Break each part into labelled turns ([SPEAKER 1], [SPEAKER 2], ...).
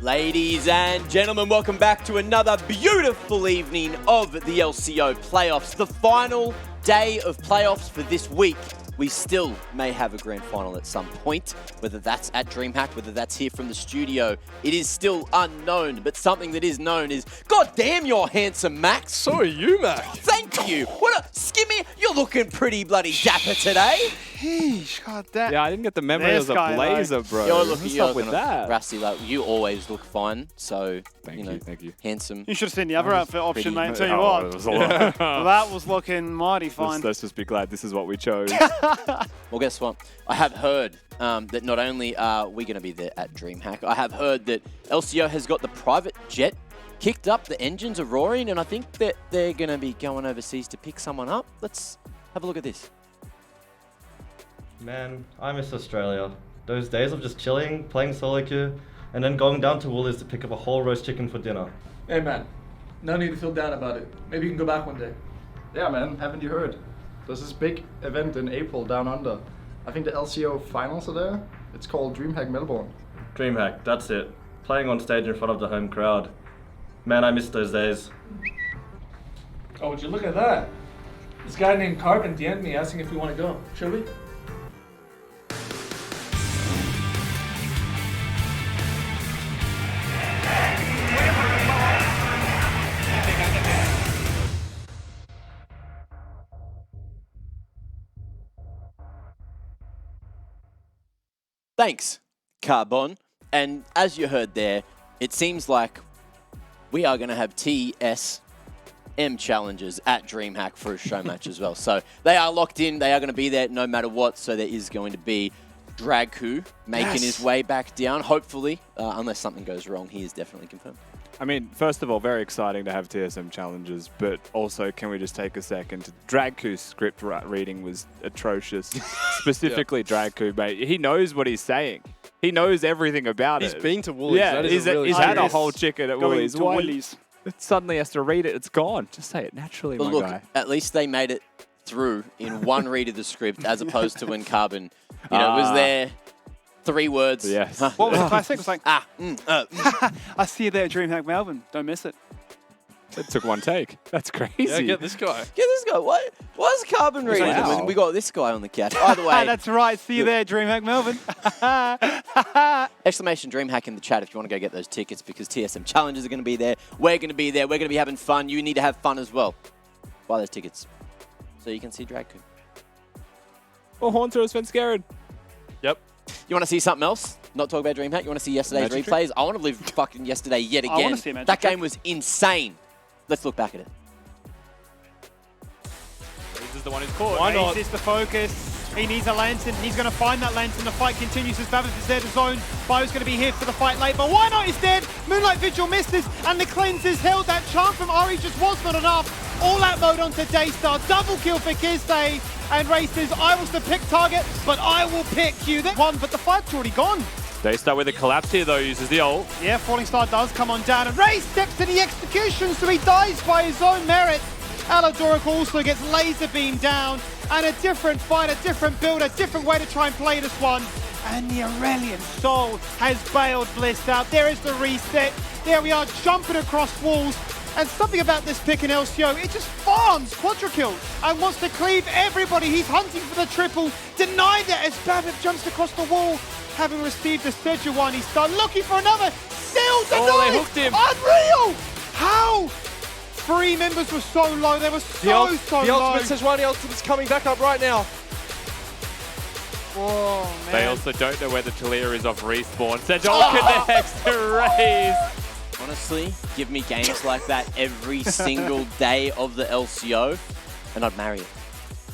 [SPEAKER 1] Ladies and gentlemen, welcome back to another beautiful evening of the LCO playoffs. The final day of playoffs for this week. We still may have a grand final at some point, whether that's at DreamHack, whether that's here from the studio. It is still unknown, but something that is known is, God damn, you're handsome, Max.
[SPEAKER 2] So are you, Max.
[SPEAKER 1] Thank you. What a Skimmy, you're looking pretty bloody dapper today.
[SPEAKER 3] Sheesh, God damn.
[SPEAKER 2] Yeah, I didn't get the memo as a blazer, bro.
[SPEAKER 1] You're looking,
[SPEAKER 2] What's up with that?
[SPEAKER 1] Rusty, like, you always look fine, so,
[SPEAKER 2] Thank you.
[SPEAKER 1] handsome.
[SPEAKER 3] You should have seen the other outfit option, mate. Tell you
[SPEAKER 2] Oh,
[SPEAKER 3] what.
[SPEAKER 2] it was a lot.
[SPEAKER 3] Well, that was looking mighty fine.
[SPEAKER 2] Let's just be glad this is what we chose.
[SPEAKER 1] Well, guess what? I have heard that not only are we going to be there at DreamHack, I have heard that LCO has got the private jet kicked up, the engines are roaring, and I think that they're going to be going overseas to pick someone up. Let's have a look at this.
[SPEAKER 4] Man, I miss Australia. Those days of just chilling, playing solo queue, and then going down to Woolies to pick up a whole roast chicken for dinner.
[SPEAKER 5] Hey man, no need to feel down about it. Maybe you can go back one day.
[SPEAKER 6] Yeah man, haven't you heard? There's this big event in April down under. I think the LCO finals are there. It's called DreamHack Melbourne.
[SPEAKER 4] DreamHack, that's it. Playing on stage in front of the home crowd. Man, I miss those days.
[SPEAKER 5] Oh, would you look at that? This guy named Carbon DM'd me asking if we want to go. Should we?
[SPEAKER 1] Thanks, Carbon. And as you heard there, it seems like we are going to have TSM challenges at DreamHack for a show match as well. So they are locked in. They are going to be there no matter what. So there is going to be Dragku making his way back down, hopefully. Unless something goes wrong, he is definitely confirmed.
[SPEAKER 2] I mean, first of all, very exciting to have TSM challenges, but also, can we just take a second? Dragku's script reading was atrocious. Specifically Dragku, mate. He knows what he's saying. He knows everything about it.
[SPEAKER 7] He's been to Woolies.
[SPEAKER 2] Yeah, he's had a whole chicken at Woolies.
[SPEAKER 3] To Woolies.
[SPEAKER 2] It suddenly has to read it. It's gone. Just say it naturally,
[SPEAKER 1] But
[SPEAKER 2] my
[SPEAKER 1] look,
[SPEAKER 2] guy.
[SPEAKER 1] at least they made it through in one read of the script, as opposed to when Carbon, was there 3 words.
[SPEAKER 2] Yes.
[SPEAKER 3] What was the classic? It was like, I see you there at DreamHack Melbourne. Don't miss it.
[SPEAKER 2] It took one take. That's crazy.
[SPEAKER 7] Yeah, get this guy.
[SPEAKER 1] Get this guy. What is Carbon reading?
[SPEAKER 2] Wow.
[SPEAKER 1] We got this guy on the couch. By the way,
[SPEAKER 3] That's right. See you there at DreamHack Melbourne.
[SPEAKER 1] exclamation DreamHack in the chat if you want to go get those tickets, because TSM challenges are going to be there. We're going to be there. We're going to be having fun. You need to have fun as well. Buy those tickets so you can see Dragku.
[SPEAKER 2] Or Haunter or Sven Scared.
[SPEAKER 7] Yep.
[SPEAKER 1] You want to see something else? Not talk about DreamHack? You want to see yesterday's
[SPEAKER 2] Magic
[SPEAKER 1] replays? I want to live fucking yesterday yet again.
[SPEAKER 3] I want to see a Magic
[SPEAKER 1] That
[SPEAKER 3] Trick.
[SPEAKER 1] game was insane. Let's look back at it.
[SPEAKER 2] This is the one who's caught.
[SPEAKER 7] Why not?
[SPEAKER 3] This is the focus. He needs a lantern. He's going to find that lantern. The fight continues as Babbitt is there to zone. Bo's going to be here for the fight late, but why not? He's dead. Moonlight Vigil misses, and the cleanses held. That charm from Ari just was not enough. All out mode onto Daystar. Double kill for Kizday. And Ray says, I was the pick target, but I will pick you. That one, but the fight's already gone.
[SPEAKER 2] Daystar with a collapse here, though, uses the ult.
[SPEAKER 3] Yeah, Falling Star does come on down, and Ray steps to the execution, so he dies by his own merit. Aladoric also gets laser beamed down, and a different fight, a different build, a different way to try and play this one. And the Aurelian Soul has bailed Bliss out. There is the reset. There we are, jumping across walls. And something about this pick in LCO, it just farms Quadra kills and wants to cleave everybody. He's hunting for the triple. Denied it as Babip jumps across the wall. Having received the Sejuani, he's done looking for another. Still denied!
[SPEAKER 7] Oh, they hooked him.
[SPEAKER 3] Unreal! How? 3 members were so low. They were so low.
[SPEAKER 8] The ultimate Sejuani ultimate's coming back up right now.
[SPEAKER 3] Whoa, man.
[SPEAKER 2] They also don't know whether Talia is off respawn. Sejol connects to Raze.
[SPEAKER 1] Honestly, give me games like that every single day of the LCO, and I'd marry it.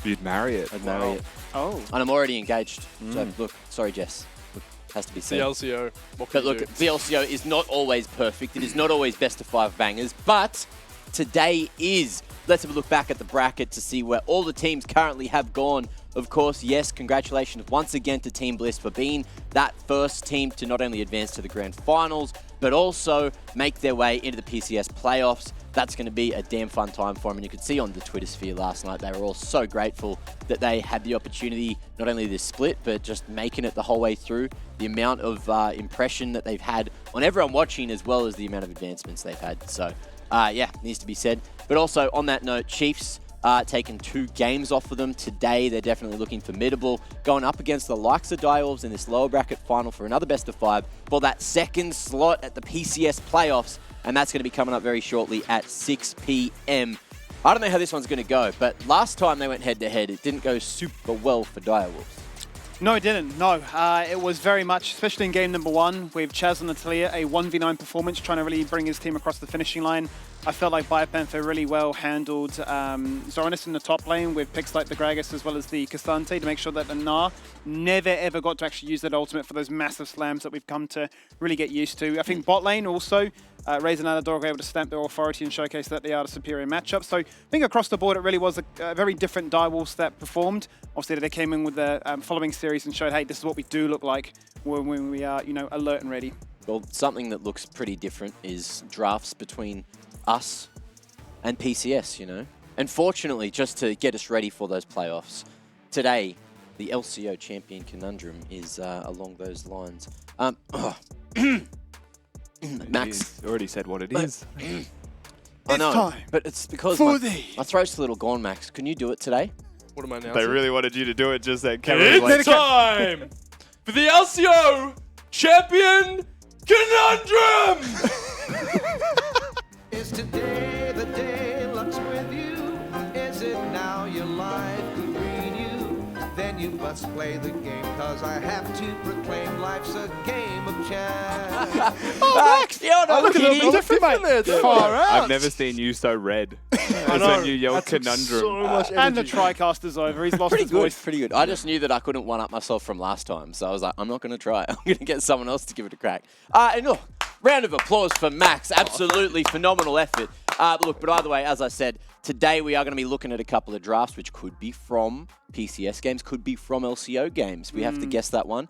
[SPEAKER 2] You'd marry it.
[SPEAKER 1] I'd marry it.
[SPEAKER 3] Oh.
[SPEAKER 1] And I'm already engaged. So look, sorry, Jess. Look, has to be
[SPEAKER 7] The
[SPEAKER 1] said.
[SPEAKER 7] LCO. What can
[SPEAKER 1] But
[SPEAKER 7] you
[SPEAKER 1] look,
[SPEAKER 7] do?
[SPEAKER 1] the LCO is not always perfect. It is not always best of 5 bangers, but today is. Let's have a look back at the bracket to see where all the teams currently have gone. Of course, yes, congratulations once again to Team Bliss for being that first team to not only advance to the grand finals, but also make their way into the PCS playoffs. That's going to be a damn fun time for them. And you could see on the Twitter sphere last night, they were all so grateful that they had the opportunity, not only this split, but just making it the whole way through. The amount of impression that they've had on everyone watching, as well as the amount of advancements they've had. So, yeah, needs to be said. But also, on that note, Chiefs taking 2 games off of them today. They're definitely looking formidable. Going up against the likes of Direwolves in this lower bracket final for another best of 5 for that second slot at the PCS playoffs. And that's going to be coming up very shortly at 6 p.m. I don't know how this one's going to go, but last time they went head-to-head, it didn't go super well for Direwolves.
[SPEAKER 3] No, it didn't. No, it was very much, especially in game number 1, with Chaz and Natalia, a 1v9 performance, trying to really bring his team across the finishing line. I felt like Biopanther really well handled Zoranus in the top lane with picks like the Gragas as well as the Cassante to make sure that the Gnar never ever got to actually use that ultimate for those massive slams that we've come to really get used to. I think bot lane also, Raze and Anador were able to stamp their authority and showcase that they are the superior matchup. So I think across the board it really was a very different Direwolves that performed. Obviously they came in with the following series and showed, hey, this is what we do look like when we are, alert and ready.
[SPEAKER 1] Well, something that looks pretty different is drafts between us and PCS, And fortunately, just to get us ready for those playoffs, today, the LCO champion conundrum is along those lines. Max.
[SPEAKER 2] He's already said what it is.
[SPEAKER 1] I know,
[SPEAKER 3] time
[SPEAKER 1] but it's because
[SPEAKER 3] for
[SPEAKER 1] my throat's a little gone, Max. Can you do it today?
[SPEAKER 7] What am I now?
[SPEAKER 2] They really wanted you to do it just then. Kevin was
[SPEAKER 7] It's
[SPEAKER 2] like,
[SPEAKER 7] time for the LCO Champion Conundrum!
[SPEAKER 9] Is today the day luck's with you? Is it now your life could read you? Then you must play the game, cause I have to proclaim life's a game of chance.
[SPEAKER 1] Max!
[SPEAKER 3] Look at them, different, mate. Far out.
[SPEAKER 2] I've never seen you so red as when you yelled conundrum.
[SPEAKER 8] So much energy.
[SPEAKER 3] And the TriCaster's over. He's lost
[SPEAKER 1] Pretty
[SPEAKER 3] his
[SPEAKER 1] good,
[SPEAKER 3] voice.
[SPEAKER 1] pretty good. I just knew that I couldn't one-up myself from last time, so I was like, I'm not going to try it. I'm going to get someone else to give it a crack. And look, round of applause for Max. Absolutely phenomenal effort. But either way, as I said, today we are going to be looking at a couple of drafts, which could be from PCS games, could be from LCO games. We have to guess that one.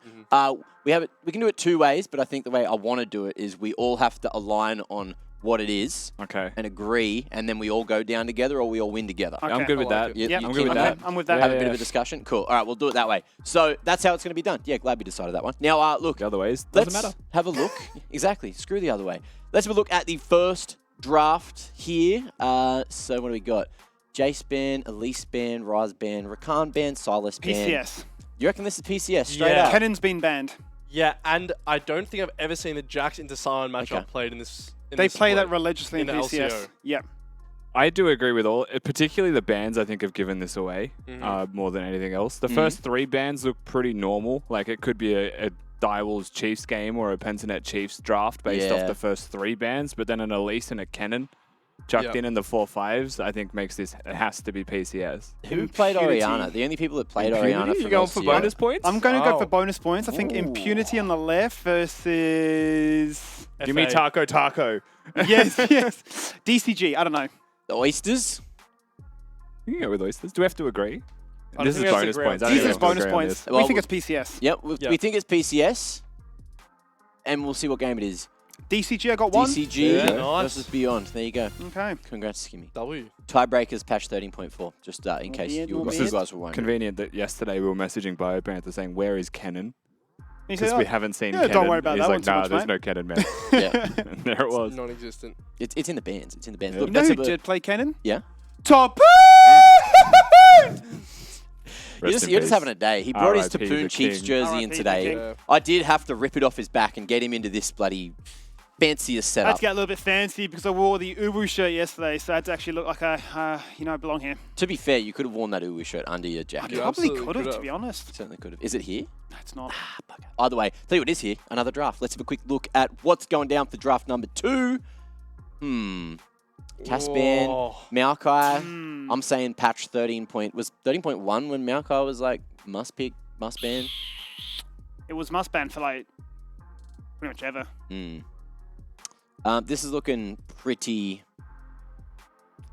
[SPEAKER 1] We can do it 2 ways, but I think the way I want to do it is we all have to align on what it is and agree, and then we all go down together or we all win together.
[SPEAKER 3] Okay.
[SPEAKER 2] I'm good with that.
[SPEAKER 1] You
[SPEAKER 2] I'm
[SPEAKER 1] keen
[SPEAKER 2] good with
[SPEAKER 1] on
[SPEAKER 2] that.
[SPEAKER 3] I'm with that.
[SPEAKER 1] Have a bit of a discussion? Cool. All right, we'll do it that way. So that's how it's going to be done. Yeah, glad we decided that one. Now, look.
[SPEAKER 2] The other ways, doesn't
[SPEAKER 1] Let's
[SPEAKER 2] matter.
[SPEAKER 1] have a look. Exactly. Screw the other way. Let's have a look at the first draft here. So what do we got? Jace ban, Elise ban, Raz ban, Rakan ban, Silas ban.
[SPEAKER 3] PCS.
[SPEAKER 1] You reckon this is PCS straight
[SPEAKER 8] Yeah.
[SPEAKER 1] up?
[SPEAKER 3] Kennan's been banned.
[SPEAKER 8] Yeah, and I don't think I've ever seen the Jax into Sion matchup
[SPEAKER 1] Okay.
[SPEAKER 8] played in this.
[SPEAKER 3] They play that religiously in
[SPEAKER 8] the
[SPEAKER 3] PCS.
[SPEAKER 8] LCO.
[SPEAKER 3] Yeah.
[SPEAKER 2] I do agree with all, particularly the bans I think have given this away
[SPEAKER 8] Mm-hmm.
[SPEAKER 2] more than anything else. The first 3 bans look pretty normal. Like it could be a Direwolves Chiefs game or a Pentanet Chiefs draft based off
[SPEAKER 1] Yeah.
[SPEAKER 2] the first 3 bans, but then an Elise and a Kennen chucked
[SPEAKER 7] Yep.
[SPEAKER 2] in the 4-5s, I think makes this, it has to be PCS.
[SPEAKER 1] Who played
[SPEAKER 3] Impunity.
[SPEAKER 1] Oriana? The only people that played
[SPEAKER 2] Impunity?
[SPEAKER 1] Oriana
[SPEAKER 2] You
[SPEAKER 1] from
[SPEAKER 2] going for
[SPEAKER 1] LCO.
[SPEAKER 2] bonus points?
[SPEAKER 3] I'm going to go
[SPEAKER 8] Wow.
[SPEAKER 3] for bonus points. I think
[SPEAKER 1] Ooh.
[SPEAKER 3] Impunity on the left versus...
[SPEAKER 2] Give me Taco Taco.
[SPEAKER 3] yes, yes. DCG, I don't know.
[SPEAKER 1] The Oysters?
[SPEAKER 2] You can go with oysters. Do we have to agree?
[SPEAKER 8] don't
[SPEAKER 2] This is
[SPEAKER 8] think we have to
[SPEAKER 2] bonus
[SPEAKER 8] agree on
[SPEAKER 2] points. I
[SPEAKER 8] this.
[SPEAKER 2] don't
[SPEAKER 3] These
[SPEAKER 2] think
[SPEAKER 3] are
[SPEAKER 2] we have to
[SPEAKER 3] bonus
[SPEAKER 2] agree on
[SPEAKER 3] points.
[SPEAKER 2] this.
[SPEAKER 1] Well,
[SPEAKER 3] we think it's PCS.
[SPEAKER 1] Yep,
[SPEAKER 8] Yeah.
[SPEAKER 1] we think it's PCS. And we'll see what game it is.
[SPEAKER 3] DCG, I got one.
[SPEAKER 1] DCG
[SPEAKER 8] Yeah, nice.
[SPEAKER 1] versus Beyond. There you go.
[SPEAKER 3] Okay.
[SPEAKER 1] Congrats, Skimmy.
[SPEAKER 8] W.
[SPEAKER 1] Tiebreakers patch 13.4, just in case
[SPEAKER 3] weird,
[SPEAKER 1] you
[SPEAKER 3] not
[SPEAKER 1] guys
[SPEAKER 3] weird.
[SPEAKER 1] were wondering.
[SPEAKER 2] Convenient that yesterday we were messaging Biopanther saying, where is Kennen?
[SPEAKER 3] He said,
[SPEAKER 2] Because we haven't seen Kennen.
[SPEAKER 3] don't worry about
[SPEAKER 2] He's
[SPEAKER 3] that
[SPEAKER 2] like,
[SPEAKER 3] one too
[SPEAKER 2] nah,
[SPEAKER 3] much,
[SPEAKER 2] there's
[SPEAKER 3] mate.
[SPEAKER 2] no Kennen, man.
[SPEAKER 1] Yeah.
[SPEAKER 2] And there it was.
[SPEAKER 7] Non-existent.
[SPEAKER 1] It's in the bands. It's in the bands.
[SPEAKER 2] Yeah.
[SPEAKER 1] Look,
[SPEAKER 3] You know
[SPEAKER 1] that's
[SPEAKER 3] who
[SPEAKER 1] a,
[SPEAKER 3] did play Kennen?
[SPEAKER 1] yeah.
[SPEAKER 3] Top.
[SPEAKER 1] You're
[SPEAKER 2] Rest in
[SPEAKER 1] just
[SPEAKER 2] peace.
[SPEAKER 1] having a day. He brought his
[SPEAKER 2] RIP the
[SPEAKER 1] Tapoon Chiefs
[SPEAKER 2] king.
[SPEAKER 1] jersey
[SPEAKER 3] RIP
[SPEAKER 1] in
[SPEAKER 3] the
[SPEAKER 1] today.
[SPEAKER 3] king.
[SPEAKER 7] Yeah.
[SPEAKER 1] I did have to rip it off his back and get him into this bloody fanciest
[SPEAKER 3] I had
[SPEAKER 1] setup.
[SPEAKER 3] to get a little bit fancy because I wore the Uwu shirt yesterday, so I had to actually look like I, belong here.
[SPEAKER 1] To be fair, you could have worn that Uwe shirt under your
[SPEAKER 3] I
[SPEAKER 1] jacket.
[SPEAKER 7] You
[SPEAKER 3] probably
[SPEAKER 7] absolutely
[SPEAKER 3] could have,
[SPEAKER 7] could
[SPEAKER 3] to
[SPEAKER 7] have.
[SPEAKER 3] be honest.
[SPEAKER 1] Certainly could have. Is it here?
[SPEAKER 3] No, it's not.
[SPEAKER 1] Either way, tell you what is here. Another draft. Let's have a quick look at what's going down for draft number 2. Caspan,
[SPEAKER 7] Whoa.
[SPEAKER 1] Maokai.
[SPEAKER 3] Hmm.
[SPEAKER 1] I'm saying patch 13.1 when Maokai was like must pick, must ban.
[SPEAKER 3] It was must ban for like pretty much ever.
[SPEAKER 1] This is looking pretty.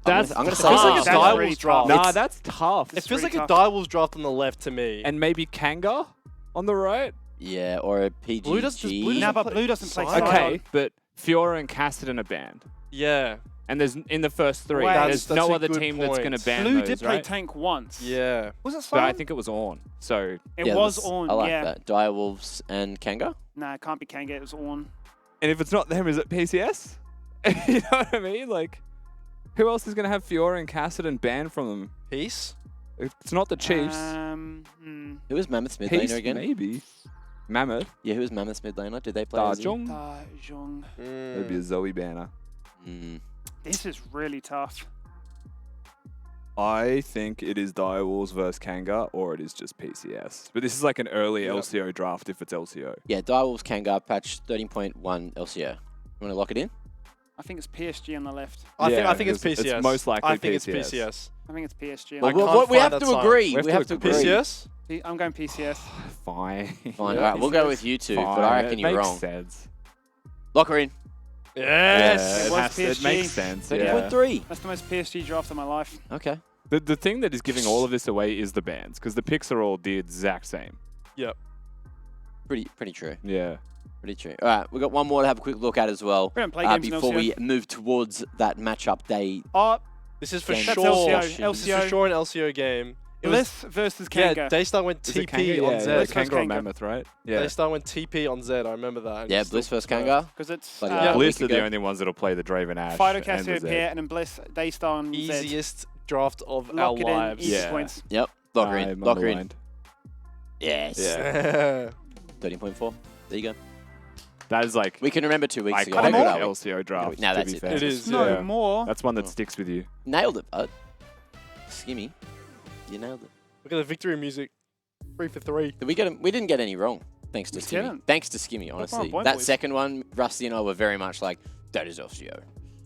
[SPEAKER 2] That's
[SPEAKER 1] I'm gonna say
[SPEAKER 8] It feels like a
[SPEAKER 3] That's
[SPEAKER 8] Direwolves
[SPEAKER 3] really
[SPEAKER 8] draft.
[SPEAKER 3] tough.
[SPEAKER 2] Nah, that's tough.
[SPEAKER 8] It feels like
[SPEAKER 3] pretty
[SPEAKER 8] a
[SPEAKER 3] tough.
[SPEAKER 8] Direwolves draft on the left to me.
[SPEAKER 2] And maybe Kanga on the right.
[SPEAKER 1] yeah, or a PGG.
[SPEAKER 8] Blue doesn't
[SPEAKER 3] No, but
[SPEAKER 8] play
[SPEAKER 3] Blue doesn't play
[SPEAKER 8] Scion.
[SPEAKER 3] Scion.
[SPEAKER 2] Okay, but Fiora and Cassidy are banned.
[SPEAKER 8] Yeah.
[SPEAKER 2] And there's in the first 3.
[SPEAKER 3] Wait.
[SPEAKER 2] There's
[SPEAKER 8] That's
[SPEAKER 2] no
[SPEAKER 8] a
[SPEAKER 2] other
[SPEAKER 8] good
[SPEAKER 2] team that's going to
[SPEAKER 8] point.
[SPEAKER 2] ban
[SPEAKER 3] Blue
[SPEAKER 2] those,
[SPEAKER 3] did play
[SPEAKER 2] right?
[SPEAKER 3] tank once.
[SPEAKER 8] Yeah.
[SPEAKER 3] Was it
[SPEAKER 2] But
[SPEAKER 3] Scion?
[SPEAKER 2] I think it was on. So
[SPEAKER 3] it
[SPEAKER 1] Yeah,
[SPEAKER 3] was
[SPEAKER 1] this-
[SPEAKER 3] on,
[SPEAKER 1] I like
[SPEAKER 3] yeah.
[SPEAKER 1] that. Direwolves and Kanga.
[SPEAKER 3] Nah, it can't be Kanga, it was on.
[SPEAKER 2] and if it's not them, is it PCS? You know what I mean? Like, who else is going to have Fiora and Cassidy banned from them?
[SPEAKER 8] Peace.
[SPEAKER 2] It's not the Chiefs.
[SPEAKER 1] Who was Mammoth's mid
[SPEAKER 2] Peace,
[SPEAKER 1] laner again?
[SPEAKER 2] maybe. Mammoth.
[SPEAKER 1] Yeah, who was Mammoth's mid laner? Did they play? as him?
[SPEAKER 2] Dajong.
[SPEAKER 3] Dajong.
[SPEAKER 2] That'd be a Zoe banner.
[SPEAKER 3] This is really tough.
[SPEAKER 2] I think it is Direwolves versus Kanga, or it is just PCS. But this is like an early LCO draft if it's LCO.
[SPEAKER 1] Yeah, Direwolves Kanga patch 13.1 LCO. You want to lock it in?
[SPEAKER 3] I think it's PSG on the left.
[SPEAKER 8] I think it's PCS.
[SPEAKER 2] It's most likely
[SPEAKER 8] I think
[SPEAKER 2] PCS.
[SPEAKER 8] it's PCS.
[SPEAKER 3] I think it's PSG.
[SPEAKER 1] Well,
[SPEAKER 8] can't
[SPEAKER 1] we
[SPEAKER 8] find
[SPEAKER 1] have
[SPEAKER 8] that
[SPEAKER 1] to
[SPEAKER 8] sign.
[SPEAKER 1] agree.
[SPEAKER 2] We
[SPEAKER 1] We
[SPEAKER 2] have
[SPEAKER 1] have
[SPEAKER 2] to
[SPEAKER 1] to agree.
[SPEAKER 8] PCS?
[SPEAKER 3] I'm going PCS.
[SPEAKER 2] Fine.
[SPEAKER 1] Fine. All right, we'll go with you two, but I reckon
[SPEAKER 2] it
[SPEAKER 1] you're
[SPEAKER 2] makes
[SPEAKER 1] wrong.
[SPEAKER 2] sense.
[SPEAKER 1] Lock her in.
[SPEAKER 8] Yes.
[SPEAKER 3] It was
[SPEAKER 2] it
[SPEAKER 3] PSG.
[SPEAKER 2] makes sense.
[SPEAKER 1] 13.3.
[SPEAKER 3] That's the most PSG draft of my life.
[SPEAKER 1] Okay.
[SPEAKER 2] The thing that is giving all of this away is the bans, because the picks are all the exact same.
[SPEAKER 8] Yep.
[SPEAKER 1] Pretty true.
[SPEAKER 2] Yeah.
[SPEAKER 1] Pretty true. All right, we've got one more to have a quick look at as well
[SPEAKER 3] We don't play games in
[SPEAKER 1] before
[SPEAKER 3] LCO.
[SPEAKER 1] we move towards that matchup day.
[SPEAKER 3] Oh,
[SPEAKER 8] This is for
[SPEAKER 1] That's
[SPEAKER 8] sure.
[SPEAKER 3] LCO.
[SPEAKER 8] This is
[SPEAKER 3] LCO.
[SPEAKER 8] for sure an LCO game. It was
[SPEAKER 3] Bliss versus Kanga.
[SPEAKER 8] yeah. Daystar went
[SPEAKER 2] Is it
[SPEAKER 8] TP
[SPEAKER 2] Kanga?
[SPEAKER 8] on
[SPEAKER 2] Yeah,
[SPEAKER 8] Z.
[SPEAKER 2] yeah,
[SPEAKER 3] Bliss versus
[SPEAKER 2] Kanga or
[SPEAKER 3] Kanga.
[SPEAKER 2] Mammoth, right? Yeah.
[SPEAKER 8] Daystar went TP on Z. I remember that. and
[SPEAKER 1] Yeah,
[SPEAKER 8] it's
[SPEAKER 1] Bliss
[SPEAKER 8] still
[SPEAKER 1] versus
[SPEAKER 8] confirmed.
[SPEAKER 1] Kanga.
[SPEAKER 3] Because it's
[SPEAKER 1] Bloody
[SPEAKER 8] Yeah.
[SPEAKER 1] hell,
[SPEAKER 2] Bliss
[SPEAKER 1] we
[SPEAKER 2] are
[SPEAKER 1] could
[SPEAKER 2] the
[SPEAKER 1] go-
[SPEAKER 2] only ones that'll play the Draven Ash.
[SPEAKER 3] Fido,
[SPEAKER 2] and
[SPEAKER 3] Cassio,
[SPEAKER 2] the
[SPEAKER 3] Pair,
[SPEAKER 2] Z.
[SPEAKER 3] and then Bliss, Daystar, and Z.
[SPEAKER 8] Easiest draft of
[SPEAKER 3] Lock
[SPEAKER 8] our
[SPEAKER 3] it
[SPEAKER 8] lives.
[SPEAKER 3] in, easy
[SPEAKER 2] Yeah.
[SPEAKER 3] points.
[SPEAKER 1] Yep. Lock her in.
[SPEAKER 2] I'm
[SPEAKER 1] Lock her in.
[SPEAKER 2] underlined.
[SPEAKER 1] Yes.
[SPEAKER 2] Yeah.
[SPEAKER 1] 13.4. There you go.
[SPEAKER 2] That is like
[SPEAKER 1] We can remember 2 weeks ago.
[SPEAKER 2] iconic
[SPEAKER 1] How good are we?
[SPEAKER 2] LCO draft.
[SPEAKER 1] Now
[SPEAKER 2] to
[SPEAKER 1] that's
[SPEAKER 2] be
[SPEAKER 1] it.
[SPEAKER 2] fair.
[SPEAKER 8] It is.
[SPEAKER 3] No
[SPEAKER 2] Yeah.
[SPEAKER 3] more.
[SPEAKER 2] That's one that sticks with you.
[SPEAKER 1] Nailed it, bud. Skimmy. You nailed it.
[SPEAKER 8] Look at the victory music. 3 for 3.
[SPEAKER 1] Did we get 'em? We didn't get any wrong. Thanks to
[SPEAKER 3] We
[SPEAKER 1] Skimmy.
[SPEAKER 3] didn't.
[SPEAKER 1] Thanks to Skimmy, honestly.
[SPEAKER 3] point,
[SPEAKER 1] That
[SPEAKER 3] boys.
[SPEAKER 1] second one, Rusty and I were very much like, that is LCO.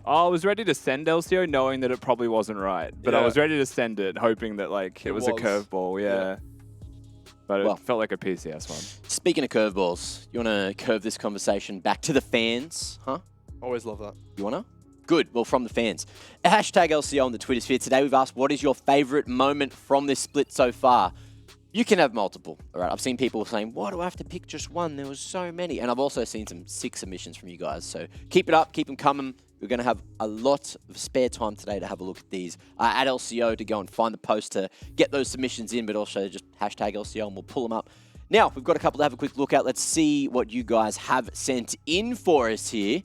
[SPEAKER 2] I was ready to send LCO knowing that it probably wasn't right. But I
[SPEAKER 8] Yeah.
[SPEAKER 2] was ready to send it hoping that like it was a
[SPEAKER 8] was.
[SPEAKER 2] curveball, yeah. But
[SPEAKER 1] Well.
[SPEAKER 2] it felt like a PCS one.
[SPEAKER 1] Speaking of curveballs, you want to curve this conversation back to the fans, huh?
[SPEAKER 8] Always love that.
[SPEAKER 1] You want to? Good. Well, from the fans. Hashtag LCO on the Twitter sphere. Today we've asked, what is your favorite moment from this split so far? You can have multiple, all right? I've seen people saying, why do I have to pick just one? There was so many. And I've also seen some sick submissions from you guys. So keep it up, keep them coming. We're going to have a lot of spare time today to have a look at these at LCO to go and find the post to get those submissions in, but also just hashtag LCO and we'll pull them up. Now, we've got a couple to have a quick look at. Let's see what you guys have sent in for us here.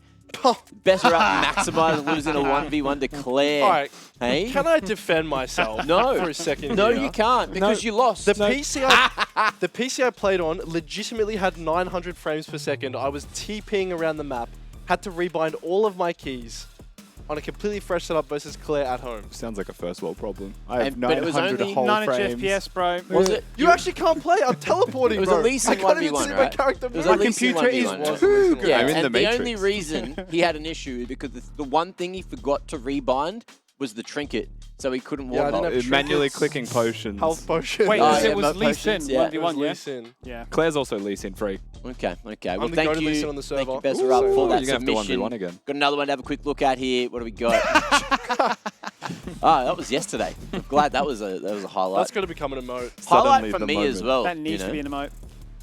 [SPEAKER 1] Better up, Maximize, losing a 1v1 to Claire.
[SPEAKER 8] All right.
[SPEAKER 1] Hey?
[SPEAKER 8] Can I defend myself
[SPEAKER 1] No.
[SPEAKER 8] for a second
[SPEAKER 1] No,
[SPEAKER 8] here?
[SPEAKER 1] you can't, because you lost.
[SPEAKER 8] The PC I played on legitimately had 900 frames per second. I was TPing around the map, had to rebind all of my keys on a completely fresh setup versus Claire at home.
[SPEAKER 2] Sounds like a first world problem. I have
[SPEAKER 1] but it was
[SPEAKER 2] 900
[SPEAKER 1] only
[SPEAKER 2] whole
[SPEAKER 3] 9
[SPEAKER 2] frames.
[SPEAKER 3] FPS, bro.
[SPEAKER 1] Was it?
[SPEAKER 8] You actually can't play. I'm teleporting,
[SPEAKER 1] It was
[SPEAKER 8] bro.
[SPEAKER 1] at least
[SPEAKER 8] I
[SPEAKER 1] in
[SPEAKER 8] can't even
[SPEAKER 1] 1v1,
[SPEAKER 8] see
[SPEAKER 1] right?
[SPEAKER 8] my character
[SPEAKER 1] It was
[SPEAKER 8] move.
[SPEAKER 1] at least in
[SPEAKER 3] computer is
[SPEAKER 1] 1v1, right?
[SPEAKER 8] too good.
[SPEAKER 1] Yeah,
[SPEAKER 2] I'm in
[SPEAKER 1] and
[SPEAKER 2] the
[SPEAKER 1] the
[SPEAKER 2] Matrix.
[SPEAKER 1] only reason he had an issue is because the one thing he forgot to rebind was the trinket, so he couldn't
[SPEAKER 8] Yeah, I
[SPEAKER 1] walk
[SPEAKER 8] didn't
[SPEAKER 1] up.
[SPEAKER 8] have
[SPEAKER 2] Manually
[SPEAKER 8] trinkets.
[SPEAKER 2] clicking potions.
[SPEAKER 8] Health potion.
[SPEAKER 3] Wait,
[SPEAKER 1] Oh,
[SPEAKER 3] it
[SPEAKER 1] yeah,
[SPEAKER 3] was
[SPEAKER 1] no
[SPEAKER 3] Lee Sin,
[SPEAKER 1] potions, yeah.
[SPEAKER 3] 1v1, yeah?
[SPEAKER 8] Lee Sin.
[SPEAKER 3] Yeah.
[SPEAKER 2] Claire's also Lee Sin free.
[SPEAKER 1] Okay. Well,
[SPEAKER 8] the
[SPEAKER 1] thank
[SPEAKER 8] go-to
[SPEAKER 1] you.
[SPEAKER 8] Lee Sin on the
[SPEAKER 1] Thank you,
[SPEAKER 8] server.
[SPEAKER 1] Bezza, up for that
[SPEAKER 2] You're going to have to
[SPEAKER 1] submission.
[SPEAKER 2] 1v1 again.
[SPEAKER 1] Got another one to have a quick look at here. What do we got? That was yesterday. I'm glad that was a highlight.
[SPEAKER 8] That's got to become an emote.
[SPEAKER 1] Highlight
[SPEAKER 2] Suddenly
[SPEAKER 1] for
[SPEAKER 2] the
[SPEAKER 1] me as
[SPEAKER 2] moment.
[SPEAKER 1] well.
[SPEAKER 3] That needs
[SPEAKER 1] you know?
[SPEAKER 3] to be an emote.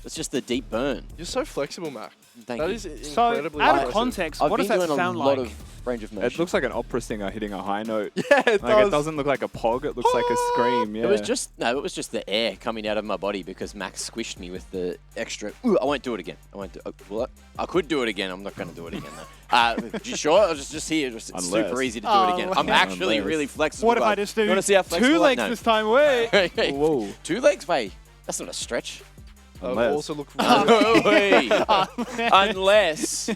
[SPEAKER 1] It's just the deep burn.
[SPEAKER 8] You're so flexible, Mac.
[SPEAKER 1] Thank
[SPEAKER 8] That
[SPEAKER 1] you.
[SPEAKER 8] is
[SPEAKER 3] So,
[SPEAKER 8] incredibly
[SPEAKER 3] out of
[SPEAKER 8] impressive.
[SPEAKER 3] context,
[SPEAKER 1] I've
[SPEAKER 3] what
[SPEAKER 1] been
[SPEAKER 3] does that
[SPEAKER 1] doing
[SPEAKER 3] sound
[SPEAKER 1] a lot
[SPEAKER 3] like?
[SPEAKER 1] of range of motion.
[SPEAKER 2] It looks like an opera singer hitting a high note.
[SPEAKER 8] Yeah, it
[SPEAKER 2] Like,
[SPEAKER 8] does.
[SPEAKER 2] it doesn't look like a pog. It looks like a scream. Yeah.
[SPEAKER 1] It was just the air coming out of my body because Max squished me with the extra. Ooh, I won't do it again. I won't do. Well, I could do it again. I'm not going to do it again though. You sure? I was just here. It's super easy to do it again. I'm actually really flexible.
[SPEAKER 3] What if
[SPEAKER 1] guys.
[SPEAKER 3] I just do
[SPEAKER 1] You want to see how flexible?
[SPEAKER 3] 2 legs
[SPEAKER 1] No.
[SPEAKER 3] this time? Wait.
[SPEAKER 1] Hey,
[SPEAKER 2] Whoa.
[SPEAKER 1] 2 legs, way. That's not a stretch.
[SPEAKER 2] Unless.
[SPEAKER 8] Also look
[SPEAKER 1] Unless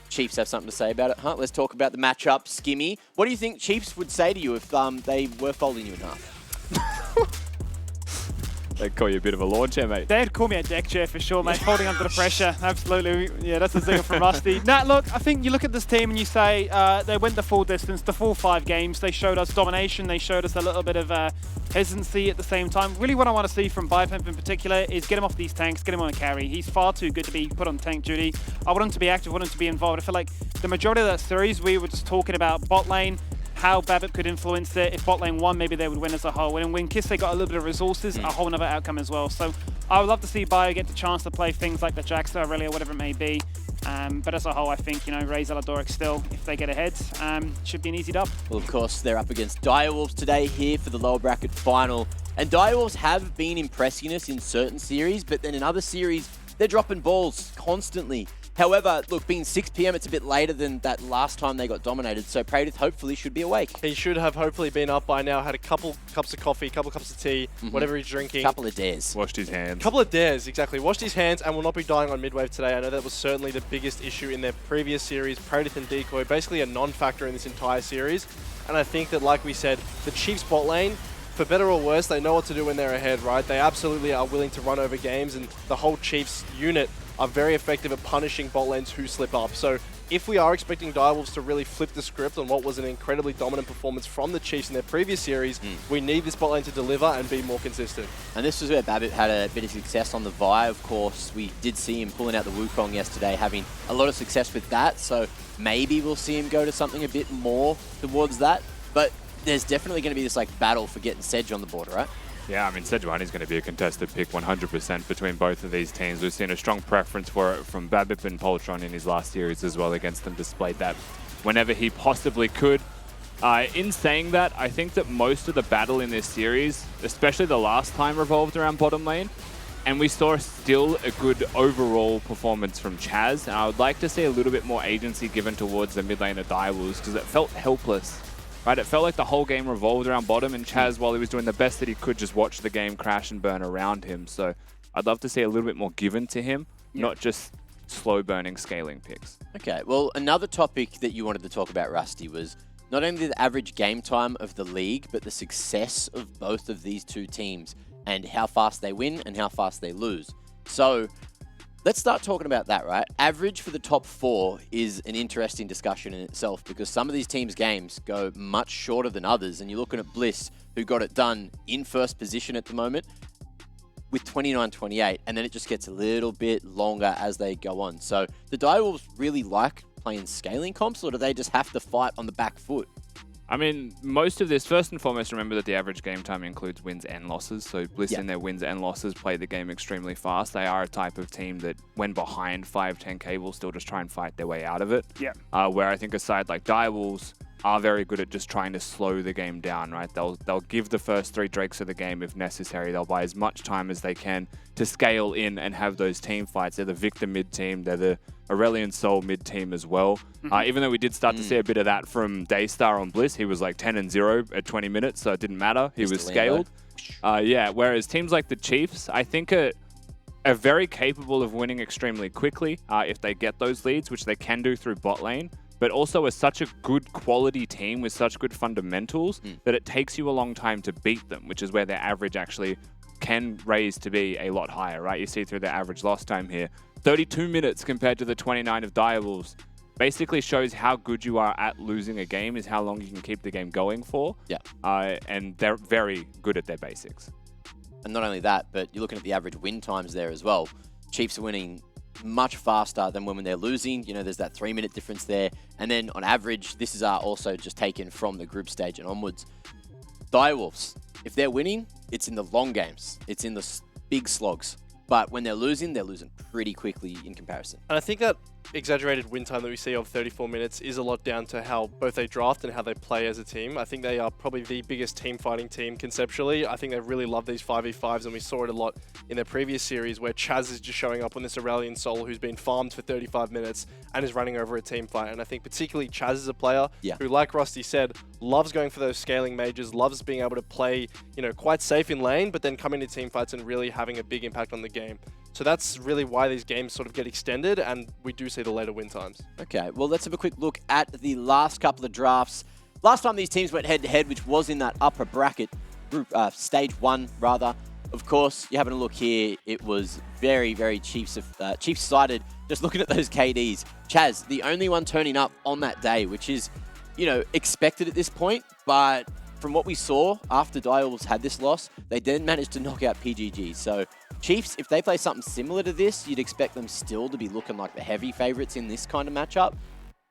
[SPEAKER 1] Chiefs have something to say about it, huh? Let's talk about the matchup. Skimmy, what do you think Chiefs would say to you if they were folding you in half?
[SPEAKER 2] They call you a bit of a lawn chair, mate.
[SPEAKER 3] They'd call me a deck chair for sure, mate. Folding under the pressure. Absolutely. Yeah, that's a zinger from Rusty. Nah, look, I think you look at this team and you say they went the full distance, the full 5 games. They showed us domination. They showed us a little bit of hesitancy at the same time. Really what I want to see from Bipimp in particular is get him off these tanks, get him on a carry. He's far too good to be put on tank duty. I want him to be active, I want him to be involved. I feel like the majority of that series, we were just talking about bot lane, how Babbitt could influence it. If bot lane won, maybe they would win as a whole. And when Kiss, they got a little bit of resources, a whole other outcome as well. So I would love to see Bio get the chance to play things like the Jaxter, Aurelia, whatever it may be. But as a whole, I think, Raze Aladoric still, if they get ahead, should be an easy dub.
[SPEAKER 1] Well, of course, they're up against Direwolves today here for the lower bracket final. And Direwolves have been impressing us in certain series, but then in other series, they're dropping balls constantly. However, look, being 6 PM, it's a bit later than that last time they got dominated, so Praedyth hopefully should be awake.
[SPEAKER 8] He should have hopefully been up by now, had a couple cups of coffee, couple cups of tea, whatever he's drinking.
[SPEAKER 1] Couple of dares.
[SPEAKER 2] Washed his hands.
[SPEAKER 8] Couple of dares, exactly. Washed his hands and will not be dying on midwave today. I know that was certainly the biggest issue in their previous series. Praedyth and Decoy, basically a non-factor in this entire series. And I think that, like we said, the Chiefs bot lane, for better or worse, they know what to do when they're ahead, right? They absolutely are willing to run over games, and the whole Chiefs unit are very effective at punishing bot lanes who slip up. So if we are expecting Direwolves to really flip the script on what was an incredibly dominant performance from the Chiefs in their previous series, we need this bot lane to deliver and be more consistent.
[SPEAKER 1] And this was where Babbitt had a bit of success on the Vi, of course. We did see him pulling out the Wukong yesterday, having a lot of success with that. So maybe we'll see him go to something a bit more towards that. But there's definitely going to be this battle for getting Sedge on the board, right?
[SPEAKER 2] Yeah, I mean, Sejuani's going to be a contested pick 100% between both of these teams. We've seen a strong preference for it from Babip and Poltron in his last series as well against them, displayed that whenever he possibly could. In saying that, I think that most of the battle in this series, especially the last time, revolved around bottom lane. And we saw still a good overall performance from Chaz. And I would like to see a little bit more agency given towards the mid lane of Direwolves because it felt helpless. Right, it felt like the whole game revolved around bottom, and Chaz, while he was doing the best that he could, just watch the game crash and burn around him. So I'd love to see a little bit more given to him, not just slow burning scaling picks.
[SPEAKER 1] Okay, well, another topic that you wanted to talk about, Rusty, was not only the average game time of the league, but the success of both of these two teams and how fast they win and how fast they lose. So let's start talking about that, right? Average for the top 4 is an interesting discussion in itself because some of these teams' games go much shorter than others. And you're looking at Bliss, who got it done in first position at the moment with 29-28, and then it just gets a little bit longer as they go on. So the Direwolves really like playing scaling comps, or do they just have to fight on the back foot?
[SPEAKER 2] I mean, most of this, first and foremost, remember that the average game time includes wins and losses. So Bliss in their wins and losses play the game extremely fast. They are a type of team that, when behind 5-10k, will still just try and fight their way out of it. Yeah. Where I think a side like Direwolves are very good at just trying to slow the game down, right? They'll give the first 3 Drakes of the game if necessary. They'll buy as much time as they can to scale in and have those team fights. They're the Victor mid team. They're the Aurelion Soul mid team as well. Even though we did start to see a bit of that from Daystar on Bliss, he was like 10-0 at 20 minutes, so it didn't matter. He was scaled. Yeah, whereas teams like the Chiefs, I think are very capable of winning extremely quickly if they get those leads, which they can do through bot lane, but also are such a good quality team with such good fundamentals that it takes you a long time to beat them, which is where their average actually can raise to be a lot higher, right? You see through their average loss time here. 32 minutes compared to the 29 of Direwolves basically shows how good you are at losing a game is how long you can keep the game going for. Yeah. And they're very good at their basics.
[SPEAKER 1] And not only that, but you're looking at the average win times there as well. Chiefs are winning much faster than when they're losing. You know, there's that 3-minute difference there. And then on average, this is also just taken from the group stage and onwards. Direwolves, if they're winning, it's in the long games. It's in the big slogs. But when they're losing pretty quickly in comparison.
[SPEAKER 8] And I think that exaggerated win time that we see of 34 minutes is a lot down to how both they draft and how they play as a team. I think they are probably the biggest team fighting team conceptually. I think they really love these 5v5s, and we saw it a lot in their previous series where Chaz is just showing up on this Aurelion Sol who's been farmed for 35 minutes and is running over a team fight. And I think particularly Chaz is a player who, like Rusty said, loves going for those scaling mages, loves being able to play, you know, quite safe in lane, but then coming to team fights and really having a big impact on the game. So that's really why these games sort of get extended, and we do see the later win times.
[SPEAKER 1] Okay, well, let's have a quick look at the last couple of drafts. Last time these teams went head-to-head, which was in that upper bracket, group stage 1, rather. Of course, you're having a look here. It was very, very Chiefs-sided. Just looking at those KDs. Chaz, the only one turning up on that day, which is, you know, expected at this point, but from what we saw after Direwolves had this loss, they then managed to knock out PGG. So Chiefs, if they play something similar to this, you'd expect them still to be looking like the heavy favorites in this kind of matchup.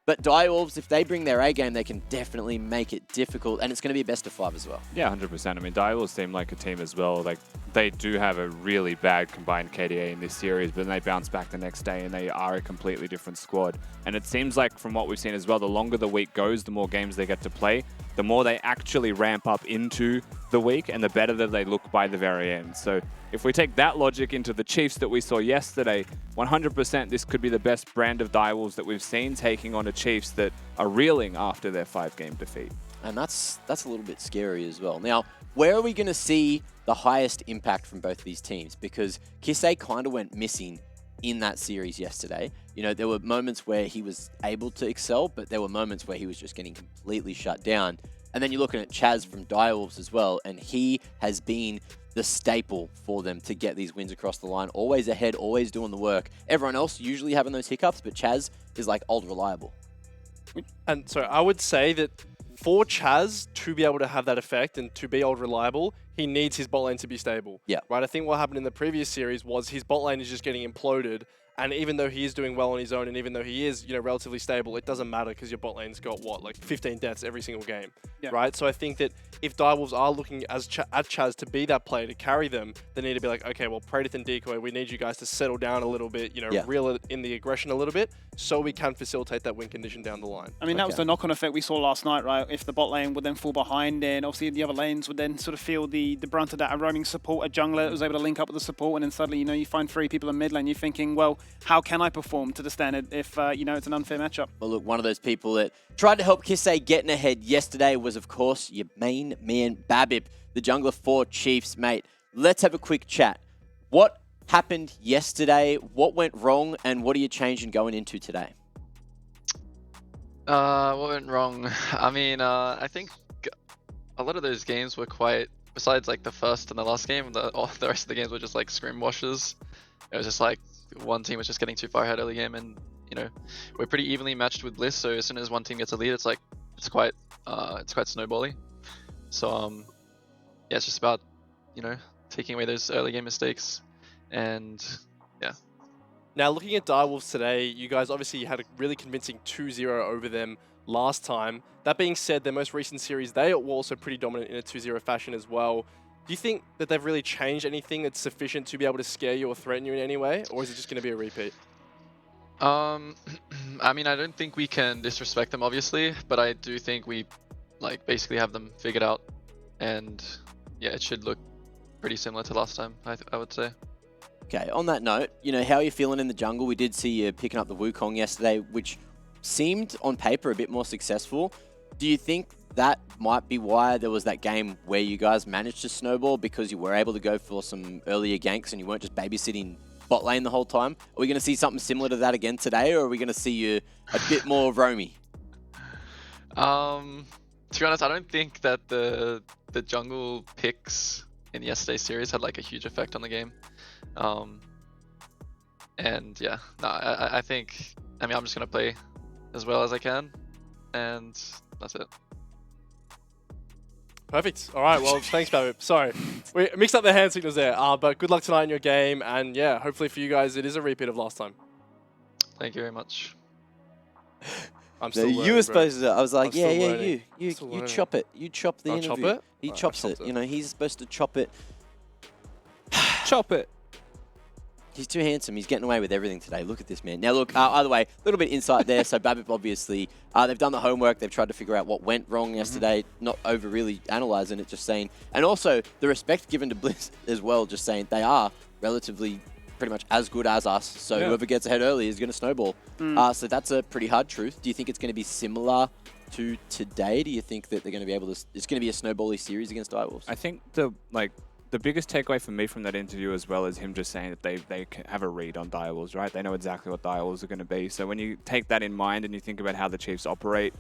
[SPEAKER 1] But Direwolves, if they bring their A game, they can definitely make it difficult, and it's going to be a best of 5 as well.
[SPEAKER 2] Yeah, 100%. I mean, Direwolves seem like a team as well. Like, they do have a really bad combined KDA in this series, but then they bounce back the next day and they are a completely different squad. And it seems like from what we've seen as well, the longer the week goes, the more games they get to play, the more they actually ramp up into the week and the better that they look by the very end. So if we take that logic into the Chiefs that we saw yesterday, 100% this could be the best brand of Direwolves that we've seen, taking on a Chiefs that are reeling after their 5-game defeat.
[SPEAKER 1] And that's a little bit scary as well. Now, where are we going to see the highest impact from both of these teams? Because Kisei kind of went missing in that series yesterday. You know, there were moments where he was able to excel, but there were moments where he was just getting completely shut down. And then you're looking at Chaz from Direwolves as well, and he has been the staple for them to get these wins across the line. Always ahead, always doing the work. Everyone else usually having those hiccups, but Chaz is like old reliable.
[SPEAKER 8] And so I would say that for Chaz to be able to have that effect and to be old reliable, he needs his bot lane to be stable.
[SPEAKER 1] Yeah.
[SPEAKER 8] Right. I think what happened in the previous series was his bot lane is just getting imploded. And even though he is doing well on his own, and even though he is, you know, relatively stable, it doesn't matter because your bot lane's got what, like 15 deaths every single game, right? So I think that if Direwolves are looking at Chaz to be that player to carry them, they need to be like, okay, well, Praedyth and Decoy, we need you guys to settle down a little bit, you know, reel it in the aggression a little bit, so we can facilitate that win condition down the line.
[SPEAKER 3] I mean, that was the knock-on effect we saw last night, right? If the bot lane would then fall behind, and obviously the other lanes would then sort of feel the brunt of that. A roaming support, a jungler that was able to link up with the support, and then suddenly, you know, you find 3 people in mid lane, you're thinking, well, how can I perform to the standard if, you know, it's an unfair matchup?
[SPEAKER 1] Well, look, one of those people that tried to help Kisei getting ahead yesterday was, of course, your main man, Babip, the jungler for Chiefs, mate. Let's have a quick chat. What happened yesterday? What went wrong? And what are you changing going into today?
[SPEAKER 10] What went wrong? I mean, I think a lot of those games were quite, besides like the first and the last game, all the rest of the games were just like scrim washes. It was just like one team was just getting too far ahead early game, and you know, we're pretty evenly matched with Bliss, so as soon as one team gets a lead, it's quite snowbally. So yeah, it's just about, you know, taking away those early game mistakes, and yeah.
[SPEAKER 8] Now, looking at Direwolves today, you guys obviously had a really convincing 2-0 over them last time. That being said, their most recent series, they were also pretty dominant in a 2-0 fashion as well. Do you think that they've really changed anything that's sufficient to be able to scare you or threaten you in any way, or is it just going to be a repeat?
[SPEAKER 10] I mean, I don't think we can disrespect them, obviously, but I do think we like basically have them figured out, and yeah, it should look pretty similar to last time, I would say.
[SPEAKER 1] Okay, on that note, you know, how are you feeling in the jungle? We did see you picking up the Wukong yesterday, which seemed on paper a bit more successful. Do you think that might be why there was that game where you guys managed to snowball, because you were able to go for some earlier ganks and you weren't just babysitting bot lane the whole time? Are we going to see something similar to that again today, or are we going to see you a bit more roamy?
[SPEAKER 10] To be honest, I don't think that the jungle picks in yesterday's series had like a huge effect on the game. And yeah, no, I think, I mean, I'm just going to play as well as I can, and that's it.
[SPEAKER 8] Perfect. All right, well, thanks, Babip. Sorry. We mixed up the hand signals there, but good luck tonight in your game, and yeah, hopefully for you guys, it is a repeat of last time.
[SPEAKER 10] Thank you very much.
[SPEAKER 8] I'm still learning,
[SPEAKER 1] you were supposed
[SPEAKER 8] bro.
[SPEAKER 1] to, I was like,
[SPEAKER 8] I'm
[SPEAKER 1] yeah,
[SPEAKER 8] learning.
[SPEAKER 1] you chop it. You chop the interview.
[SPEAKER 8] Chop it?
[SPEAKER 1] He
[SPEAKER 8] Alright,
[SPEAKER 1] chops
[SPEAKER 8] I
[SPEAKER 1] it.
[SPEAKER 8] chopped it.
[SPEAKER 1] You know, he's supposed to chop it.
[SPEAKER 2] Chop it.
[SPEAKER 1] He's too handsome. He's getting away with everything today. Look at this man. Now, look, either way, a little bit insight there. So, Babip, obviously, they've done the homework. They've tried to figure out what went wrong yesterday, not over really analysing it, just saying. And also, the respect given to Bliss as well, just saying they are relatively pretty much as good as us. So, whoever gets ahead early is going to snowball. So, that's a pretty hard truth. Do you think it's going to be similar to today? Do you think that they're going to be able to... It's going to be a snowbally series against Direwolves?
[SPEAKER 2] I think the biggest takeaway for me from that interview as well is him just saying that they have a read on Direwolves, right? They know exactly what Direwolves are going to be. So when you take that in mind and you think about how the Chiefs operate,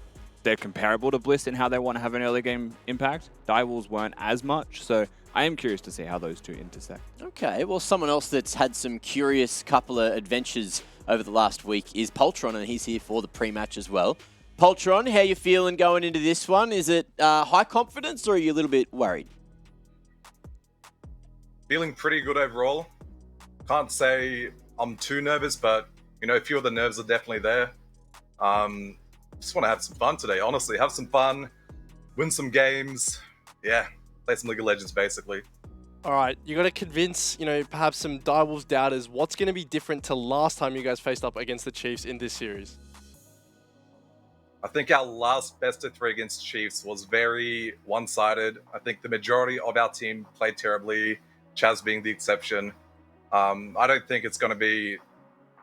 [SPEAKER 2] they're comparable to Bliss in how they want to have an early game impact. Direwolves weren't as much. So I am curious to see how those two intersect.
[SPEAKER 1] Okay, well, someone else that's had some curious couple of adventures over the last week is Poltron, and he's here for the pre-match as well. Poltron, how you feeling going into this one? Is it high confidence or are you a little bit worried?
[SPEAKER 11] Feeling pretty good overall. Can't say I'm too nervous, but a few of the nerves are definitely there. Just want to have some fun today, honestly. Have some fun, win some games. Yeah, play some League of Legends, basically.
[SPEAKER 8] All right, you got to convince, perhaps some Direwolves doubters what's going to be different to last time you guys faced up against the Chiefs in this series.
[SPEAKER 11] I think our last best of 3 against Chiefs was very one-sided. I think the majority of our team played terribly, Chaz being the exception. I don't think it's going to be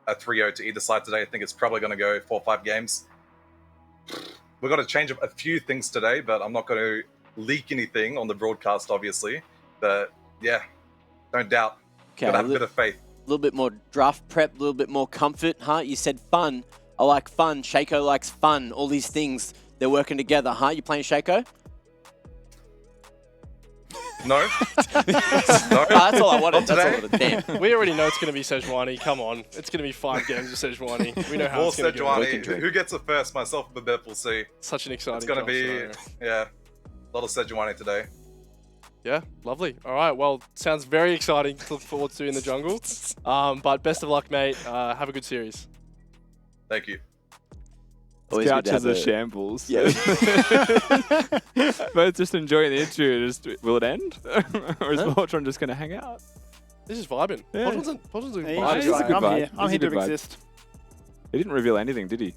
[SPEAKER 11] a 3-0 to either side today. I think it's probably going to go 4 or 5 games. We're going to change up a few things today, but I'm not going to leak anything on the broadcast, obviously. But yeah, don't doubt.
[SPEAKER 1] Okay,
[SPEAKER 11] Gotta have a bit of faith.
[SPEAKER 1] A little bit more draft prep, a little bit more comfort, huh? You said fun. I like fun. Shaco likes fun. All these things, they're working together, huh? You playing Shaco?
[SPEAKER 11] No. No.
[SPEAKER 1] That's all I wanted. That's all I wanted. Damn.
[SPEAKER 8] We already know it's going to be Sejuani. Come on. It's going to be 5 games of Sejuani. We know how it's going to go.
[SPEAKER 11] Sejuani. Who gets it first? Myself and Babip will see.
[SPEAKER 8] Such an exciting
[SPEAKER 11] It's going to be, a lot of Sejuani today.
[SPEAKER 8] Yeah, lovely. All right, well, sounds very exciting to look forward to in the jungle. But best of luck, mate. Have a good series.
[SPEAKER 11] Thank you.
[SPEAKER 2] Always couch as a shambles. Yeah. Both just enjoying the interview. Will it end? Or is Poltron just going to hang out?
[SPEAKER 8] This is vibing.
[SPEAKER 2] Yeah.
[SPEAKER 8] Poltron's a
[SPEAKER 2] He's
[SPEAKER 8] vibe.
[SPEAKER 2] a good vibe.
[SPEAKER 3] Here. I'm here to exist.
[SPEAKER 2] He didn't reveal anything, did he?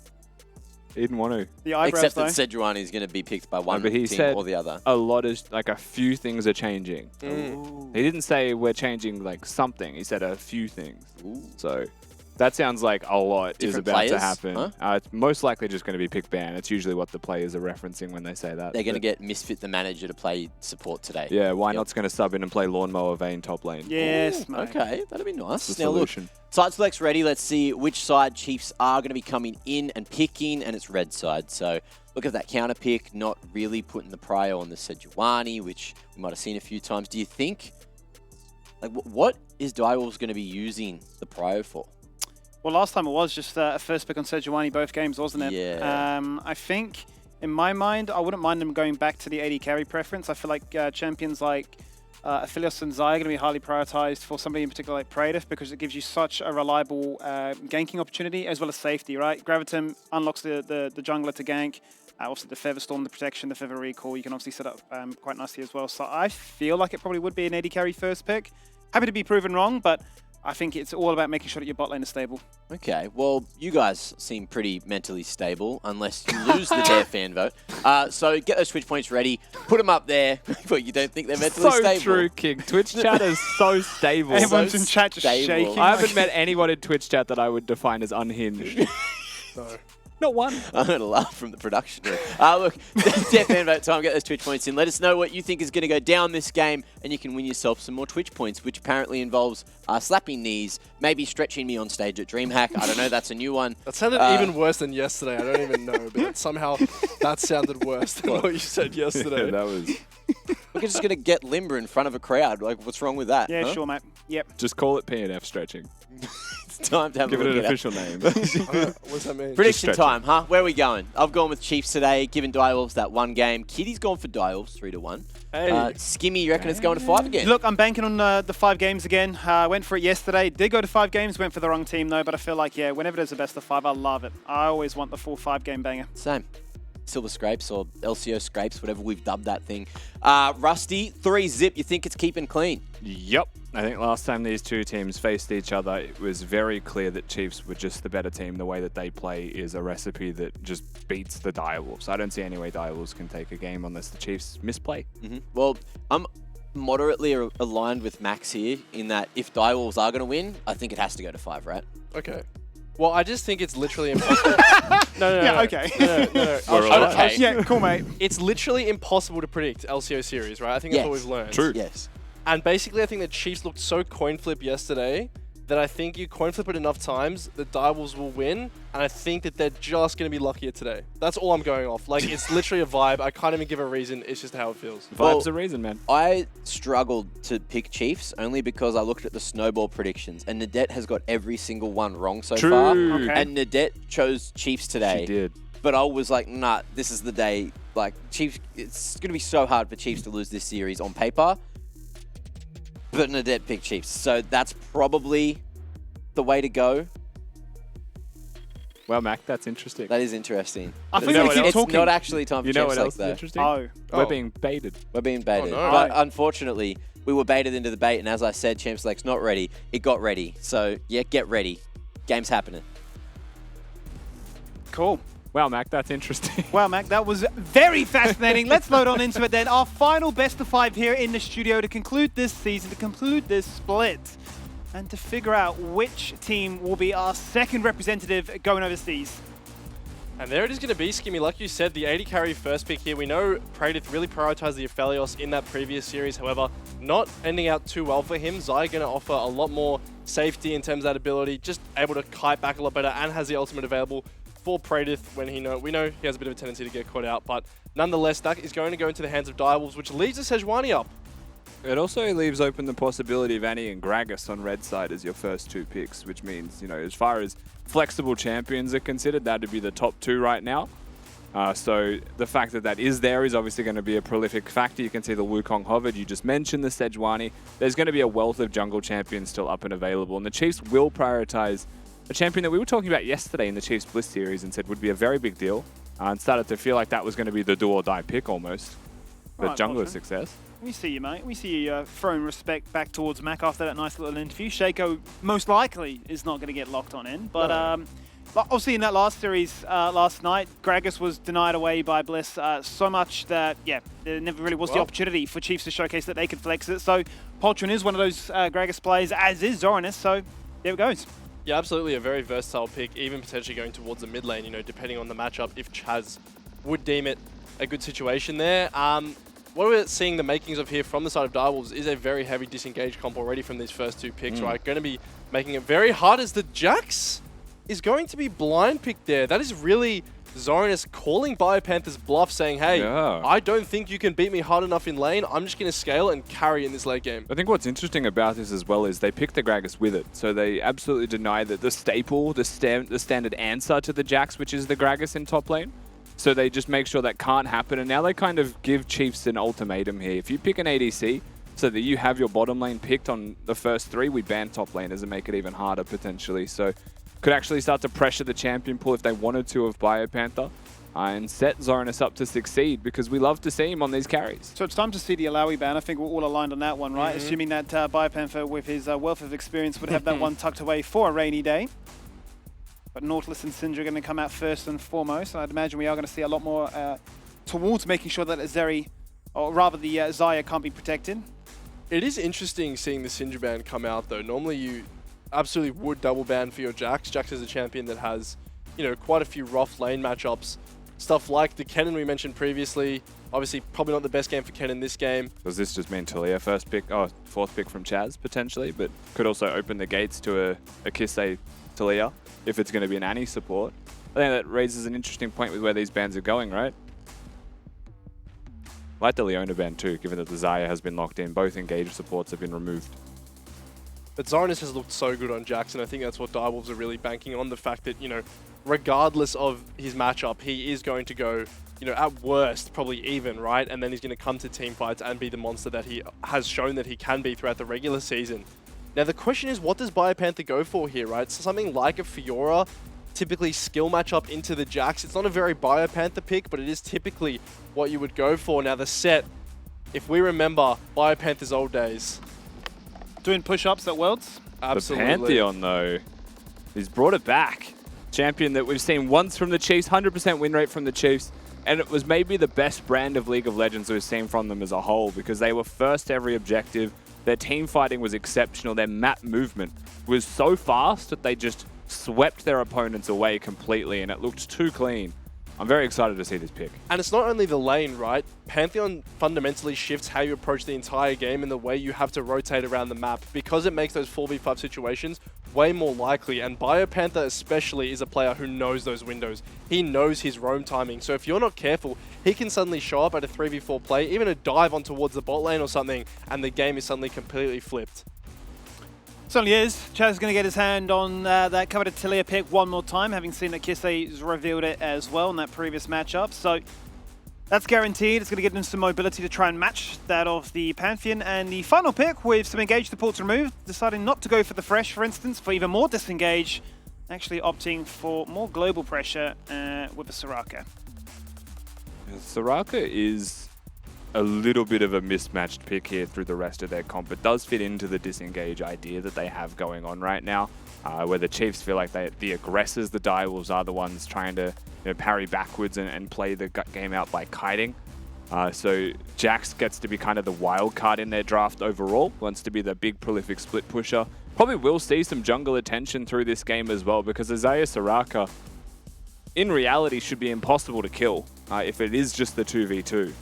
[SPEAKER 2] He didn't want to.
[SPEAKER 3] The eyebrows,
[SPEAKER 1] except that Sejuani is going to be picked by one
[SPEAKER 2] but he
[SPEAKER 1] team
[SPEAKER 2] said
[SPEAKER 1] or the other.
[SPEAKER 2] A lot of, a few things are changing. He didn't say we're changing, something. He said a few things. So that sounds like a lot is about to happen. Huh? It's most likely just going to be pick ban. It's usually what the players are referencing when they say that.
[SPEAKER 1] They're going to get Misfit the manager to play support today.
[SPEAKER 2] Yeah, why not's going to sub in and play Lawnmower Vayne top lane.
[SPEAKER 3] Yes, mate.
[SPEAKER 1] Okay, that'd be nice.
[SPEAKER 2] The
[SPEAKER 1] Now
[SPEAKER 2] solution.
[SPEAKER 1] Look, side select's ready. Let's see which side Chiefs are going to be coming in and picking, and it's red side. So look at that counter pick, not really putting the prio on the Sejuani, which we might have seen a few times. Do you think, what is Direwolves going to be using the prio for?
[SPEAKER 3] Well, last time it was just a first pick on Sejuani both games, wasn't it?
[SPEAKER 1] Yeah.
[SPEAKER 3] I think, in my mind, I wouldn't mind them going back to the AD carry preference. I feel like champions like Aphelios and Zai are going to be highly prioritized for somebody in particular like Praetor because it gives you such a reliable ganking opportunity as well as safety, right? Gravitum unlocks the jungler to gank. Also, the Feather Storm, the protection, the Feather Recall, you can obviously set up quite nicely as well. So I feel like it probably would be an AD carry first pick. Happy to be proven wrong, but I think it's all about making sure that your bot lane is stable.
[SPEAKER 1] Okay, well, you guys seem pretty mentally stable, unless you lose the Dare fan vote. So get those Twitch points ready, put them up there. But you don't think they're mentally stable?
[SPEAKER 2] So true, King. Twitch chat is so stable.
[SPEAKER 3] Everyone's in chat just shaking.
[SPEAKER 2] I haven't met anyone in Twitch chat that I would define as unhinged. Not one.
[SPEAKER 1] I'm going to laugh from the production room. Look, Dare fan vote time. Get those Twitch points in. Let us know what you think is going to go down this game, and you can win yourself some more Twitch points, which apparently involves slapping knees, maybe stretching me on stage at DreamHack. I don't know. That's a new one.
[SPEAKER 8] That sounded even worse than yesterday. I don't even know, but somehow that sounded worse than what you said yesterday.
[SPEAKER 2] Yeah, that was...
[SPEAKER 1] We're just going to get limber in front of a crowd. Like, what's wrong with that?
[SPEAKER 3] Yeah, sure, mate. Yep.
[SPEAKER 2] Just call it PNF stretching.
[SPEAKER 1] It's time to have
[SPEAKER 2] Give
[SPEAKER 1] a
[SPEAKER 2] it
[SPEAKER 1] look
[SPEAKER 2] an
[SPEAKER 1] at
[SPEAKER 2] official name.
[SPEAKER 8] What's that mean?
[SPEAKER 1] Prediction time, huh? Where are we going? I've gone with Chiefs today, giving Direwolves that one game. Kitty's gone for Direwolves 3-1.
[SPEAKER 8] Hey.
[SPEAKER 1] Skimmy, you reckon it's going to 5 again?
[SPEAKER 3] Look, I'm banking on the 5 games again. Went for it yesterday. Did go to 5 games. Went for the wrong team, though. But I feel like, yeah, whenever there's a best of 5, I love it. I always want the full 5-game banger.
[SPEAKER 1] Same. Silver Scrapes or LCO Scrapes, whatever we've dubbed that thing. Rusty, 3-0. You think it's keeping clean?
[SPEAKER 2] Yep. I think last time these two teams faced each other, it was very clear that Chiefs were just the better team. The way that they play is a recipe that just beats the Direwolves. I don't see any way Direwolves can take a game unless the Chiefs misplay.
[SPEAKER 1] Well, I'm moderately aligned with Max here in that if Direwolves are going to win, I think it has to go to 5, right?
[SPEAKER 8] Okay. Well, I just think it's literally impossible. No.
[SPEAKER 3] Yeah, okay.
[SPEAKER 8] No.
[SPEAKER 1] Okay.
[SPEAKER 3] Yeah, cool, mate.
[SPEAKER 8] It's literally impossible to predict LCO series, right? I think that's what we've learned.
[SPEAKER 2] True.
[SPEAKER 1] Yes.
[SPEAKER 8] And basically, I think the Chiefs looked so coin flip yesterday that I think you coin flip it enough times, the Direwolves will win, and I think that they're just going to be luckier today. That's all I'm going off. Like, it's literally a vibe. I can't even give a reason. It's just how it feels.
[SPEAKER 2] Vibe's a reason, man.
[SPEAKER 1] I struggled to pick Chiefs only because I looked at the snowball predictions, and Nadette has got every single one wrong so far.
[SPEAKER 3] Okay.
[SPEAKER 1] And Nadette chose Chiefs today.
[SPEAKER 2] She did.
[SPEAKER 1] But I was like, nah, this is the day. Like, Chiefs, it's going to be so hard for Chiefs to lose this series on paper. But Nadette picked Chiefs. So that's probably the way to go.
[SPEAKER 2] Well, Mac, that's interesting.
[SPEAKER 1] That is interesting.
[SPEAKER 3] I think
[SPEAKER 2] know
[SPEAKER 3] we
[SPEAKER 2] what
[SPEAKER 3] keep
[SPEAKER 2] else?
[SPEAKER 1] It's
[SPEAKER 3] talking.
[SPEAKER 1] not actually time for
[SPEAKER 2] You know
[SPEAKER 1] Chiefs
[SPEAKER 2] what
[SPEAKER 1] like
[SPEAKER 2] else is
[SPEAKER 1] though.
[SPEAKER 2] interesting?
[SPEAKER 3] Oh.
[SPEAKER 2] We're being baited.
[SPEAKER 1] We're being baited.
[SPEAKER 7] no.
[SPEAKER 1] But
[SPEAKER 3] Right.
[SPEAKER 1] unfortunately, we were baited into the bait, and as I said, Champs Select's not ready. It got ready. So, yeah, get ready. Game's happening.
[SPEAKER 3] Cool.
[SPEAKER 2] Wow, Mac, that's interesting.
[SPEAKER 3] Wow, Mac, that was very fascinating. Let's load on into it then. Our final best of 5 here in the studio to conclude this season, to conclude this split, and to figure out which team will be our second representative going overseas.
[SPEAKER 8] And there it is going to be, Skimmy. Like you said, the 80 carry first pick here. We know Praedith really prioritized the Aphelios in that previous series. However, not ending out too well for him. Zai going to offer a lot more safety in terms of that ability. Just able to kite back a lot better and has the ultimate available for Praedith when we know he has a bit of a tendency to get caught out. But nonetheless, that is going to go into the hands of Direwolves, which leaves the Sejuani up.
[SPEAKER 2] It also leaves open the possibility of Annie and Gragas on red side as your first two picks, which means, you know, as far as flexible champions are considered, that would be the top two right now. So the fact that that is there is obviously going to be a prolific factor. You can see the Wukong hovered. You just mentioned the Sejuani. There's going to be a wealth of jungle champions still up and available, and the Chiefs will prioritize a champion that we were talking about yesterday in the Chiefs Bliss series and said would be a very big deal, and started to feel like that was going to be the do or die pick almost. But
[SPEAKER 3] Right,
[SPEAKER 2] jungler
[SPEAKER 3] Podger.
[SPEAKER 2] success.
[SPEAKER 3] We see you, mate. We see you throwing respect back towards Mac after that nice little interview. Shaco most likely is not going to get locked on in. But obviously in that last series last night, Gragas was denied away by Bliss so much that, yeah, there never really was the opportunity for Chiefs to showcase that they could flex it. So Poltron is one of those Gragas players, as is Zoranus. So there it goes.
[SPEAKER 8] Yeah, absolutely a very versatile pick, even potentially going towards the mid lane, you know, depending on the matchup, if Chaz would deem it a good situation there. What we're seeing the makings of here from the side of Direwolves is a very heavy disengage comp already from these first two picks, right? Going to be making it very hard as the Jax is going to be blind picked there. That is really Zoranus calling Biopanther's bluff, saying, hey, I don't think you can beat me hard enough in lane. I'm just going to scale and carry in this late game.
[SPEAKER 2] I think what's interesting about this as well is they picked the Gragas with it. So they absolutely deny that the staple, the standard answer to the Jax, which is the Gragas in top lane. So they just make sure that can't happen. And now they kind of give Chiefs an ultimatum here. If you pick an ADC so that you have your bottom lane picked on the first three, we ban top laners and make it even harder potentially. So could actually start to pressure the champion pool if they wanted to of Biopanther and set Zoranus up to succeed, because we love to see him on these carries.
[SPEAKER 3] So it's time to see the Alawi ban. I think we're all aligned on that one, right? Assuming that Biopanther, with his wealth of experience, would have that one tucked away for a rainy day. But Nautilus and Syndra are going to come out first and foremost. And I'd imagine we are going to see a lot more towards making sure that Azeri, or rather the Xayah, can't be protected.
[SPEAKER 8] It is interesting seeing the Syndra ban come out, though. Normally you absolutely would double ban for your Jax. Jax is a champion that has, you know, quite a few rough lane matchups. Stuff like the Kennen we mentioned previously. Obviously, probably not the best game for Kennen this game.
[SPEAKER 2] Does this just mean Talia first pick? Oh, fourth pick from Chaz, potentially, but could also open the gates to a Kisei Talia if it's going to be an Annie support. I think that raises an interesting point with where these bans are going, right? Like the Leona ban too, given that the Xayah has been locked in. Both engaged supports have been removed.
[SPEAKER 8] But Zoranus has looked so good on Jax, and I think that's what Direwolves are really banking on, the fact that, you know, regardless of his matchup, he is going to go, you know, at worst, probably even, right? And then he's going to come to team fights and be the monster that he has shown that he can be throughout the regular season. Now, the question is, what does Biopanther go for here, right? So something like a Fiora typically skill matchup into the Jax. It's not a very Biopanther pick, but it is typically what you would go for. Now the set, if we remember Biopanther's old days.
[SPEAKER 3] Doing push-ups at Worlds?
[SPEAKER 8] Absolutely.
[SPEAKER 2] The Pantheon, though, he's brought it back. Champion that we've seen once from the Chiefs, 100% win rate from the Chiefs, and it was maybe the best brand of League of Legends we've seen from them as a whole, because they were first every objective, their team fighting was exceptional, their map movement was so fast that they just swept their opponents away completely, and it looked too clean. I'm very excited to see this pick.
[SPEAKER 8] And it's not only the lane, right? Pantheon fundamentally shifts how you approach the entire game and the way you have to rotate around the map, because it makes those 4v5 situations way more likely. And Biopanther especially is a player who knows those windows. He knows his roam timing. So if you're not careful, he can suddenly show up at a 3v4 play, even a dive on towards the bot lane or something, and the game is suddenly completely flipped.
[SPEAKER 3] Certainly is. Chaz is going to get his hand on that coveted Taliyah pick one more time, having seen that Kisei's revealed it as well in that previous matchup. So that's guaranteed. It's going to give them some mobility to try and match that of the Pantheon. And the final pick with some engage supports removed, deciding not to go for the Fresh, for instance, for even more disengage, actually opting for more global pressure with a Soraka.
[SPEAKER 2] Soraka is a little bit of a mismatched pick here through the rest of their comp. It does fit into the disengage idea that they have going on right now, where the Chiefs feel like the aggressors, the Direwolves, are the ones trying to parry backwards and play the game out by kiting. So Jax gets to be kind of the wild card in their draft overall, wants to be the big prolific split pusher. Probably will see some jungle attention through this game as well, because Isaiah Soraka, in reality, should be impossible to kill if it is just the 2v2.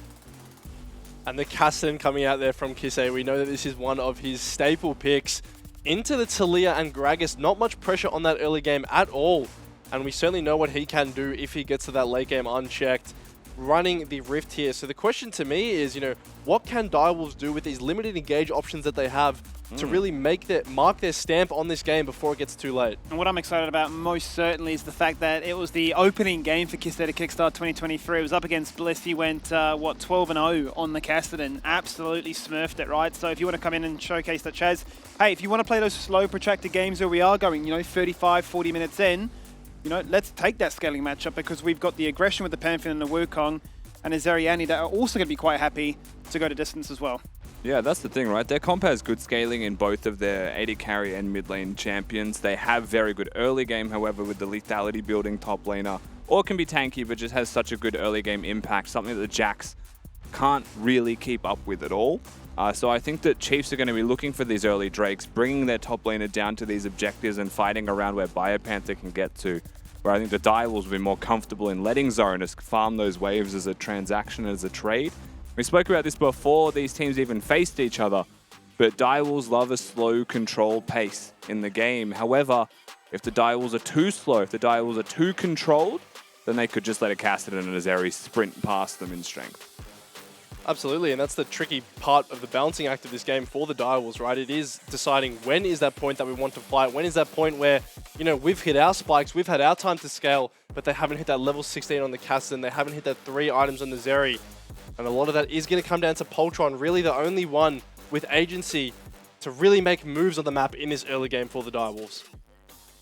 [SPEAKER 8] And the Kassadin coming out there from Kisei, we know that this is one of his staple picks. Into the Taliyah and Gragas, not much pressure on that early game at all. And we certainly know what he can do if he gets to that late game unchecked, running the Rift here. So the question to me is, what can Direwolves do with these limited engage options that they have to really mark their stamp on this game before it gets too late?
[SPEAKER 3] And what I'm excited about most certainly is the fact that it was the opening game for Kisei to Kickstart 2023. It was up against Bliss. He went, 12-0 on the Kassadin. Absolutely smurfed it, right? So if you want to come in and showcase that, Chaz, hey, if you want to play those slow, protracted games where we are going, 35, 40 minutes in, let's take that scaling matchup, because we've got the aggression with the Pantheon and the Wukong and a Zeriani that are also going to be quite happy to go to distance as well.
[SPEAKER 2] Yeah, that's the thing, right? Their comp has good scaling in both of their AD carry and mid lane champions. They have very good early game, however, with the lethality building top laner. Or it can be tanky, but just has such a good early game impact, something that the Jax can't really keep up with at all. So I think that Chiefs are going to be looking for these early Drakes, bringing their top laner down to these objectives and fighting around where Biopanther can get to. Where I think the Direwolves will be more comfortable in letting Zoranus farm those waves as a transaction, as a trade. We spoke about this before these teams even faced each other, but Direwolves love a slow, controlled pace in the game. However, if the Direwolves are too slow, if the Direwolves are too controlled, then they could just let a Kassadin and a Zeri sprint past them in strength.
[SPEAKER 8] Absolutely, and that's the tricky part of the balancing act of this game for the Direwolves, right? It is deciding when is that point that we want to fight, when is that point where, we've hit our spikes, we've had our time to scale, but they haven't hit that level 16 on the Kassadin, they haven't hit that 3 items on the Zeri. And a lot of that is going to come down to Poltron, really the only one with agency to really make moves on the map in this early game for the Direwolves.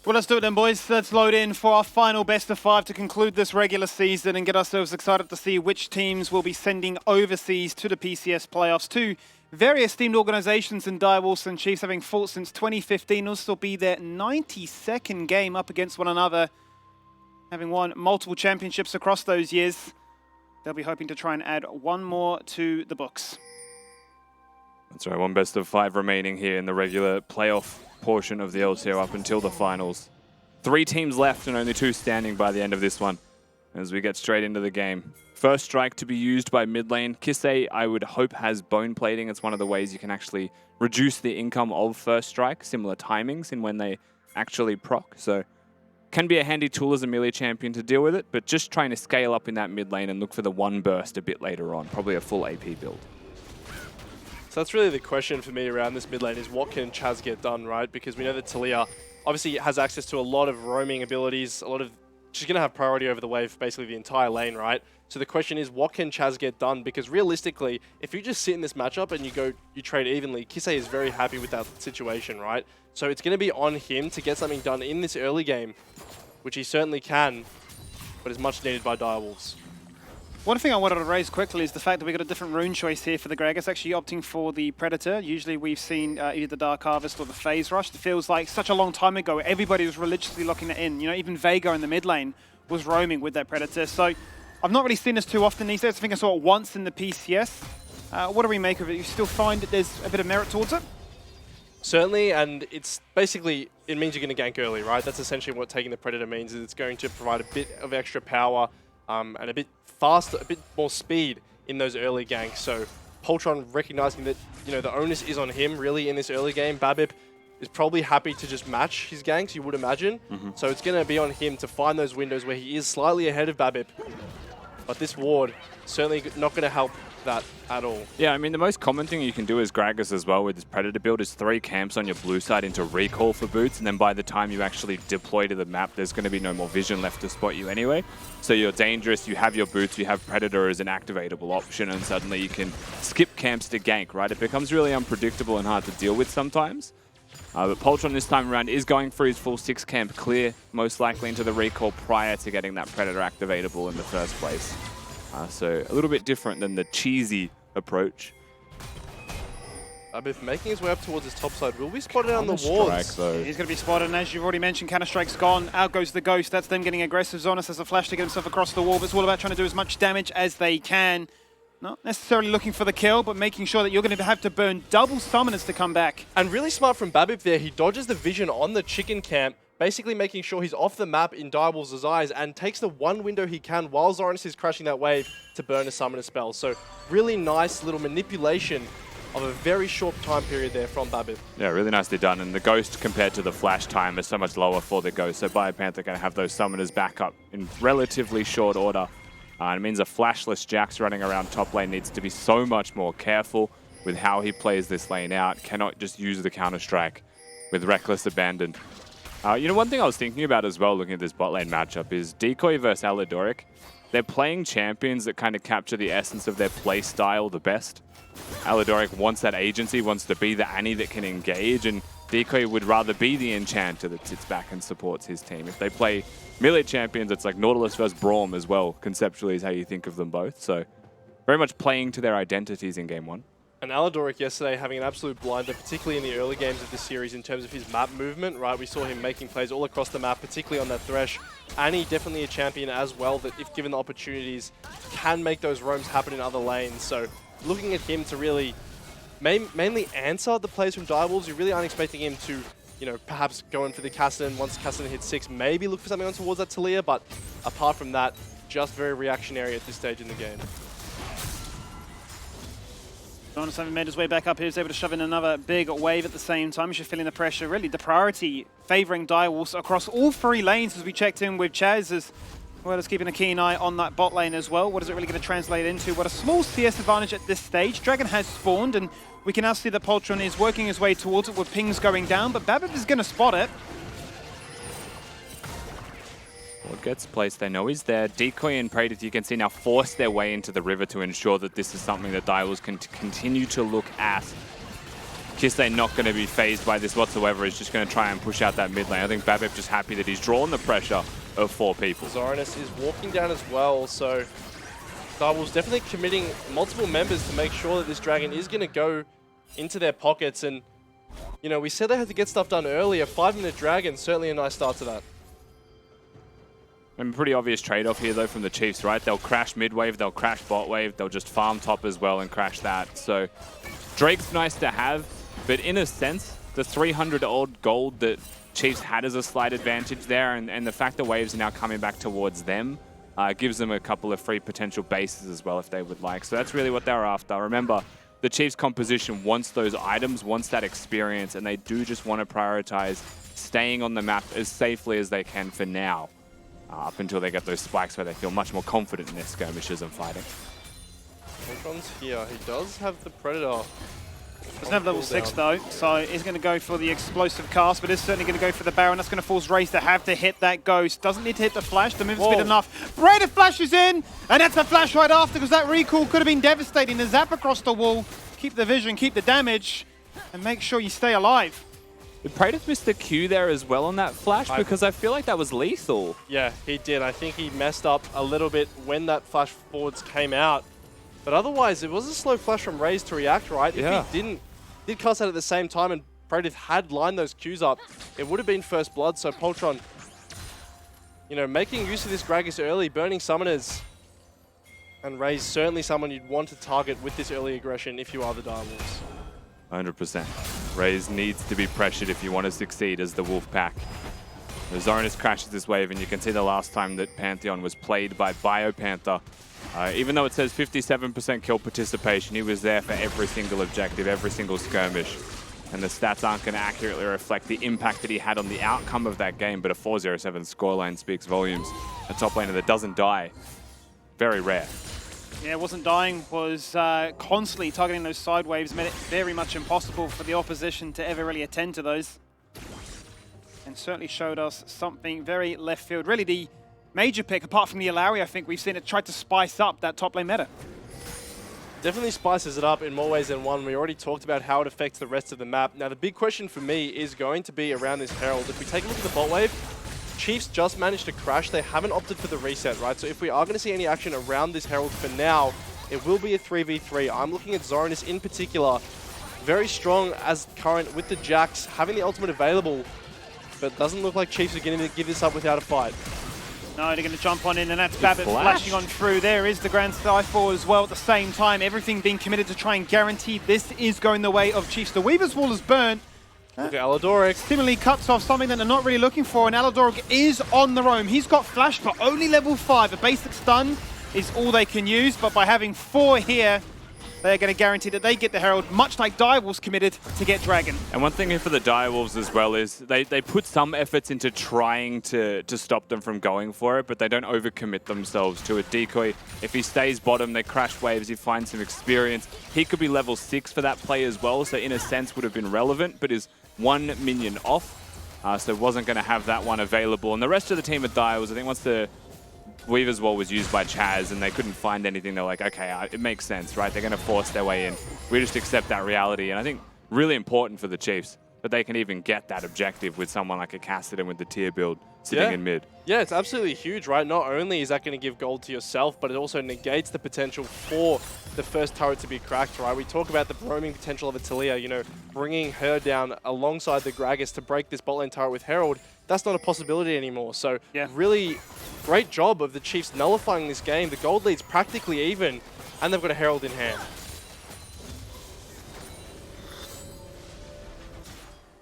[SPEAKER 3] Well, let's do it then, boys. Let's load in for our final best of 5 to conclude this regular season and get ourselves excited to see which teams will be sending overseas to the PCS playoffs. Two very esteemed organizations in Direwolves and Chiefs, having fought since 2015. This will be their 92nd game up against one another, having won multiple championships across those years. They'll be hoping to try and add one more to the books.
[SPEAKER 2] That's right, one best of 5 remaining here in the regular playoff portion of the LCO up until the finals. 3 teams left and only 2 standing by the end of this one as we get straight into the game. First strike to be used by mid lane. Kisei, I would hope, has bone plating. It's one of the ways you can actually reduce the income of first strike, similar timings in when they actually proc. So can be a handy tool as a melee champion to deal with it, but just trying to scale up in that mid lane and look for the one burst a bit later on. Probably a full AP build.
[SPEAKER 8] So that's really the question for me around this mid lane is what can Chaz get done, right? Because we know that Taliyah obviously has access to a lot of roaming abilities, she's going to have priority over the wave for basically the entire lane, right? So the question is, what can Chaz get done? Because realistically, if you just sit in this matchup and you trade evenly, Kisei is very happy with that situation, right? So it's going to be on him to get something done in this early game. which he certainly can, but is much needed by Direwolves.
[SPEAKER 3] One thing I wanted to raise quickly is the fact that we got a different rune choice here for the Gragas, actually opting for the Predator. Usually we've seen either the Dark Harvest or the Phase Rush. It feels like such a long time ago, everybody was religiously locking it in. You know, even Vega in the mid lane was roaming with that Predator. So I've not really seen this too often these days. I think I saw it once in the PCS. What do we make of it? You still find that there's a bit of merit towards it?
[SPEAKER 8] Certainly, and it's basically, it means you're going to gank early, right? That's essentially what taking the Predator means, is it's going to provide a bit of extra power and a bit faster, a bit more speed in those early ganks. So Poltron recognizing that, you know, the onus is on him really in this early game. Babip is probably happy to just match his ganks, you would imagine. So it's going to be on him to find those windows where he is slightly ahead of Babip. But this ward certainly not going to help that at all.
[SPEAKER 2] Yeah, I mean, the most common thing you can do as Gragas as well with this Predator build is 3 camps on your blue side into recall for boots, and then by the time you actually deploy to the map, there's going to be no more vision left to spot you anyway. So you're dangerous, you have your boots, you have Predator as an activatable option, and suddenly you can skip camps to gank, right? It becomes really unpredictable and hard to deal with sometimes. But Poltron this time around is going for his full 6 camp clear, most likely into the recall prior to getting that Predator activatable in the first place. So a little bit different than the cheesy approach.
[SPEAKER 8] Babip making his way up towards his top side. Will be spotted on the wards.
[SPEAKER 3] He's going to be spotted, and as you've already mentioned, Counter-Strike's gone. Out goes the Ghost. That's them getting aggressive. Zonas has a flash to get himself across the wall, but it's all about trying to do as much damage as they can. Not necessarily looking for the kill, but making sure that you're going to have to burn double summoners to come back.
[SPEAKER 8] And really smart from Babip there. He dodges the vision on the chicken camp, basically making sure he's off the map in Direwolves' eyes, and takes the one window he can while Zoranus is crashing that wave to burn a summoner spell. So really nice little manipulation of a very short time period there from Babip.
[SPEAKER 2] Yeah, really nicely done. And the Ghost compared to the flash time is so much lower for the Ghost. So Biopanther going to have those summoners back up in relatively short order. It means a flashless Jax running around top lane needs to be so much more careful with how he plays this lane out. Cannot just use the Counter-Strike with reckless abandon. You know, one thing I was thinking about as well, looking at this bot lane matchup, is Decoy versus Alidoric. They're playing champions that kind of capture the essence of their play style the best. Alidoric wants that agency, wants to be the Annie that can engage, and Decoy would rather be the enchanter that sits back and supports his team. If they play melee champions, it's like Nautilus versus Braum as well, conceptually is how you think of them both. So very much playing to their identities in game 1.
[SPEAKER 8] And Alidoric yesterday having an absolute blinder, particularly in the early games of this series in terms of his map movement, right? We saw him making plays all across the map, particularly on that Thresh. Annie definitely a champion as well that, if given the opportunities, can make those roams happen in other lanes. So looking at him to really mainly answer the plays from Direwolves, you really aren't expecting him to, you know, perhaps go in for the Kassadin. Once Kassadin hits 6, maybe look for something on towards that Talia, but apart from that, just very reactionary at this stage in the game.
[SPEAKER 3] Jonas having made his way back up here, is able to shove in another big wave at the same time. He's just feeling the pressure, really the priority favouring Direwolves across all 3 lanes, as we checked in with Chaz, as well as keeping a keen eye on that bot lane as well. What is it really going to translate into? What a small CS advantage at this stage. Dragon has spawned, and we can now see that Poltron is working his way towards it with pings going down, but Babip is going to spot it.
[SPEAKER 2] Ward gets placed, they know he's there. Decoy and Predator, you can see, now force their way into the river to ensure that this is something that Direwolves can continue to look at. Kiste not going to be phased by this whatsoever. He's just going to try and push out that mid lane. I think Babip just happy that he's drawn the pressure of 4 people.
[SPEAKER 8] Zoranus is walking down as well, so Direwolves definitely committing multiple members to make sure that this Dragon is going to go into their pockets. And, you know, we said they had to get stuff done earlier. 5-minute Dragon, certainly a nice start to that.
[SPEAKER 2] And a pretty obvious trade-off here, though, from the Chiefs, right? They'll crash mid-wave, they'll crash bot-wave, they'll just farm top as well and crash that. So Drake's nice to have, but in a sense, the 300-odd gold that Chiefs had as a slight advantage there, and the fact that waves are now coming back towards them gives them a couple of free potential bases as well if they would like. So that's really what they're after. Remember, the Chiefs' composition wants those items, wants that experience, and they do just want to prioritize staying on the map as safely as they can for now. Up until they get those spikes where they feel much more confident in their skirmishes and fighting.
[SPEAKER 8] Poltron's here. He does have the Predator.
[SPEAKER 3] Doesn't have level 6 though, so he's going to go for the explosive cast, but is certainly going to go for the Baron. That's going to force Raze to have to hit that Ghost. Doesn't need to hit the flash. The move's been enough. Breda flashes in, and that's the flash right after, because that recall could have been devastating. The zap across the wall. Keep the vision, keep the damage, and make sure you stay alive.
[SPEAKER 2] Praetor missed the Q there as well on that flash because I feel like that was lethal.
[SPEAKER 8] Yeah, he did. I think he messed up a little bit when that flash forwards came out. But otherwise, it was a slow flash from Raze to react, right?
[SPEAKER 2] Yeah.
[SPEAKER 8] If he did cast out at the same time and Praetor had lined those Qs up, it would have been first blood. So Poltron, you know, making use of this Gragas early, burning summoners. And Raze certainly someone you'd want to target with this early aggression if you are the Direwolves.
[SPEAKER 2] 100%. Raze needs to be pressured if you want to succeed as the Wolf Pack. The Zoranus crashes this wave, and you can see the last time that Pantheon was played by BioPanther. Even though it says 57% kill participation, he was there for every single objective, every single skirmish. And the stats aren't going to accurately reflect the impact that he had on the outcome of that game, but a 4-0-7 scoreline speaks volumes. A top laner that doesn't die. Very rare.
[SPEAKER 3] Yeah, wasn't dying, was constantly targeting those side waves, made it very much impossible for the opposition to ever really attend to those. And certainly showed us something very left field. Really the major pick, apart from the Ilaria, I think we've seen it try to spice up that top lane meta.
[SPEAKER 8] Definitely spices it up in more ways than one. We already talked about how it affects the rest of the map. Now the big question for me is going to be around this Herald. If we take a look at the bot wave, Chiefs just managed to crash. They haven't opted for the reset, right? So if we are going to see any action around this Herald for now, it will be a 3v3. I'm looking at Zoranus in particular. Very strong as current with the Jax, having the ultimate available, but doesn't look like Chiefs are going to give this up without a fight.
[SPEAKER 3] No, they're going to jump on in, and that's Babbitt flashing on through. There is the Grand Skyfall as well at the same time. Everything being committed to try and guarantee this is going the way of Chiefs. The Weaver's Wall is burnt.
[SPEAKER 8] Look at Aladoric.
[SPEAKER 3] Seemingly cuts off something that they're not really looking for, and Aladoric is on the roam. He's got flash, but only level 5. A basic stun is all they can use, but by having 4 here, they're going to guarantee that they get the Herald, much like Direwolves committed to get Dragon.
[SPEAKER 2] And one thing here for the Direwolves as well is they put some efforts into trying to stop them from going for it, but they don't overcommit themselves to a decoy. If he stays bottom, they crash waves, he finds some experience. He could be level 6 for that play as well, so in a sense would have been relevant, but is 1 minion off, so wasn't going to have that one available. And the rest of the team at Direwolves, I think once the Weaver's Wall was used by Chaz and they couldn't find anything, they're like, okay, it makes sense, right? They're going to force their way in. We just accept that reality. And I think really important for the Chiefs that they can even get that objective with someone like a Cassidy with the tier build sitting in mid.
[SPEAKER 8] Yeah, it's absolutely huge, right? Not only is that going to give gold to yourself, but it also negates the potential for the first turret to be cracked, right? We talk about the roaming potential of Atalia, you know, bringing her down alongside the Gragas to break this bot lane turret with Herald. That's not a possibility anymore. So really great job of the Chiefs nullifying this game. The gold lead's practically even, and they've got a Herald in hand.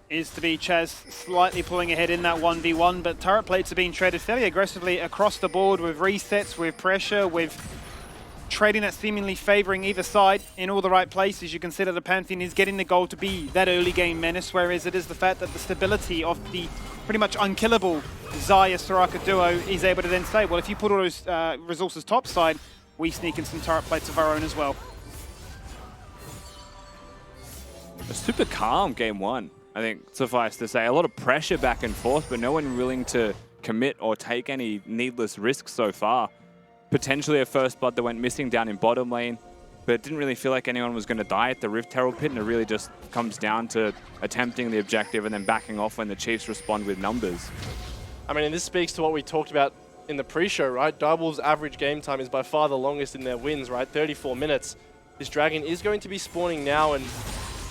[SPEAKER 3] Is to be Chaz slightly pulling ahead in that 1v1, but turret plates are being traded fairly aggressively across the board with resets, with pressure, with trading that's seemingly favoring either side in all the right places. You consider the Pantheon is getting the goal to be that early game menace, whereas it is the fact that the stability of the pretty much unkillable Xayah-Soraka duo is able to then say, well, if you put all those resources topside, we sneak in some turret plates of our own as well.
[SPEAKER 2] A super calm game 1. I think, suffice to say, a lot of pressure back and forth, but no one willing to commit or take any needless risks so far. Potentially a first blood that went missing down in bottom lane, but it didn't really feel like anyone was going to die at the Rift Herald pit, and it really just comes down to attempting the objective and then backing off when the Chiefs respond with numbers.
[SPEAKER 8] I mean, and this speaks to what we talked about in the pre-show, right? Direwolves' average game time is by far the longest in their wins, right? 34 minutes. This Dragon is going to be spawning now, and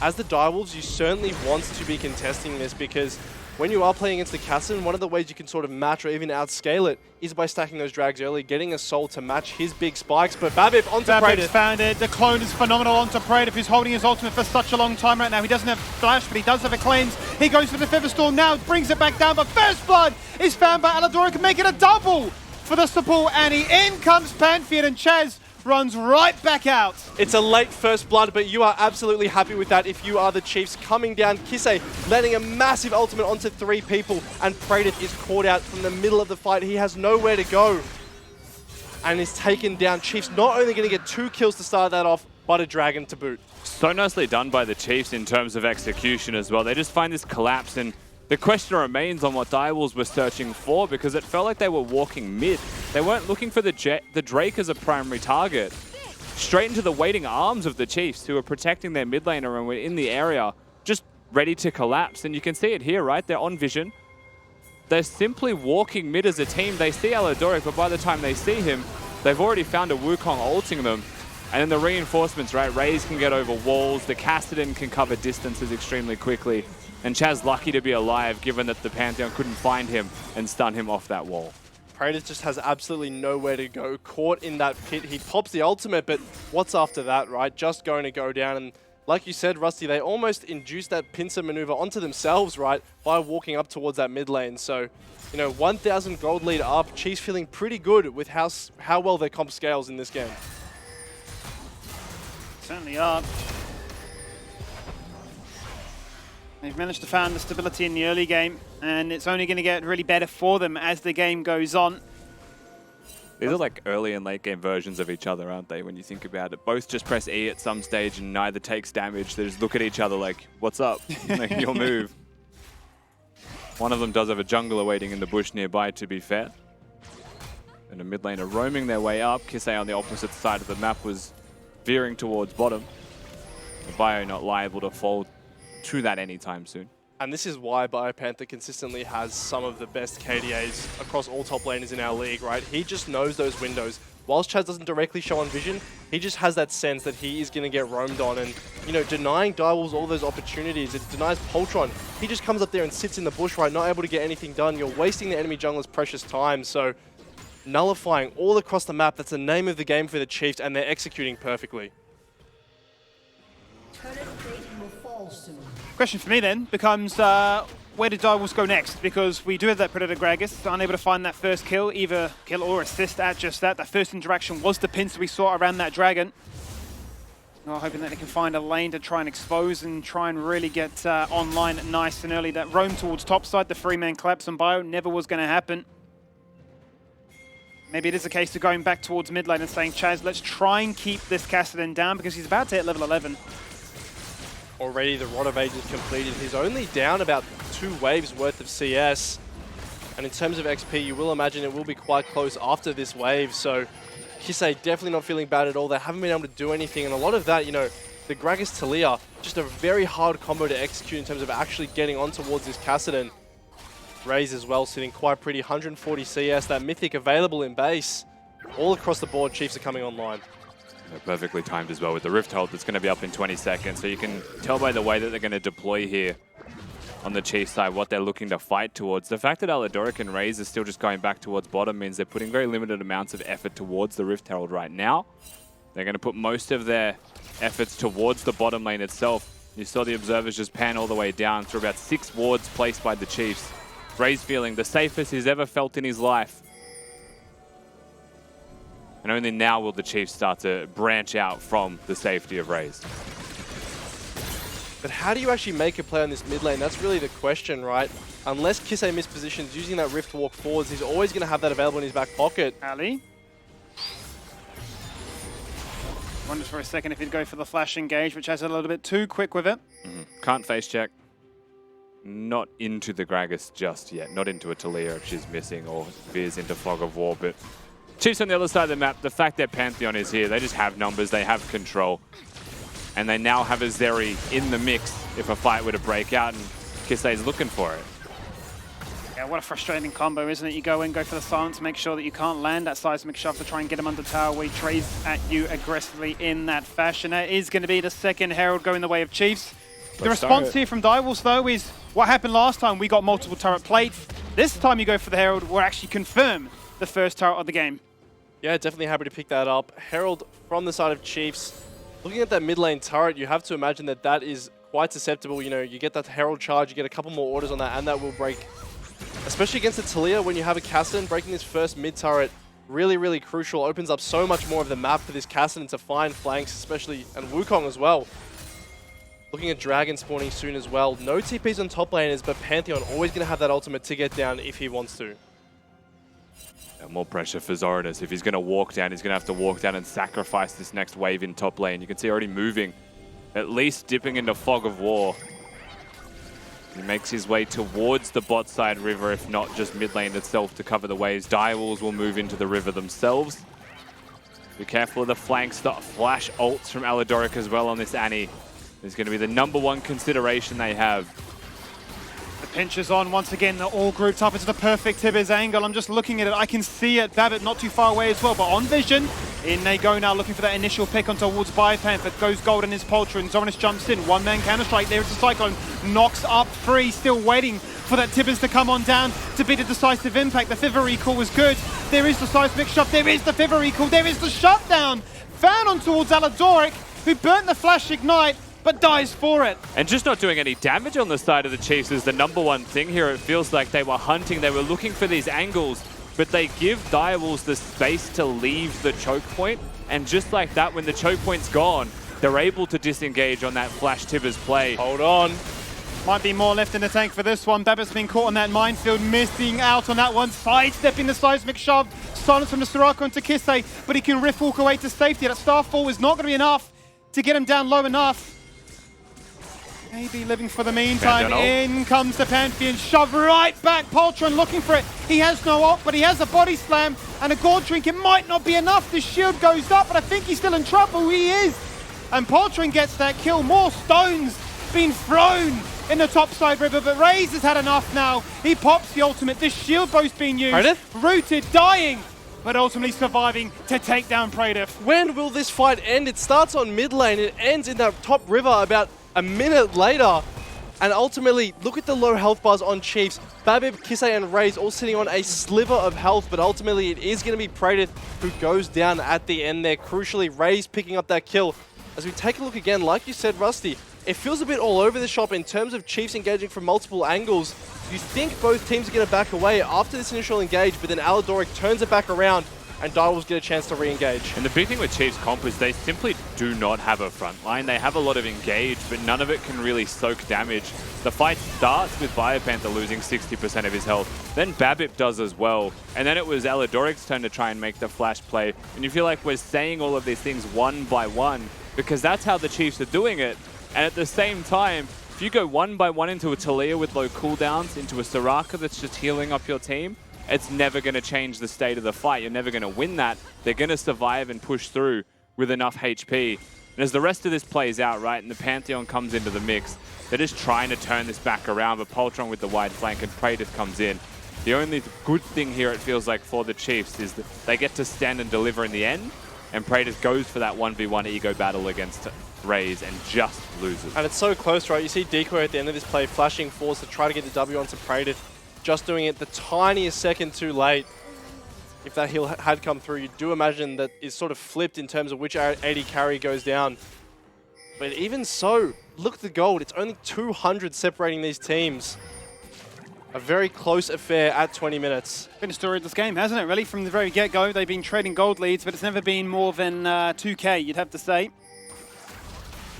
[SPEAKER 8] as the Direwolves, you certainly want to be contesting this, because when you are playing against the Cassin, one of the ways you can sort of match or even outscale it is by stacking those drags early, getting a soul to match his big spikes. But Babip onto Praetor.
[SPEAKER 3] Found it. The clone is phenomenal onto Praetor, who's holding his ultimate for such a long time right now. He doesn't have flash, but he does have a cleanse. He goes for the Featherstorm now, brings it back down, but First Blood is found by Aladoric, making a double for the support Annie. In comes Pantheon, and Chaz runs right back out.
[SPEAKER 8] It's a late First Blood, but you are absolutely happy with that if you are the Chiefs. Coming down, Kisei letting a massive ultimate onto 3 people, and Praetor is caught out from the middle of the fight. He has nowhere to go and is taken down. Chiefs not only going to get 2 kills to start that off, but a Dragon to boot.
[SPEAKER 2] So nicely done by the Chiefs in terms of execution as well. They just find this collapse, and the question remains on what Direwolves were searching for, because it felt like they were walking mid. They weren't looking for the Drake as a primary target. Straight into the waiting arms of the Chiefs, who were protecting their mid laner and were in the area, just ready to collapse. And you can see it here, right? They're on vision. They're simply walking mid as a team. They see Alidoric, but by the time they see him, they've already found a Wukong ulting them. And then the reinforcements, right? Raze can get over walls. The Kassadin can cover distances extremely quickly. And Chaz lucky to be alive, given that the Pantheon couldn't find him and stun him off that wall.
[SPEAKER 8] Praetor just has absolutely nowhere to go. Caught in that pit. He pops the ultimate, but what's after that, right? Just going to go down. And like you said, Rusty, they almost induced that pincer maneuver onto themselves, right? By walking up towards that mid lane. So, you know, 1,000 gold lead up. Chiefs feeling pretty good with how well their comp scales in this game.
[SPEAKER 3] Certainly are. They've managed to find the stability in the early game, and it's only going to get really better for them as the game goes on.
[SPEAKER 2] These are like early and late game versions of each other, aren't they, when you think about it? Both just press E at some stage and neither takes damage. They just look at each other like, what's up? Like, your move. One of them does have a jungler waiting in the bush nearby, to be fair. And a mid laner roaming their way up. Kisei on the opposite side of the map was veering towards bottom. The Bio not liable to fall to that anytime soon.
[SPEAKER 8] And this is why BioPanther consistently has some of the best KDAs across all top laners in our league, right? He just knows those windows. Whilst Chaz doesn't directly show on vision, he just has that sense that he is going to get roamed on. And, you know, denying Direwolves all those opportunities, it denies Poltron. He just comes up there and sits in the bush, right? Not able to get anything done. You're wasting the enemy jungler's precious time. So, nullifying all across the map, that's the name of the game for the Chiefs, and they're executing perfectly.
[SPEAKER 3] Question for me then becomes, where did Direwolves go next? Because we do have that Predator Gragas, unable to find that first kill, either kill or assist at just that. That first interaction was the pincer we saw around that dragon. Well, hoping that they can find a lane to try and expose and try and really get online nice and early. That roam towards topside, the 3-man collapse on Bio, never was going to happen. Maybe it is a case of going back towards mid lane and saying, Chaz, let's try and keep this Kassadin down because he's about to hit level 11.
[SPEAKER 8] Already the Rod of Ages completed. He's only down about 2 waves worth of CS. And in terms of XP, you will imagine it will be quite close after this wave. So Kisei definitely not feeling bad at all. They haven't been able to do anything. And a lot of that, you know, the Gragas Talia, just a very hard combo to execute in terms of actually getting on towards this Kassadin. Raze as well, sitting quite pretty. 140 CS, that Mythic available in base. All across the board, Chiefs are coming online.
[SPEAKER 2] They're perfectly timed as well with the Rift Hold that's going to be up in 20 seconds. So you can tell by the way that they're going to deploy here on the Chiefs side what they're looking to fight towards. The fact that Alidoric and Raze are still just going back towards bottom means they're putting very limited amounts of effort towards the Rift Herald right now. They're going to put most of their efforts towards the bottom lane itself. You saw the observers just pan all the way down through about 6 wards placed by the Chiefs. Raze feeling the safest he's ever felt in his life. And only now will the Chiefs start to branch out from the safety of Raze.
[SPEAKER 8] But how do you actually make a play on this mid lane? That's really the question, right? Unless Kisei mispositions using that Rift walk forwards, he's always going to have that available in his back pocket.
[SPEAKER 3] Ali. Wonders for a second if he'd go for the flash engage, which has a little bit too quick with it.
[SPEAKER 2] Can't face check. Not into the Gragas just yet. Not into a Talia if she's missing or veers into Fog of War. But Chiefs on the other side of the map, the fact that Pantheon is here, they just have numbers, they have control. And they now have a Zeri in the mix if a fight were to break out, and Kisei's looking for it.
[SPEAKER 3] Yeah, what a frustrating combo, isn't it? You go in, go for the silence, make sure that you can't land that seismic shot to try and get him under tower where he trades at you aggressively in that fashion. That is going to be the second Herald going the way of Chiefs. The response here from Direwolves, though, is what happened last time. We got multiple turret plates. This time you go for the Herald, we'll actually confirm the first turret of the game.
[SPEAKER 8] Yeah, definitely happy to pick that up. Herald from the side of Chiefs. Looking at that mid lane turret, you have to imagine that that is quite susceptible. You know, you get that Herald charge, you get a couple more orders on that, and that will break. Especially against the Talia, when you have a Kassadin, breaking this first mid turret, really, really crucial. Opens up so much more of the map for this Kassadin to find flanks, especially, and Wukong as well. Looking at Dragon spawning soon as well. No TPs on top laners, but Pantheon always going to have that ultimate to get down if he wants to.
[SPEAKER 2] More pressure for Zoradus. If he's going to walk down, he's going to have to walk down and sacrifice this next wave in top lane. You can see already moving, at least dipping into Fog of War. He makes his way towards the bot side river, if not just mid lane itself to cover the waves. Direwolves will move into the river themselves. Be careful of the flanks, the flash ults from Alidoric as well on this Annie. is going to be the #1 consideration they have.
[SPEAKER 3] The pinch is on once again. They're all grouped up into the perfect Tibbers angle. I'm just looking at it. I can see it. Babbitt not too far away as well, but on vision. In they go now, looking for that initial pick on towards Biopanther. Goes gold in his Poltron. Zoranus jumps in. One-man counter-strike. There's the Cyclone. Knocks up free. Still waiting for that Tibbers to come on down to be the decisive impact. The Fiver recall was good. There is the seismic shot. There is the Fiver recall. There is the shutdown. Found on towards Aladoric, who burnt the Flash Ignite, but dies for it.
[SPEAKER 2] And just not doing any damage on the side of the Chiefs is the #1 thing here. It feels like they were hunting, they were looking for these angles, but they give Direwolves the space to leave the choke point. And just like that, when the choke point's gone, they're able to disengage on that Flash Tibbers play.
[SPEAKER 8] Hold on.
[SPEAKER 3] Might be more left in the tank for this one. Babbitt's been caught on that minefield, missing out on that one. Sidestepping the seismic shove. Silence from the Soraka onto Kisei, but he can riff walk away to safety. That Starfall is not going to be enough to get him down low enough. Maybe living for the meantime. In comes the Pantheon. Shove right back. Poltron looking for it. He has no ult, but he has a body slam and a gold drink. It might not be enough. The shield goes up, but I think he's still in trouble. He is. And Poltron gets that kill. More stones being thrown in the topside river, but Raze has had enough now. He pops the ultimate. This shield boast being used.
[SPEAKER 8] Praedyth?
[SPEAKER 3] Rooted, dying, but ultimately surviving to take down Praedyth.
[SPEAKER 8] When will this fight end? It starts on mid lane. It ends in that top river about a minute later. And ultimately, look at the low health bars on Chiefs. Babib, Kisei, and Raze all sitting on a sliver of health, but ultimately it is going to be Praedyth who goes down at the end there. Crucially, Raze picking up that kill. As we take a look again, like you said, Rusty, it feels a bit all over the shop in terms of Chiefs engaging from multiple angles. You think both teams are going to back away after this initial engage, but then Aladoric turns it back around and Direwolves get a chance to re-engage.
[SPEAKER 2] And the big thing with Chiefs comp is they simply do not have a front line. They have a lot of engage, but none of it can really soak damage. The fight starts with Biopanther losing 60% of his health. Then Babip does as well. And then it was Aladoric's turn to try and make the flash play. And you feel like we're saying all of these things one by one because that's how the Chiefs are doing it. And at the same time, if you go one by one into a Talia with low cooldowns, into a Soraka that's just healing up your team, it's never going to change the state of the fight. You're never going to win that. They're going to survive and push through with enough HP. And as the rest of this plays out, right, and the Pantheon comes into the mix, they're just trying to turn this back around, but Poltron with the wide flank and Praedyth comes in. The only good thing here, it feels like, for the Chiefs is that they get to stand and deliver in the end, and Praedyth goes for that 1v1 ego battle against Raze and just loses.
[SPEAKER 8] And it's so close, right? You see Decoy at the end of this play flashing force to try to get the W onto Praedyth, just doing it the tiniest second too late. If that heal had come through, you do imagine that is sort of flipped in terms of which AD carry goes down. But even so, look at the gold. It's only 200 separating these teams. A very close affair at 20 minutes.
[SPEAKER 3] Been a story of this game, hasn't it, really? From the very get-go, they've been trading gold leads, but it's never been more than 2K, you'd have to say.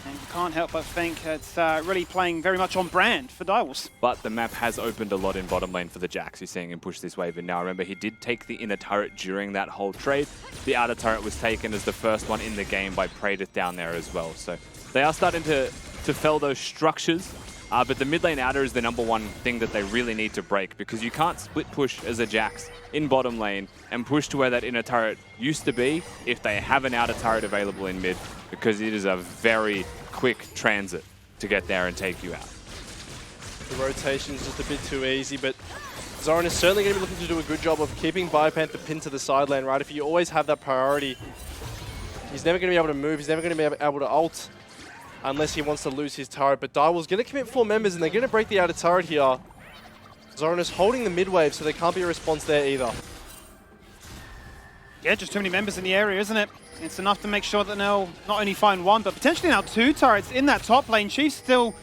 [SPEAKER 3] And you can't help but think it's really playing very much on brand for Direwolves.
[SPEAKER 2] But the map has opened a lot in bottom lane for the Jax. You're seeing him push this wave in now. Remember, he did take the inner turret during that whole trade. The outer turret was taken as the first one in the game by Praedyth down there as well. So they are starting to fell those structures. But the mid lane outer is the #1 thing that they really need to break, because you can't split push as a Jax in bottom lane and push to where that inner turret used to be if they have an outer turret available in mid, because it is a very quick transit to get there and take you out.
[SPEAKER 8] The rotation is just a bit too easy, but Zoran is certainly going to be looking to do a good job of keeping Biopanther pinned to the side lane, right? If you always have that priority, he's never going to be able to move, he's never going to be able to ult, unless he wants to lose his turret. But Direwolves going to commit 4 members, and they're going to break the outer turret here. Zoran is holding the mid wave, so there can't be a response there either.
[SPEAKER 3] Yeah, just too many members in the area, isn't it? It's enough to make sure that they'll not only find 1, but potentially now 2 turrets in that top lane. Chiefs still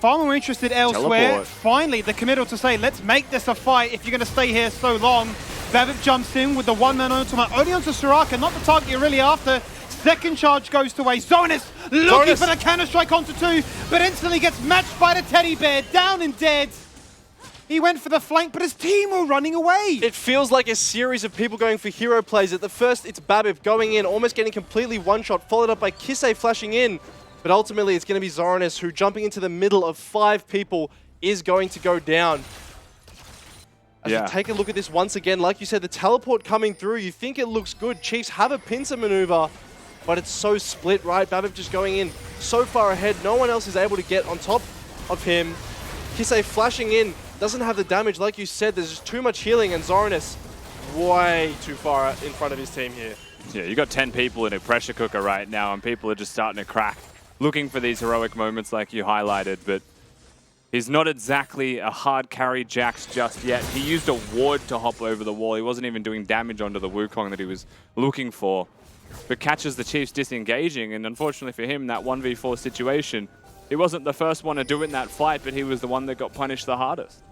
[SPEAKER 3] far more interested elsewhere.
[SPEAKER 2] Teleport.
[SPEAKER 3] Finally, the committal to say, let's make this a fight if you're going to stay here so long. Babip jumps in with the one-man ultimate, only onto Soraka, not the target you're really after. Second charge goes to waste. Zoranus looking for the counter-strike onto 2, but instantly gets matched by the teddy bear, down and dead. He went for the flank, but his team were running away.
[SPEAKER 8] It feels like a series of people going for hero plays. At the first, it's Babip going in, almost getting completely one-shot, followed up by Kisei flashing in. But ultimately, it's going to be Zoranus who, jumping into the middle of 5 people, is going to go down. As you take a look at this once again, like you said, the teleport coming through, you think it looks good. Chiefs have a pincer maneuver, but it's so split, right? Babip just going in, so far ahead. No one else is able to get on top of him. Kisei flashing in, doesn't have the damage. Like you said, there's just too much healing, and Zoranus way too far in front of his team here.
[SPEAKER 2] Yeah, you got 10 people in a pressure cooker right now, and people are just starting to crack, looking for these heroic moments like you highlighted, but he's not exactly a hard carry Jax just yet. He used a ward to hop over the wall. He wasn't even doing damage onto the Wukong that he was looking for, but catches the Chiefs disengaging, and unfortunately for him, that 1v4 situation, he wasn't the first one to do it in that fight, but he was the one that got punished the hardest.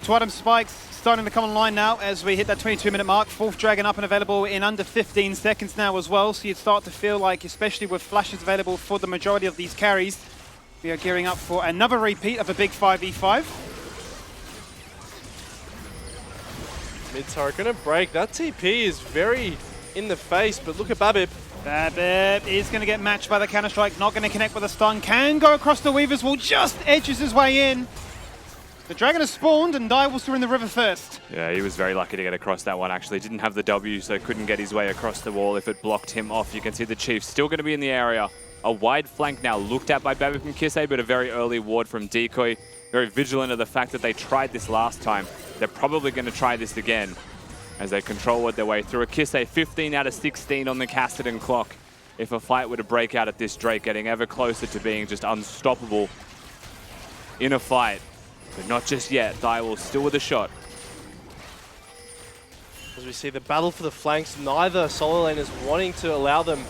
[SPEAKER 3] Twadum spikes starting to come online now as we hit that 22-minute mark. Fourth Dragon up and available in under 15 seconds now as well. So you'd start to feel like, especially with flashes available for the majority of these carries, we are gearing up for another repeat of a big 5v5.
[SPEAKER 8] Mid-turret gonna break. That TP is very in the face, but look at Babib.
[SPEAKER 3] Babib is going to get matched by the Counter-Strike, not going to connect with a stun. Can go across the Weaver's Wall, just edges his way in. The Dragon has spawned, and Direwolves are in the river first.
[SPEAKER 2] Yeah, he was very lucky to get across that one, actually. Didn't have the W, so couldn't get his way across the wall if it blocked him off. You can see the Chiefs still going to be in the area. A wide flank now looked at by Babib from Kisei, but a very early ward from Decoy. Very vigilant of the fact that they tried this last time. They're probably going to try this again as they control their way through. A Kisei 15 out of 16 on the Cassidy clock. If a fight were to break out at this, Drake getting ever closer to being just unstoppable in a fight. But not just yet. Direwolf still with a shot.
[SPEAKER 8] As we see the battle for the flanks, neither solo laners wanting to allow them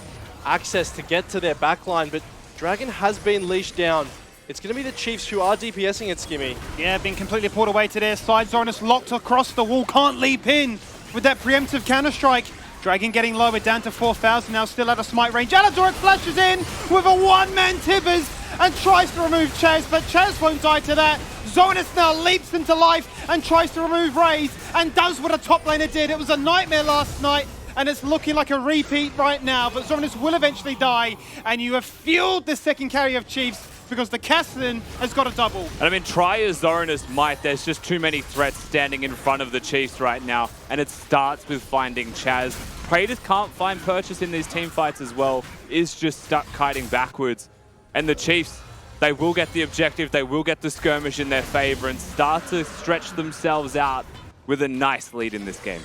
[SPEAKER 8] access to get to their backline, but Dragon has been leashed down. It's going to be the Chiefs who are DPSing it, Skimmy.
[SPEAKER 3] Yeah, been completely pulled away to their side. Zoranus locked across the wall, can't leap in with that preemptive Counter-Strike. Dragon getting lower down to 4,000 now, still out of smite range. Aladoric flashes in with a one-man Tibbers and tries to remove Chaz, but Chaz won't die to that. Zoranus now leaps into life and tries to remove Raze and does what a top laner did. It was a nightmare last night, and it's looking like a repeat right now, but Zoranus will eventually die, and you have fueled the second carry of Chiefs because the Cassidy has got a double.
[SPEAKER 2] And I mean, try as Zoranus might, there's just too many threats standing in front of the Chiefs right now, and it starts with finding Chaz. Praetor can't find purchase in these team fights as well, is just stuck kiting backwards. And the Chiefs, they will get the objective, they will get the skirmish in their favor and start to stretch themselves out with a nice lead in this game.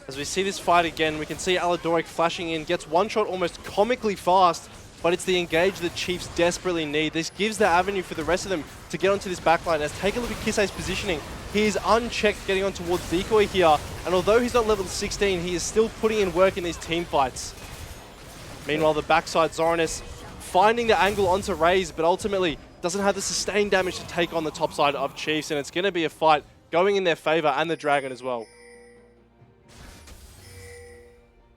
[SPEAKER 8] As we see this fight again, we can see Aladoric flashing in, gets one shot almost comically fast, but it's the engage that Chiefs desperately need. This gives the avenue for the rest of them to get onto this backline. As take a look at Kisei's positioning. He is unchecked getting on towards Decoy here, and although he's not level 16, he is still putting in work in these team fights. Meanwhile, the backside Zoranus finding the angle onto Raze, but ultimately doesn't have the sustained damage to take on the top side of Chiefs, and it's going to be a fight going in their favor and the Dragon as well.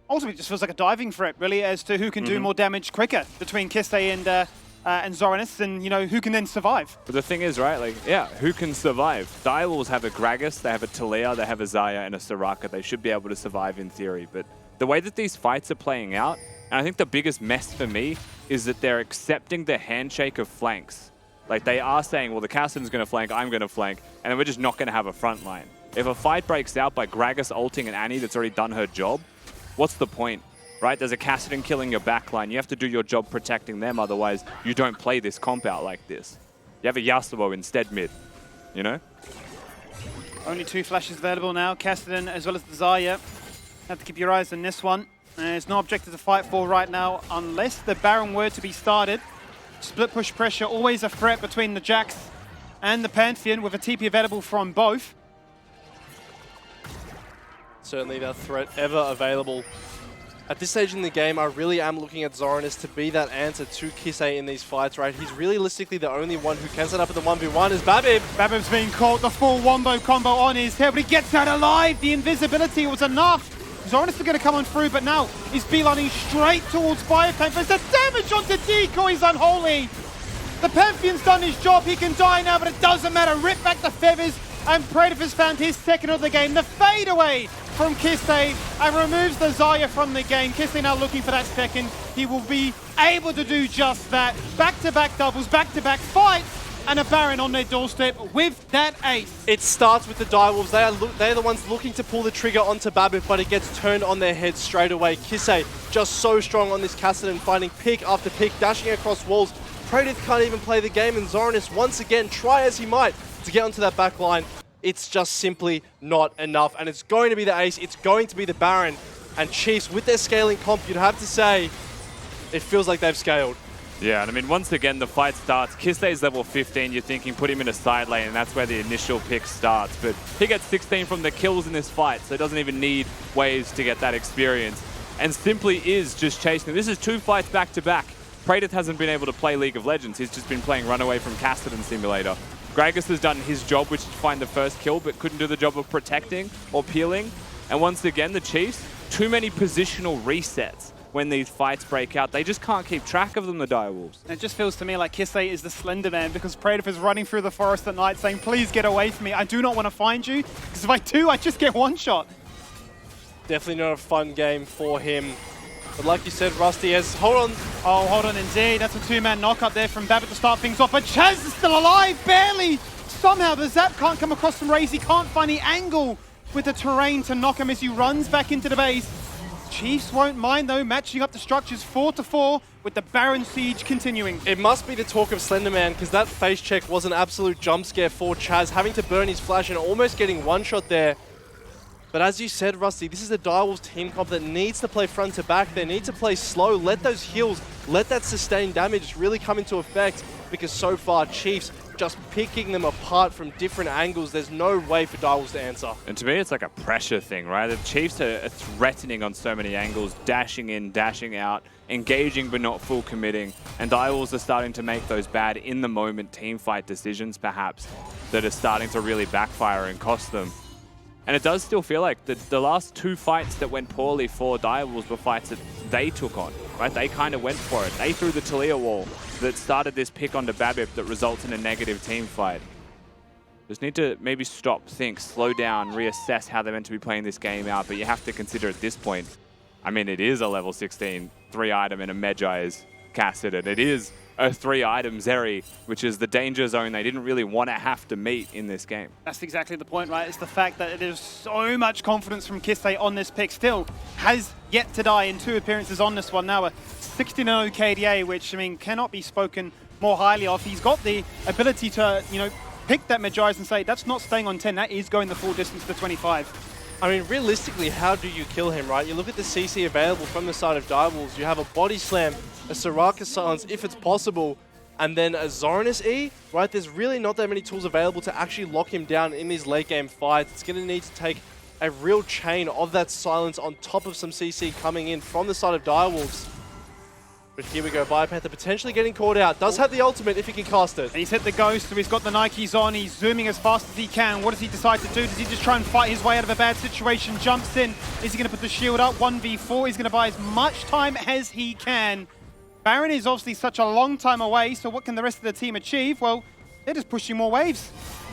[SPEAKER 3] Ultimately, it just feels like a diving threat, really, as to who can do more damage quicker between Kisei and Zoranus, and, you know, who can then survive.
[SPEAKER 2] But the thing is, right, like, yeah, who can survive? Direwolves have a Gragas, they have a Taliyah, they have a Xayah, and a Soraka. They should be able to survive in theory, but the way that these fights are playing out, and I think the biggest mess for me is that they're accepting the handshake of flanks. Like, they are saying, well, the Cassidy's going to flank, I'm going to flank, and then we're just not going to have a front line. If a fight breaks out by Gragas ulting an Annie that's already done her job, what's the point, right? There's a Cassidy killing your backline. You have to do your job protecting them, otherwise you don't play this comp out like this. You have a Yasuo instead mid, you know?
[SPEAKER 3] Only 2 flashes available now, Cassidy as well as the Xayah. Have to keep your eyes on this one. There's no objective to fight for right now, unless the Baron were to be started. Split push pressure, always a threat between the Jax and the Pantheon, with a TP available from both.
[SPEAKER 8] Certainly that threat ever available. At this stage in the game, I really am looking at Zoranus to be that answer to Kisei in these fights, right? He's realistically the only one who can set up at the 1v1 is Babib.
[SPEAKER 3] Babib's being caught, the full wombo combo on his head, but he gets out alive. The invisibility was enough. Zoranus is going to come on through, but now he's beelining straight towards Firetank. There's the damage onto Decoy, he's unholy. The Pantheon's done his job, he can die now, but it doesn't matter. Rip back the feathers, and Praetor has found his second of the game. The fade away from Kisei and removes the Xayah from the game. Kisei now looking for that second. He will be able to do just that. Back-to-back doubles, back-to-back fights, and a Baron on their doorstep with that ace.
[SPEAKER 8] It starts with the Direwolves. They're the ones looking to pull the trigger onto Babbitt, but it gets turned on their head straight away. Kisei just so strong on this Kassadin, finding pick after pick, dashing across walls. Praedyth can't even play the game, and Zorinus once again, try as he might to get onto that back line. It's just simply not enough, and it's going to be the ace, it's going to be the Baron, and Chiefs, with their scaling comp, you'd have to say, it feels like they've scaled.
[SPEAKER 2] Yeah, and I mean, once again, the fight starts. Kisei's level 15, you're thinking put him in a side lane, and that's where the initial pick starts. But he gets 16 from the kills in this fight, so he doesn't even need waves to get that experience. And simply is just chasing. This is 2 fights back-to-back. Praedyth hasn't been able to play League of Legends. He's just been playing Runaway from Kassadin Simulator. Gragas has done his job, which is to find the first kill, but couldn't do the job of protecting or peeling. And once again, the Chiefs, too many positional resets when these fights break out. They just can't keep track of them, the Direwolves.
[SPEAKER 3] It just feels to me like Kisei is the Slender Man because Praedyth is running through the forest at night saying, please get away from me. I do not want to find you, because if I do, I just get one shot.
[SPEAKER 8] Definitely not a fun game for him. But like you said, Rusty, hold on.
[SPEAKER 3] Oh, hold on, indeed. That's a 2-man knock up there from Babbitt to start things off. But Chaz is still alive, barely. Somehow the Zap can't come across from Raze. He can't find the angle with the terrain to knock him as he runs back into the base. Chiefs won't mind though, matching up the structures 4-4 with the Baron siege continuing.
[SPEAKER 8] It must be the talk of Slenderman, because that face check was an absolute jump scare for Chaz, having to burn his flash and almost getting one shot there. But as you said, Rusty, this is a Direwolves team comp that needs to play front to back. They need to play slow, let those heals, let that sustained damage really come into effect, because so far Chiefs just picking them apart from different angles. There's no way for Direwolves to answer.
[SPEAKER 2] And to me, it's like a pressure thing, right? The Chiefs are threatening on so many angles, dashing in, dashing out, engaging but not full committing. And Direwolves are starting to make those bad in-the-moment team fight decisions, perhaps, that are starting to really backfire and cost them. And it does still feel like the last 2 fights that went poorly for Direwolves were fights that they took on, right? They kind of went for it. They threw the Talia wall that started this pick onto Babip that results in a negative team fight. Just need to maybe stop, think, slow down, reassess how they're meant to be playing this game out. But you have to consider at this point, I mean, it is a level 16 3-item and a Medjai's Kassadin. It is a 3-item Zeri, which is the danger zone they didn't really want to have to meet in this game.
[SPEAKER 3] That's exactly the point, right? It's the fact that there's so much confidence from Kisei on this pick. Still has yet to die in 2 appearances on this one. Now a 16-0 KDA, which, I mean, cannot be spoken more highly of. He's got the ability to, you know, pick that Medjai's and say, that's not staying on 10, that is going the full distance to 25.
[SPEAKER 8] I mean, realistically, how do you kill him, right? You look at the CC available from the side of Direwolves. You have a Body Slam, a Soraka Silence, if it's possible, and then a Zorinus E, right? There's really not that many tools available to actually lock him down in these late game fights. It's going to need to take a real chain of that silence on top of some CC coming in from the side of Direwolves. But here we go, Biopanther potentially getting caught out. Does have the ultimate if he can cast it.
[SPEAKER 3] And he's hit the Ghost, so he's got the Nikes on. He's zooming as fast as he can. What does he decide to do? Does he just try and fight his way out of a bad situation? Jumps in. Is he going to put the shield up? 1v4. He's going to buy as much time as he can. Baron is obviously such a long time away, so what can the rest of the team achieve? Well, they're just pushing more waves.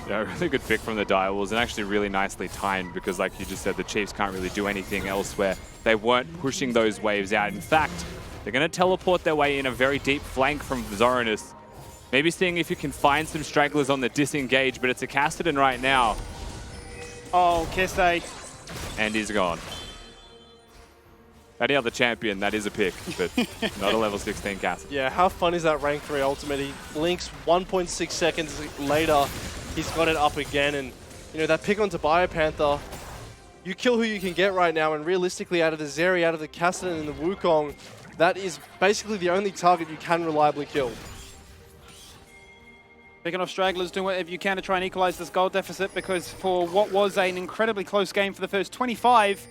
[SPEAKER 2] Yeah, really good pick from the Direwolves, and actually really nicely timed, because like you just said, the Chiefs can't really do anything elsewhere. They weren't pushing those waves out. In fact, they're going to teleport their way in a very deep flank from Zorinus. Maybe seeing if you can find some stragglers on the disengage, but it's a Kassadin right now.
[SPEAKER 3] Oh, Kisei.
[SPEAKER 2] And he's gone. Any other champion, that is a pick, but not a level 16 Kassadin.
[SPEAKER 8] Yeah, how fun is that rank 3 ultimate? He blinks 1.6 seconds later. He's got it up again, and you know, that pick onto Biopanther, you kill who you can get right now, and realistically out of the Zeri, out of the Kassadin and the Wukong, that is basically the only target you can reliably kill.
[SPEAKER 3] Picking off stragglers, doing whatever you can to try and equalize this goal deficit, because for what was an incredibly close game for the first 25,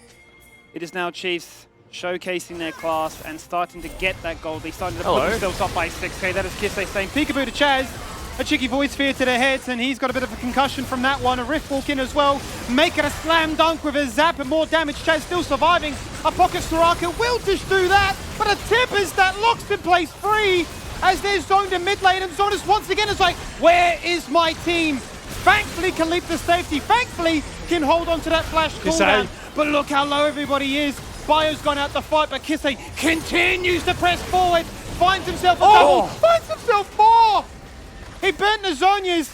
[SPEAKER 3] it is now Chiefs showcasing their class and starting to get that goal. They started to put themselves up by 6k. That is Kisei saying peekaboo to Chaz. A cheeky void sphere to the heads, and he's got a bit of a concussion from that one. A Rift walk in as well. Make it a slam dunk with a zap and more damage. Chaz still surviving. A pocket Soraka will just do that, but a Tempest that locks in place free as they're zoned in mid lane, and Zorinus once again is like, where is my team? Thankfully can leap to safety. Thankfully can hold on to that flash cooldown. But look how low everybody is. Bio's gone out to fight, but Kisei continues to press forward. Finds himself a double. Finds himself more. He burnt Lasagnas,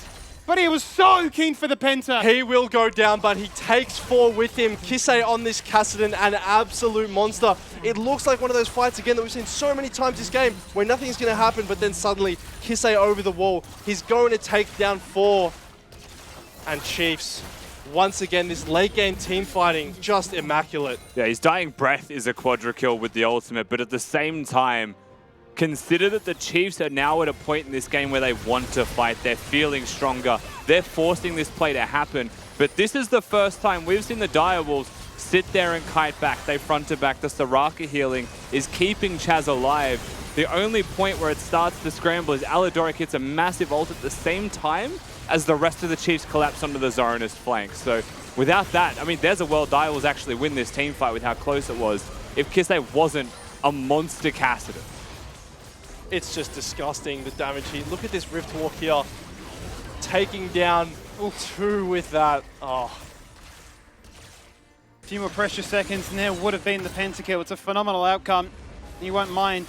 [SPEAKER 3] but he was so keen for the penta.
[SPEAKER 8] He will go down, but he takes 4 with him. Kisei on this Kassadin, an absolute monster. It looks like one of those fights again that we've seen so many times this game where nothing's going to happen, but then suddenly Kisei over the wall. He's going to take down 4. And Chiefs, once again, this late game team fighting, just immaculate.
[SPEAKER 2] Yeah, his dying breath is a quadra kill with the ultimate, but at the same time, consider that the Chiefs are now at a point in this game where they want to fight. They're feeling stronger. They're forcing this play to happen. But this is the first time we've seen the Direwolves sit there and kite back. They front to back. The Soraka healing is keeping Chaz alive. The only point where it starts to scramble is Aladoric hits a massive ult at the same time as the rest of the Chiefs collapse onto the Zoranist flank. So without that, I mean, there's a world Direwolves actually win this team fight with how close it was if Kisei wasn't a monster Kassadin.
[SPEAKER 8] It's just disgusting, the damage here. Look at this Rift Walk here. Taking down 2 with that. Oh.
[SPEAKER 3] A few more pressure seconds and there would have been the pentakill. It's a phenomenal outcome. You won't mind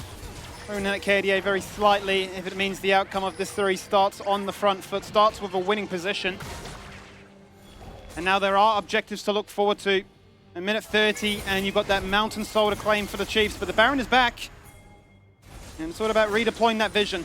[SPEAKER 3] throwing that KDA very slightly if it means the outcome of this 3 starts on the front foot, starts with a winning position. And now there are objectives to look forward to. A minute 30 and you've got that Mountain Soul to claim for the Chiefs, but the Baron is back. And it's all about redeploying that vision.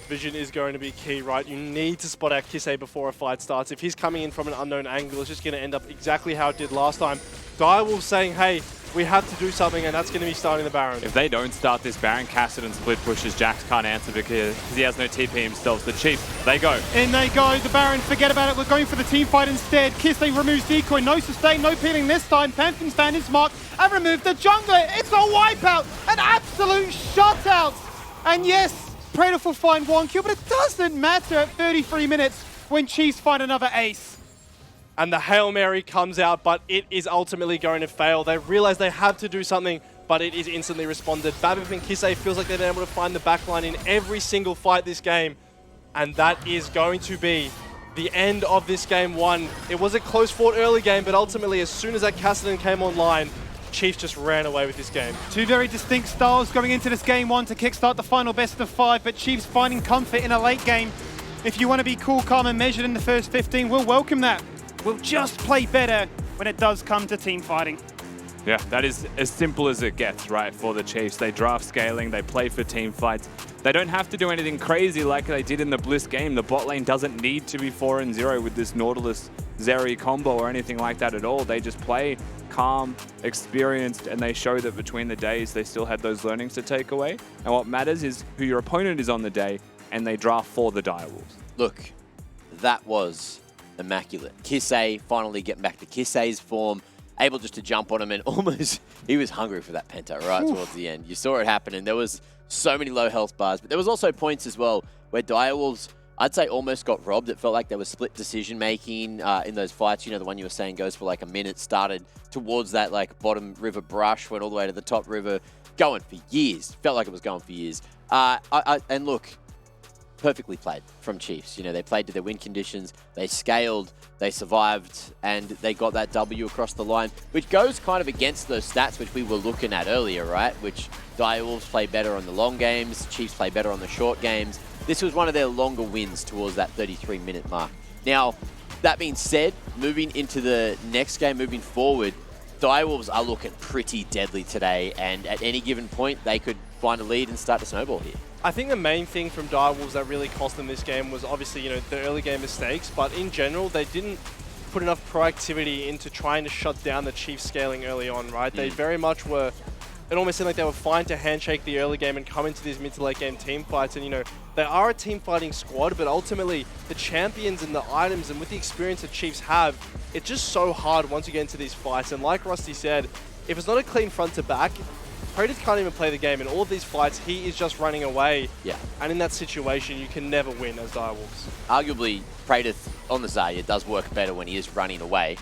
[SPEAKER 8] Vision is going to be key, right? You need to spot out Kisei before a fight starts. If he's coming in from an unknown angle, it's just going to end up exactly how it did last time. Direwolves saying, hey, we have to do something, and that's going to be starting the Baron.
[SPEAKER 2] If they don't start this Baron, Kassadin split pushes. Jax can't answer because he has no TP himself. The Chiefs, they go.
[SPEAKER 3] In they go, the Baron, forget about it. We're going for the team fight instead. Kisei removes decoy, no sustain, no peeling this time. Pantheon's found his mark and removed the jungler. It's a wipeout, an absolute shutout. And yes, Predator will find 1 kill, but it doesn't matter at 33 minutes when Chiefs find another ace.
[SPEAKER 8] And the Hail Mary comes out, but it is ultimately going to fail. They realize they have to do something, but it is instantly responded. Babip and Kisei feels like they've been able to find the backline in every single fight this game. And that is going to be the end of this game 1. It was a close fought early game, but ultimately as soon as that Kassadin came online, Chiefs just ran away with this game. 2 very distinct styles going into this game 1 to kickstart the final best of 5, but Chiefs finding comfort in a late game. If you want to be cool, calm and measured in the first 15, we'll welcome that. We'll just play better when it does come to team fighting.
[SPEAKER 2] Yeah, that is as simple as it gets, right, for the Chiefs. They draft scaling, they play for team fights. They don't have to do anything crazy like they did in the Bliss game. The bot lane doesn't need to be 4-0 with this Nautilus Zeri combo or anything like that at all. They just play calm, experienced, and they show that between the days they still had those learnings to take away. And what matters is who your opponent is on the day, and they draft for the Direwolves.
[SPEAKER 1] Look, that was immaculate. Kisei finally getting back to Kisei's form, able just to jump on him, and almost, he was hungry for that penta right towards the end. You saw it happen, and there was so many low health bars, but there was also points as well where Direwolves, I'd say, almost got robbed. It felt like there was split decision making in those fights. You know, the one you were saying goes for like a minute, started towards that like bottom river brush, went all the way to the top river, going for years. Felt like it was going for years. And look, perfectly played from Chiefs. You know, they played to their win conditions, they scaled, they survived, and they got that W across the line, which goes kind of against those stats which we were looking at earlier, right? Which Direwolves play better on the long games, Chiefs play better on the short games. This was one of their longer wins towards that 33-minute mark. Now, that being said, moving into the next game, moving forward, Direwolves are looking pretty deadly today, and at any given point, they could find a lead and start to snowball here.
[SPEAKER 8] I think the main thing from Direwolves that really cost them this game was obviously, you know, the early game mistakes, but in general, they didn't put enough proactivity into trying to shut down the Chiefs scaling early on, right? They very much were, it almost seemed like they were fine to handshake the early game and come into these mid to late game team fights, and you know, they are a team fighting squad, but ultimately the champions and the items and with the experience that Chiefs have, it's just so hard once you get into these fights, and like Rusty said, if it's not a clean front to back, Predators can't even play the game. In all of these fights, he is just running away.
[SPEAKER 1] Yeah.
[SPEAKER 8] And in that situation, you can never win as Direwolves.
[SPEAKER 1] Arguably, Predator on the Zarya does work better when he is running away.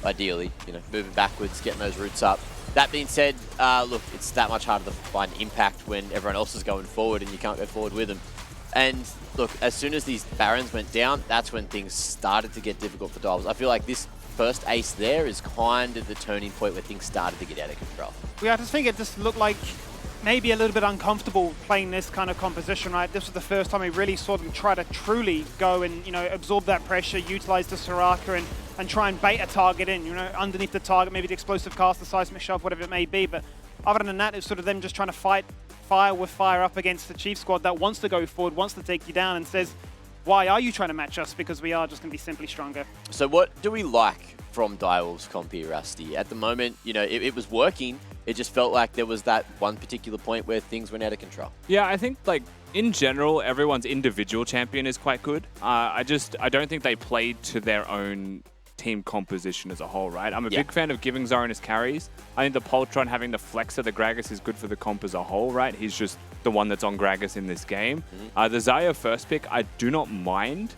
[SPEAKER 1] Ideally, you know, moving backwards, getting those roots up. That being said, look, it's that much harder to find impact when everyone else is going forward and you can't go forward with them. And look, as soon as these Barons went down, that's when things started to get difficult for Direwolves. I feel like this first ace there is kind of the turning point where things started to get out of control.
[SPEAKER 3] Yeah, I just think it just looked like maybe a little bit uncomfortable playing this kind of composition, right? This was the first time we really saw them try to truly go and, you know, absorb that pressure, utilize the Soraka and try and bait a target in, you know, underneath the target, maybe the explosive cast, the seismic shove, whatever it may be. But other than that, it's sort of them just trying to fight fire with fire up against the Chief squad that wants to go forward, wants to take you down and says, why are you trying to match us? Because we are just going to be simply stronger.
[SPEAKER 1] So what do we like from Direwolf's comp here, Rusty? At the moment, you know, it was working. It just felt like there was that one particular point where things went out of control.
[SPEAKER 2] Yeah, I think, like, in general, everyone's individual champion is quite good. I don't think they played to their own team composition as a whole, right? I'm a big fan of giving Zoranus carries. I think the Poltron having the Flexer, the Gragas is good for the comp as a whole, right? He's just the one that's on Gragas in this game. The Xayah first pick, I do not mind.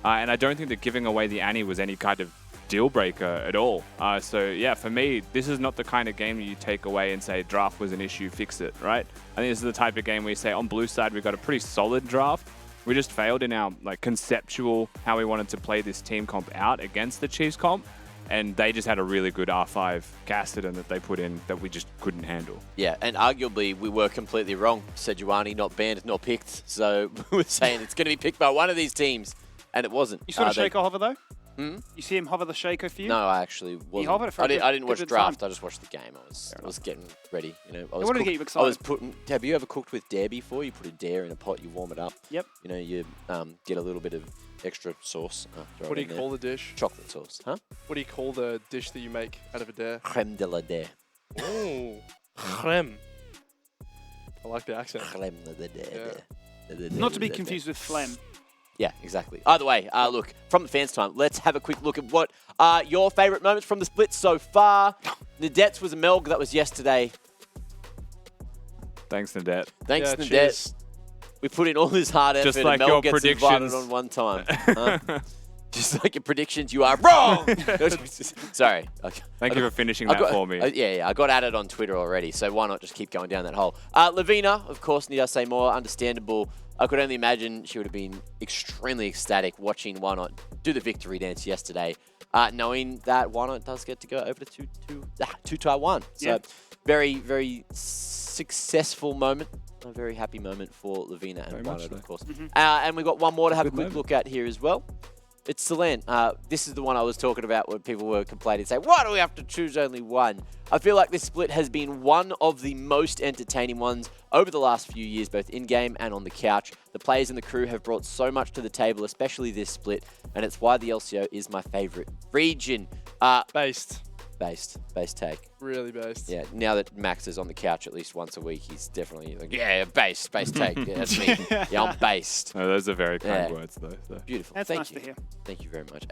[SPEAKER 2] And I don't think that giving away the Annie was any kind of deal breaker at all. So yeah, for me, this is not the kind of game that you take away and say draft was an issue, fix it, right? I think this is the type of game where you say on blue side, we got a pretty solid draft. We just failed in our like conceptual how we wanted to play this team comp out against the Chiefs comp. And they just had a really good R5 Gaston that they put in that we just couldn't handle.
[SPEAKER 1] Yeah, and arguably we were completely wrong. Sejuani not banned nor picked. So we were saying it's going to be picked by one of these teams, and it wasn't.
[SPEAKER 3] You saw the Shaco hover though?
[SPEAKER 1] Hmm?
[SPEAKER 3] You see him hover the Shaco for you?
[SPEAKER 1] No, I actually wasn't.
[SPEAKER 3] He hovered it for
[SPEAKER 1] I didn't watch
[SPEAKER 3] good
[SPEAKER 1] draft.
[SPEAKER 3] time.
[SPEAKER 1] I just watched the game. I was getting ready. You know, I
[SPEAKER 3] wanted to get you excited.
[SPEAKER 1] I was putting. Have you ever cooked with dare before? You put a dare in a pot, you warm it up.
[SPEAKER 3] Yep.
[SPEAKER 1] You know, you get a little bit of extra sauce. Throw
[SPEAKER 8] What
[SPEAKER 1] it
[SPEAKER 8] do you
[SPEAKER 1] in
[SPEAKER 8] call
[SPEAKER 1] there.
[SPEAKER 8] the dish?
[SPEAKER 1] Chocolate sauce, huh?
[SPEAKER 8] What do you call the dish that you make out of a dare?
[SPEAKER 1] Creme de la dare.
[SPEAKER 8] Oh, creme. I like the accent.
[SPEAKER 1] Creme de la dare.
[SPEAKER 3] Not to be confused with phlegm.
[SPEAKER 1] Yeah, exactly. Either way, look, from the fans' time, let's have a quick look at what are your favourite moments from the split so far. Nadet's was a Melg. That was yesterday.
[SPEAKER 2] Thanks, Nadet.
[SPEAKER 1] Thanks,
[SPEAKER 8] Yeah,
[SPEAKER 1] Nadet.
[SPEAKER 8] cheers.
[SPEAKER 1] We put in all this hard effort
[SPEAKER 2] Just like
[SPEAKER 1] and Melg
[SPEAKER 2] your
[SPEAKER 1] gets
[SPEAKER 2] predictions.
[SPEAKER 1] invited on one time. Huh? Just like your predictions, you are wrong! Sorry.
[SPEAKER 2] Thank you for finishing that for me.
[SPEAKER 1] I got at it on Twitter already, so why not just keep going down that hole? Lavina, of course, need I say more, understandable. I could only imagine she would have been extremely ecstatic watching Why Not do the victory dance yesterday, knowing that Why Not does get to go over to Taiwan. So very, very successful moment. A very happy moment for Lavina and Why Not, of course. And we've got one more to have a quick look at here as well. It's Celine. This is the one I was talking about when people were complaining, saying, why do we have to choose only one? I feel like this split has been one of the most entertaining ones over the last few years, both in-game and on the couch. The players and the crew have brought so much to the table, especially this split, and it's why the LCO is my favorite region.
[SPEAKER 8] Based.
[SPEAKER 1] Based take.
[SPEAKER 8] Really based.
[SPEAKER 1] Yeah, now that Max is on the couch at least once a week, he's definitely like, yeah, based take. Yeah, that's me. Yeah, I'm based.
[SPEAKER 2] Oh, those are very kind words, though. So.
[SPEAKER 1] Beautiful.
[SPEAKER 3] That's
[SPEAKER 1] Thank
[SPEAKER 3] nice
[SPEAKER 1] you.
[SPEAKER 3] to hear.
[SPEAKER 1] Thank you very much.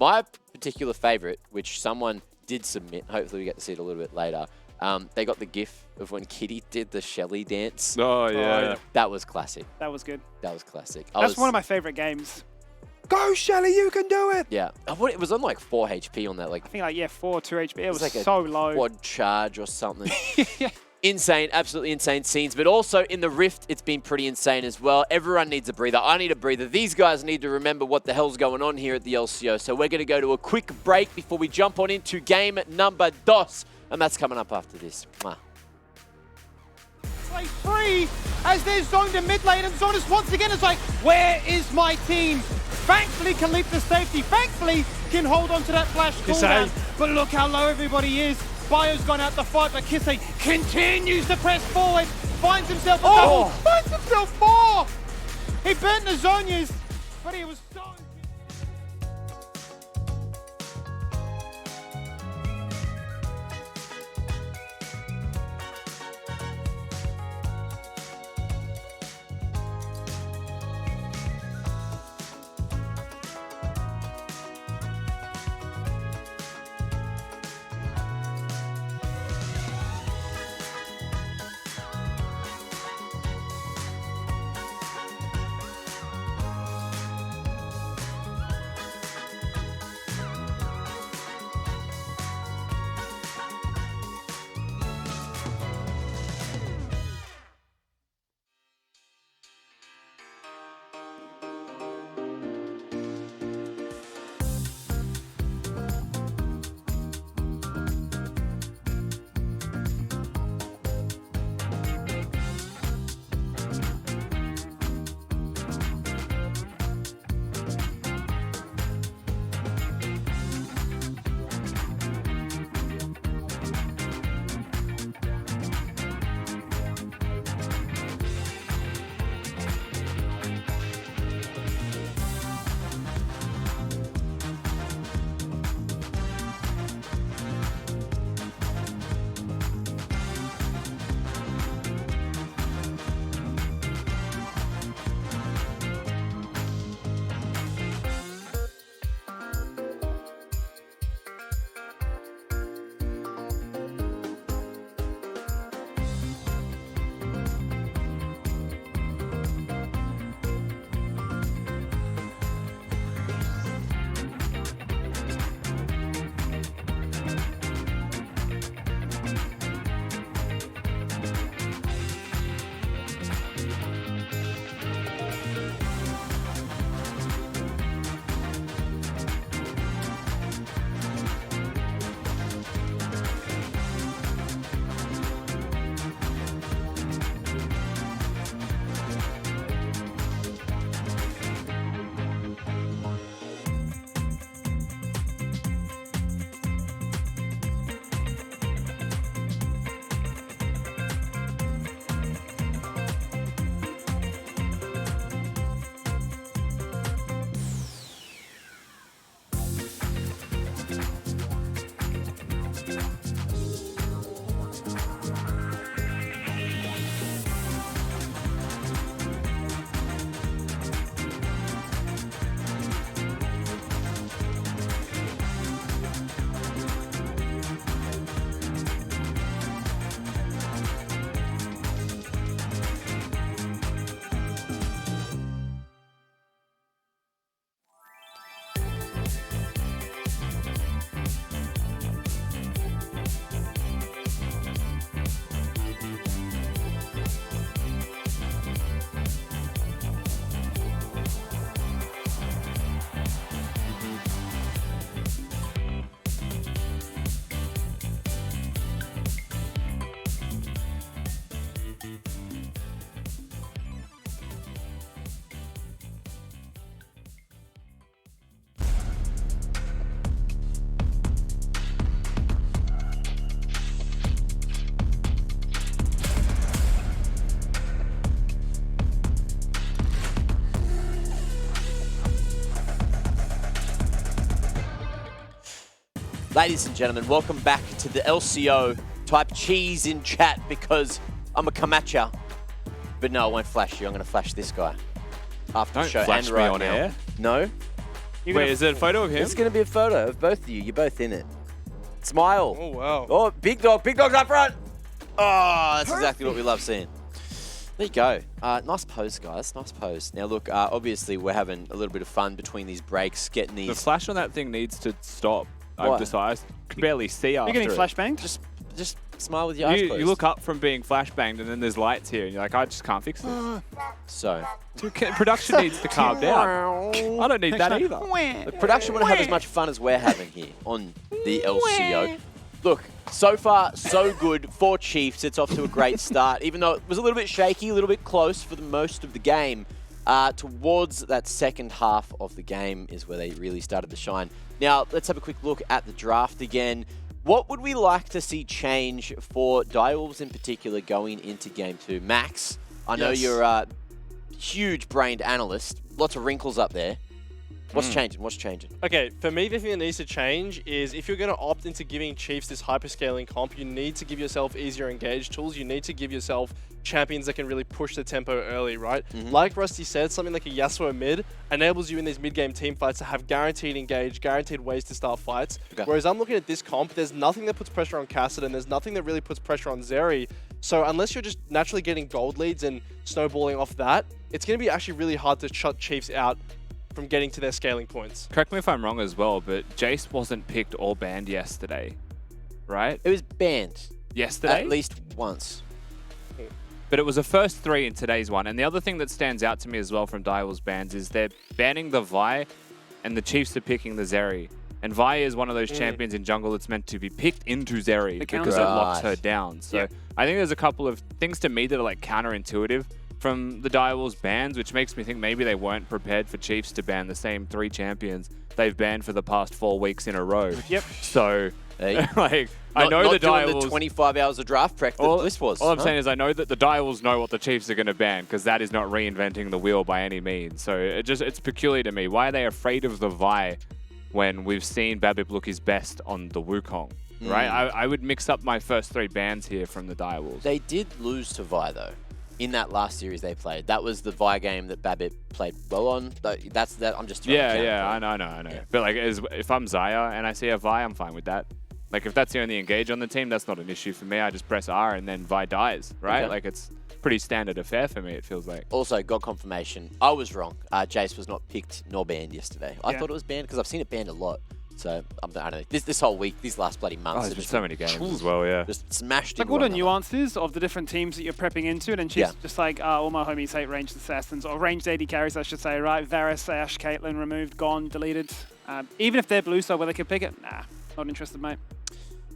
[SPEAKER 1] My particular favorite, which someone did submit, hopefully we get to see it a little bit later, they got the gif of when Kitty did the Shelly dance.
[SPEAKER 2] Oh, yeah.
[SPEAKER 1] That was classic.
[SPEAKER 3] That was good.
[SPEAKER 1] That was classic.
[SPEAKER 3] That's one of my favorite games. Go, Shelly, you can do it!
[SPEAKER 1] Yeah. It was on like 4 HP on that. Like,
[SPEAKER 3] I think 4, 2 HP. It was
[SPEAKER 1] like
[SPEAKER 3] so low.
[SPEAKER 1] Quad charge or something. Insane, absolutely insane scenes. But also in the Rift, it's been pretty insane as well. Everyone needs a breather. I need a breather. These guys need to remember what the hell's going on here at the LCO. So we're going to go to a quick break before we jump on into game number 2. And that's coming up after this. Mwah.
[SPEAKER 3] Play free as they're zoned in mid lane, and Zonas once again is like, where is my team? Thankfully can leap to safety. Thankfully can hold on to that flash cooldown. But look how low everybody is. Bio's gone out the fight, but Kisse continues to press forward. Finds himself a double. Finds himself 4. He burnt the Zonias, but he was so...
[SPEAKER 1] Ladies and gentlemen, welcome back to the LCO. Type cheese in chat because I'm a come at ya. But no, I won't flash you. I'm going to flash this guy after the
[SPEAKER 2] Don't
[SPEAKER 1] show
[SPEAKER 2] flash
[SPEAKER 1] and
[SPEAKER 2] me
[SPEAKER 1] right
[SPEAKER 2] on
[SPEAKER 1] now.
[SPEAKER 2] air.
[SPEAKER 1] No?
[SPEAKER 2] Wait, is it a photo of him?
[SPEAKER 1] It's going to be a photo of both of you. You're both in it. Smile.
[SPEAKER 8] Oh, wow.
[SPEAKER 1] Oh, big dog. Big dog's up front. Oh, that's exactly what we love seeing. There you go. Nice pose, guys. Nice pose. Now, look, obviously, we're having a little bit of fun between these breaks, getting these...
[SPEAKER 2] The flash on that thing needs to stop.
[SPEAKER 1] Why?
[SPEAKER 2] I've decided. I can barely see after
[SPEAKER 3] You're getting
[SPEAKER 2] it.
[SPEAKER 3] flashbanged?
[SPEAKER 1] Just smile with your eyes closed.
[SPEAKER 2] You look up from being flashbanged and then there's lights here and you're like, I just can't fix this.
[SPEAKER 1] So,
[SPEAKER 2] Production needs to calm down. I don't need that either.
[SPEAKER 1] look, production want to have as much fun as we're having here on the LCO. Look, so far, so good for Chiefs. It's off to a great start, even though it was a little bit shaky, a little bit close for the most of the game. Towards that second half of the game is where they really started to shine. Now, let's have a quick look at the draft again. What would we like to see change for Direwolves in particular going into Game 2? Max, I know you're a huge-brained analyst. Lots of wrinkles up there. What's changing? What's changing?
[SPEAKER 8] Okay, for me, the thing that needs to change is if you're going to opt into giving Chiefs this hyperscaling comp, you need to give yourself easier engage tools. You need to give yourself champions that can really push the tempo early, right? Like Rusty said, something like a Yasuo mid enables you in these mid-game team fights to have guaranteed engage, guaranteed ways to start fights.
[SPEAKER 1] Okay.
[SPEAKER 8] Whereas I'm looking at this comp, there's nothing that puts pressure on Kassadin, there's nothing that really puts pressure on Zeri. So unless you're just naturally getting gold leads and snowballing off that, it's going to be actually really hard to shut Chiefs out from getting to their scaling points.
[SPEAKER 2] Correct me if I'm wrong as well, but Jace wasn't picked or banned yesterday, right?
[SPEAKER 1] It was banned.
[SPEAKER 2] Yesterday?
[SPEAKER 1] At least once.
[SPEAKER 2] But it was a first 3 in today's one. And the other thing that stands out to me as well from Direwolves bans is they're banning the Vi and the Chiefs are picking the Zeri. And Vi is one of those champions in jungle that's meant to be picked into Zeri because it locks her down. So I think there's a couple of things to me that are like counterintuitive from the Direwolves bans, which makes me think maybe they weren't prepared for Chiefs to ban the same 3 champions they've banned for the past 4 weeks in a row. So, like, I know the Direwolves...
[SPEAKER 1] the 25 hours of draft prep that Bliss was.
[SPEAKER 2] All I'm saying is I know that the Direwolves know what the Chiefs are going to ban because that is not reinventing the wheel by any means. So it's peculiar to me. Why are they afraid of the Vi when we've seen Babip look his best on the Wukong? Right? I would mix up my first 3 bans here from the Direwolves.
[SPEAKER 1] They did lose to Vi, though, in that last series they played. That was the Vi game that Babip played well on. That's that. I'm just throwing
[SPEAKER 2] I know. Yeah. But like, if I'm Zaya and I see a Vi, I'm fine with that. Like, if that's the only engage on the team, that's not an issue for me. I just press R and then Vi dies, right?
[SPEAKER 1] Okay.
[SPEAKER 2] Like, it's pretty standard affair for me, it feels like.
[SPEAKER 1] Also, got confirmation. I was wrong. Jace was not picked nor banned yesterday. I thought it was banned because I've seen it banned a lot. So, I don't know. This whole week, these last bloody months...
[SPEAKER 2] there's been so many games as well, yeah.
[SPEAKER 1] Just smashed
[SPEAKER 3] like all the nuances of the different teams that you're prepping into, and then she's just like, all my homies hate ranged assassins, or ranged AD carries, I should say, right? Varus, Ashe, Caitlyn, removed, gone, deleted. Even if they're blue side where they could pick it, nah, not interested, mate.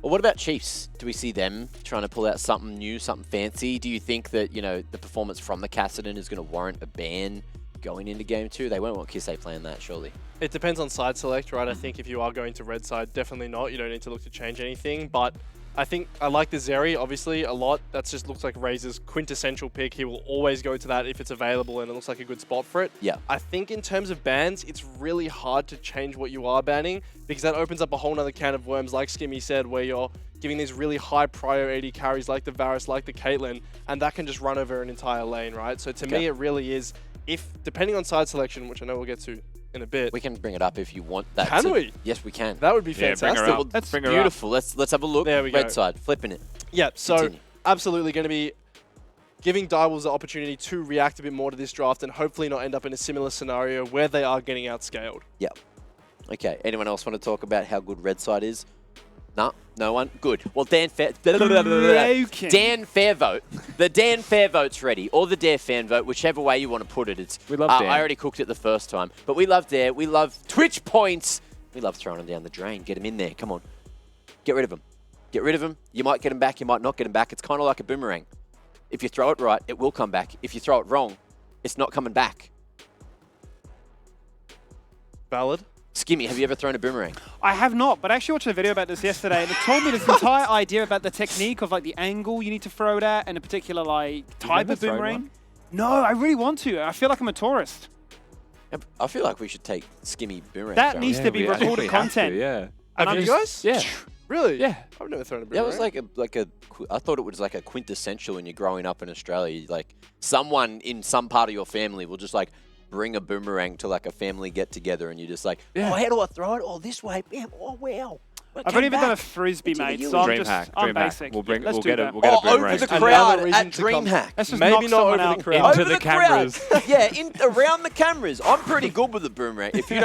[SPEAKER 1] Well, what about Chiefs? Do we see them trying to pull out something new, something fancy? Do you think that, the performance from the Kassadin is going to warrant a ban going into Game 2? They won't want Kisei playing that, surely.
[SPEAKER 8] It depends on side select, right? I think if you are going to red side, definitely not. You don't need to look to change anything. But I think I like the Zeri, obviously, a lot. That just looks like Razor's quintessential pick. He will always go to that if it's available and it looks like a good spot for it.
[SPEAKER 1] Yeah.
[SPEAKER 8] I think in terms of bans, it's really hard to change what you are banning because that opens up a whole nother can of worms, like Skimmy said, where you're giving these really high prio AD carries like the Varus, like the Caitlyn, and that can just run over an entire lane, right? So to me, it really is, depending on side selection, which I know we'll get to in a bit.
[SPEAKER 1] We can bring it up if you want that.
[SPEAKER 8] Can we?
[SPEAKER 1] Yes, we can.
[SPEAKER 8] That would be fantastic.
[SPEAKER 1] Well, that's beautiful. Let's have a look.
[SPEAKER 8] There we go.
[SPEAKER 1] Red side, flipping it.
[SPEAKER 8] Yeah, so
[SPEAKER 1] Continue.
[SPEAKER 8] absolutely going to be giving Direwolves the opportunity to react a bit more to this draft and hopefully not end up in a similar scenario where they are getting outscaled.
[SPEAKER 1] Yeah. Okay, anyone else want to talk about how good red side is? No one? Good. Well, Dan Fairvote. The Dan Fairvote's ready. Or the Dare fan vote, whichever way you want to put it.
[SPEAKER 2] We love Dan.
[SPEAKER 1] I already cooked it the first time. But we love Dare. We love Twitch points. We love throwing them down the drain. Get them in there. Come on. Get rid of them. Get rid of them. You might get them back. You might not get them back. It's kind of like a boomerang. If you throw it right, it will come back. If you throw it wrong, it's not coming back.
[SPEAKER 8] Valid.
[SPEAKER 1] Skimmy, have you ever thrown a boomerang?
[SPEAKER 3] I have not, but I actually watched a video about this yesterday, and it told me this entire idea about the technique of like the angle you need to throw it at and a particular like type of boomerang. No, I really want to. I feel like I'm a tourist.
[SPEAKER 1] I feel like we should take Skimmy boomerang.
[SPEAKER 3] That needs to be recorded content.
[SPEAKER 8] Have you guys?
[SPEAKER 2] Yeah.
[SPEAKER 8] Really?
[SPEAKER 2] Yeah.
[SPEAKER 8] I've never thrown a
[SPEAKER 1] That
[SPEAKER 8] boomerang.
[SPEAKER 1] was I thought it was like a quintessential when you're growing up in Australia. Like someone in some part of your family will just like bring a boomerang to like a family get together, and you're just like, oh, how do I throw it? Oh, this way. Bam. Oh, wow.
[SPEAKER 3] I've only ever done a frisbee, mate, so I'm basic.
[SPEAKER 2] We'll
[SPEAKER 3] Let's do
[SPEAKER 2] get
[SPEAKER 3] that.
[SPEAKER 2] a boomerang.
[SPEAKER 1] Over the
[SPEAKER 8] Another
[SPEAKER 1] crowd
[SPEAKER 8] reason
[SPEAKER 1] at
[SPEAKER 8] to come.
[SPEAKER 1] DreamHack.
[SPEAKER 3] Let's just
[SPEAKER 8] Maybe
[SPEAKER 3] knock
[SPEAKER 8] not
[SPEAKER 3] someone
[SPEAKER 8] over
[SPEAKER 3] out.
[SPEAKER 8] the crowd.
[SPEAKER 1] Over the cameras. Around the cameras. I'm pretty good with the boomerang. If you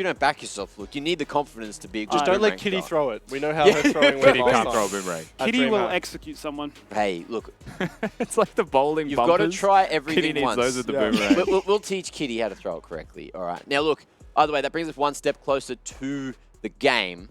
[SPEAKER 1] don't back yourself, look, you need the confidence to be a good
[SPEAKER 8] Just don't let
[SPEAKER 1] boomerang
[SPEAKER 8] Kitty
[SPEAKER 1] thrower.
[SPEAKER 8] throw it. We know how her throwing went
[SPEAKER 2] Kitty
[SPEAKER 8] last
[SPEAKER 2] can't
[SPEAKER 8] time.
[SPEAKER 2] throw a boomerang.
[SPEAKER 8] At
[SPEAKER 3] Kitty will
[SPEAKER 8] DreamHack.
[SPEAKER 3] execute someone.
[SPEAKER 1] Hey, look,
[SPEAKER 2] It's like the bowling
[SPEAKER 1] you've got to
[SPEAKER 2] bumpers.
[SPEAKER 1] try
[SPEAKER 2] Kitty
[SPEAKER 1] everything
[SPEAKER 2] needs
[SPEAKER 1] once.
[SPEAKER 2] those with the
[SPEAKER 8] Yeah.
[SPEAKER 2] boomerang.
[SPEAKER 1] We'll teach Kitty how to throw it correctly. All right. Now, look, either way, that brings us one step closer to the game.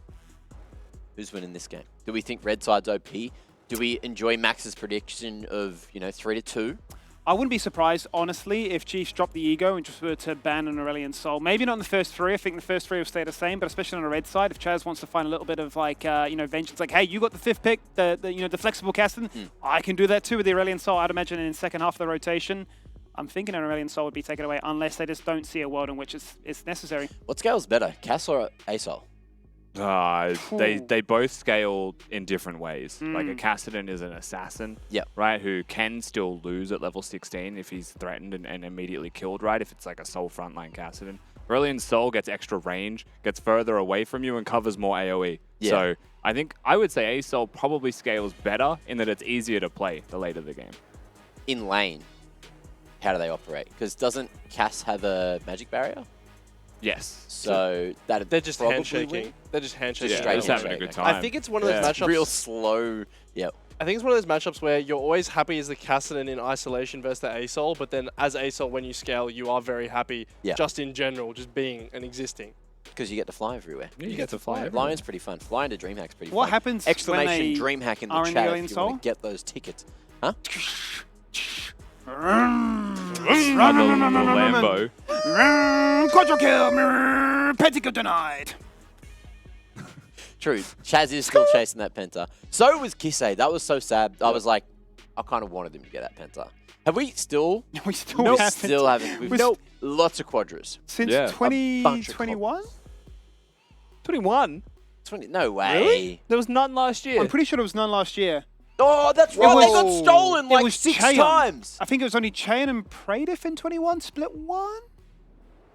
[SPEAKER 1] Who's winning this game? Do we think Red Side's OP? Do we enjoy Max's prediction of, 3-2?
[SPEAKER 3] I wouldn't be surprised, honestly, if Chiefs dropped the ego and just were to ban an Aurelion Sol. Maybe not in the first three. I think the first three will stay the same, but especially on the red side, if Chaz wants to find a little bit of like, vengeance, like, hey, you got the fifth pick, the flexible casting, I can do that too with the Aurelion Sol. I'd imagine in the second half of the rotation, I'm thinking an Aurelion Sol would be taken away unless they just don't see a world in which it's necessary.
[SPEAKER 1] What scales better, Cass or ASOL?
[SPEAKER 2] They both scale in different ways. Like a Cassidon is an assassin, right, who can still lose at level 16 if he's threatened and immediately killed, right, if it's like a Soul frontline Cassidon. Aurelion Sol gets extra range, gets further away from you, and covers more AoE.
[SPEAKER 1] Yeah.
[SPEAKER 2] So I would say ASOL probably scales better in that it's easier to play the later the game.
[SPEAKER 1] In lane, how do they operate? Because doesn't Cass have a magic barrier?
[SPEAKER 2] Yes.
[SPEAKER 1] So
[SPEAKER 8] They're just
[SPEAKER 1] probably
[SPEAKER 8] handshaking.
[SPEAKER 1] win.
[SPEAKER 8] They're just handshaking.
[SPEAKER 2] Yeah,
[SPEAKER 1] straight
[SPEAKER 2] just having a
[SPEAKER 1] handshake,
[SPEAKER 2] good
[SPEAKER 1] okay.
[SPEAKER 2] time.
[SPEAKER 8] I think it's one of those matchups.
[SPEAKER 1] Real slow. Yep.
[SPEAKER 8] I think it's one of those matchups where you're always happy as the Cassidon in isolation versus the ASOL, but then as ASOL, when you scale, you are very happy just in general, just being and existing.
[SPEAKER 1] Because you get to fly everywhere.
[SPEAKER 2] You get to fly everywhere.
[SPEAKER 1] Flying's pretty fun. Flying to DreamHack's pretty fun.
[SPEAKER 3] What happens
[SPEAKER 1] Exclamation
[SPEAKER 3] when they
[SPEAKER 1] DreamHack in the
[SPEAKER 3] are in
[SPEAKER 1] chat
[SPEAKER 3] Aurelion
[SPEAKER 1] if you
[SPEAKER 3] Sol?
[SPEAKER 1] want to get those tickets. Huh?
[SPEAKER 2] Lambo.
[SPEAKER 3] Quadro kill, Pentakill denied.
[SPEAKER 1] True. Chaz is still chasing that Penta. So was Kisei. That was so sad. I was like, I kind of wanted him to get that Penta. Have we still?
[SPEAKER 3] We still
[SPEAKER 1] Nope.
[SPEAKER 3] haven't.
[SPEAKER 1] Still haven't. We've lots of quadras.
[SPEAKER 3] Since
[SPEAKER 2] Yeah.
[SPEAKER 3] 2021?
[SPEAKER 2] 21?
[SPEAKER 1] 20. No way.
[SPEAKER 2] Really? There was none last year.
[SPEAKER 3] I'm pretty sure there was none last year.
[SPEAKER 1] Oh, that's right. They got
[SPEAKER 3] was-
[SPEAKER 1] stolen
[SPEAKER 3] it
[SPEAKER 1] like
[SPEAKER 3] was
[SPEAKER 1] 6
[SPEAKER 3] Cheon.
[SPEAKER 1] times.
[SPEAKER 3] I think it was only Chain and Pradif in 21, split one?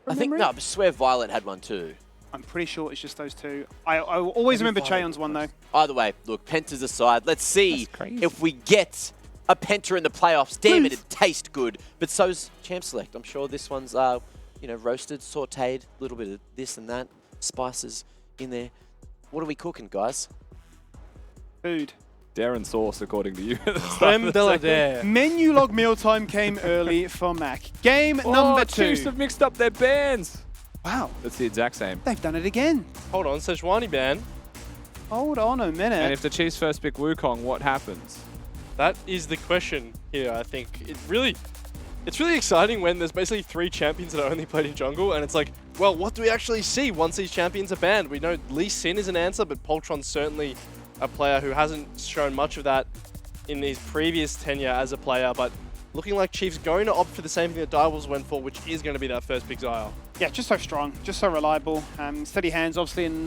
[SPEAKER 1] I think, no, I swear Violet had one too.
[SPEAKER 3] I'm pretty sure it's just those two. I always remember Cheon's one, though.
[SPEAKER 1] Either way, look, Pentas aside, let's see
[SPEAKER 2] That's crazy.
[SPEAKER 1] if we get a Penta in the playoffs. Damn it, it tastes good. But so's Champ Select. I'm sure this one's, roasted, sauteed, a little bit of this and that, spices in there. What are we cooking, guys?
[SPEAKER 3] Food.
[SPEAKER 2] Darren Sauce, according to you.
[SPEAKER 8] Creme de la dare.
[SPEAKER 3] Menu log mealtime came early for Mac. Game
[SPEAKER 2] Oh,
[SPEAKER 3] number 2.
[SPEAKER 2] Chiefs have mixed up their bands.
[SPEAKER 3] Wow,
[SPEAKER 2] That's the exact same.
[SPEAKER 3] they've done it again.
[SPEAKER 8] Hold on, Sejuani ban.
[SPEAKER 3] Hold on a minute.
[SPEAKER 2] And if the Chiefs first pick Wukong, what happens?
[SPEAKER 8] That is the question here, I think. It's really exciting when there's basically 3 champions that are only played in jungle, and it's like, well, what do we actually see once these champions are banned? We know Lee Sin is an answer, but Poltron's certainly a player who hasn't shown much of that in his previous tenure as a player, but looking like Chiefs going to opt for the same thing that Direwolves went for, which is going to be that first pick Xayah.
[SPEAKER 3] Yeah, just so strong, just so reliable. Steady hands, obviously, in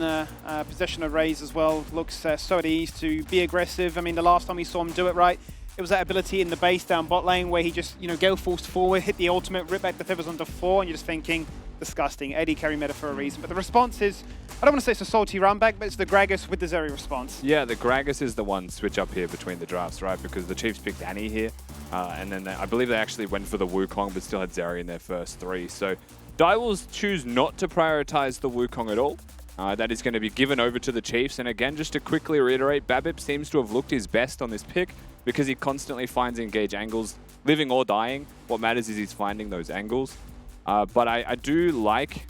[SPEAKER 3] possession of Raze as well. Looks so at ease to be aggressive. I mean, the last time we saw him do it right, it was that ability in the base down bot lane where he just, go forced forward, hit the ultimate, rip back the feathers onto 4, and you're just thinking, disgusting. AD carry meta for a reason. But the response is, I don't want to say it's a salty run back, but it's the Gragas with the Zeri response.
[SPEAKER 2] Yeah, the Gragas is the one switch up here between the drafts, right? Because the Chiefs picked Annie here, and then I believe they actually went for the Wukong, but still had Zeri in their first 3. So Direwolves choose not to prioritize the Wukong at all. That is going to be given over to the Chiefs. And again, just to quickly reiterate, Babip seems to have looked his best on this pick because he constantly finds engage angles, living or dying. What matters is he's finding those angles. But I do like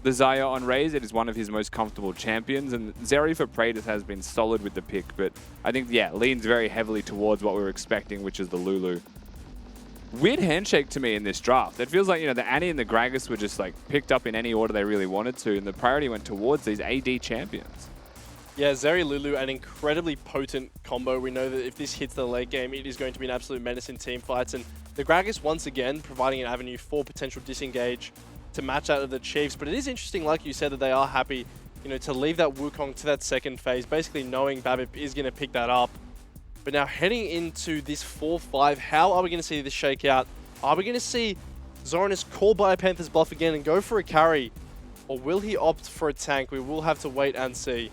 [SPEAKER 2] the Xayah on Raze. It is one of his most comfortable champions. And Zeri for Praetus has been solid with the pick. But I think, leans very heavily towards what we were expecting, which is the Lulu. Weird handshake to me in this draft. It feels like, the Annie and the Gragas were just like picked up in any order they really wanted to. And the priority went towards these AD champions.
[SPEAKER 8] Yeah, Zeri Lulu, an incredibly potent combo. We know that if this hits the late game, it is going to be an absolute menace in team fights. And the Gragas, once again, providing an avenue for potential disengage to match out of the Chiefs. But it is interesting, like you said, that they are happy you know, to leave that Wukong to that second phase, basically knowing Babip is going to pick that up. But now heading into this 4-5, how are we going to see this shake out? Are we going to see Zoranus call Biopanther's bluff again and go for a carry? Or will he opt for a tank? We will have to wait and see.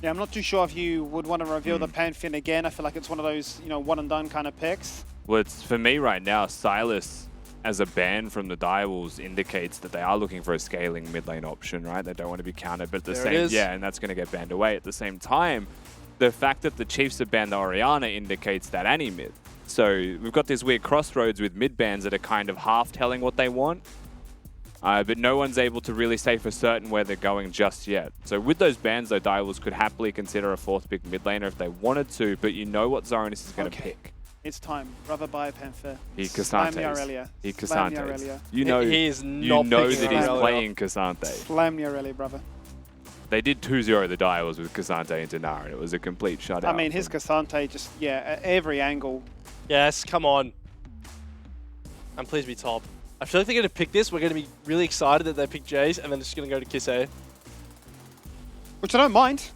[SPEAKER 3] Yeah, I'm not too sure if you would want to reveal the Pantheon again. I feel like it's one of those, you know, one and done kind of picks.
[SPEAKER 2] Well, it's, for me right now, Silas as a ban from the Direwolves indicates that they are looking for a scaling mid lane option, right? They don't want to be countered, but at the same, yeah, and that's going to get banned away. At the same time, the fact that the Chiefs have banned the Orianna indicates that any mid. So we've got this weird crossroads with mid bans that are kind of half telling what they want, but no one's able to really say for certain where they're going just yet. So with those bans, though, Direwolves could happily consider a fourth pick mid laner if they wanted to, but you know what Zoranus is going to pick.
[SPEAKER 3] It's time. Brother Biopanther.
[SPEAKER 2] He
[SPEAKER 3] Slam the
[SPEAKER 2] Cassantes.
[SPEAKER 3] Aurelia.
[SPEAKER 2] He
[SPEAKER 3] Slam the
[SPEAKER 2] Cassantes.
[SPEAKER 3] Aurelia.
[SPEAKER 2] You know,
[SPEAKER 8] he is
[SPEAKER 2] you
[SPEAKER 8] not
[SPEAKER 2] know
[SPEAKER 8] picking
[SPEAKER 2] that he's
[SPEAKER 8] Aurelia.
[SPEAKER 2] playing Cassante.
[SPEAKER 3] Slam the Aurelia, brother.
[SPEAKER 2] They did 2-0 the Direwolves with Cassante into Nara, and it was a complete shutout.
[SPEAKER 3] I mean, his Cassante just, yeah, at every angle.
[SPEAKER 8] Yes, come on. And please be top. I feel like they're going to pick this. We're going to be really excited that they picked Jace, and then it's going to go to Kisei.
[SPEAKER 3] Which I don't mind.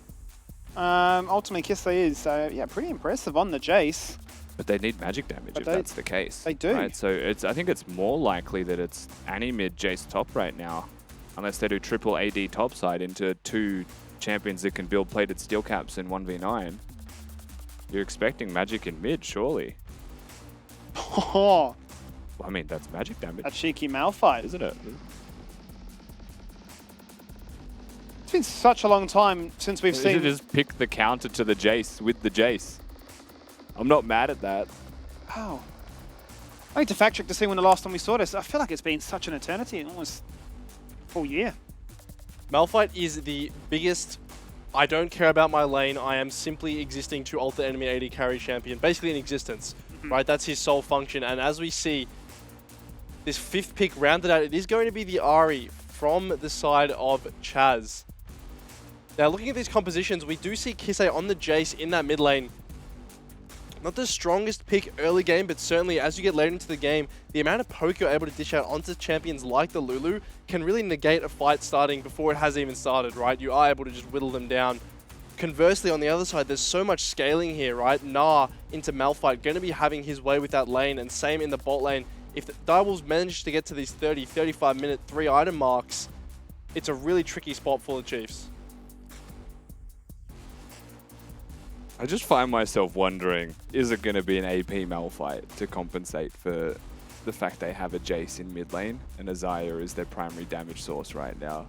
[SPEAKER 3] Ultimately, Kisei is, yeah, pretty impressive on the Jace.
[SPEAKER 2] But they need magic damage if that's the case.
[SPEAKER 3] They do.
[SPEAKER 2] Right? So I think it's more likely that it's Annie mid, Jace top right now. Unless they do triple AD topside into 2 champions that can build plated steel caps in 1v9. You're expecting magic in mid, surely.
[SPEAKER 3] Oh,
[SPEAKER 2] Well, I mean, that's magic damage,
[SPEAKER 3] that cheeky Malphite.
[SPEAKER 2] isn't it?
[SPEAKER 3] It's been such a long time since we've
[SPEAKER 2] You
[SPEAKER 3] seen...
[SPEAKER 2] should just pick the counter to the Jace with the Jace. I'm not mad at that.
[SPEAKER 3] Wow. I need to fact check to see when the last time we saw this. I feel like it's been such an eternity, almost a full year.
[SPEAKER 8] Malphite is the biggest, I don't care about my lane, I am simply existing to ult the enemy AD carry champion. Basically in existence, right? That's his sole function. And as we see, this 5th pick rounded out, it is going to be the Ahri from the side of Chaz. Now looking at these compositions, we do see Kisei on the Jace in that mid lane. Not the strongest pick early game, but certainly as you get later into the game, the amount of poke you're able to dish out onto champions like the Lulu can really negate a fight starting before it has even started, right? You are able to just whittle them down. Conversely, on the other side, there's so much scaling here, right? Nah into Malphite, going to be having his way with that lane, and same in the bot lane. If the Direwolves manage to get to these 30, 35-minute 3-item marks, it's a really tricky spot for the Chiefs.
[SPEAKER 2] I just find myself wondering, is it going to be an AP Malphite to compensate for the fact they have a Jace in mid lane and Azaya is their primary damage source right now?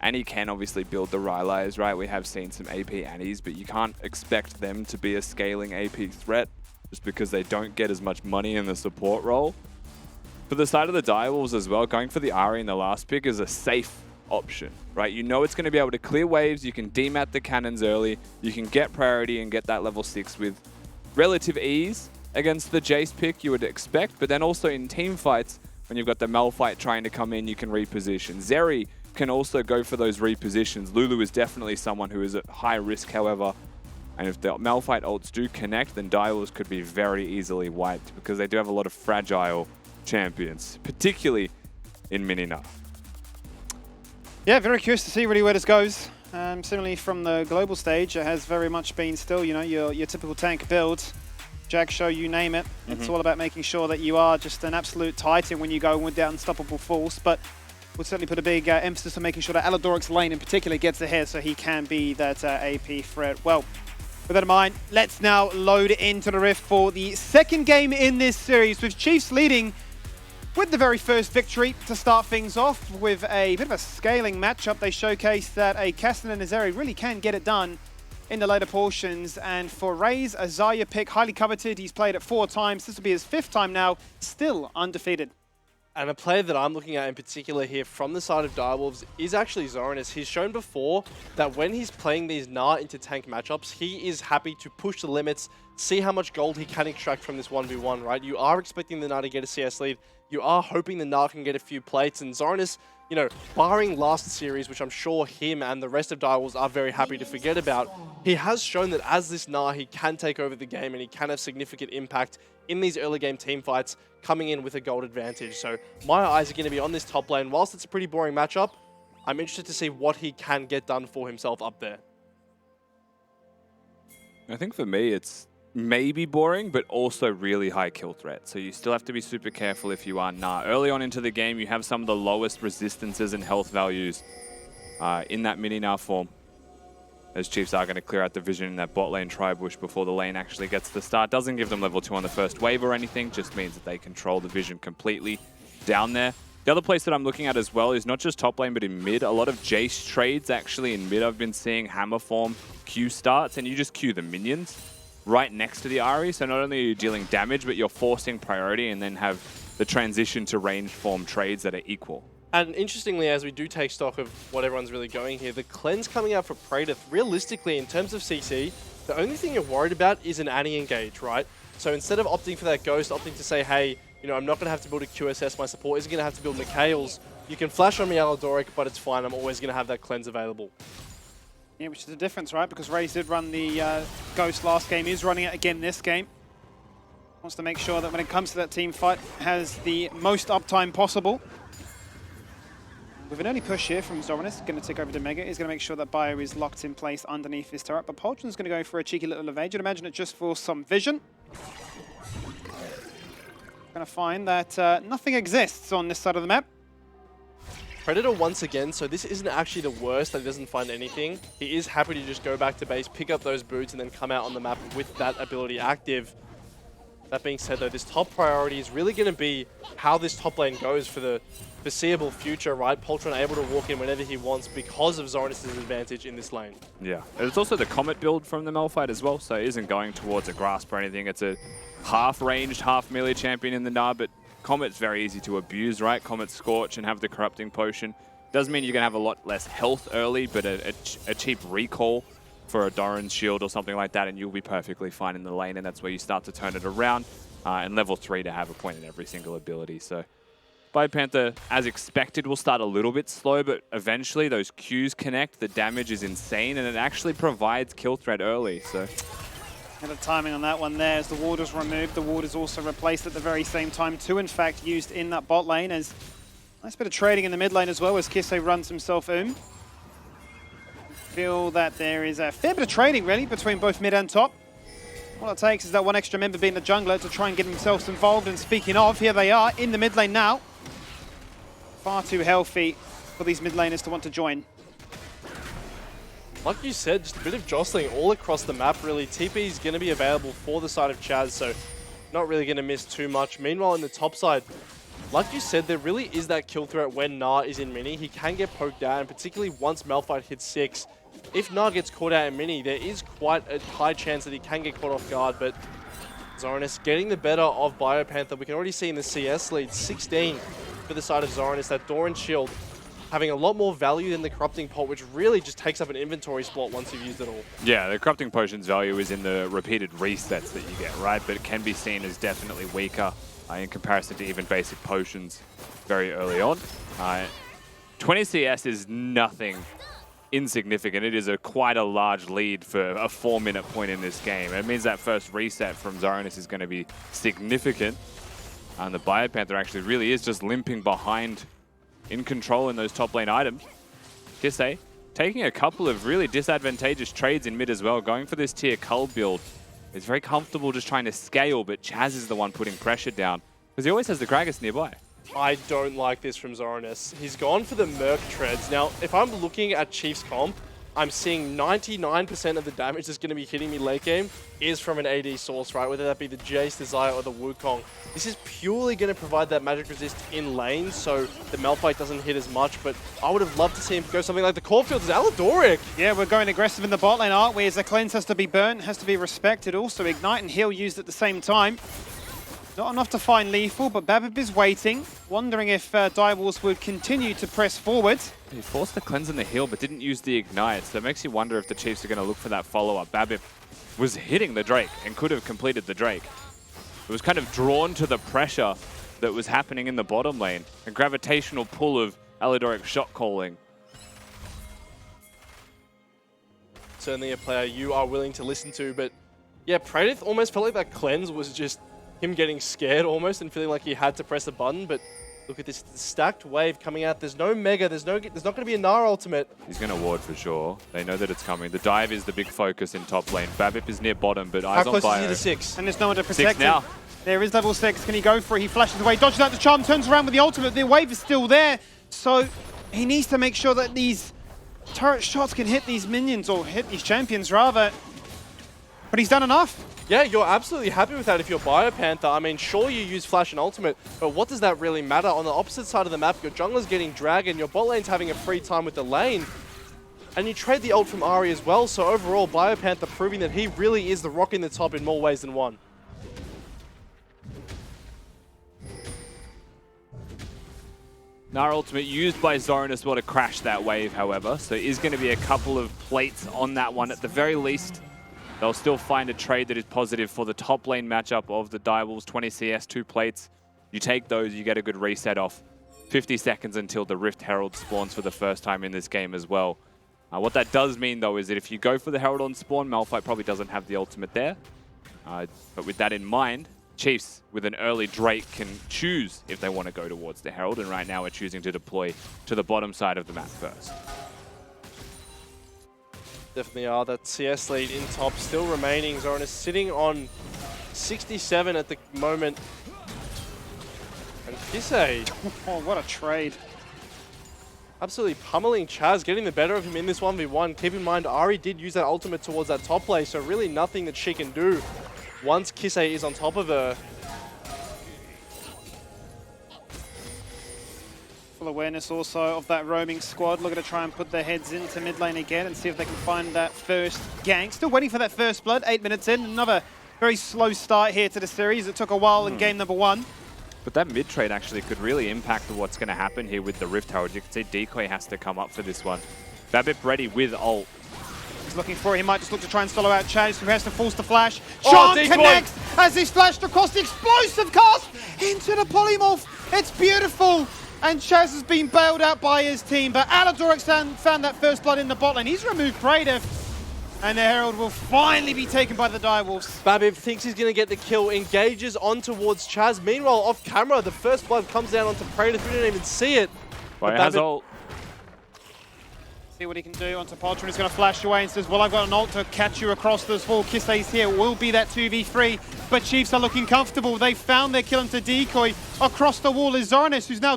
[SPEAKER 2] Annie can obviously build the Rylai's, right? We have seen some AP Annies, but you can't expect them to be a scaling AP threat just because they don't get as much money in the support role. For the side of the Direwolves as well, going for the Ahri in the last pick is a safe option, right? You know it's going to be able to clear waves, you can demat the cannons early, you can get priority and get that level 6 with relative ease against the Jace pick you would expect, but then also in team fights, when you've got the Malphite trying to come in, you can reposition. Zeri can also go for those repositions. Lulu is definitely someone who is at high risk, however, and if the Malphite ults do connect, then Direwolves could be very easily wiped because they do have a lot of fragile champions, particularly in Minina.
[SPEAKER 3] Yeah, very curious to see really where this goes. Similarly from the global stage, it has very much been still, you know, your typical tank build. Jag show, you name it. It's all about making sure that you are just an absolute titan when you go with that unstoppable force. But we'll certainly put a big emphasis on making sure that Aladoric's lane in particular gets ahead so he can be that AP threat. Well, with that in mind, let's now load into the Rift for the second game in this series, with Chiefs leading with the very first victory to start things off. With a bit of a scaling matchup, they showcase that a Castan and Azeri really can get it done in the later portions. And for Ray's Azaya pick, highly coveted, he's played it 4 times. This will be his 5th time now, still undefeated.
[SPEAKER 8] And a player that I'm looking at in particular here from the side of Direwolves is actually Zoranus. He's shown before that when he's playing these Gnar into tank matchups, he is happy to push the limits, see how much gold he can extract from this 1v1, right? You are expecting the Gnar to get a CS lead. You are hoping the Gnar can get a few plates. And Zoranus, you know, barring last series, which I'm sure him and the rest of Direwolves are very happy to forget about, he has shown that as this Gnar, he can take over the game and he can have significant impact in these early game team fights, coming in with a gold advantage. So my eyes are going to be on this top lane. Whilst it's a pretty boring matchup, I'm interested to see what he can get done for himself up there.
[SPEAKER 2] I think for me, it's maybe boring, but also really high kill threat. So you still have to be super careful if you are Nah. Early on into the game, you have some of the lowest resistances and health values in that mini Nah form. As Chiefs are going to clear out the vision in that bot lane tri-bush before the lane actually gets the start. Doesn't give them level 2 on the first wave or anything, just means that they control the vision completely down there. The other place that I'm looking at as well is not just top lane, but in mid. A lot of Jace trades actually in mid. I've been seeing hammer form Q starts, and you just queue the minions right next to the Ahri. So not only are you dealing damage, but you're forcing priority and then have the transition to range form trades that are equal.
[SPEAKER 8] And interestingly, as we do take stock of what everyone's really going here, the cleanse coming out for Praedyth, realistically, in terms of CC, the only thing you're worried about is an Annie engage, right? So instead of opting for that Ghost, opting to say, hey, you know, I'm not going to have to build a QSS, my support isn't going to have to build Mikhail's, you can flash on me Alidoric, but it's fine, I'm always going to have that cleanse available.
[SPEAKER 3] Yeah, which is the difference, right? Because Raze did run the Ghost last game, is running it again this game. Wants to make sure that when it comes to that team fight, has the most uptime possible. With an early push here from Zoranus, going to take over to Mega. He's going to make sure that Bio is locked in place underneath his turret. But Poltron's going to go for a cheeky little evade. You'd imagine it just for some vision. Going to find that nothing exists on this side of the map.
[SPEAKER 8] Predator once again, so this isn't actually the worst that he doesn't find anything. He is happy to just go back to base, pick up those boots, and then come out on the map with that ability active. That being said, though, this top priority is really going to be how this top lane goes for the foreseeable future, right? Poltron able to walk in whenever he wants because of Zoranus' advantage in this lane.
[SPEAKER 2] Yeah, it's also the Comet build from the Malphite as well, so it isn't going towards a Grasp or anything. It's a half-ranged, half-melee champion in the Nah, but Comet's very easy to abuse, right? Comet Scorch and have the Corrupting Potion. Does mean you're going to have a lot less health early, but a cheap recall for a Doran's Shield or something like that, and you'll be perfectly fine in the lane, and that's where you start to turn it around. And level 3 to have a point in every single ability. So BioPanther, as expected, will start a little bit slow, but eventually those Qs connect, the damage is insane, and it actually provides kill threat early. So
[SPEAKER 3] And the timing on that one there as the ward is removed. The ward is also replaced at the very same time. 2, in fact, used in that bot lane. As nice bit of trading in the mid lane as well as Kisse runs himself Feel that there is a fair bit of trading, really, between both mid and top. All it takes is that one extra member being the jungler to try and get themselves involved. And speaking of, here they are in the mid lane now. Far too healthy for these mid laners to want to join.
[SPEAKER 8] Like you said, just a bit of jostling all across the map, really. TP is going to be available for the side of Chaz, so not really going to miss too much. Meanwhile, in the top side, like you said, there really is that kill threat when Nah is in mini. He can get poked down, particularly once Malphite hits 6. If Nah gets caught out in mini, there is quite a high chance that he can get caught off guard, but Zoranus getting the better of BioPanther. We can already see in the CS lead, 16 for the side of Zoranus, that Doran's Shield having a lot more value than the Corrupting Pot, which really just takes up an inventory slot once you've used it all.
[SPEAKER 2] yeah, the Corrupting Potion's value is in the repeated resets that you get, right? But it can be seen as definitely weaker in comparison to even basic potions very early on. 20 CS is nothing insignificant. It is quite a large lead for a 4-minute point in this game. It means that first reset from Zoranus is going to be significant. And the BioPanther actually really is just limping behind in control in those top lane items. Kisse taking a couple of really disadvantageous trades in mid as well, going for this tier Cull build. He's very comfortable just trying to scale, but Chaz is the one putting pressure down because he always has the Gragas nearby.
[SPEAKER 8] I don't like this from Zoranus. He's gone for the Merc Treads. Now, if I'm looking at Chief's comp, I'm seeing 99% of the damage that's going to be hitting me late game is from an AD source, right? Whether that be the Jace, the Xayah, or the Wukong. This is purely going to provide that magic resist in lane, so the Malphite doesn't hit as much, but I would have loved to see him go something like the Caulfield's Alidoric.
[SPEAKER 3] Yeah, we're going aggressive in the bot lane, aren't we? As the cleanse has to be burnt, has to be respected. Also, Ignite and Heal used at the same time. Not enough to find lethal, but Babip is waiting, wondering if Direwolves would continue to press forward.
[SPEAKER 2] He forced the cleanse and the heal, but didn't use the ignite, so it makes you wonder if the Chiefs are going to look for that follow-up. Babip was hitting the Drake and could have completed the Drake. It was kind of drawn to the pressure that was happening in the bottom lane, a gravitational pull of Alidoric shot calling.
[SPEAKER 8] Certainly a player you are willing to listen to, but yeah, Praedyth almost felt like that cleanse was just him getting scared almost and feeling like he had to press a button, but Look at this stacked wave coming out. There's no Mega. There's not going to be a Nara ultimate.
[SPEAKER 2] He's going to ward for sure. They know that it's coming. The dive is the big focus in top lane. Babip is near bottom, but eyes
[SPEAKER 8] How
[SPEAKER 2] on
[SPEAKER 8] close
[SPEAKER 2] Bio.
[SPEAKER 8] is he to 6?
[SPEAKER 3] And there's no one to
[SPEAKER 2] 6
[SPEAKER 3] protect him.
[SPEAKER 2] now.
[SPEAKER 3] There is level 6. Can he go for it? He flashes away, dodges out the charm, turns around with the ultimate. The wave is still there. So he needs to make sure that these turret shots can hit these minions, or hit these champions rather. But he's done enough.
[SPEAKER 8] Yeah, you're absolutely happy with that if you're Biopanther. I mean, sure, you use Flash and Ultimate, but what does that really matter? On the opposite side of the map, your jungler's getting Dragon, your bot lane's having a free time with the lane, and you trade the ult from Ahri as well, so overall, Biopanther proving that he really is the rock in the top in more ways than one.
[SPEAKER 2] Nara ultimate used by Zoran as well to crash that wave, however, so is going to be a couple of plates on that one at the very least. They'll still find a trade that is positive for the top lane matchup of the Direwolves. 20 CS, 2 plates. You take those, you get a good reset off. 50 seconds until the Rift Herald spawns for the first time in this game as well. What that does mean, though, is that if you go for the Herald on spawn, Malphite probably doesn't have the ultimate there. But with that in mind, Chiefs, with an early Drake, can choose if they want to go towards the Herald. And right now, we're choosing to deploy to the bottom side of the map first.
[SPEAKER 8] Definitely are. That CS lead in top still remaining. Zoran is sitting on 67 at the moment. And Kisei.
[SPEAKER 3] Oh, what a trade.
[SPEAKER 8] Absolutely pummeling Chaz, getting the better of him in this 1v1. Keep in mind, Ahri did use that ultimate towards that top play, so really nothing that she can do once Kisei is on top of her.
[SPEAKER 3] Full awareness also of that roaming squad. Looking to try and put their heads into mid lane again and see if they can find that first gank. Still waiting for that first blood, 8 minutes in. Another very slow start here to the series. It took a while in game number 1.
[SPEAKER 2] But that mid trade actually could really impact what's going to happen here with the Rift Herald. You can see Decoy has to come up for this one. Babip ready with ult.
[SPEAKER 3] He's looking for it. He might just look to try and solo out Chaz, who has to force the flash.
[SPEAKER 8] Oh,
[SPEAKER 3] Sean connects as he's flashed across the explosive cast into the polymorph. It's beautiful. And Chaz has been bailed out by his team. But Aladoric found that first blood in the bot lane. He's removed Praetor. And the Herald will finally be taken by the Direwolves.
[SPEAKER 8] Babip thinks he's going to get the kill, engages on towards Chaz. Meanwhile, off camera, the first blood comes down onto Praetor. We didn't even see it.
[SPEAKER 2] Well, it has ult.
[SPEAKER 3] See what he can do onto Poltron. He's going to flash away and says, well, I've got an ult to catch you across this wall. Kisei's here. Will be that 2v3. But Chiefs are looking comfortable. They found their kill into Decoy. Across the wall is Zoranis, who's now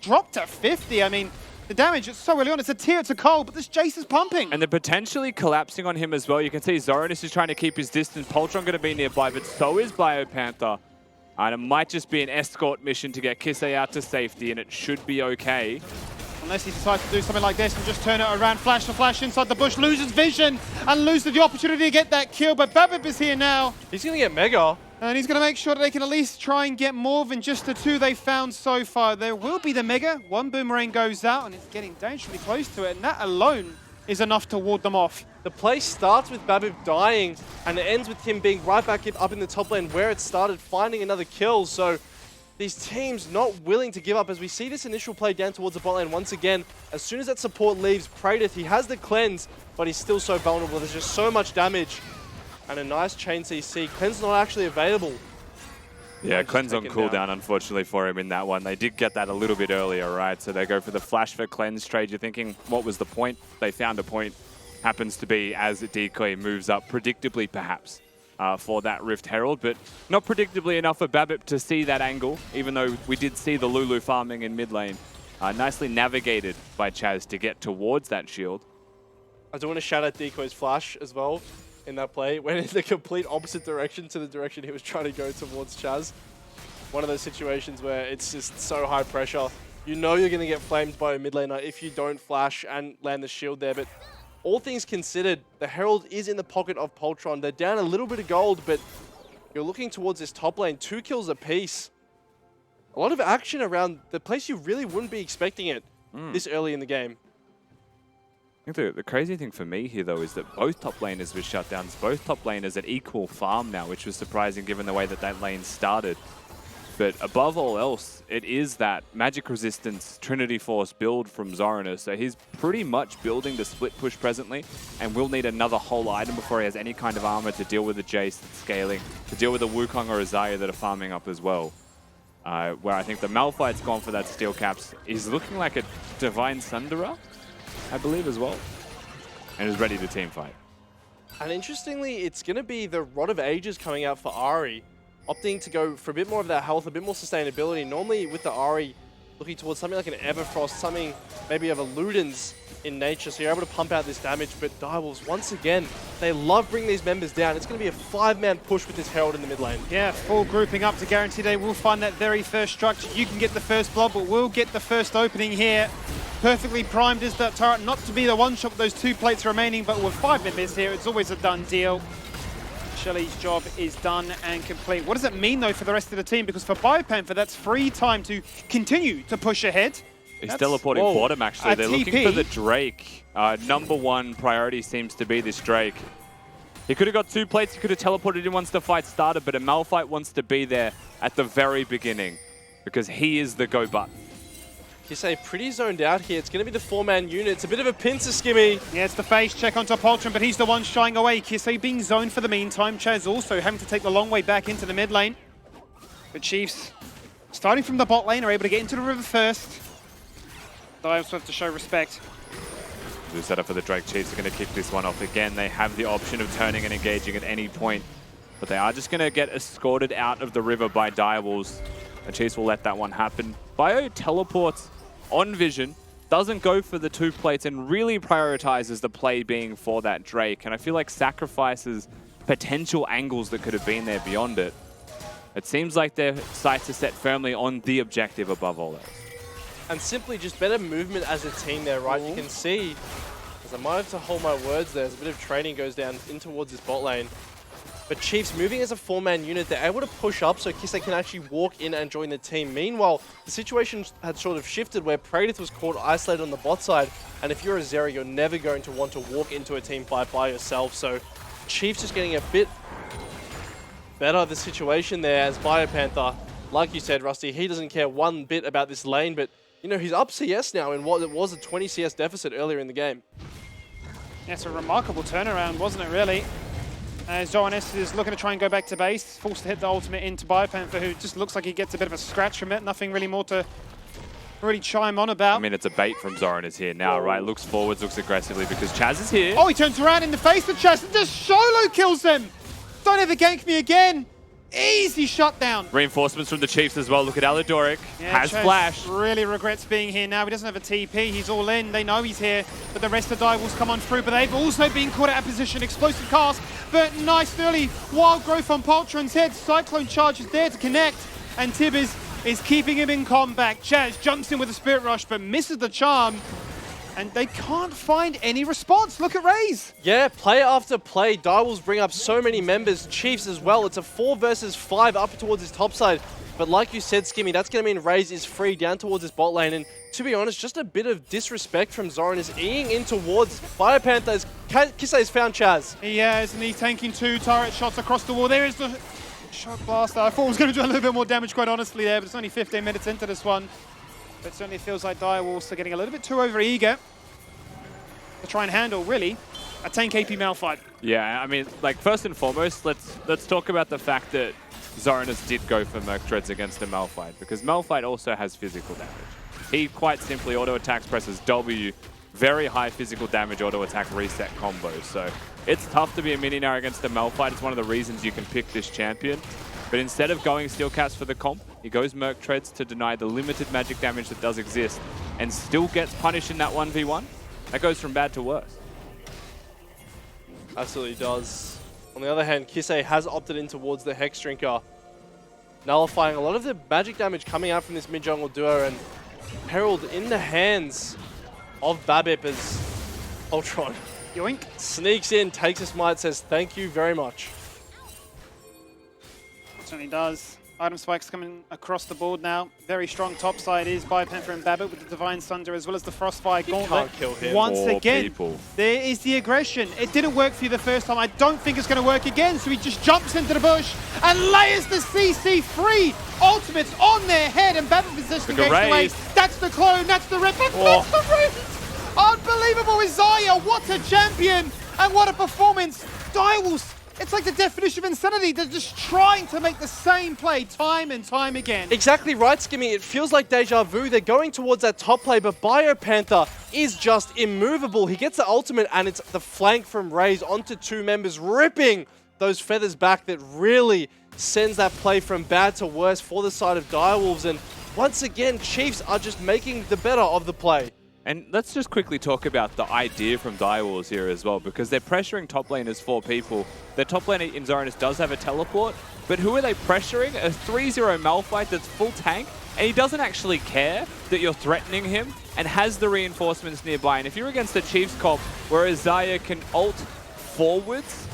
[SPEAKER 3] dropped to 50. I mean, the damage, it's so early on. It's a tier, it's a cold, but this Jace is pumping.
[SPEAKER 2] And they're potentially collapsing on him as well. You can see Zoranis is trying to keep his distance. Poltron going to be nearby, but so is Biopanther. And it might just be an escort mission to get Kisei out to safety, and it should be okay.
[SPEAKER 3] Unless he decides to do something like this and just turn it around, flash to flash inside the bush, loses vision, and loses the opportunity to get that kill. But Babip is here now.
[SPEAKER 8] He's going to get Mega.
[SPEAKER 3] And he's going to make sure that they can at least try and get more than just the 2 they found so far. There will be the Mega. One Boomerang goes out, and it's getting dangerously close to it. And that alone is enough to ward them off.
[SPEAKER 8] The play starts with Babip dying, and it ends with him being right back up in the top lane where it started, finding another kill. So these teams not willing to give up as we see this initial play down towards the bot lane once again. As soon as that support leaves, Praetor, he has the cleanse, but he's still so vulnerable. There's just so much damage. And a nice chain CC. Cleanse not actually available.
[SPEAKER 2] Yeah, Cleanse on cooldown, unfortunately, for him in that one. They did get that a little bit earlier, right? So they go for the flash for Cleanse trade. You're thinking, what was the point? They found a point. Happens to be as Decoy moves up, predictably perhaps, for that Rift Herald. But not predictably enough for Babip to see that angle, even though we did see the Lulu farming in mid lane. Nicely navigated by Chaz to get towards that shield.
[SPEAKER 8] I do want to shout out Decoy's flash as well. In that play, went in the complete opposite direction to the direction he was trying to go towards Chaz. One of those situations where it's just so high pressure. You know you're going to get flamed by a mid laner if you don't flash and land the shield there. But all things considered, the Herald is in the pocket of Poltron. They're down a little bit of gold, but you're looking towards this top lane. 2 kills apiece. A lot of action around the place you really wouldn't be expecting it this early in the game.
[SPEAKER 2] I think the crazy thing for me here, though, is that both top laners were shut down. Both top laners at equal farm now, which was surprising given the way that that lane started. But above all else, it is that magic resistance Trinity Force build from Zoranis. So he's pretty much building the split push presently, and will need another whole item before he has any kind of armor to deal with the Jace that's scaling, to deal with the Wukong or a Xayah that are farming up as well. where I think the Malphite's gone for that Steel Caps. He's looking like a Divine Sundera, I believe, as well, and is ready to team fight.
[SPEAKER 8] And interestingly, it's going to be the Rod of Ages coming out for Ahri, opting to go for a bit more of that health, a bit more sustainability. Normally with the Ahri, looking towards something like an Everfrost, something maybe of a Ludens in nature, so you're able to pump out this damage. But Direwolves, once again, they love bringing these members down. It's going to be a 5-man push with this Herald in the mid lane.
[SPEAKER 3] Yeah, full grouping up to guarantee they will find that very first structure. You can get the first blob, but we'll get the first opening here. Perfectly primed is that turret, not to be the one shot with those 2 plates remaining, but with 5 members here, it's always a done deal. Shelly's job is done and complete. What does it mean, though, for the rest of the team? Because for BioPanther, that's free time to continue to push ahead.
[SPEAKER 2] He's teleporting bottom, actually. They're
[SPEAKER 3] TP.
[SPEAKER 2] looking for the Drake. #1 priority seems to be this Drake. He could have got 2 plates. He could have teleported in once the fight started, but a Malphite wants to be there at the very beginning because he is the go button.
[SPEAKER 8] Kisei pretty zoned out here. It's going to be the 4-man unit. It's a bit of a pincer, Skimmy.
[SPEAKER 3] Yeah, it's the face check onto Poltron, but he's the one shying away. Kisei being zoned for the meantime. Chaz also having to take the long way back into the mid lane. But Chiefs, starting from the bot lane, are able to get into the river first. They also have to show respect.
[SPEAKER 2] The setup for the Drake. Chiefs are going to kick this one off again. They have the option of turning and engaging at any point, but they are just going to get escorted out of the river by Direwolves. The Chiefs will let that one happen. Bio teleports on Vision, doesn't go for the 2 plates, and really prioritizes the play being for that Drake. And I feel like sacrifices potential angles that could have been there beyond it. It seems like their sights are set firmly on the objective above all else.
[SPEAKER 8] And simply just better movement as a team there, right? You can see, as I might have to hold my words there, as a bit of training goes down in towards this bot lane. But Chiefs moving as a 4-man unit, they're able to push up so Kisei can actually walk in and join the team. Meanwhile, the situation had sort of shifted where Praedyth was caught isolated on the bot side. And if you're a Zeri, you're never going to want to walk into a team fight by yourself. So Chiefs just getting a bit better of the situation there as BioPanther. Like you said, Rusty, he doesn't care one bit about this lane, but you know, he's up CS now in what it was a 20 CS deficit earlier in the game.
[SPEAKER 3] Yeah, it's a remarkable turnaround, wasn't it, really? Zoranis is looking to try and go back to base, forced to hit the ultimate into BioPanther, who just looks like he gets a bit of a scratch from it. Nothing really more to really chime on about.
[SPEAKER 2] I mean, it's a bait from Zoranis here now, right? Looks forwards, looks aggressively because Chaz is here.
[SPEAKER 3] Oh, he turns around in the face of Chaz and just solo kills him! Don't ever gank me again! Easy shutdown.
[SPEAKER 2] Reinforcements from the Chiefs as well. Look at Alidoric.
[SPEAKER 3] Yeah,
[SPEAKER 2] has
[SPEAKER 3] Chaz
[SPEAKER 2] flash.
[SPEAKER 3] Really regrets being here now. He doesn't have a TP. He's all in. They know he's here. But the rest of the Direwolves come on through. But they've also been caught out of position. Explosive cast. But nice early wild growth on Poltron's head. Cyclone charge is there to connect. And Tibbers is keeping him in combat. Chaz jumps in with a Spirit Rush but misses the charm. And they can't find any response. Look at Raze.
[SPEAKER 8] Yeah, play after play. Direwolves bring up so many members. Chiefs as well. It's a 4 versus 5 up towards his top side. But like you said, Skimmy, that's going to mean Raze is free down towards his bot lane. And to be honest, just a bit of disrespect from Zoran is eating in towards BioPanther. Kisei's found Chaz.
[SPEAKER 3] He has, and he's tanking 2 turret shots across the wall. There is the shock blaster. I thought it was going to do a little bit more damage, quite honestly, there. But it's only 15 minutes into this one. But it certainly feels like Direwolves are getting a little bit too over-eager to try and handle, really, a tank AP Malphite.
[SPEAKER 2] Yeah, I mean, like, first and foremost, let's talk about the fact that Zoranis did go for Merc Treads against the Malphite, because Malphite also has physical damage. He quite simply auto-attacks, presses W, very high physical damage auto-attack reset combos. So it's tough to be a Mininar against the Malphite. It's one of the reasons you can pick this champion. But instead of going Steel Caps for the comp, he goes Merc Treads to deny the limited magic damage that does exist and still gets punished in that 1v1. That goes from bad to worse.
[SPEAKER 8] Absolutely does. On the other hand, Kisei has opted in towards the Hex Drinker, nullifying a lot of the magic damage coming out from this mid-jungle duo, and Herald in the hands of Babip as Ultron
[SPEAKER 3] Yoink.
[SPEAKER 8] Sneaks in, takes a smite, says thank you very much.
[SPEAKER 3] Certainly does. Item spikes coming across the board now. Very strong top side is BioPanther and Babbitt with the Divine Sunder as well as the Frostfire Gauntlet.
[SPEAKER 8] Can't kill him.
[SPEAKER 3] Once
[SPEAKER 2] Poor
[SPEAKER 3] again,
[SPEAKER 2] people.
[SPEAKER 3] there is the aggression. It didn't work for you the first time. I don't think it's going to work again. So he just jumps into the bush and layers the CC free. Ultimates on their head and Babbitt position
[SPEAKER 2] Look at
[SPEAKER 3] away.
[SPEAKER 2] Raze.
[SPEAKER 3] That's the clone. That's the rip. That's the Raze. Unbelievable Isaiah. What a champion and what a performance. Direwolves It's like the definition of insanity. They're just trying to make the same play time and time again.
[SPEAKER 8] Exactly right, Skimmy. It feels like deja vu. They're going towards that top play, but BioPanther is just immovable. He gets the ultimate, and it's the flank from Raze onto two members, ripping those feathers back that really sends that play from bad to worse for the side of Direwolves. And once again, Chiefs are just making the better of the play.
[SPEAKER 2] And let's just quickly talk about the idea from Direwolves here as well, because they're pressuring top lane as 4 people. Their top lane in Zoranus does have a teleport, but who are they pressuring? A 3-0 Malphite that's full tank, and he doesn't actually care that you're threatening him and has the reinforcements nearby. And if you're against the Chiefs comp where Isaiah can ult forwards,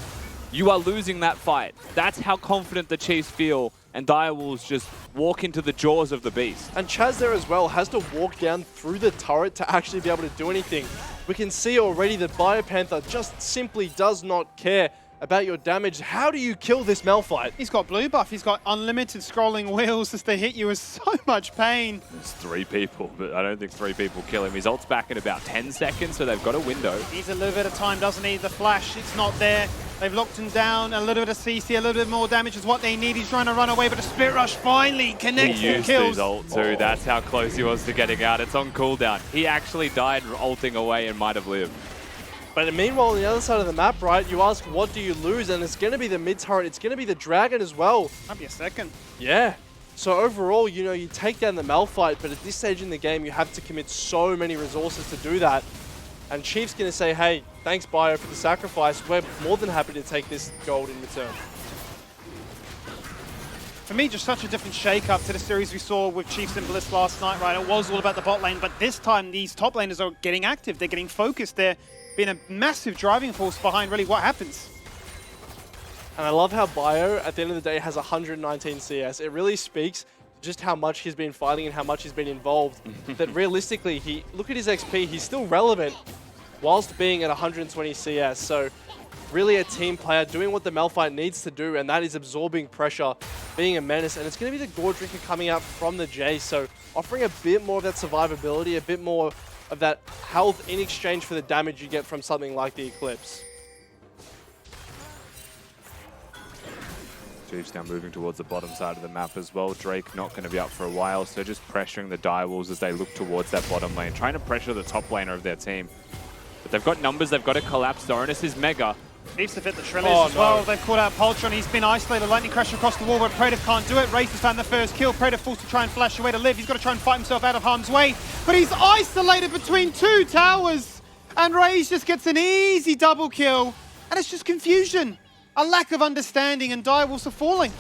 [SPEAKER 2] you are losing that fight. That's how confident the Chiefs feel, and Direwolves just walk into the jaws of the beast.
[SPEAKER 8] And Chaz there as well has to walk down through the turret to actually be able to do anything. We can see already that BioPanther just simply does not care about your damage. How do you kill this Malphite?
[SPEAKER 3] He's got blue buff. He's got unlimited scrolling wheels as they hit you with so much pain.
[SPEAKER 2] It's 3 people, but I don't think 3 people kill him. His ult's back in about 10 seconds, so they've got a window.
[SPEAKER 3] Needs a little bit of time, doesn't he? The flash, it's not there. They've locked him down. A little bit of CC, a little bit more damage is what they need. He's trying to run away, but the Split Rush finally connects and kills.
[SPEAKER 2] He used his ult too. That's how close he was to getting out. It's on cooldown. He actually died ulting away and might have lived.
[SPEAKER 8] But meanwhile, on the other side of the map, right, you ask, what do you lose? And it's going to be the mid turret. It's going to be the Dragon as well.
[SPEAKER 3] Might be a second.
[SPEAKER 8] Yeah. So overall, you know, you take down the Malphite, but at this stage in the game, you have to commit so many resources to do that. And Chief's going to say, hey, thanks, Bio, for the sacrifice. We're more than happy to take this gold in return.
[SPEAKER 3] For me, just such a different shake-up to the series we saw with Chiefs and Bliss last night, right? It was all about the bot lane, but this time these top laners are getting active. They're getting focused. They're being a massive driving force behind really what happens.
[SPEAKER 8] And I love how Bio, at the end of the day, has 119 CS. It really speaks just how much he's been fighting and how much he's been involved. That realistically, look at his XP, he's still relevant whilst being at 120 CS. So really a team player doing what the Malphite needs to do, and that is absorbing pressure, being a menace. And it's going to be the Gore Drinker coming out from the J, so offering a bit more of that survivability, a bit more of that health in exchange for the damage you get from something like the Eclipse.
[SPEAKER 2] Chiefs now moving towards the bottom side of the map as well. Drake not going to be up for a while, so just pressuring the Direwolves as they look towards that bottom lane, trying to pressure the top laner of their team. But they've got numbers, they've got to collapse. Zoranus is mega.
[SPEAKER 3] Needs to fit the Trillies as well. They've called out Poltron. He's been isolated. Lightning crash across the wall, but Praetor can't do it. Raze has found the first kill. Praetor forced to try and flash away to live. He's got to try and fight himself out of harm's way, but he's isolated between 2 towers. And Raze just gets an easy double kill. And it's just confusion. A lack of understanding, and Direwolves are falling.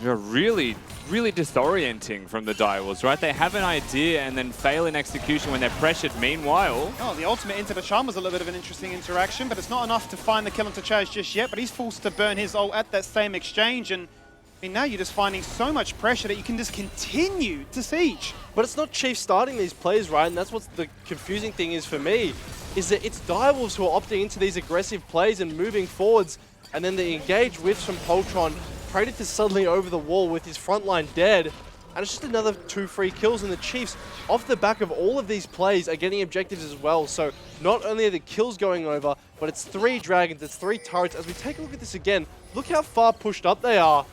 [SPEAKER 2] You're really disorienting from the Direwolves, right? They have an idea and then fail in execution when they're pressured. Meanwhile...
[SPEAKER 3] Oh, the ultimate into the charm was a little bit of an interesting interaction, but it's not enough to find the kill onto Chaz just yet, but he's forced to burn his ult at that same exchange, and I mean, now you're just finding so much pressure that you can just continue to siege.
[SPEAKER 8] But it's not Chiefs starting these plays, right? And that's what the confusing thing is for me, is that it's Direwolves who are opting into these aggressive plays and moving forwards, and then the engage whiffs from Poltron. Praetor is suddenly over the wall with his front line dead, and it's just another 2 free kills, and the Chiefs, off the back of all of these plays, are getting objectives as well. So not only are the kills going over, but it's 3 dragons, it's 3 turrets. As we take a look at this again, look how far pushed up they are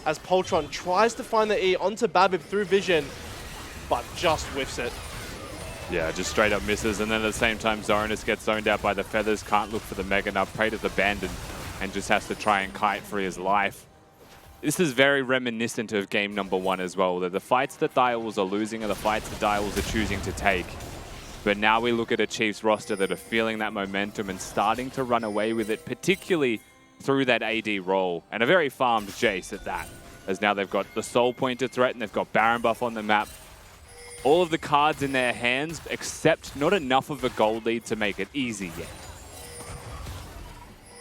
[SPEAKER 8] as Poltron tries to find the E onto Babib through vision, but just whiffs it.
[SPEAKER 2] Yeah, just straight up misses, and then at the same time Zoranus gets zoned out by the feathers, can't look for the Mega Nub. Praetor's abandoned and just has to try and kite for his life. This is very reminiscent of game number 1 as well, that the fights that Direwolves are losing are the fights that Direwolves are choosing to take. But now we look at a Chiefs roster that are feeling that momentum and starting to run away with it, particularly through that AD role, and a very farmed Jace at that, as now they've got the Soul Point to threaten, they've got Baron buff on the map, all of the cards in their hands, except not enough of a gold lead to make it easy yet.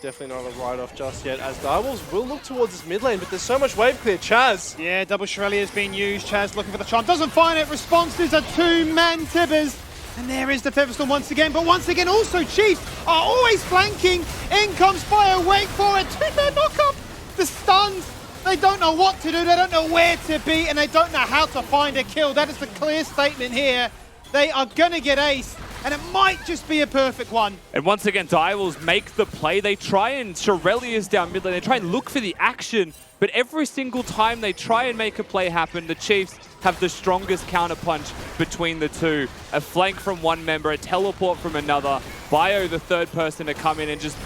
[SPEAKER 8] Definitely not a write-off just yet, as Direwolves will look towards this mid lane, but there's so much wave clear. Chaz!
[SPEAKER 3] Yeah, double Shirelli has been used. Chaz looking for the charm, doesn't find it. Responses are 2-man Tibbers. And there is the Featherstorm once again, but once again also Chiefs are always flanking. In comes Fire, wait for it. 2-man knock-up. The stuns, they don't know what to do, they don't know where to be, and they don't know how to find a kill. That is the clear statement here. They are gonna get aced. and it might just be a perfect one.
[SPEAKER 2] And once again, Direwolves make the play. They try and Shirelli is down mid lane. They try and look for the action, but every single time they try and make a play happen, the Chiefs have the strongest counterpunch between the two. A flank from one member, a teleport from another. Bio, the third person to come in and just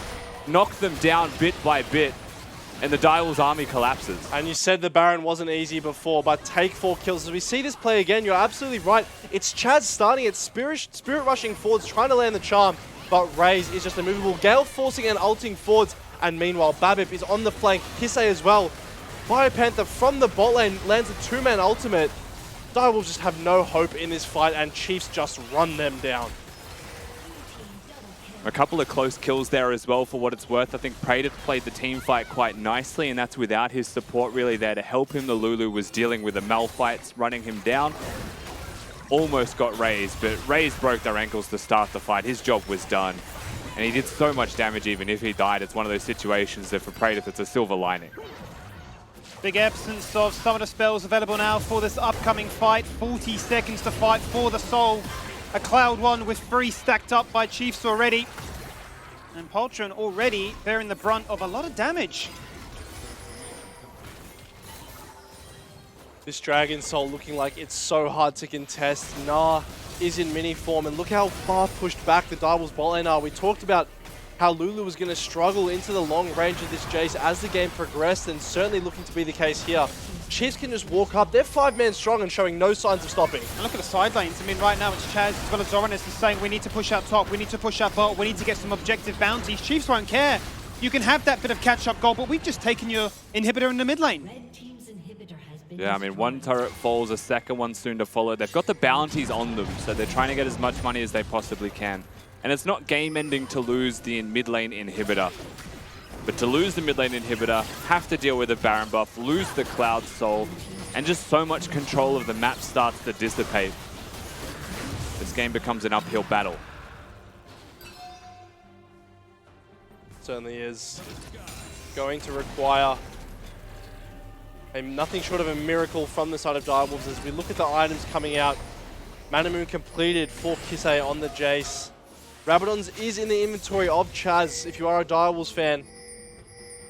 [SPEAKER 2] knock them down bit by bit. And the Direwolves army collapses.
[SPEAKER 8] And you said the Baron wasn't easy before, but take 4 kills. As we see this play again, you're absolutely right. It's Chaz starting at spirit rushing forwards, trying to land the charm, but Raze is just immovable. Gale forcing and ulting forwards, and meanwhile Babip is on the flank. Kisei as well. Biopanther from the bot lane lands a 2-man ultimate. Direwolves just have no hope in this fight, and Chiefs just run them down.
[SPEAKER 2] A couple of close kills there as well, for what it's worth. I think Praetor played the team fight quite nicely, and that's without his support really there to help him. The Lulu was dealing with the Malphites, running him down. Almost got Raze, but Raze broke their ankles to start the fight. His job was done, and he did so much damage even if he died. It's one of those situations that for Praetor, it's a silver lining.
[SPEAKER 3] Big absence of some of the spells available now for this upcoming fight. 40 seconds to fight for the soul. A Cloud 1 with 3 stacked up by Chiefs already. And Poltron already bearing the brunt of a lot of damage.
[SPEAKER 8] This Dragon Soul looking like it's so hard to contest. Nah is in mini form, and look how far pushed back the Direwolves bot lane are. We talked about how Lulu was going to struggle into the long range of this Jace as the game progressed, and certainly looking to be the case here. Chiefs can just walk up. They're 5-man strong and showing no signs of stopping.
[SPEAKER 3] And look at the side lanes. I mean, right now it's Chaz as well as Zoranus is saying we need to push out top, we need to push out bot, we need to get some objective bounties. Chiefs won't care. You can have that bit of catch-up goal, but we've just taken your inhibitor in the mid lane.
[SPEAKER 2] Yeah, I mean, one turret falls, a second one soon to follow. They've got the bounties on them, so they're trying to get as much money as they possibly can. And it's not game-ending to lose the mid lane inhibitor. But to lose the mid lane inhibitor, have to deal with the Baron buff, lose the Cloud Soul, and just so much control of the map starts to dissipate. This game becomes an uphill battle.
[SPEAKER 8] Certainly is going to require nothing short of a miracle from the side of Direwolves as we look at the items coming out. Mana Moon completed for Kisei on the Jace. Rabadon's is in the inventory of Chaz, if you are a Direwolves fan.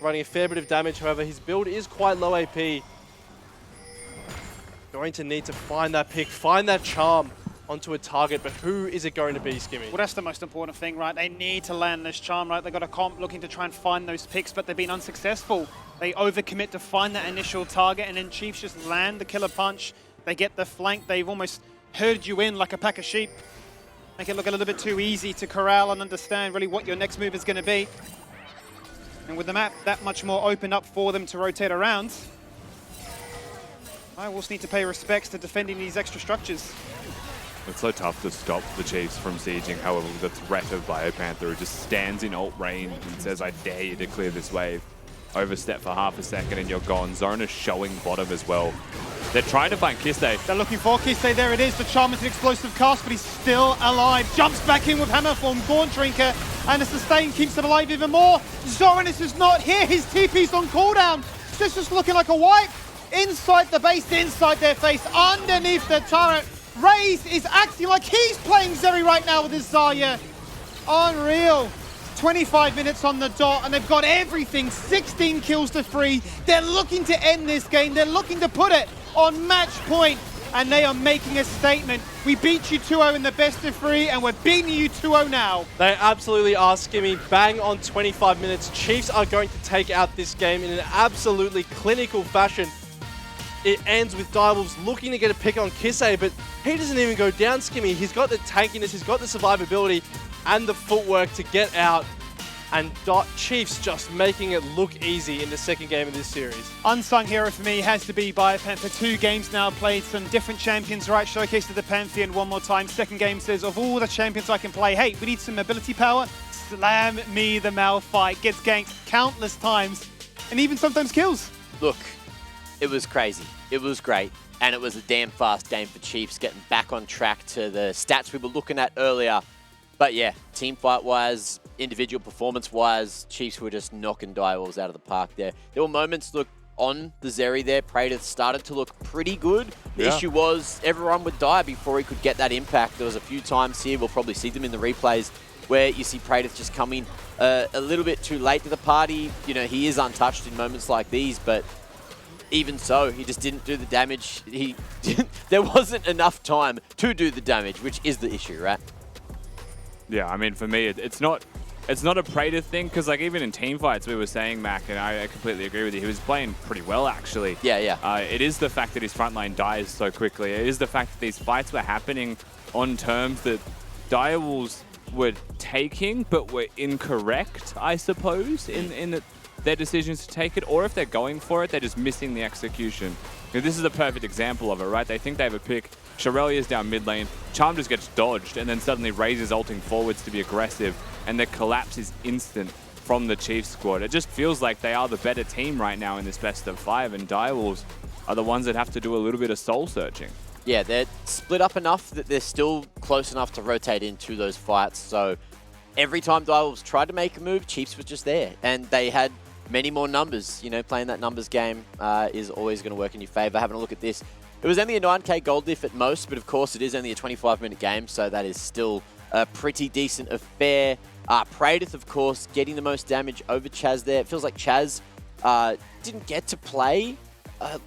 [SPEAKER 8] Running a fair bit of damage, however, his build is quite low AP. Going to need to find that pick, find that charm onto a target, but who is it going to be, Skimmy?
[SPEAKER 3] Well, that's the most important thing, right? They need to land this charm, right? They've got a comp looking to try and find those picks, but they've been unsuccessful. They overcommit to find that initial target, and then Chiefs just land the killer punch. They get the flank. They've almost herded you in like a pack of sheep. Make it look a little bit too easy to corral and understand really what your next move is going to be. And with the map that much more open up for them to rotate around, I will need to pay respects to defending these extra structures.
[SPEAKER 2] It's so tough to stop the Chiefs from sieging, however, the threat of Biopanther, who just stands in ult range and says, I dare you to clear this wave. Overstep for half a second and you're gone. Zone is showing bottom as well. They're trying to find Kisei.
[SPEAKER 3] They're looking for Kisei. There it is. The charm is an explosive cast, but he's still alive. Jumps back in with Hammer from Gaunt Drinker, and the sustain keeps him alive even more. Zoranus is not here. His TP's on cooldown. This is just looking like a wipe. Inside the base, inside their face, underneath the turret. Raze is acting like he's playing Zeri right now with his Zarya. Unreal. 25 minutes on the dot, and they've got everything. 16 kills to 3. They're looking to end this game. They're looking to put it on match point, and they are making a statement. We beat you 2-0 in the best of 3, and we're beating you 2-0 now.
[SPEAKER 8] They absolutely are, Skimmy. Bang on 25 minutes. Chiefs are going to take out this game in an absolutely clinical fashion. It ends with Direwolves looking to get a pick on Kisei, but he doesn't even go down, Skimmy. He's got the tankiness, he's got the survivability, and the footwork to get out, and Chiefs just making it look easy in the second game of this series.
[SPEAKER 3] Unsung hero for me has to be Biopanther. 2 games now played, some different champions, right? Showcase to the Pantheon one more time. Second game says, of all the champions I can play, hey, we need some mobility power. Slam me the Malphite. Gets ganked countless times, and even sometimes kills.
[SPEAKER 1] Look, it was crazy. It was great. And it was a damn fast game for Chiefs, getting back on track to the stats we were looking at earlier. But yeah, team fight-wise, individual performance-wise, Chiefs were just knocking Direwolves out of the park there. There were moments, look, on the Zeri there. Praetor started to look pretty good. The
[SPEAKER 2] Yeah.
[SPEAKER 1] issue was everyone would die before he could get that impact. There was a few times here, we'll probably see them in the replays, where you see Praetor just coming a little bit too late to the party. You know, he is untouched in moments like these, but even so, he just didn't do the damage. There wasn't enough time to do the damage, which is the issue, right?
[SPEAKER 2] Yeah, I mean, for me, it's not a Praetor thing, because like even in team fights, we were saying, Mac, and I completely agree with you, he was playing pretty well, actually.
[SPEAKER 1] Yeah, yeah.
[SPEAKER 2] It is the fact that his frontline dies so quickly. It is the fact that these fights were happening on terms that Direwolves were taking, but were incorrect, I suppose, in their decisions to take it. Or if they're going for it, they're just missing the execution. Now, this is a perfect example of it, right? They think they have a pick. Shirelia's down mid lane. Charm just gets dodged, and then suddenly raises ulting forwards to be aggressive, and the collapse is instant from the Chiefs squad. It just feels like they are the better team right now in this best of 5, and Direwolves are the ones that have to do a little bit of soul searching.
[SPEAKER 1] Yeah, they're split up enough that they're still close enough to rotate into those fights. So every time Direwolves tried to make a move, Chiefs was just there, and they had many more numbers. You know, playing that numbers game is always going to work in your favor. Having a look at this, it was only a 9k gold diff at most, but of course it is only a 25-minute game, so that is still a pretty decent affair. Praetor, of course, getting the most damage over Chaz there. It feels like Chaz didn't get to play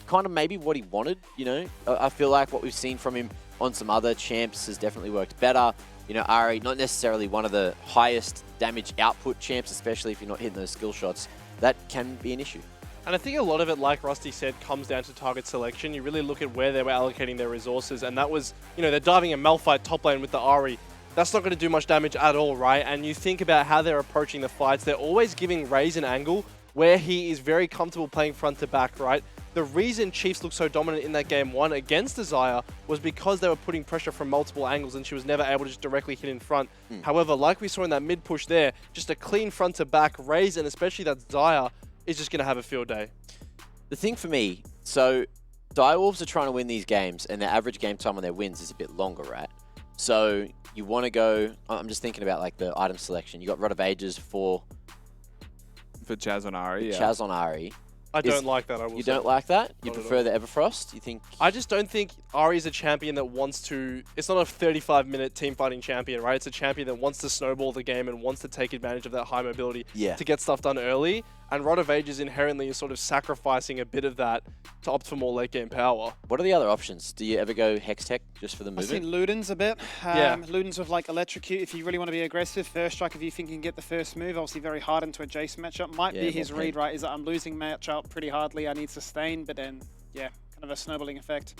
[SPEAKER 1] kind of maybe what he wanted, you know. I feel like what we've seen from him on some other champs has definitely worked better. You know, Ari, not necessarily one of the highest damage output champs, especially if you're not hitting those skill shots. That can be an issue.
[SPEAKER 8] And I think a lot of it, like Rusty said, comes down to target selection. You really look at where they were allocating their resources, and that was, you know, they're diving a Malphite top lane with the Ari. That's not going to do much damage at all, right? And you think about how they're approaching the fights. They're always giving Raze an angle where he is very comfortable playing front to back, right? The reason Chiefs looked so dominant in that game 1 against Desire was because they were putting pressure from multiple angles, and she was never able to just directly hit in front. However, like we saw in that mid push there, just a clean front to back Raze, and especially that Desire, is just going to have a field day.
[SPEAKER 1] The thing for me, so Direwolves are trying to win these games, and their average game time on their wins is a bit longer, right? So you want to go, I'm just thinking about like the item selection. You got Rod of Ages for
[SPEAKER 2] Chaz on Ari, yeah.
[SPEAKER 1] Chaz on Ari.
[SPEAKER 8] I don't like that, I will
[SPEAKER 1] You
[SPEAKER 8] say.
[SPEAKER 1] don't like that? You
[SPEAKER 8] Not at
[SPEAKER 1] prefer the Everfrost? You think?
[SPEAKER 8] I just don't think Ari is a champion that wants to... It's not a 35-minute team fighting champion, right? It's a champion that wants to snowball the game and wants to take advantage of that high mobility to get stuff done early. And Rod of Ages inherently is sort of sacrificing a bit of that to opt for more late game power.
[SPEAKER 1] What are the other options? Do you ever go Hex Tech just for the
[SPEAKER 3] I've
[SPEAKER 1] movement?
[SPEAKER 3] seen Ludens a bit.
[SPEAKER 8] Yeah.
[SPEAKER 3] Ludens with like Electrocute if you really want to be aggressive. First Strike if you think you can get the first move. Obviously very hard into a Jace matchup. Might
[SPEAKER 1] Yeah,
[SPEAKER 3] be
[SPEAKER 1] more
[SPEAKER 3] his
[SPEAKER 1] pain.
[SPEAKER 3] read, right? Is that I'm losing matchup pretty hardly. I need sustain, but then, yeah, kind of a snowballing effect.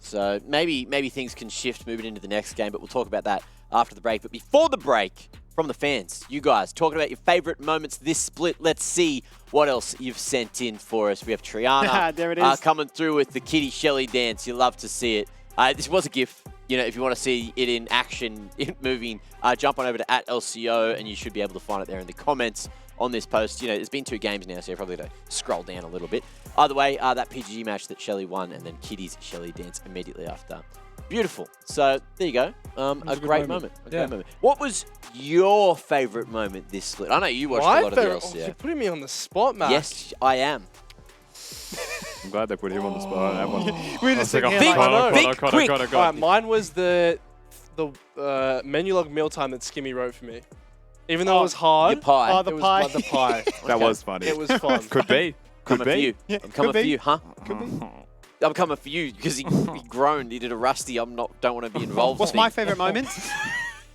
[SPEAKER 1] So maybe things can shift moving into the next game, but we'll talk about that after the break. But before the break, from the fans, you guys, talking about your favorite moments this split. Let's see what else you've sent in for us. We have Triana
[SPEAKER 3] There it is.
[SPEAKER 1] coming through with the Kitty Shelly dance. You love to see it. This was a GIF. You know, if you want to see it in action, moving, jump on over to @LCO, and you should be able to find it there in the comments on this post. You know, there's been 2 games now, so you're probably going to scroll down a little bit. Either way, that PGG match that Shelly won, and then Kitty's Shelly dance immediately after. Beautiful. So there you go. A great moment. A great moment. What was your favorite moment this split? I know you watched a lot of the LCO.
[SPEAKER 8] You're putting me on the spot, Mac.
[SPEAKER 1] Yes, I am.
[SPEAKER 2] I'm glad they put him on the spot.
[SPEAKER 3] We're just
[SPEAKER 1] Think quick.
[SPEAKER 8] All right, mine was the menu log meal time that Skimmy wrote for me. Even though it was hard.
[SPEAKER 1] Your pie.
[SPEAKER 3] Oh, the
[SPEAKER 8] it was
[SPEAKER 3] pie.
[SPEAKER 8] like the pie.
[SPEAKER 2] That was funny.
[SPEAKER 8] It was fun.
[SPEAKER 2] Could be. Could
[SPEAKER 1] Coming for
[SPEAKER 2] be.
[SPEAKER 1] you.
[SPEAKER 3] Yeah,
[SPEAKER 1] I'm coming
[SPEAKER 3] could
[SPEAKER 1] for
[SPEAKER 3] be.
[SPEAKER 1] you, huh?
[SPEAKER 3] Could be.
[SPEAKER 1] I'm coming for you because he groaned. He did a rusty. Don't want to be involved.
[SPEAKER 3] What's
[SPEAKER 1] thing.
[SPEAKER 3] my favorite moment?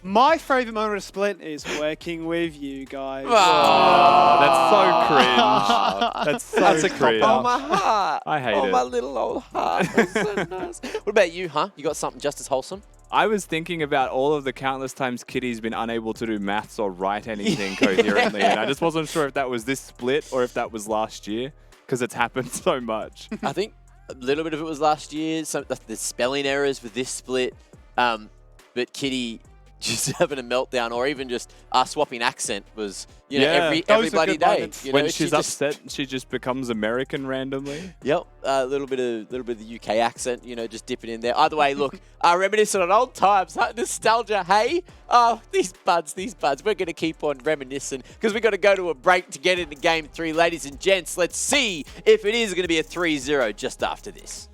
[SPEAKER 3] My favorite moment of split is working with you guys.
[SPEAKER 2] Oh, that's so cringe. That's so cringe.
[SPEAKER 1] Oh, my heart.
[SPEAKER 2] I hate
[SPEAKER 1] oh,
[SPEAKER 2] it.
[SPEAKER 1] my little old heart. That's so nice. What about you, huh? You got something just as wholesome?
[SPEAKER 2] I was thinking about all of the countless times Kitty's been unable to do maths or write anything coherently, and I just wasn't sure if that was this split or if that was last year, because it's happened so much.
[SPEAKER 1] I think a little bit of it was last year. Some the spelling errors with this split, but Kitty just having a meltdown, or even just swapping accent was, you know,
[SPEAKER 2] Yeah.
[SPEAKER 1] every
[SPEAKER 3] Those are
[SPEAKER 1] bloody
[SPEAKER 3] good
[SPEAKER 1] day.
[SPEAKER 3] moments.
[SPEAKER 1] You know,
[SPEAKER 2] When
[SPEAKER 1] she
[SPEAKER 2] she's
[SPEAKER 1] just-
[SPEAKER 2] upset, she just becomes American randomly.
[SPEAKER 1] Yep, a little bit of the UK accent, you know, just dipping in there. Either way, look, reminiscing on old times, nostalgia. Hey, these buds, we're gonna keep on reminiscing because we got to go to a break to get into Game 3, ladies and gents. Let's see if it is going to be a 3-0 just after this.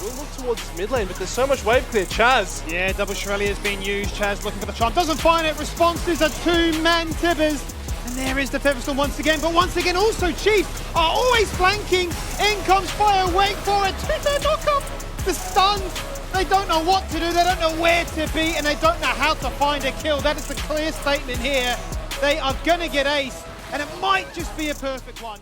[SPEAKER 8] We'll look towards mid lane, but there's so much wave clear. Chaz.
[SPEAKER 3] Yeah, double Shirelli is being used. Chaz looking for the charm. Doesn't find it. Responses are two-man Tibbers. And there is the Featherstone once again. But once again, also Chief are always flanking. In comes Fire. Wait for it. Two-man knock-up. The stuns. They don't know what to do. They don't know where to be. And they don't know how to find a kill. That is the clear statement here. They are going to get ace. And it might just be a perfect one.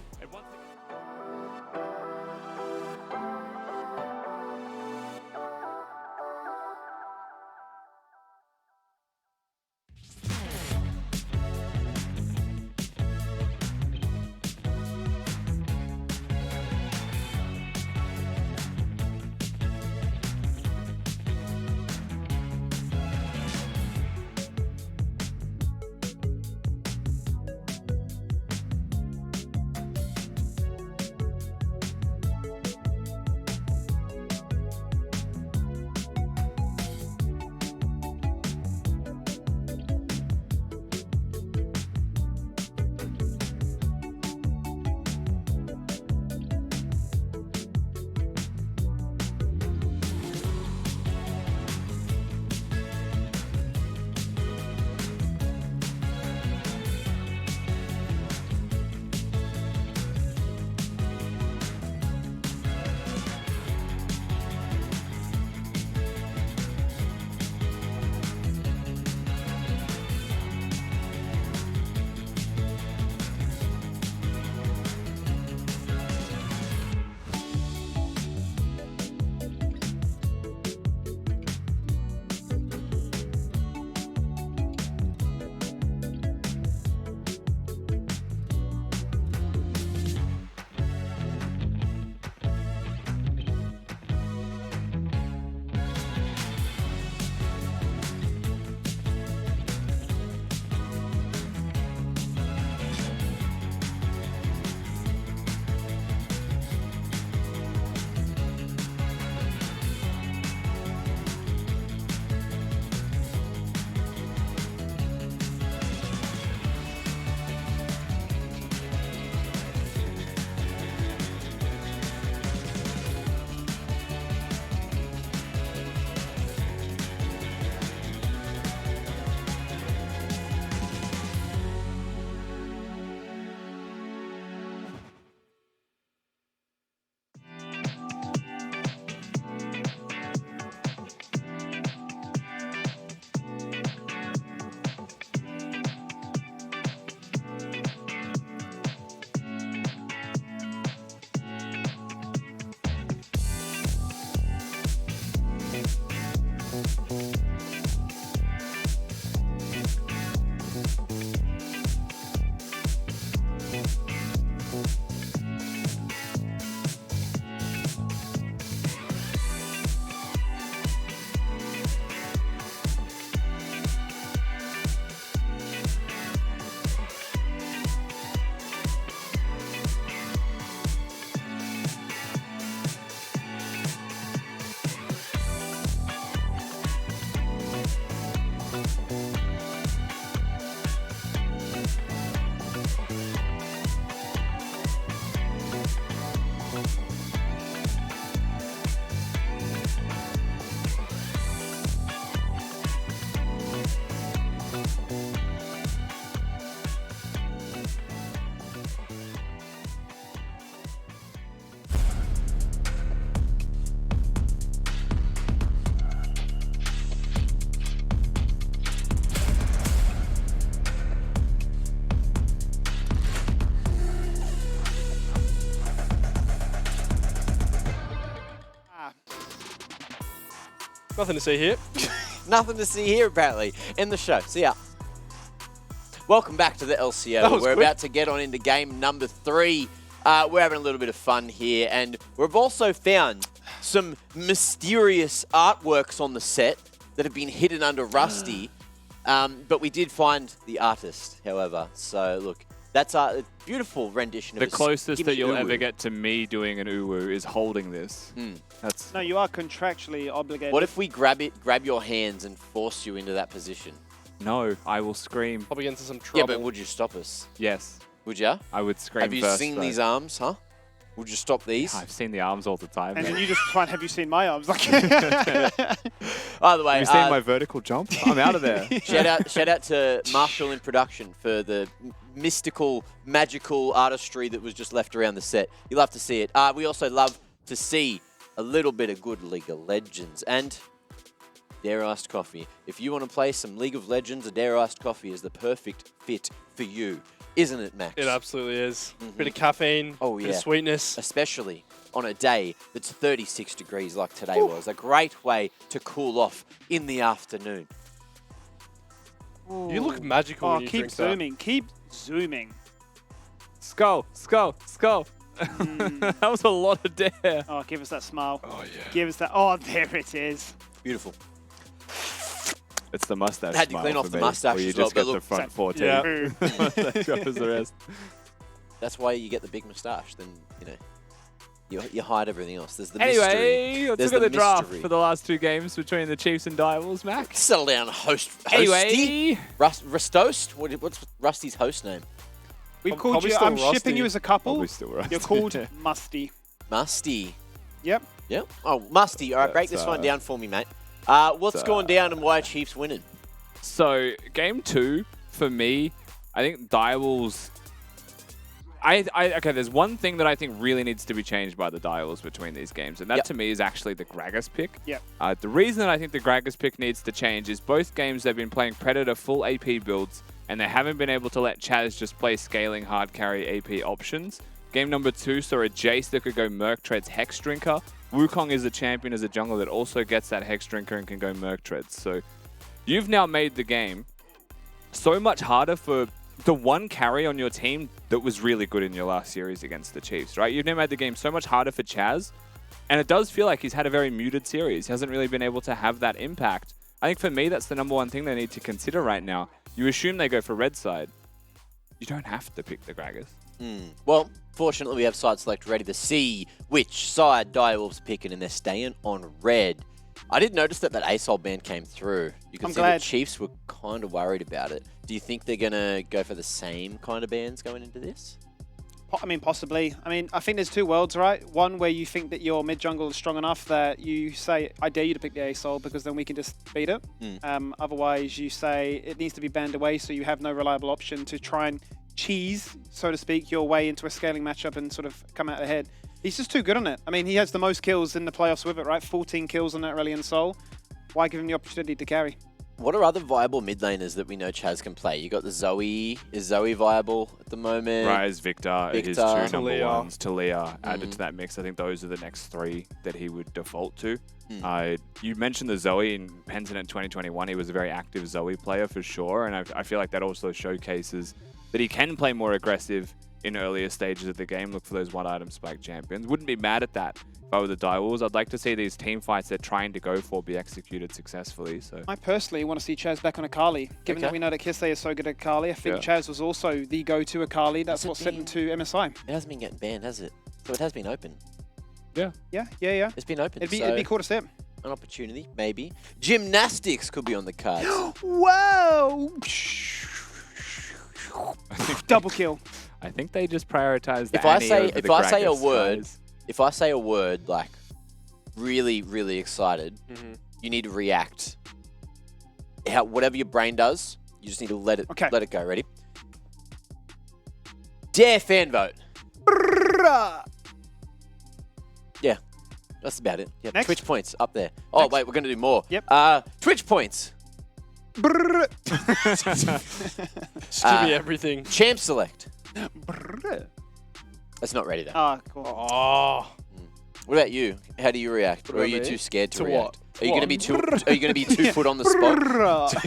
[SPEAKER 8] Nothing to see here.
[SPEAKER 1] Nothing to see here, apparently, in the show. See ya. Welcome back to the LCO.
[SPEAKER 8] That was
[SPEAKER 1] We're
[SPEAKER 8] quick.
[SPEAKER 1] about to get on into game number 3. We're having a little bit of fun here, and we've also found some mysterious artworks on the set that have been hidden under Rusty. But we did find the artist, however. So look, that's a beautiful rendition of
[SPEAKER 2] The closest that you'll ever
[SPEAKER 1] Uwu.
[SPEAKER 2] get to me doing an uwu is holding this. That's
[SPEAKER 3] No, you are contractually obligated.
[SPEAKER 1] What if we grab your hands and force you into that position?
[SPEAKER 2] no, I will scream.
[SPEAKER 8] Probably get into some
[SPEAKER 1] Yeah,
[SPEAKER 8] trouble.
[SPEAKER 1] but would you stop us?
[SPEAKER 2] Yes,
[SPEAKER 1] Would ya?
[SPEAKER 2] I would scream
[SPEAKER 1] Have you
[SPEAKER 2] first,
[SPEAKER 1] seen
[SPEAKER 2] though.
[SPEAKER 1] these arms, huh? Would you stop these?
[SPEAKER 2] I've seen the arms all the time.
[SPEAKER 3] And
[SPEAKER 2] mate.
[SPEAKER 3] then you just find, have you seen my arms? Like,
[SPEAKER 1] By the way,
[SPEAKER 2] Have you seen my vertical jump? I'm out of there.
[SPEAKER 1] shout out to Marshall in production for the mystical, magical artistry that was just left around the set. You love to see it. We also love to see a little bit of good League of Legends and Dare Iced Coffee. If you want to play some League of Legends, a Dare Iced Coffee is the perfect fit for you, isn't it, Max?
[SPEAKER 8] It absolutely is. Bit of caffeine,
[SPEAKER 1] Oh,
[SPEAKER 8] bit
[SPEAKER 1] yeah.
[SPEAKER 8] of sweetness.
[SPEAKER 1] Especially on a day that's 36 degrees like today was. A great way to cool off in the afternoon.
[SPEAKER 8] You look magical
[SPEAKER 3] oh,
[SPEAKER 8] when you
[SPEAKER 3] keep
[SPEAKER 8] drink
[SPEAKER 3] zooming. Keep zooming.
[SPEAKER 2] Skull, skull, skull. That was a lot of dare.
[SPEAKER 3] Oh, give us that smile.
[SPEAKER 7] Oh, yeah.
[SPEAKER 3] Give us that. Oh, there it is.
[SPEAKER 1] Beautiful.
[SPEAKER 2] It's the mustache.
[SPEAKER 1] Had to
[SPEAKER 2] smile
[SPEAKER 1] clean off
[SPEAKER 2] for
[SPEAKER 1] the
[SPEAKER 2] me,
[SPEAKER 1] mustache
[SPEAKER 2] or you
[SPEAKER 1] as well,
[SPEAKER 2] just
[SPEAKER 1] but
[SPEAKER 2] get the
[SPEAKER 1] look,
[SPEAKER 2] front four teeth.
[SPEAKER 8] Yeah.
[SPEAKER 2] Mustache covers the rest.
[SPEAKER 1] That's why you get the big moustache. Then, you hide everything else. There's the mystery.
[SPEAKER 2] Anyway, let's
[SPEAKER 1] There's
[SPEAKER 2] look at the draft
[SPEAKER 1] mystery.
[SPEAKER 2] for the last two games between the Chiefs and Direwolves, Mac.
[SPEAKER 1] Settle down, hosty.
[SPEAKER 2] Anyway,
[SPEAKER 1] Rustost? What's Rusty's host name?
[SPEAKER 3] We
[SPEAKER 8] I'm
[SPEAKER 3] called
[SPEAKER 8] probably
[SPEAKER 3] you.
[SPEAKER 8] still
[SPEAKER 3] I'm shipping you
[SPEAKER 8] rusty.
[SPEAKER 3] as a couple.
[SPEAKER 2] probably still rusty.
[SPEAKER 3] You're called Musty.
[SPEAKER 1] Musty.
[SPEAKER 3] Yep.
[SPEAKER 1] Yep. Oh, Musty. All right, break
[SPEAKER 2] That's,
[SPEAKER 1] this one down for me, mate. What's going down and why are Chiefs winning?
[SPEAKER 2] So, game two, for me, I think Direwolves... Okay, there's one thing that I think really needs to be changed by the Direwolves between these games, and that
[SPEAKER 1] Yep.
[SPEAKER 2] to me is actually the Gragas pick.
[SPEAKER 3] Yep.
[SPEAKER 2] The reason that I think the Gragas pick needs to change is both games they've been playing Predator full AP builds, and they haven't been able to let Chaz just play scaling hard carry AP options. Game number two saw a Jace that could go Merc Treads Hex Drinker. Wukong is a champion as a jungler that also gets that Hex Drinker and can go Merc Treads. So you've now made the game so much harder for the one carry on your team that was really good in your last series against the Chiefs, right? You've now made the game so much harder for Chaz, and it does feel like he's had a very muted series. He hasn't really been able to have that impact. I think for me, that's the number one thing they need to consider right now. You assume they go for red side. You don't have to pick the Gragas.
[SPEAKER 1] Well, fortunately, we have side select ready to see which side Direwolves picking, and they're staying on red. I did notice that ASOL ban came through. You can
[SPEAKER 3] I'm
[SPEAKER 1] see
[SPEAKER 3] glad.
[SPEAKER 1] the Chiefs were kind of worried about it. Do you think they're going to go for the same kind of bans going into this?
[SPEAKER 3] I mean, possibly. I mean, I think there's two worlds, right? One where you think that your mid jungle is strong enough that you say, I dare you to pick the ASOL because then we can just beat it. Otherwise, you say it needs to be banned away so you have no reliable option to try and cheese, so to speak, your way into a scaling matchup and sort of come out ahead. He's just too good on it. I mean, he has the most kills in the playoffs with it, right? 14 kills on that Aurelion Soul. Why give him the opportunity to carry?
[SPEAKER 1] What are other viable mid laners that we know Chaz can play? You got the Zoe. Is Zoe viable at the moment?
[SPEAKER 2] Ryze, Victor, his
[SPEAKER 1] Victor.
[SPEAKER 2] two number
[SPEAKER 8] Talia.
[SPEAKER 2] ones, Talia, added to that mix. I think those are the next three that he would default to. You mentioned the Zoe in Pentiment 2021. He was a very active Zoe player for sure, and I feel like that also showcases that he can play more aggressive in earlier stages of the game. Look for those one-item spike champions. Wouldn't be mad at that if I were the Direwolves. I'd like to see these team fights they're trying to go for be executed successfully. So
[SPEAKER 3] I personally want to see Chaz back on Akali. Given that we know that Kisei is so good at Akali, I think Chaz was also the go-to Akali. That's what sent him to MSI.
[SPEAKER 1] It hasn't been getting banned, has it? So it has been open.
[SPEAKER 3] Yeah.
[SPEAKER 1] It's been open.
[SPEAKER 3] It'd be cool to see him.
[SPEAKER 1] An opportunity, maybe. Gymnastics could be on the cards.
[SPEAKER 3] Whoa! Double kill.
[SPEAKER 2] I think they just prioritize the
[SPEAKER 1] If I
[SPEAKER 2] Annie
[SPEAKER 1] say
[SPEAKER 2] over
[SPEAKER 1] if
[SPEAKER 2] the
[SPEAKER 1] I say a
[SPEAKER 2] Gragas
[SPEAKER 1] word,
[SPEAKER 2] guys.
[SPEAKER 1] if I say a word like really, really excited, you need to react. Whatever your brain does, you just need to let it go. Ready? Dare fan vote. Yeah, that's about it. Yep.
[SPEAKER 3] Next.
[SPEAKER 1] Twitch points up there. Oh wait, we're gonna do more.
[SPEAKER 3] Yep.
[SPEAKER 1] Twitch points.
[SPEAKER 8] Just give me everything.
[SPEAKER 1] Champ select. That's not ready though.
[SPEAKER 3] Ah, cool.
[SPEAKER 8] Oh.
[SPEAKER 1] What about you? How do you react?
[SPEAKER 8] What
[SPEAKER 1] Or are
[SPEAKER 8] about
[SPEAKER 1] you
[SPEAKER 8] me?
[SPEAKER 1] too scared to
[SPEAKER 8] To
[SPEAKER 1] react?
[SPEAKER 8] what?
[SPEAKER 1] Are you
[SPEAKER 8] What?
[SPEAKER 1] gonna be too? Are you gonna be 2 foot on the spot?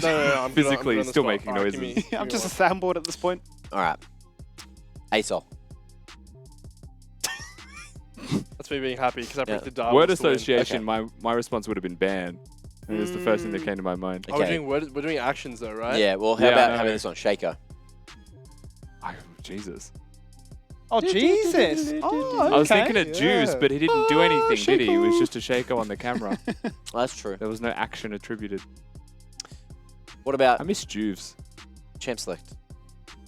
[SPEAKER 8] No, I'm
[SPEAKER 2] Physically,
[SPEAKER 8] good on the
[SPEAKER 2] still
[SPEAKER 8] spot.
[SPEAKER 2] making
[SPEAKER 8] Alright, give
[SPEAKER 2] noises.
[SPEAKER 8] me
[SPEAKER 3] I'm just a soundboard at this point.
[SPEAKER 1] All right. ASOL.
[SPEAKER 8] That's me being happy because I predicted Darwin.
[SPEAKER 2] Word
[SPEAKER 8] to win.
[SPEAKER 2] association, my response would have been ban. And it's the first thing that came to my mind.
[SPEAKER 8] Oh, we're doing actions though, right?
[SPEAKER 1] Yeah, well, how about this on Shaker?
[SPEAKER 2] Jesus.
[SPEAKER 3] Oh, Jesus. Oh, okay.
[SPEAKER 2] I was thinking of Juice, but he didn't do anything, did he? It was
[SPEAKER 3] Shaker.
[SPEAKER 2] just a Shaker on the camera.
[SPEAKER 1] That's true.
[SPEAKER 2] There was no action attributed.
[SPEAKER 1] What about
[SPEAKER 2] I miss Juves.
[SPEAKER 1] Champ Select?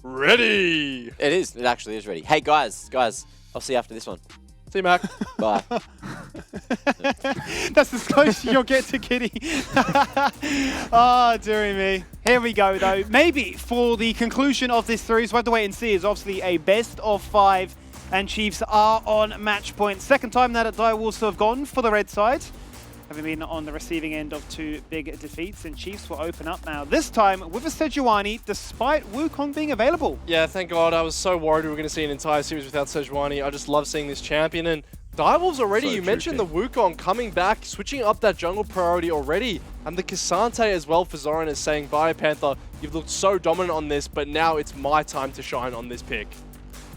[SPEAKER 8] Ready.
[SPEAKER 1] It is. It actually is ready. Hey, guys. I'll see you after this one.
[SPEAKER 8] See you, Mac.
[SPEAKER 1] Bye.
[SPEAKER 3] That's as close as you'll get to Kitty. Oh, dearie me. Here we go, though. Maybe for the conclusion of this series, we'll have to wait and see. It's obviously a best of 5, and Chiefs are on match point. Second time now that Direwolves have gone for the red side, having been on the receiving end of 2 big defeats, and Chiefs will open up now. This time with a Sejuani, despite Wukong being available.
[SPEAKER 8] Yeah, thank God. I was so worried we were going to see an entire series without Sejuani. I just love seeing this champion. And Direwolves already, you mentioned the Wukong coming back, switching up that jungle priority already. And the Cassante as well for Zoran is saying, bye, Panther, you've looked so dominant on this, but now it's my time to shine on this pick.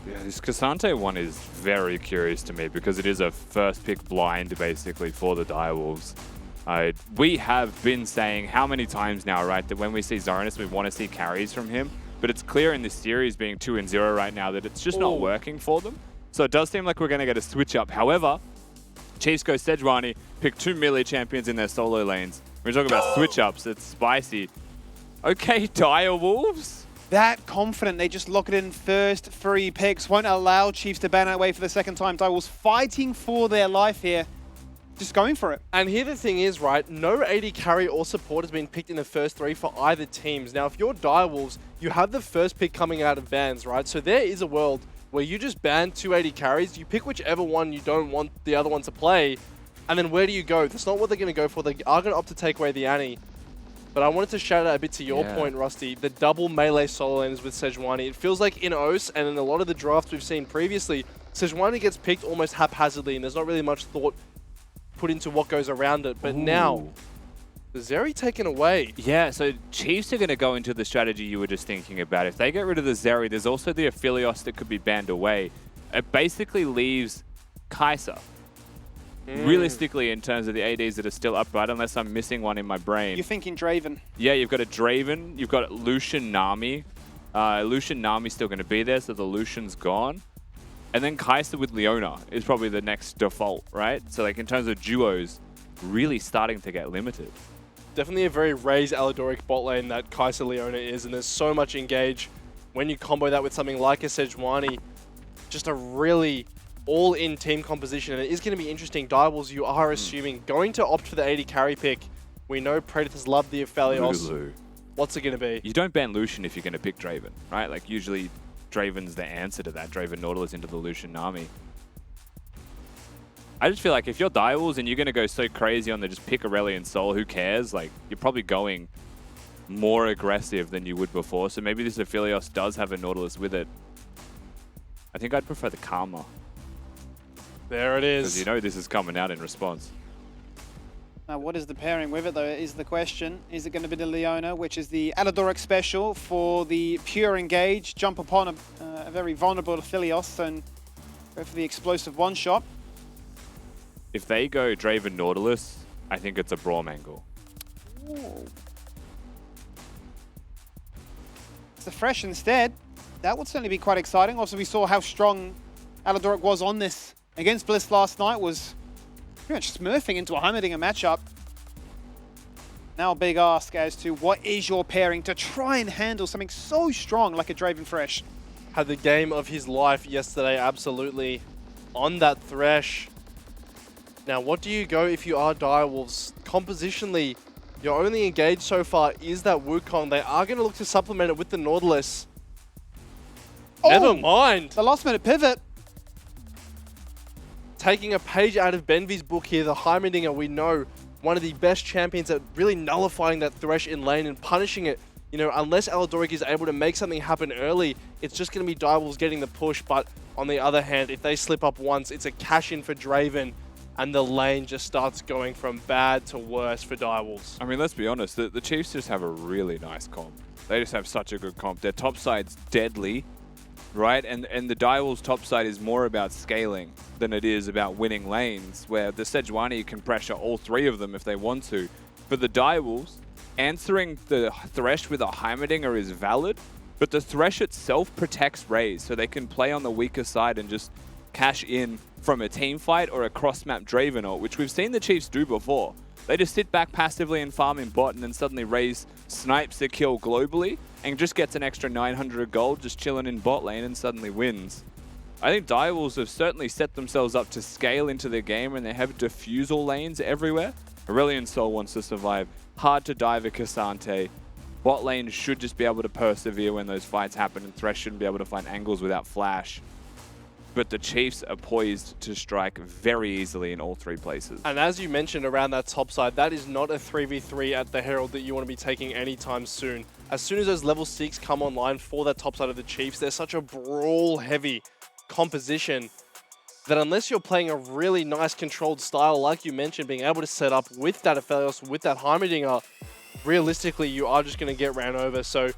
[SPEAKER 2] Yeah, this Cassante one is very curious to me because it is a first pick blind basically for the Direwolves. We have been saying how many times now, right, that when we see Zoranus, we want to see carries from him. But it's clear in this series being 2-0 right now that it's just not working for them. So it does seem like we're going to get a switch up. However, Chiefs go Sejuani, pick 2 melee champions in their solo lanes. We're talking about switch ups, it's spicy. Okay, Direwolves.
[SPEAKER 3] That confident, they just lock it in first 3 picks, won't allow Chiefs to ban out away for the second time. Direwolves fighting for their life here, just going for it.
[SPEAKER 8] And here the thing is, right, no AD carry or support has been picked in the first 3 for either teams. Now, if you're Direwolves, you have the first pick coming out of bans, right? So there is a world where you just ban 2 AD carries, you pick whichever one you don't want the other one to play, and then where do you go? That's not what they're going to go for. They are going to opt to take away the Annie. But I wanted to shout out a bit to your point, Rusty, the double melee solo lanes with Sejuani. It feels like in OS and in a lot of the drafts we've seen previously, Sejuani gets picked almost haphazardly and there's not really much thought put into what goes around it. But now, the Zeri taken away.
[SPEAKER 2] Yeah, so Chiefs are going to go into the strategy you were just thinking about. If they get rid of the Zeri, there's also the Aphelios that could be banned away. It basically leaves Kai'Sa. Realistically, in terms of the ADs that are still upright, unless I'm missing one in my brain.
[SPEAKER 3] You're thinking Draven.
[SPEAKER 2] Yeah, you've got a Draven, you've got Lucian Nami. Lucian Nami's still going to be there, so the Lucian's gone. And then Kai'Sa with Leona is probably the next default, right? So like in terms of duos, really starting to get limited.
[SPEAKER 8] Definitely a very raised Aladoric bot lane that Kai'Sa Leona is, and there's so much engage. When you combo that with something like a Sejuani, just a really all-in team composition, and it is going to be interesting. Direwolves, you are assuming, going to opt for the AD carry pick. We know Predators love the Aphelios. What's it going to be?
[SPEAKER 2] You don't ban Lucian if you're going to pick Draven, right? Like usually Draven's the answer to that. Draven Nautilus into the Lucian Nami. I just feel like if you're Direwolves and you're going to go so crazy on the just pick Aurelion Sol, who cares? Like you're probably going more aggressive than you would before. So maybe this Aphelios does have a Nautilus with it. I think I'd prefer the Karma.
[SPEAKER 8] There it is.
[SPEAKER 2] Because you know this is coming out in response.
[SPEAKER 3] Now, what is the pairing with it, though, is the question. Is it going to be the Leona, which is the Aladoric special for the pure engage, jump upon a very vulnerable Aphelios and go for the explosive one-shot?
[SPEAKER 2] If they go Draven Nautilus, I think it's a Braum angle.
[SPEAKER 3] Ooh. It's the Fresh instead. That would certainly be quite exciting. Also, we saw how strong Aladoric was on this against Bliss last night, was pretty much smurfing into a Heimerdinger matchup. Now a big ask as to what is your pairing to try and handle something so strong like a Draven Fresh.
[SPEAKER 8] Had the game of his life yesterday, absolutely, on that Thresh. Now, what do you go if you are Direwolves? Compositionally, your only engage so far is that Wukong. They are going to look to supplement it with the Nautilus.
[SPEAKER 3] Oh,
[SPEAKER 8] never mind.
[SPEAKER 3] The last minute pivot.
[SPEAKER 8] Taking a page out of Benvi's book here, the Heimerdinger, we know, one of the best champions at really nullifying that Thresh in lane and punishing it. You know, unless Aladoric is able to make something happen early, it's just going to be Direwolves getting the push. But on the other hand, if they slip up once, it's a cash-in for Draven, and the lane just starts going from bad to worse for Direwolves.
[SPEAKER 2] I mean, let's be honest, the Chiefs just have a really nice comp. They just have such a good comp. Their top side's deadly. right? And the Direwolves top side is more about scaling than it is about winning lanes, where the Sejuani can pressure all 3 of them if they want to. For the Direwolves, answering the Thresh with a Heimerdinger is valid, but the Thresh itself protects Raze, so they can play on the weaker side and just cash in from a team fight or a cross-map Dravenor, which we've seen the Chiefs do before. They just sit back passively and farm in bot, and then suddenly Raze snipes the kill globally and just gets an extra 900 gold just chilling in bot lane and suddenly wins. I think Direwolves have certainly set themselves up to scale into the game, and they have diffusal lanes everywhere. Aurelion Sol wants to survive. Hard to dive a Cassante. Bot lane should just be able to persevere when those fights happen, and Thresh shouldn't be able to find angles without flash. But the Chiefs are poised to strike very easily in all 3 places.
[SPEAKER 8] And as you mentioned around that top side, that is not a 3v3 at the Herald that you want to be taking anytime soon. As soon as those level 6 come online for that top side of the Chiefs, they're such a brawl-heavy composition that unless you're playing a really nice controlled style, like you mentioned, being able to set up with that Aphelios, with that Heimerdinger, realistically, you are just going to get ran over. So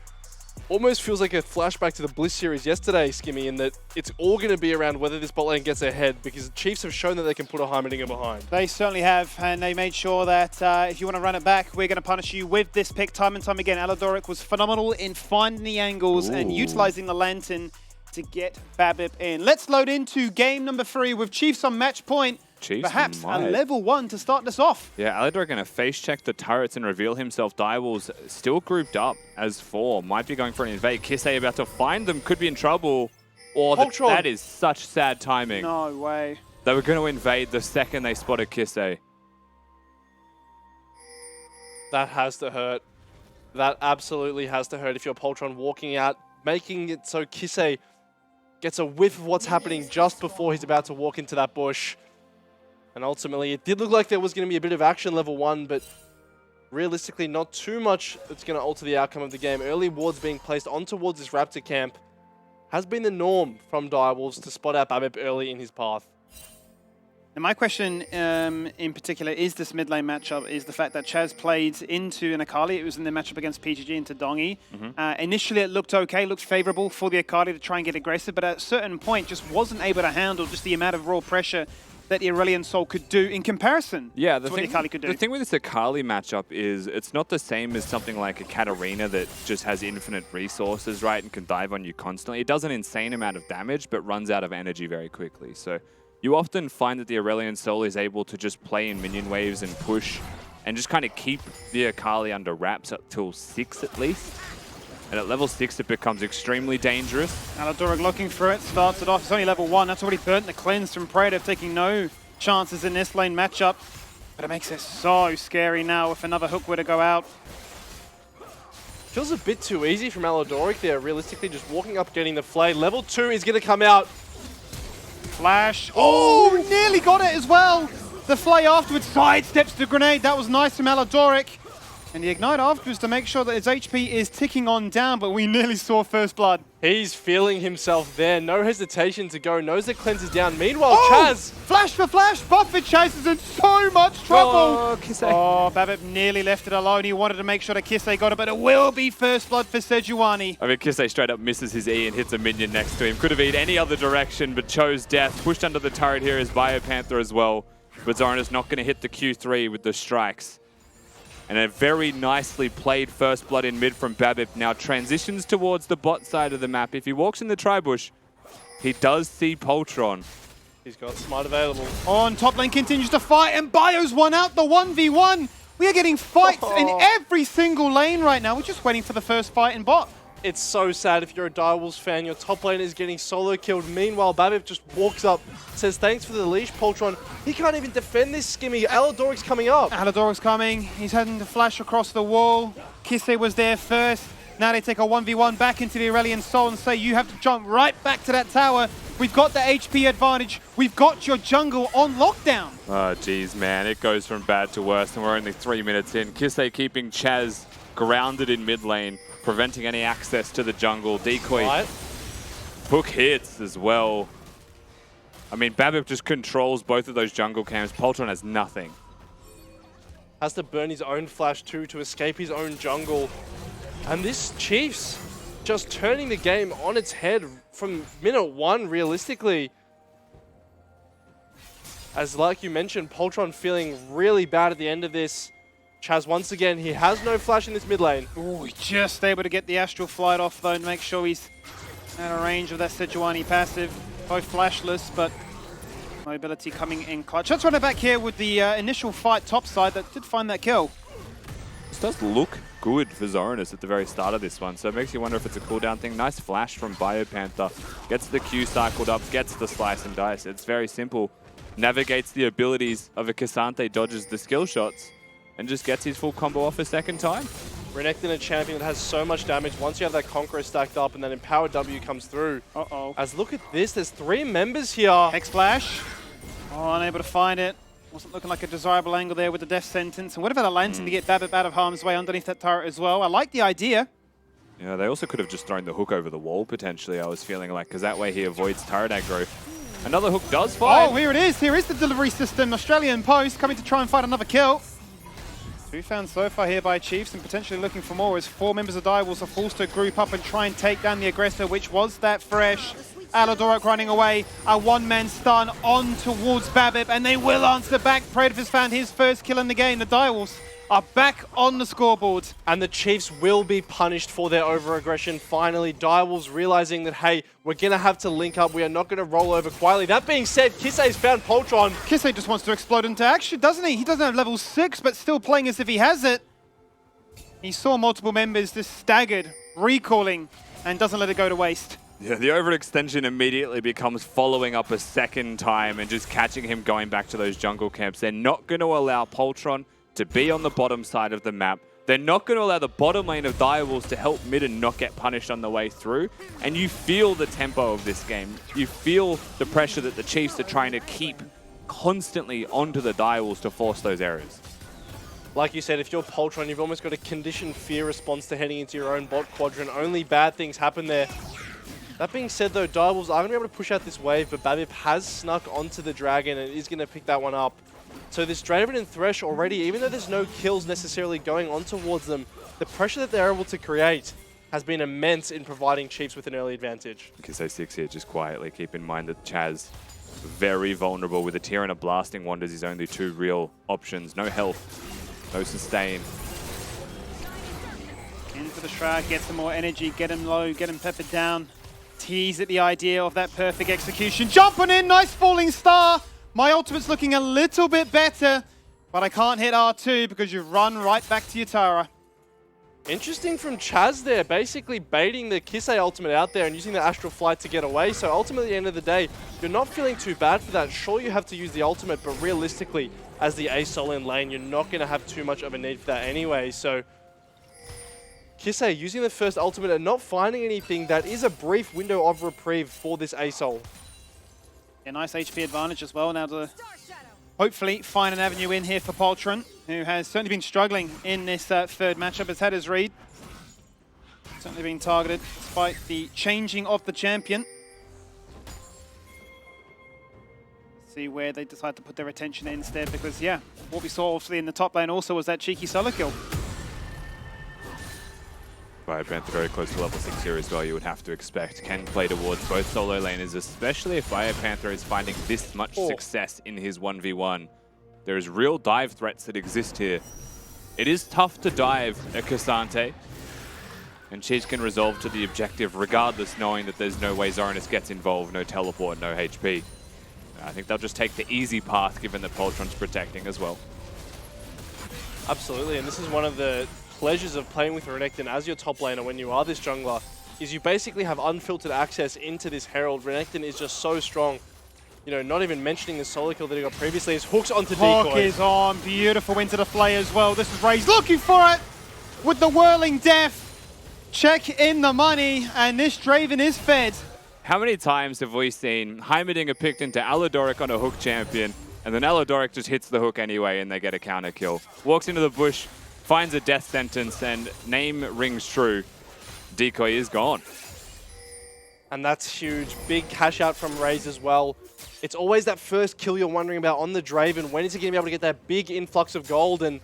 [SPEAKER 8] almost feels like a flashback to the Bliss series yesterday, Skimmy, in that it's all going to be around whether this bot lane gets ahead, because the Chiefs have shown that they can put a Heimerdinger behind.
[SPEAKER 3] They certainly have, and they made sure that if you want to run it back, we're going to punish you with this pick time and time again. Aladoric was phenomenal in finding the angles and utilizing the Lantern to get Babip in. Let's load into game number 3 with Chiefs on match point.
[SPEAKER 2] Chiefs
[SPEAKER 3] Perhaps
[SPEAKER 2] might.
[SPEAKER 3] a level 1 to start this off.
[SPEAKER 2] Yeah, Alador going to face check the turrets and reveal himself. Direwolves still grouped up as 4. Might be going for an invade. Kisei about to find them. Could be in trouble. Or that is such sad timing.
[SPEAKER 3] No way.
[SPEAKER 2] They were going to invade the second they spotted Kisei.
[SPEAKER 8] That has to hurt. That absolutely has to hurt if you're Poltron walking out, making it so Kisei gets a whiff of what's happening just before he's about to walk into that bush. And ultimately, it did look like there was going to be a bit of action level 1, but realistically, not too much that's going to alter the outcome of the game. Early wards being placed on towards this Raptor camp has been the norm from Direwolves to spot out Babip early in his path.
[SPEAKER 3] And my question in particular is this mid lane matchup, is the fact that Chaz played into an Akali. It was in the matchup against PGG into Dongi. Initially, it looked okay, looked favorable for the Akali to try and get aggressive, but at a certain point, just wasn't able to handle just the amount of raw pressure that the Aurelion Sol could do in comparison to what the Akali could do.
[SPEAKER 2] The thing with this Akali matchup is it's not the same as something like a Katarina that just has infinite resources, right, and can dive on you constantly. It does an insane amount of damage, but runs out of energy very quickly. So you often find that the Aurelion Sol is able to just play in minion waves and push and just kind of keep the Akali under wraps up till 6 at least. And at level 6, it becomes extremely dangerous.
[SPEAKER 3] Aladoric looking for it, starts it off. It's only level 1. That's already burnt the cleanse from Praetor, taking no chances in this lane matchup. But it makes it so scary now if another hook were to go out.
[SPEAKER 8] Feels a bit too easy from Aladoric there, realistically just walking up, getting the flay. Level 2 is going to come out.
[SPEAKER 3] Flash. Oh, nearly got it as well. The flay afterwards sidesteps the grenade. That was nice from Aladoric. And the ignite afterwards to make sure that his HP is ticking on down, but we nearly saw first blood.
[SPEAKER 8] He's feeling himself there. No hesitation to go. Knows the cleanse is down. Meanwhile, Chaz.
[SPEAKER 3] Flash for flash. Buffett Chaz is in so much trouble.
[SPEAKER 8] Oh, Kisei.
[SPEAKER 3] Oh, Babip nearly left it alone. He wanted to make sure that Kisei got it, but it will be first blood for Sejuani.
[SPEAKER 2] I mean, Kisei straight up misses his E and hits a minion next to him. Could have been any other direction, but chose death. Pushed under the turret here is Biopanther as well. But Zoran is not going to hit the Q3 with the strikes. And a very nicely played first blood in mid from Babip. Now transitions towards the bot side of the map. If he walks in the tri-bush, he does see Poltron.
[SPEAKER 8] He's got smite available.
[SPEAKER 3] On top lane continues to fight, and Bio's won out the 1v1. We are getting fights in every single lane right now. We're just waiting for the first fight in bot.
[SPEAKER 8] It's so sad if you're a Direwolves fan. Your top lane is getting solo killed. Meanwhile, Babip just walks up, says thanks for the leash, Poltron. He can't even defend this, Skimmy. Aladoric's coming up.
[SPEAKER 3] Aladoric's coming. He's heading to flash across the wall. Kisei was there first. Now they take a 1v1 back into the Aurelion Sol and say you have to jump right back to that tower. We've got the HP advantage. We've got your jungle on lockdown.
[SPEAKER 2] Oh, geez, man. It goes from bad to worse, and we're only 3 minutes in. Kisei keeping Chaz grounded in mid lane, preventing any access to the jungle. Decoy.
[SPEAKER 8] Right.
[SPEAKER 2] Hook hits as well. I mean, Babip just controls both of those jungle camps. Poltron has nothing.
[SPEAKER 8] Has to burn his own flash too to escape his own jungle. And this Chiefs just turning the game on its head from minute 1, realistically. As like you mentioned, Poltron feeling really bad at the end of this. Chaz, once again, he has no flash in this mid lane.
[SPEAKER 3] Oh, just able to get the Astral Flight off though and make sure he's out of range of that Sejuani passive. Both flashless, but mobility coming in clutch. Let's run it back here with the initial fight top side that did find that kill.
[SPEAKER 2] This does look good for Zoranus at the very start of this one, so it makes you wonder if it's a cooldown thing. Nice flash from Biopanther. Gets the Q cycled up, gets the slice and dice. It's very simple. Navigates the abilities of a Cassante, dodges the skill shots, and just gets his full combo off a second time.
[SPEAKER 8] Renekton, a champion that has so much damage. Once you have that Conqueror stacked up and then Empowered W comes through.
[SPEAKER 3] Uh-oh.
[SPEAKER 8] As look at this, there's 3 members here.
[SPEAKER 3] Hex Flash. Oh, unable to find it. Wasn't looking like a desirable angle there with the death sentence. And what about a lantern to get Babip out of harm's way underneath that turret as well? I like the idea.
[SPEAKER 2] Yeah, they also could have just thrown the hook over the wall, potentially, I was feeling like, because that way he avoids turret aggro. Another hook does find.
[SPEAKER 3] Oh, here it is. Here is the delivery system. Australian Post coming to try and find another kill. 2 found so far here by Chiefs and potentially looking for more as 4 members of Direwolves are forced to group up and try and take down the aggressor, which was that Fresh. Alodoric running away, a 1-man stun on towards Babip, and they will answer back. Predator's found his first kill in the game. The Direwolves are back on the scoreboard.
[SPEAKER 8] And the Chiefs will be punished for their over-aggression. Finally, Direwolves realizing that, hey, we're going to have to link up. We are not going to roll over quietly. That being said, Kisei's found Poltron.
[SPEAKER 3] Kisei just wants to explode into action, doesn't he? He doesn't have level 6, but still playing as if he has it. He saw multiple members just staggered, recalling, and doesn't let it go to waste.
[SPEAKER 2] Yeah, the overextension immediately becomes following up a second time and just catching him going back to those jungle camps. They're not going to allow Poltron to be on the bottom side of the map. They're not going to allow the bottom lane of Direwolves to help mid and not get punished on the way through. And you feel the tempo of this game. You feel the pressure that the Chiefs are trying to keep constantly onto the Direwolves to force those errors.
[SPEAKER 8] Like you said, if you're Poltron, you've almost got a conditioned fear response to heading into your own bot quadrant. Only bad things happen there. That being said, though, Direwolves are going to be able to push out this wave, but Babip has snuck onto the Dragon and is going to pick that one up. So this Draven and Thresh already, even though there's no kills necessarily going on towards them, the pressure that they're able to create has been immense in providing Chiefs with an early advantage.
[SPEAKER 2] Kisei 6 here, just quietly keep in mind that Chaz, very vulnerable with a Tear and a Blasting Wand as his only 2 real options. No health, no sustain.
[SPEAKER 3] In for the Shroud, get some more energy, get him low, get him peppered down. Tease at the idea of that perfect execution. Jumping in, nice falling star. My ultimate's looking a little bit better, but I can't hit R2 because you run right back to your Tara.
[SPEAKER 8] Interesting from Chaz there, basically baiting the Kisei ultimate out there and using the Astral Flight to get away. So ultimately, at the end of the day, you're not feeling too bad for that. Sure, you have to use the ultimate, but realistically, as the A-Sol in lane, you're not going to have too much of a need for that anyway. So Kisei using the first ultimate and not finding anything, that is a brief window of reprieve for this A-Sol.
[SPEAKER 3] A nice HP advantage as well now to hopefully find an avenue in here for Poltron, who has certainly been struggling in this third matchup. Has had his read. Certainly been targeted despite the changing of the champion. Let's see where they decide to put their attention in instead, because yeah, what we saw obviously in the top lane also was that cheeky solo kill.
[SPEAKER 2] Biopanther very close to level 6 here as well, you would have to expect. Can play towards both solo laners, especially if Biopanther is finding this much success in his 1v1. There is real dive threats that exist here. It is tough to dive a Cassante, and Chiefs can resolve to the objective regardless, knowing that there's no way Zoranus gets involved, no teleport, no HP. I think they'll just take the easy path given that Poltron's protecting as well.
[SPEAKER 8] Absolutely, and this is one of the pleasures of playing with Renekton as your top laner when you are this jungler, is you basically have unfiltered access into this Herald. Renekton is just so strong. You know, not even mentioning the solo kill that he got previously, his hooks onto decoy.
[SPEAKER 3] Hook is on, beautiful into the flay as well. This is Raze looking for it with the whirling death. Check in the money, and this Draven is fed.
[SPEAKER 2] How many times have we seen Heimerdinger picked into Alodoric on a hook champion, and then Alodoric just hits the hook anyway and they get a counter kill? Walks into the bush, finds a death sentence, and name rings true. Decoy is gone.
[SPEAKER 8] And that's huge. Big cash out from Raze as well. It's always that first kill you're wondering about on the Draven. When is he going to be able to get that big influx of gold? And,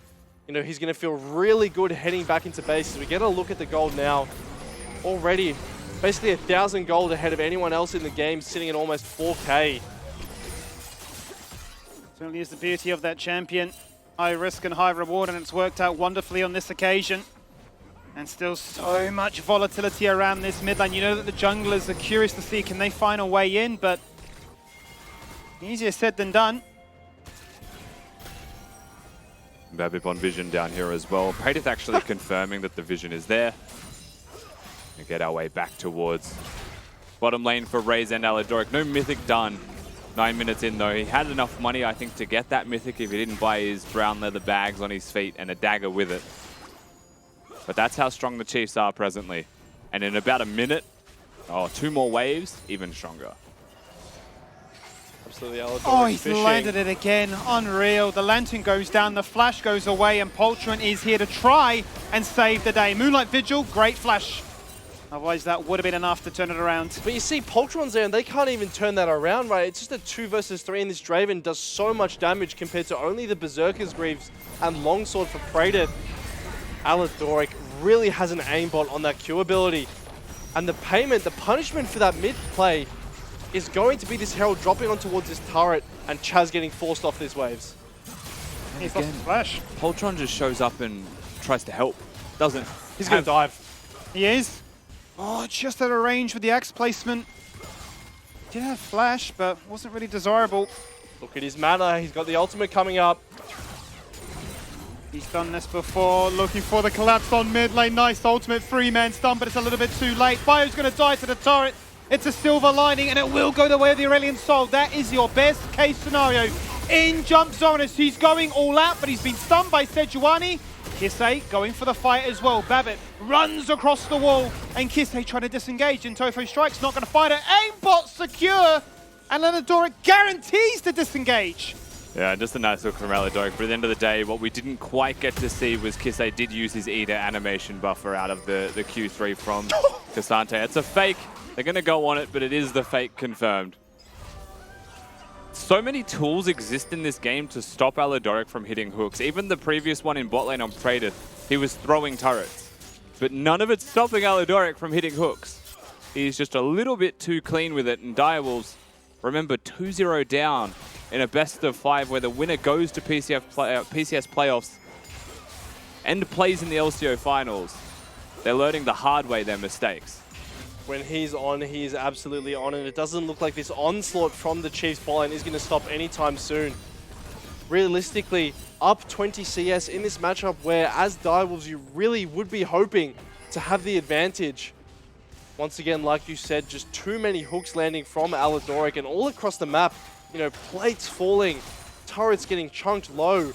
[SPEAKER 8] you know, he's going to feel really good heading back into base. As we get a look at the gold now. already basically 1,000 gold ahead of anyone else in the game, sitting at almost 4K.
[SPEAKER 3] Certainly is the beauty of that champion. High risk and high reward, and it's worked out wonderfully on this occasion. And still so much volatility around this mid lane. You know that the junglers are curious to see can they find a way in, but easier said than done.
[SPEAKER 2] Babip on vision down here as well. Praedyth actually confirming that the vision is there. We get our way back towards bottom lane for Raze and Alidoric. No mythic done. 9 minutes in though. He had enough money, I think, to get that mythic if he didn't buy his brown leather bags on his feet and a dagger with it. But that's how strong the Chiefs are presently. And in about a minute, 2 more waves, even stronger.
[SPEAKER 8] Absolutely, Alidoric
[SPEAKER 3] Oh, he's
[SPEAKER 8] fishing.
[SPEAKER 3] landed it again. Unreal. The lantern goes down, the flash goes away, and Poltron is here to try and save the day. Moonlight Vigil, great flash. Otherwise, that would have been enough to turn it around.
[SPEAKER 8] But you see, Poltron's there, and they can't even turn that around, right? It's just a 2 versus 3, and this Draven does so much damage compared to only the Berserker's Greaves and Longsword for Praedyth. Alidoric really has an aimbot on that Q ability. And the payment, the punishment for that mid play is going to be this Herald dropping on towards this turret and Chaz getting forced off these waves.
[SPEAKER 3] He's lost his flash.
[SPEAKER 2] Poltron just shows up and tries to help. Doesn't.
[SPEAKER 8] He's going to dive.
[SPEAKER 3] He is. Oh, just out of range with the axe placement. Did have flash, but wasn't really desirable.
[SPEAKER 8] Look at his mana. He's got the ultimate coming up.
[SPEAKER 3] He's done this before, looking for the collapse on mid lane. Nice ultimate 3-man stun, but it's a little bit too late. Bio's going to die to the turret. It's a silver lining, and it will go the way of the Aurelion Soul. That is your best case scenario. In jump Zonus, he's going all out, but he's been stunned by Sejuani. Kisei going for the fight as well. Babbitt runs across the wall, and Kisei trying to disengage, and Tofo strikes, not going to fight it. Aimbot secure, and Alidoric guarantees to disengage.
[SPEAKER 2] Yeah, just a nice look from Alidoric, but at the end of the day, what we didn't quite get to see was Kisei did use his Eater animation buffer out of the Q3 from Cassante. It's a fake. They're going to go on it, but it is the fake confirmed. So many tools exist in this game to stop Alidoric from hitting hooks. Even the previous one in bot lane on Praedyth, he was throwing turrets. But none of it's stopping Alidoric from hitting hooks. He's just a little bit too clean with it, and Direwolves, remember, 2-0 down in a best-of-5 where the winner goes to PCS playoffs and plays in the LCO finals. They're learning the hard way their mistakes.
[SPEAKER 8] When he's on, he is absolutely on, and it doesn't look like this onslaught from the Chiefs bot lane is going to stop anytime soon. Realistically, up 20 CS in this matchup where, as Direwolves, you really would be hoping to have the advantage. Once again, like you said, just too many hooks landing from Alidoric, and all across the map, you know, plates falling, turrets getting chunked low.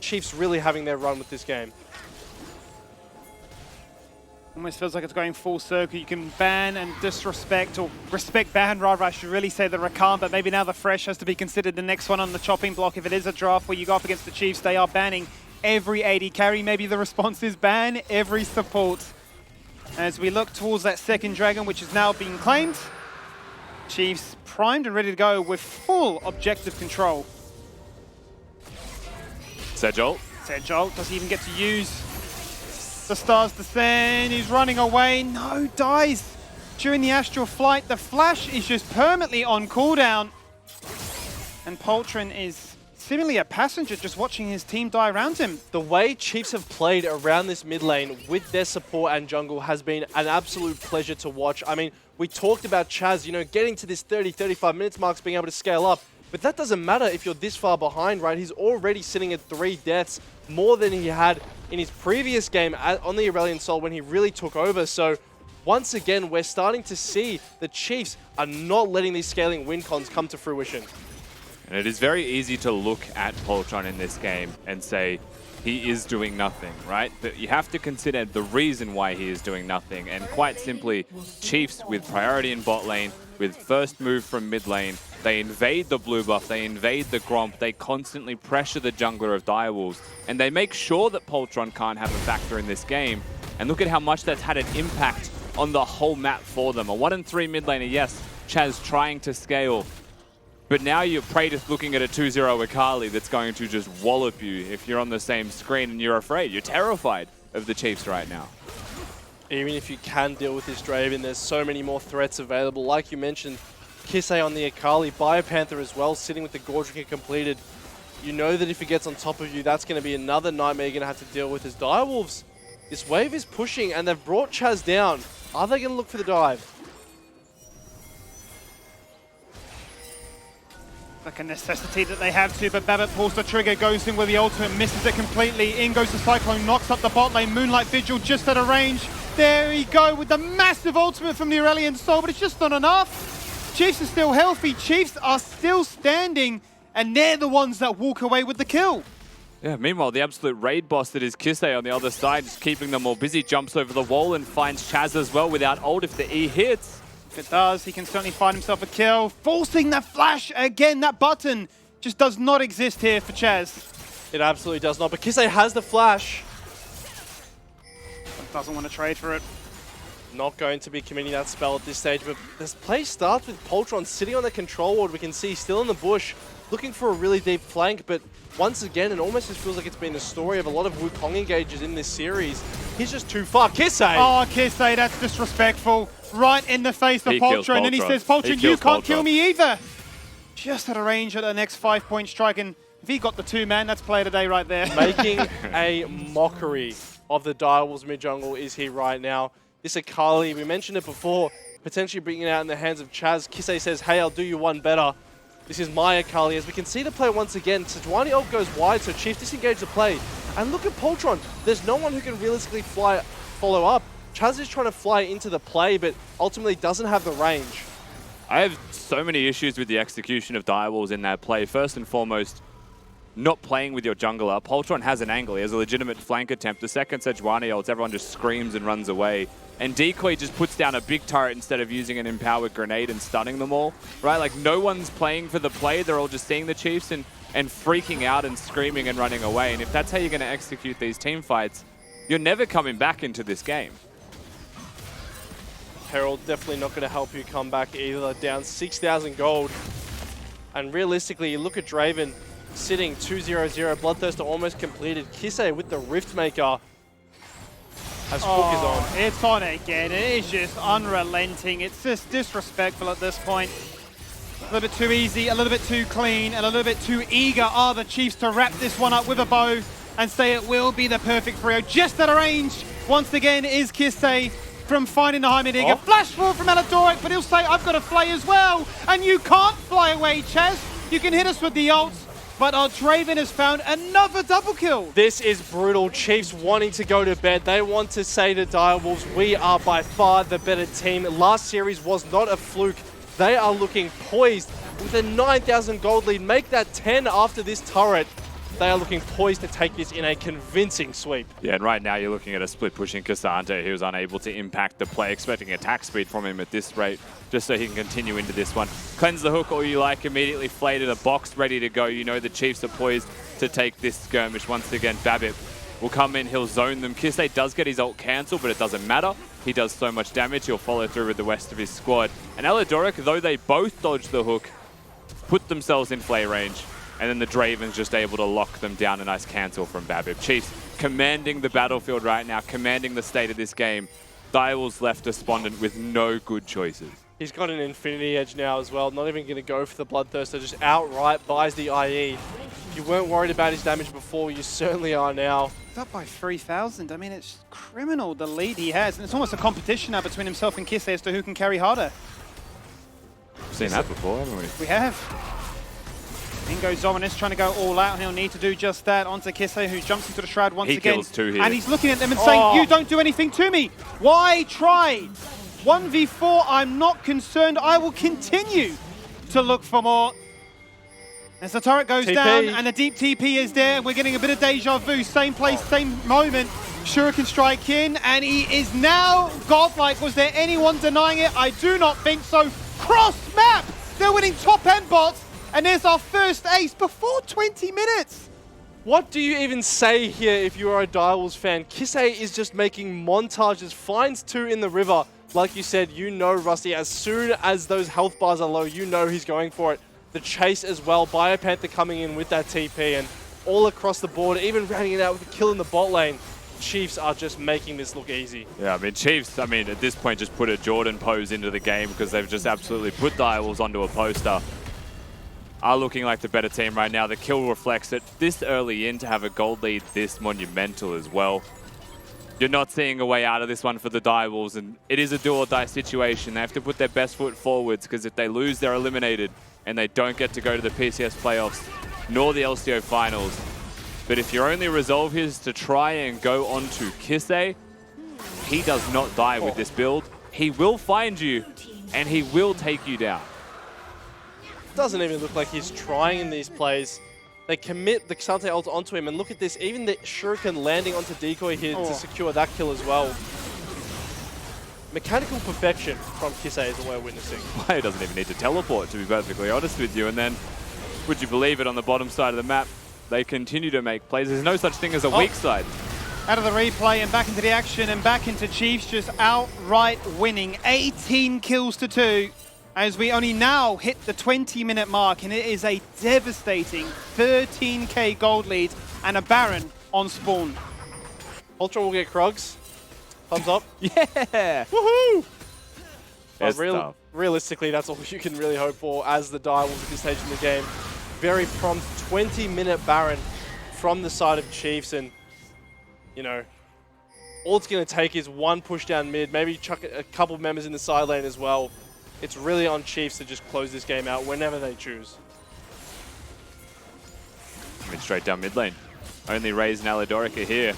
[SPEAKER 8] Chiefs really having their run with this game.
[SPEAKER 3] Almost feels like it's going full circle. You can ban and disrespect, or respect ban rather, I should really say the Rakan, but maybe now the Fresh has to be considered the next one on the chopping block. If it is a draft where you go up against the Chiefs, they are banning every AD carry. Maybe the response is ban every support. As we look towards that second dragon, which is now being claimed, Chiefs primed and ready to go with full objective control.
[SPEAKER 2] Sejol.
[SPEAKER 3] Sejol, does he even get to use the Stars Descend? He's running away. No, dies during the astral flight. The flash is just permanently on cooldown. And Poltron is seemingly a passenger just watching his team die around him.
[SPEAKER 8] The way Chiefs have played around this mid lane with their support and jungle has been an absolute pleasure to watch. I mean, we talked about Chaz, you know, getting to this 30-35 minutes marks, being able to scale up. But that doesn't matter if you're this far behind, right? He's already sitting at 3 deaths, more than he had in his previous game on the Aurelion Sol when he really took over. So once again, we're starting to see the Chiefs are not letting these scaling win cons come to fruition.
[SPEAKER 2] And it is very easy to look at Poltron in this game and say he is doing nothing, right? But you have to consider the reason why he is doing nothing. And quite simply, Chiefs with priority in bot lane, with first move from mid lane, they invade the blue buff, they invade the Gromp, they constantly pressure the jungler of Direwolves, and they make sure that Poltron can't have a factor in this game. And look at how much that's had an impact on the whole map for them. A 1-3 mid laner, yes, Chaz trying to scale, but now you're Praedyth looking at a 2-0 Akali that's going to just wallop you if you're on the same screen and you're afraid. You're terrified of the Chiefs right now.
[SPEAKER 8] Even if you can deal with this Draven, there's so many more threats available. Like you mentioned, Kisei on the Akali, Biopanther as well, sitting with the Gordricker completed. You know that if he gets on top of you, that's going to be another nightmare you're going to have to deal with as Direwolves. This wave is pushing, and they've brought Chaz down. Are they going to look for the dive?
[SPEAKER 3] Like a necessity that they have to, but Babbitt pulls the trigger, goes in with the ultimate, misses it completely. In goes the Cyclone, knocks up the bot lane. Moonlight Vigil just out of range. There we go with the massive ultimate from the Aurelion Soul, but it's just not enough. Chiefs are still healthy. Chiefs are still standing, and they're the ones that walk away with the kill.
[SPEAKER 2] Yeah, meanwhile, the absolute raid boss that is Kisei on the other side, just keeping them all busy, jumps over the wall and finds Chaz as well without ult if the E hits.
[SPEAKER 3] If it does, he can certainly find himself a kill. Forcing the flash again. That button just does not exist here for Chaz.
[SPEAKER 8] It absolutely does not, but Kisei has the flash.
[SPEAKER 3] Doesn't want to trade for it.
[SPEAKER 8] Not going to be committing that spell at this stage, but this play starts with Poltron sitting on the control ward. We can see still in the bush, looking for a really deep flank, but once again, it almost just feels like it's been the story of a lot of Wukong engages in this series. He's just too far. Kisei!
[SPEAKER 3] Oh, Kisei, that's disrespectful. Right in the face of Poltron, and he says, Poltron, you can't kill me either. Just out of range at the next 5-point strike, and if he got the 2-man, that's play of the day right there.
[SPEAKER 8] Making a mockery of the Direwolves mid-jungle is he right now. This Akali, we mentioned it before, potentially bringing it out in the hands of Chaz. Kisei says, hey, I'll do you one better. This is my Akali. As we can see the play once again, Sejuani ult goes wide, so Chief disengage the play. And look at Poltron. There's no one who can realistically follow up. Chaz is trying to fly into the play, but ultimately doesn't have the range.
[SPEAKER 2] I have so many issues with the execution of Direwolves in that play. First and foremost, not playing with your jungler. Poltron has an angle. He has a legitimate flank attempt. The second Sejuani ults, everyone just screams and runs away. And Decoy just puts down a big turret instead of using an empowered grenade and stunning them all. Right? Like, no one's playing for the play. They're all just seeing the Chiefs and freaking out and screaming and running away. And if that's how you're going to execute these team fights, you're never coming back into this game.
[SPEAKER 8] Herald definitely not going to help you come back either. Down 6,000 gold. And realistically, you look at Draven sitting 2-0-0. Bloodthirster almost completed. Kisei with the Riftmaker. As Hook is on.
[SPEAKER 3] It's on again. It is just unrelenting. It's just disrespectful at this point. A little bit too easy, a little bit too clean, and a little bit too eager are the Chiefs to wrap this one up with a bow and say it will be the perfect trio. Just out of range, once again, is Kisei from finding the Heimerdinger. Flash forward from Aladoric, but he'll say, I've got to fly as well. And you can't fly away, Chaz. You can hit us with the ult. But our Draven has found another double kill.
[SPEAKER 8] This is brutal. Chiefs wanting to go to bed. They want to say to Direwolves, we are by far the better team. Last series was not a fluke. They are looking poised with a 9,000 gold lead. Make that 10 after this turret. They are looking poised to take this in a convincing sweep.
[SPEAKER 2] Yeah, and right now you're looking at a split pushing Cassandra, who was unable to impact the play, expecting attack speed from him at this rate, just so he can continue into this one. Cleanse the hook all you like, immediately flayed in a box, ready to go. You know the Chiefs are poised to take this skirmish. Once again, Babbitt will come in, he'll zone them. Kisei does get his ult cancelled, but it doesn't matter. He does so much damage, he'll follow through with the rest of his squad. And Aladoric, though they both dodge the hook, put themselves in flay range. And then the Draven's just able to lock them down. A nice cancel from Babbitt. Chiefs commanding the battlefield right now, commanding the state of this game. Direwolves left despondent with no good choices.
[SPEAKER 8] He's got an Infinity Edge now as well. Not even going to go for the Bloodthirster, just outright buys the IE. If you weren't worried about his damage before, you certainly are now.
[SPEAKER 3] He's up by 3,000. I mean, it's criminal, the lead he has. And it's almost a competition now between himself and Kisei as to who can carry harder.
[SPEAKER 2] We've seen that before, haven't we?
[SPEAKER 3] We have. In goes Zominus trying to go all out, and he'll need to do just that. Onto Kisei, who jumps into the Shroud once again.
[SPEAKER 2] He kills two here.
[SPEAKER 3] And he's looking at them and saying, you don't do anything to me. Why try? 1v4, I'm not concerned. I will continue to look for more. As the turret goes down, and the deep TP is there, we're getting a bit of deja vu. Same place, same moment. Shura can strike in, and he is now godlike. Was there anyone denying it? I do not think so. Cross map! They're winning top end bots. And there's our first ace before 20 minutes.
[SPEAKER 8] What do you even say here if you are a Direwolves fan? Kisei is just making montages, finds 2 in the river. Like you said, you know, Rusty, as soon as those health bars are low, you know he's going for it. The chase as well, Biopanther coming in with that TP and all across the board, even rounding it out with a kill in the bot lane. Chiefs are just making this look easy.
[SPEAKER 2] Yeah, I mean, Chiefs, at this point, just put a Jordan pose into the game because they've just absolutely put Direwolves onto a poster. Are looking like the better team right now. The kill reflects it. This early in to have a gold lead this monumental as well. You're not seeing a way out of this one for the Direwolves, and it is a do or die situation. They have to put their best foot forwards because if they lose, they're eliminated and they don't get to go to the PCS playoffs nor the LCO finals. But if your only resolve here is to try and go on to Kisei, he does not die with this build. He will find you and he will take you down.
[SPEAKER 8] Doesn't even look like he's trying in these plays. They commit the Xante ult onto him, and look at this, even the Shuriken landing onto Decoy here to secure that kill as well. Mechanical perfection from Kisei is what we're witnessing.
[SPEAKER 2] Player doesn't even need to teleport, to be perfectly honest with you. And then, would you believe it, on the bottom side of the map, they continue to make plays. There's no such thing as a weak side.
[SPEAKER 3] Out of the replay and back into the action and back into Chiefs just outright winning. 18 kills to 2. As we only now hit the 20-minute mark, and it is a devastating 13k gold lead and a Baron on spawn.
[SPEAKER 8] Ultra will get Krugs. Thumbs up.
[SPEAKER 2] Yeah!
[SPEAKER 8] Woohoo!
[SPEAKER 2] But
[SPEAKER 8] realistically, that's all you can really hope for as the Direwolves at this stage in the game. Very prompt 20-minute Baron from the side of Chiefs, and, you know, all it's going to take is one push down mid, maybe chuck a couple of members in the side lane as well. It's really on Chiefs to just close this game out whenever they choose.
[SPEAKER 2] Straight down mid lane. Only Raze and Alidoric are here.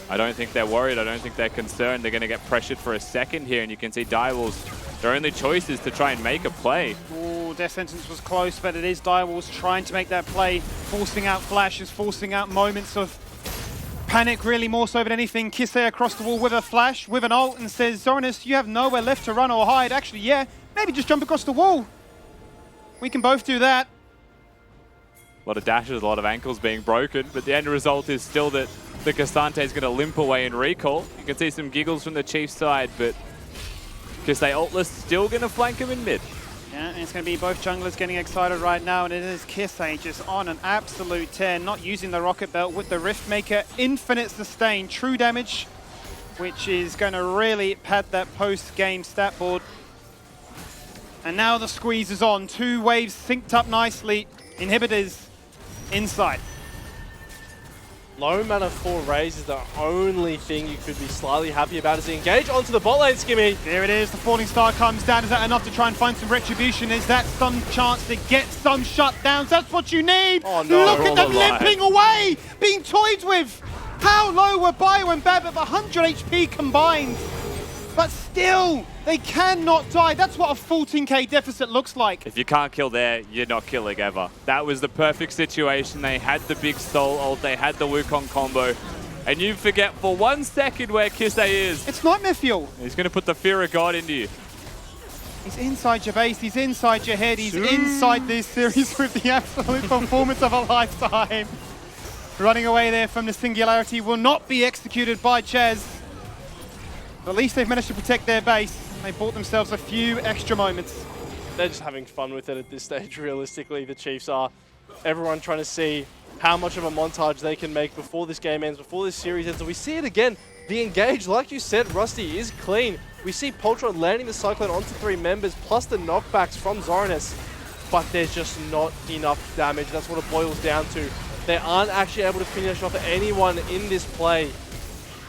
[SPEAKER 2] I don't think they're worried. I don't think they're concerned. They're going to get pressured for a second here, and you can see Direwolves, their only choice is to try and make a play.
[SPEAKER 3] Ooh, Death Sentence was close, but it is Direwolves trying to make that play, forcing out flashes, forcing out moments of panic, really more so than anything. Kisei across the wall with a flash, with an ult, and says, Zorinus, you have nowhere left to run or hide. Actually, yeah. Maybe just jump across the wall. We can both do that.
[SPEAKER 2] A lot of dashes, a lot of ankles being broken, but the end result is still that the Xante is going to limp away in recall. You can see some giggles from the Chiefs side, but Kisei ultless still going to flank him in mid.
[SPEAKER 3] Yeah, and it's going to be both junglers getting excited right now, and it is Kisei just on an absolute tear, not using the Rocket Belt with the Riftmaker. Infinite sustain, true damage, which is going to really pad that post-game stat board. And now the squeeze is on. 2 waves synced up nicely. Inhibitors inside.
[SPEAKER 8] Low mana for Raze is the only thing you could be slightly happy about as he engage onto the bot lane, Skimmy.
[SPEAKER 3] There it is. The Falling Star comes down. Is that enough to try and find some retribution? Is that some chance to get some shutdowns? That's what you need.
[SPEAKER 8] Oh, no.
[SPEAKER 3] Look at them limping away, being toyed with. How low were Bio and Bab at 100 HP combined? But still, they cannot die. That's what a 14k deficit looks like.
[SPEAKER 2] If you can't kill there, you're not killing ever. That was the perfect situation. They had the big Soul ult, they had the Wukong combo, and you forget for 1 second where Kisei is.
[SPEAKER 3] It's Nightmare Fuel.
[SPEAKER 2] He's going to put the Fear of God into you.
[SPEAKER 3] He's inside your base, he's inside your head, he's inside this series with the absolute performance of a lifetime. Running away there from the Singularity will not be executed by Chaz. At least they've managed to protect their base. They bought themselves a few extra moments.
[SPEAKER 8] They're just having fun with it at this stage, realistically, the Chiefs are. Everyone trying to see how much of a montage they can make before this game ends, before this series ends. And we see it again. The engage, like you said, Rusty, is clean. We see Poltron landing the Cyclone onto 3 members, plus the knockbacks from Zorinus. But there's just not enough damage. That's what it boils down to. They aren't actually able to finish off anyone in this play.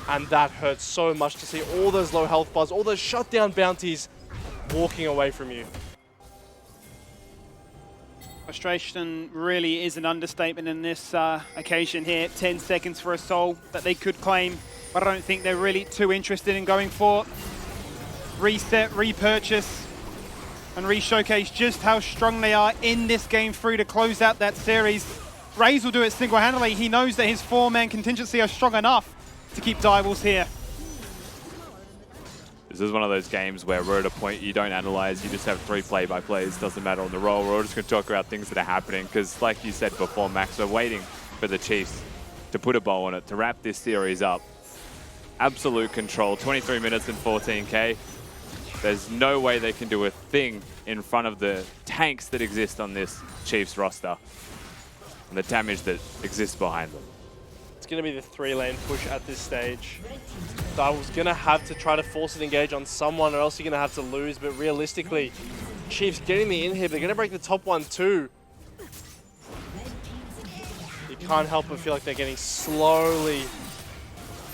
[SPEAKER 8] And that hurts so much to see all those low health bars, all those shutdown bounties walking away from you.
[SPEAKER 3] Frustration really is an understatement in this occasion here. 10 seconds for a soul that they could claim, but I don't think they're really too interested in going for reset, repurchase, and re-showcase just how strong they are in this game through to close out that series. Raze will do it single-handedly. He knows that his 4-man contingency are strong enough to keep Direwolves here.
[SPEAKER 2] This is one of those games where we're at a point you don't analyze, you just have 3 play-by-plays, doesn't matter on the roll. We're all just going to talk about things that are happening because, like you said before, Max, we're waiting for the Chiefs to put a bow on it, to wrap this series up. Absolute control, 23 minutes and 14k. There's no way they can do a thing in front of the tanks that exist on this Chiefs roster and the damage that exists behind them.
[SPEAKER 8] going to be the 3-lane push at this stage. Direwolf's going to have to try to force an engage on someone or else you're going to have to lose. But realistically, Chiefs getting the inhib. They're going to break the top one too. You can't help but feel like they're getting slowly.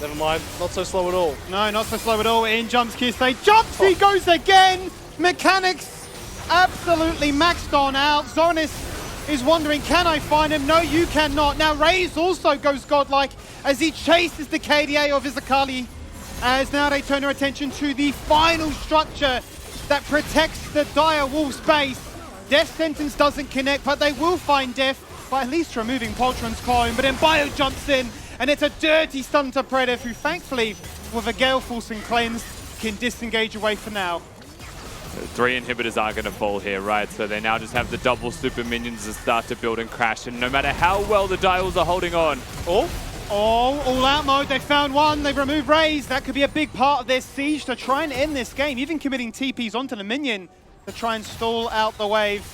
[SPEAKER 8] Never mind, not so slow at all.
[SPEAKER 3] No, not so slow at all. In jumps Kisei. Jumps, he goes again! Mechanics absolutely maxed on out. Zonis is wondering, can I find him? No, you cannot. Now Raze also goes godlike as he chases the KDA of Izakali. As now they turn their attention to the final structure that protects the Dire Wolf's base. Death Sentence doesn't connect, but they will find Death by at least removing Poltron's clone. But then Bio jumps in, and it's a dirty stun to Predator, who thankfully, with a Gale Force and Cleanse, can disengage away for now.
[SPEAKER 2] So 3 inhibitors are going to fall here, right? So they now just have the double super minions that start to build and crash, and no matter how well the Dials are holding on.
[SPEAKER 3] Oh, all out mode. They found one. They've removed Raze. That could be a big part of their siege to try and end this game, even committing TPs onto the minion to try and stall out the wave.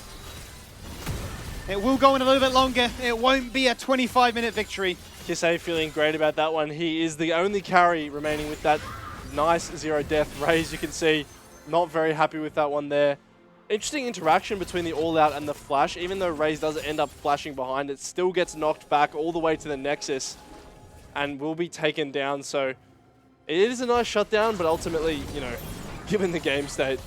[SPEAKER 3] It will go in a little bit longer. It won't be a 25-minute victory.
[SPEAKER 8] Kisei feeling great about that one. He is the only carry remaining with that nice 0 death. Raze, you can see, not very happy with that one there. Interesting interaction between the all-out and the flash. Even though Raze does end up flashing behind, it still gets knocked back all the way to the Nexus and will be taken down. So it is a nice shutdown, but ultimately, you know, given the game state,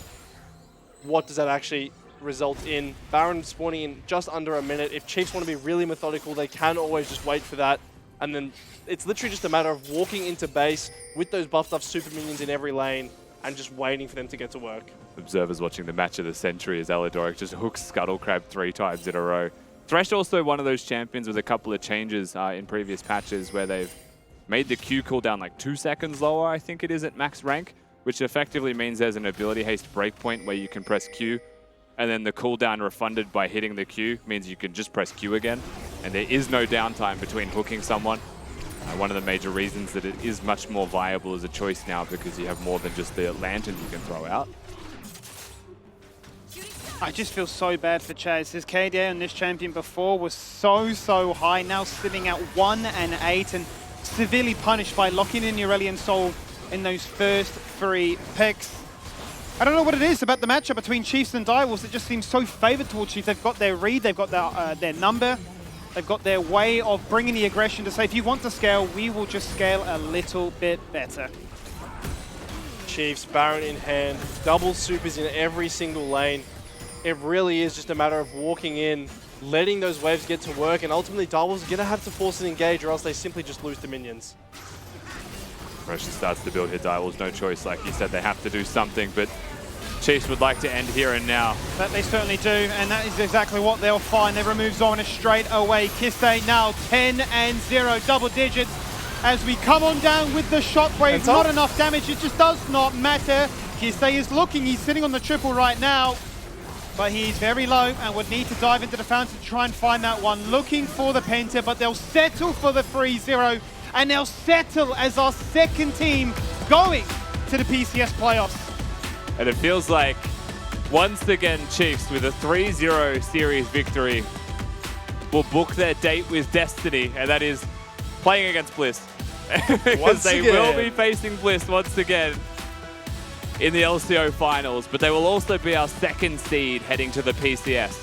[SPEAKER 8] what does that actually result in? Baron spawning in just under a minute. If Chiefs want to be really methodical, they can always just wait for that. And then it's literally just a matter of walking into base with those buffed up super minions in every lane and just waiting for them to get to work.
[SPEAKER 2] Observers watching the match of the century as Alidoric just hooks Scuttle Crab 3 times in a row. Thresh also one of those champions with a couple of changes in previous patches where they've made the Q cooldown like 2 seconds lower, I think it is, at max rank, which effectively means there's an ability haste breakpoint where you can press Q, and then the cooldown refunded by hitting the Q means you can just press Q again, and there is no downtime between hooking someone. One of the major reasons that it is much more viable as a choice now because you have more than just the lantern you can throw out.
[SPEAKER 3] I just feel so bad for Chaz. His KDA on this champion before was so high, now sitting at 1 and 8 and severely punished by locking in Aurelion Soul in those first 3 picks. I don't know what it is about the matchup between Chiefs and Direwolves. It just seems so favored towards Chiefs. They've got their read, they've got their number, they've got their way of bringing the aggression to say, if you want to scale, we will just scale a little bit better.
[SPEAKER 8] Chiefs, Baron in hand, double supers in every single lane. It really is just a matter of walking in, letting those waves get to work, and ultimately Direwolves are going to have to force an engage or else they simply just lose the minions.
[SPEAKER 2] Pressure starts to build here. Direwolves, no choice. Like you said, they have to do something, but Chiefs would like to end here and now.
[SPEAKER 3] That they certainly do, and that is exactly what they'll find. They remove Zorna straight away. Kisei now 10 and 0, double digits. As we come on down with the shockwave, not enough damage, it just does not matter. Kisei is looking, he's sitting on the triple right now, but he's very low and would need to dive into the fountain to try and find that one. Looking for the Penta, but they'll settle for the 3-0, and they'll settle as our second team going to the PCS playoffs.
[SPEAKER 2] And it feels like, once again, Chiefs with a 3-0 series victory will book their date with destiny, and that is playing against Bliss. Because they will be facing Bliss once again in the LCO finals, but they will also be our second seed heading to the PCS.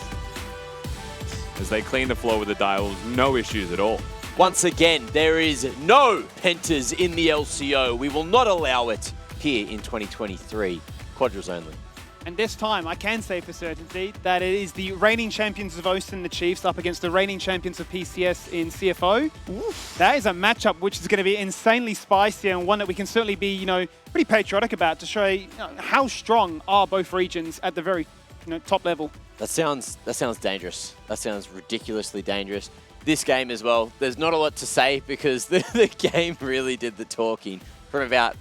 [SPEAKER 2] As they clean the floor with the Dials, no issues at all.
[SPEAKER 1] Once again, there is no Pentas in the LCO. We will not allow it here in 2023. Quadras only.
[SPEAKER 3] And this time, I can say for certainty that it is the reigning champions of Austin, the Chiefs, up against the reigning champions of PCS in CFO. Oof. That is a matchup which is going to be insanely spicy and one that we can certainly be, you know, pretty patriotic about to show how strong are both regions at the very, top level.
[SPEAKER 1] That sounds dangerous. That sounds ridiculously dangerous. This game as well, there's not a lot to say because the game really did the talking. From about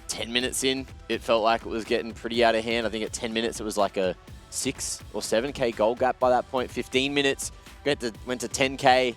[SPEAKER 1] 10 minutes in, it felt like it was getting pretty out of hand. I think at 10 minutes, it was like a 6 or 7K goal gap by that point. 15 minutes, went to 10K.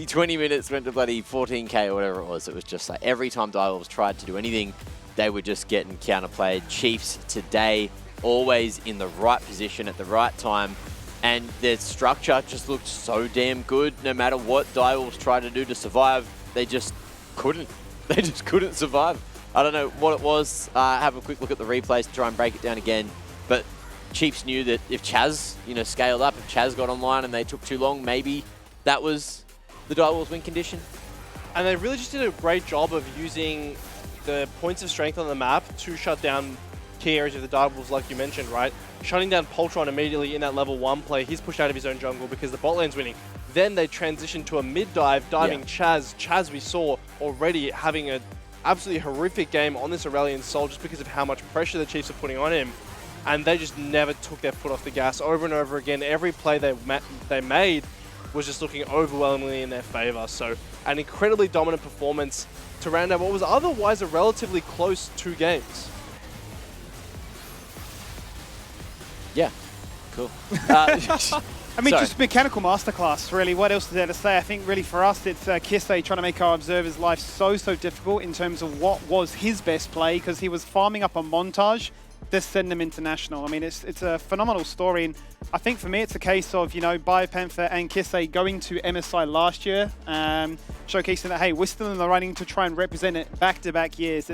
[SPEAKER 1] 20 minutes, went to bloody 14K or whatever it was. It was just like every time Direwolves tried to do anything, they were just getting counterplayed. Chiefs today, always in the right position at the right time. And their structure just looked so damn good. No matter what Direwolves tried to do to survive, they just couldn't. They just couldn't survive. I don't know what it was. Have a quick look at the replays to try and break it down again. But Chiefs knew that if Chaz, scaled up, if Chaz got online and they took too long, maybe that was the Direwolves win condition.
[SPEAKER 8] And they really just did a great job of using the points of strength on the map to shut down key areas of the Direwolves, like you mentioned, right? Shutting down Poltron immediately in that level 1 play. He's pushed out of his own jungle because the bot lane's winning. Then they transitioned to a mid-dive, diving Chaz. Chaz, we saw already having an absolutely horrific game on this Aurelion Sol just because of how much pressure the Chiefs are putting on him. And they just never took their foot off the gas over and over again. Every play they made was just looking overwhelmingly in their favor. So an incredibly dominant performance to round out what was otherwise a relatively close 2 games.
[SPEAKER 1] Yeah, cool.
[SPEAKER 3] I mean, just mechanical masterclass, really. What else is there to say? I think really for us, it's Kisei trying to make our observer's life so difficult in terms of what was his best play, because he was farming up a montage to send them international. I mean, it's a phenomenal story, and I think for me, it's a case of, Biopanther and Kisei going to MSI last year, showcasing that, hey, we're still in the running to try and represent it back-to-back years.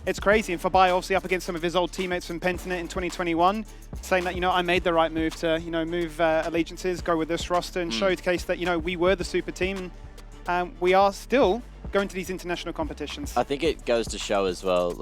[SPEAKER 3] It's crazy, and for Bio, obviously up against some of his old teammates from Pentanet in 2021, saying that, I made the right move to, move allegiances, go with this roster, and showcase that, we were the super team, and we are still going to these international competitions.
[SPEAKER 1] I think it goes to show as well,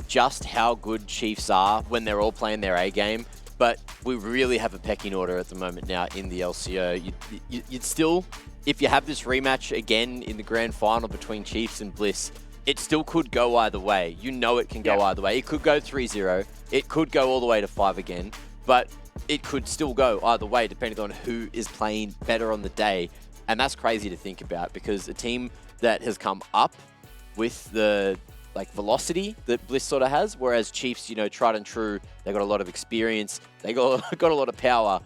[SPEAKER 1] just how good Chiefs are when they're all playing their A game, but we really have a pecking order at the moment now in the LCO. You'd still, if you have this rematch again in the grand final between Chiefs and Bliss, it still could go either way. It can go either way. It could go 3-0. It could go all the way to 5 again, but it could still go either way depending on who is playing better on the day. And that's crazy to think about, because a team that has come up with the velocity that Bliss sort of has, whereas Chiefs, tried and true, they got a lot of experience, they got a lot of power,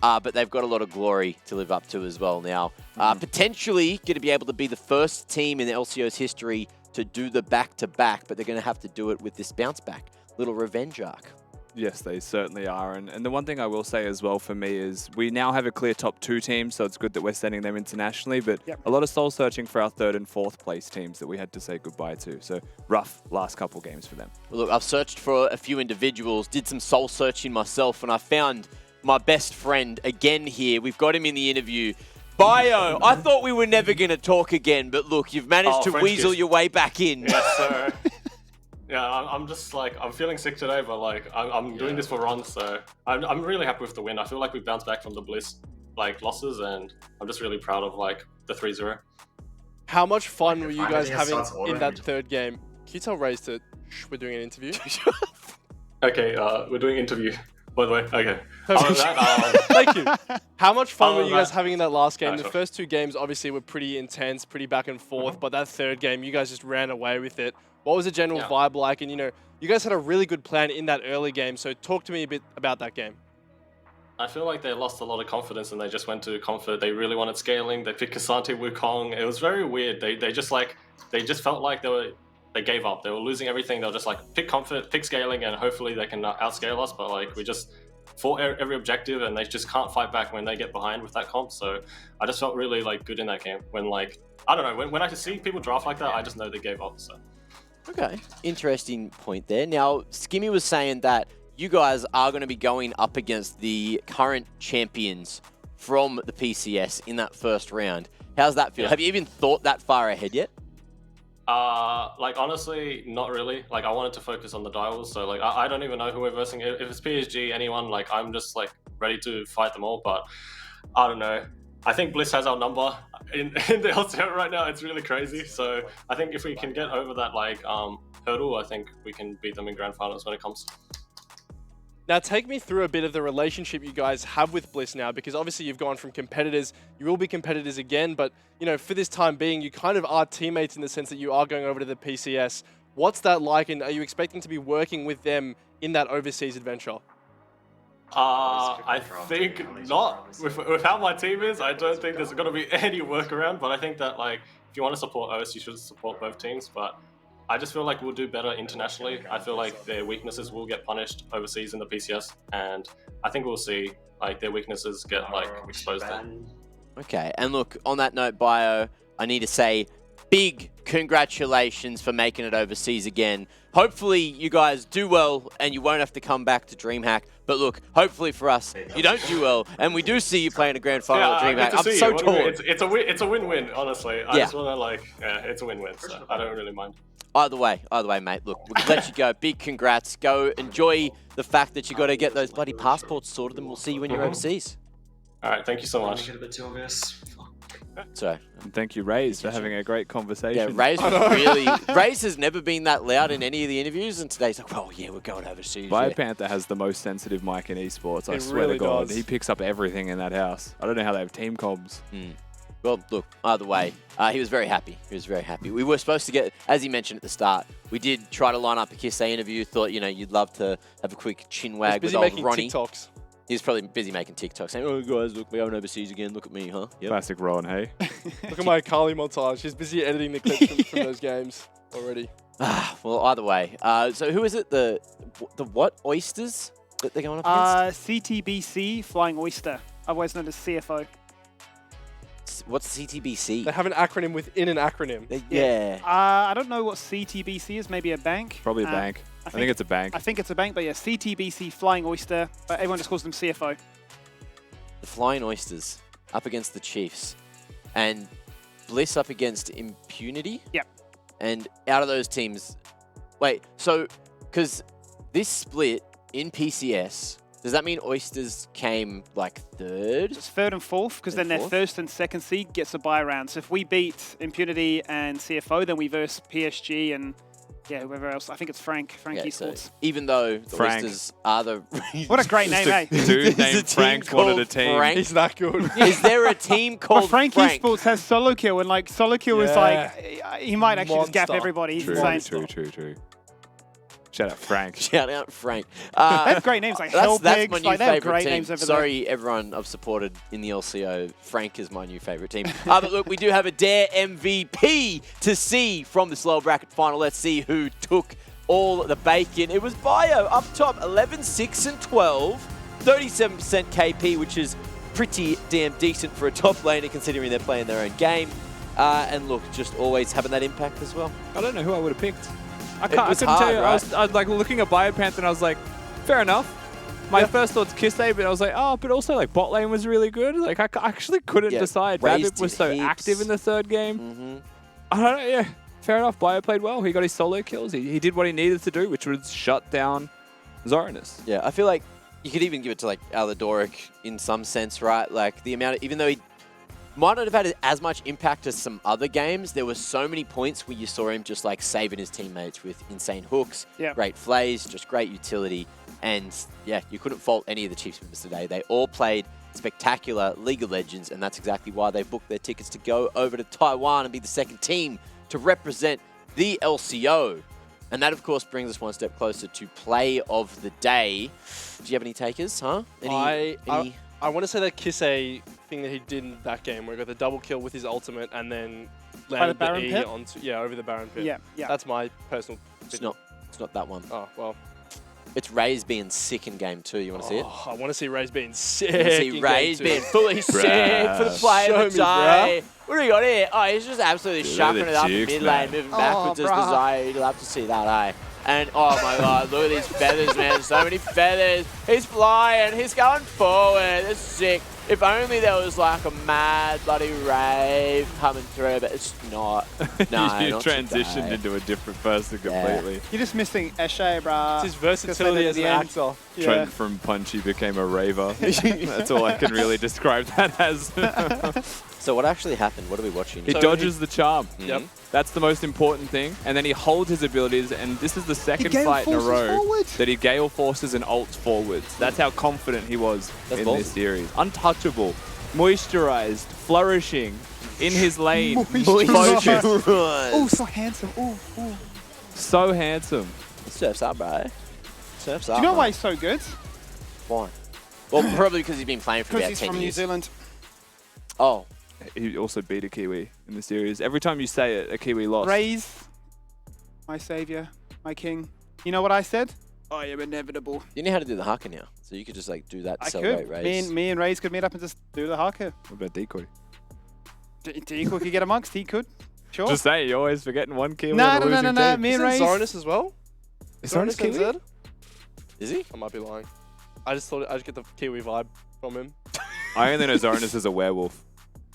[SPEAKER 1] but they've got a lot of glory to live up to as well now. Potentially going to be able to be the first team in the LCO's history to do the back-to-back, but they're going to have to do it with this bounce-back, little revenge arc.
[SPEAKER 2] Yes, they certainly are. And the one thing I will say as well for me is we now have a clear top 2 team, so it's good that we're sending them internationally, but a lot of soul searching for our 3rd and 4th place teams that we had to say goodbye to. So rough last couple games for them.
[SPEAKER 1] Well, look, I've searched for a few individuals, did some soul searching myself, and I found my best friend again here. We've got him in the interview. Bio, I thought we were never going to talk again, but look, you've managed to weasel your way back in.
[SPEAKER 12] Yes, sir. Yeah, I'm just I'm feeling sick today, but I'm doing this for Ron, so I'm really happy with the win. I feel like we've bounced back from the Bliss losses, and I'm just really proud of the 3-0.
[SPEAKER 8] How much fun were you guys having in that 3rd game? Can you tell Raze to we're doing an interview?
[SPEAKER 12] Okay, we're doing interview. By the way, okay.
[SPEAKER 8] Thank you. How much fun were you guys having in that last game? The first 2 games obviously were pretty intense, pretty back and forth, but that 3rd game, you guys just ran away with it. What was the general vibe like? And, you guys had a really good plan in that early game, so talk to me a bit about that game.
[SPEAKER 12] I feel like they lost a lot of confidence and they just went to comfort. They really wanted scaling. They picked Kasante Wukong. It was very weird. They just felt like they gave up. They were losing everything. They were just pick comfort, pick scaling, and hopefully they can outscale us. But we just fought every objective, and they just can't fight back when they get behind with that comp. So I just felt really good in that game. When I don't know, when I see people draft like that, I just know they gave up. So.
[SPEAKER 1] Okay, interesting point there. Now, Skimmy was saying that you guys are going to be going up against the current champions from the PCS in that first round. How's that feel? Have you even thought that far ahead yet?
[SPEAKER 12] Honestly, not really. I wanted to focus on the Direwolves, so I don't even know who we're versing. If it's PSG, anyone, I'm just ready to fight them all. But I don't know. I think Bliss has our number in the LCO right now. It's really crazy. So I think if we can get over that hurdle, I think we can beat them in grand finals when it comes.
[SPEAKER 8] Now take me through a bit of the relationship you guys have with Bliss now, because obviously you've gone from competitors, you will be competitors again, but for this time being, you kind of are teammates in the sense that you are going over to the PCS. What's that like, and are you expecting to be working with them in that overseas adventure?
[SPEAKER 12] I think not. With how my team is, I don't think there's going to be any workaround, but I think that if you want to support OS, you should support both teams, but I just feel we'll do better internationally. I feel their weaknesses will get punished overseas in the PCS, and I think we'll see their weaknesses get exposed then.
[SPEAKER 1] Okay, and look, on that note, Bio, I need to say big congratulations for making it overseas again. Hopefully you guys do well and you won't have to come back to DreamHack. But look, hopefully for us, you don't do well and we do see you playing a grand final at DreamHack. I'm so torn.
[SPEAKER 12] It's a win-win, honestly. I just want to it's a win-win, so I don't really mind.
[SPEAKER 1] Either way, mate. Look, we'll let you go. Big congrats. Go enjoy the fact that you got to get those bloody passports sorted and we'll see you when you're overseas.
[SPEAKER 12] All right, thank you so much.
[SPEAKER 13] Get a bit too obvious.
[SPEAKER 1] So,
[SPEAKER 2] and thank you, Raze, for having a great conversation.
[SPEAKER 1] Yeah, Raze was Raze has never been that loud in any of the interviews, and today's like, well, yeah, we're going overseas.
[SPEAKER 2] BioPanther has the most sensitive mic in esports. I swear
[SPEAKER 8] really
[SPEAKER 2] to God,
[SPEAKER 8] does.
[SPEAKER 2] he picks up everything in that house. I don't know how they have team comms.
[SPEAKER 1] Well, look, either way, he was very happy. He was very happy. We were supposed to get, as he mentioned at the start, we did try to line up a Kiss A interview. Thought, you'd love to have a quick chin wag with old Ronnie.
[SPEAKER 8] TikToks.
[SPEAKER 1] He's probably busy making TikToks saying, oh, guys, look, we're going overseas again. Look at me, huh? Yep.
[SPEAKER 2] Classic Ron, hey?
[SPEAKER 8] Look at my Carly montage. He's busy editing the clips from those games already.
[SPEAKER 1] Well, either way. So who is it? The what? Oysters that they're going up against?
[SPEAKER 3] CTBC Flying Oyster, otherwise known as CFO.
[SPEAKER 1] What's CTBC?
[SPEAKER 8] They have an acronym within an acronym.
[SPEAKER 1] Yeah.
[SPEAKER 3] I don't know what CTBC is. Maybe a bank.
[SPEAKER 2] Probably a bank. I think it's a bank.
[SPEAKER 3] I think it's a bank, but yeah, CTBC Flying Oyster. But everyone just calls them CFO.
[SPEAKER 1] The Flying Oysters up against the Chiefs. And Bliss up against Impunity?
[SPEAKER 3] Yep.
[SPEAKER 1] And out of those teams... Wait, so... Because this split in PCS... Does that mean Oysters came like third?
[SPEAKER 3] It's third and fourth, because then their first and second seed gets a bye round. So if we beat Impunity and CFO, then we verse PSG and whoever else. I think it's Frank Esports.
[SPEAKER 1] So even though the Oysters are the...
[SPEAKER 3] What a great name, eh?
[SPEAKER 2] Dude named Frank wanted a team.
[SPEAKER 1] Frank?
[SPEAKER 8] He's that good.
[SPEAKER 1] Is there a team called
[SPEAKER 3] Frank Esports has solo kill, and like solo kill is like, he might actually just gap everybody. He's insane.
[SPEAKER 2] True. Shout out Frank.
[SPEAKER 1] Shout out Frank.
[SPEAKER 3] They have great names like Hellpigs.
[SPEAKER 1] That's my new
[SPEAKER 3] favorite
[SPEAKER 1] team.
[SPEAKER 3] Names over
[SPEAKER 1] Sorry, everyone I've supported in the LCO. Frank is my new favorite team. But look, we do have a Dare MVP to see from this lower bracket final. Let's see who took all the bacon. It was Bio up top, 11, 6, and 12. 37% KP, which is pretty damn decent for a top laner considering they're playing their own game. And look, just always having that impact as well.
[SPEAKER 2] I don't know who I would have picked. I
[SPEAKER 1] It was
[SPEAKER 2] couldn't
[SPEAKER 1] hard,
[SPEAKER 2] tell you.
[SPEAKER 1] right?
[SPEAKER 2] I was like looking at BioPanther and I was like, fair enough. My first thought's Kiss A, but I was like, oh, but also like bot lane was really good. Like I actually couldn't decide. Rabbit was so active in the third game. I don't know. Yeah, fair enough. Bio played well. He got his solo kills. He did what he needed to do, which was shut down Zoranus.
[SPEAKER 1] Yeah, I feel like you could even give it to like Aladoric in some sense, right? Like the amount of, even though he might not have had as much impact as some other games, there were so many points where you saw him just like saving his teammates with insane hooks, great flays, just great utility. And yeah, you couldn't fault any of the Chiefs members today. They all played spectacular League of Legends, and that's exactly why they booked their tickets to go over to Taiwan and be the second team to represent the LCO. And that, of course, brings us one step closer to play of the day. Do you have any takers, huh?
[SPEAKER 8] I want to say that Kiss A thing that he did in that game, where he got the double kill with his ultimate and then landed the E onto over the Baron Pit.
[SPEAKER 3] Yeah.
[SPEAKER 8] That's my personal.
[SPEAKER 1] It's not that one.
[SPEAKER 8] Oh well.
[SPEAKER 1] It's Raze being sick in game 2. You want to see it?
[SPEAKER 8] I want to see Raze being sick.
[SPEAKER 1] You want to see Raze being fully sick for the play of the day. What do we got here? Oh, he's just absolutely shucking it up in mid lane, moving backwards as the Zai. You'll have to see that, eh? And oh my god, look at these feathers, man. So many feathers. He's flying. He's going forward. It's sick. If only there was like a mad bloody rave coming through, but it's not. No,
[SPEAKER 2] you
[SPEAKER 1] not
[SPEAKER 2] transitioned
[SPEAKER 1] today.
[SPEAKER 2] into a different person completely.
[SPEAKER 3] You're just missing Eshe, bruh.
[SPEAKER 8] It's his versatility as an actor.
[SPEAKER 2] Trent from Punchy became a raver. That's all I can really describe that as.
[SPEAKER 1] So what actually happened? What are we watching?
[SPEAKER 2] He dodges the charm.
[SPEAKER 8] Yep.
[SPEAKER 2] That's the most important thing. And then he holds his abilities, and this is the second fight in a row that he gale forces and ults forwards. That's how confident he was in this series. Untouchable, moisturized, flourishing in his lane. Focused.
[SPEAKER 3] Oh, so handsome. Oh.
[SPEAKER 2] So handsome.
[SPEAKER 1] Surf's up, bro. Surf's up.
[SPEAKER 3] Do you know why he's so good?
[SPEAKER 1] Why? Well, probably because he's been playing for about 10
[SPEAKER 3] Because
[SPEAKER 1] years.
[SPEAKER 3] he's from New Zealand.
[SPEAKER 1] Oh.
[SPEAKER 2] He also beat a Kiwi in the series. Every time you say it, a Kiwi lost.
[SPEAKER 3] Raze, my savior, my king. You know what I said? I am inevitable.
[SPEAKER 1] You know how to do the haka now, so you could just like do that to
[SPEAKER 3] I
[SPEAKER 1] celebrate
[SPEAKER 3] could.
[SPEAKER 1] Raze.
[SPEAKER 3] Me and Raze could meet up and just do the haka.
[SPEAKER 2] What about Decoy?
[SPEAKER 3] Decoy could get amongst. He could. Sure.
[SPEAKER 2] Just saying, you're always forgetting one Kiwi
[SPEAKER 3] No,
[SPEAKER 2] on
[SPEAKER 3] no,
[SPEAKER 2] a
[SPEAKER 3] no,
[SPEAKER 2] losing
[SPEAKER 3] no, no.
[SPEAKER 2] team.
[SPEAKER 3] Me and
[SPEAKER 8] Isn't
[SPEAKER 3] Raze.
[SPEAKER 8] Zornis as well?
[SPEAKER 2] Is Zornis Kiwi?
[SPEAKER 8] NZ?
[SPEAKER 1] Is he?
[SPEAKER 8] I might be lying. I just get the Kiwi vibe from him.
[SPEAKER 2] I only know Zornis is a werewolf.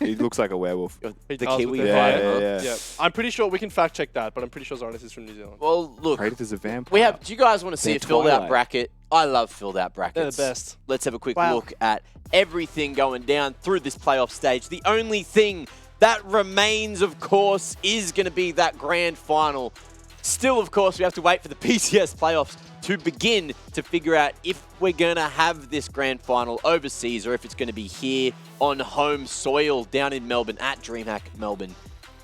[SPEAKER 2] He looks like a werewolf.
[SPEAKER 8] He
[SPEAKER 1] The
[SPEAKER 8] does with
[SPEAKER 1] Kiwi
[SPEAKER 8] the
[SPEAKER 1] vibe,
[SPEAKER 8] vibe.
[SPEAKER 1] huh?
[SPEAKER 2] Yeah.
[SPEAKER 8] I'm pretty sure we can fact check that, but I'm pretty sure Zornis is from New Zealand.
[SPEAKER 1] Well, look,
[SPEAKER 2] Predator's a vampire.
[SPEAKER 1] we have. Do you guys want to see
[SPEAKER 2] They're
[SPEAKER 1] a filled out
[SPEAKER 2] Twilight.
[SPEAKER 1] bracket? I love filled out brackets.
[SPEAKER 8] They're the best.
[SPEAKER 1] Let's have a quick
[SPEAKER 3] Wow.
[SPEAKER 1] look at everything going down through this playoff stage. The only thing that remains, of course, is going to be that grand final. Still, of course, we have to wait for the PCS playoffs to begin to figure out if we're going to have this grand final overseas or if it's going to be here on home soil down in Melbourne at DreamHack Melbourne.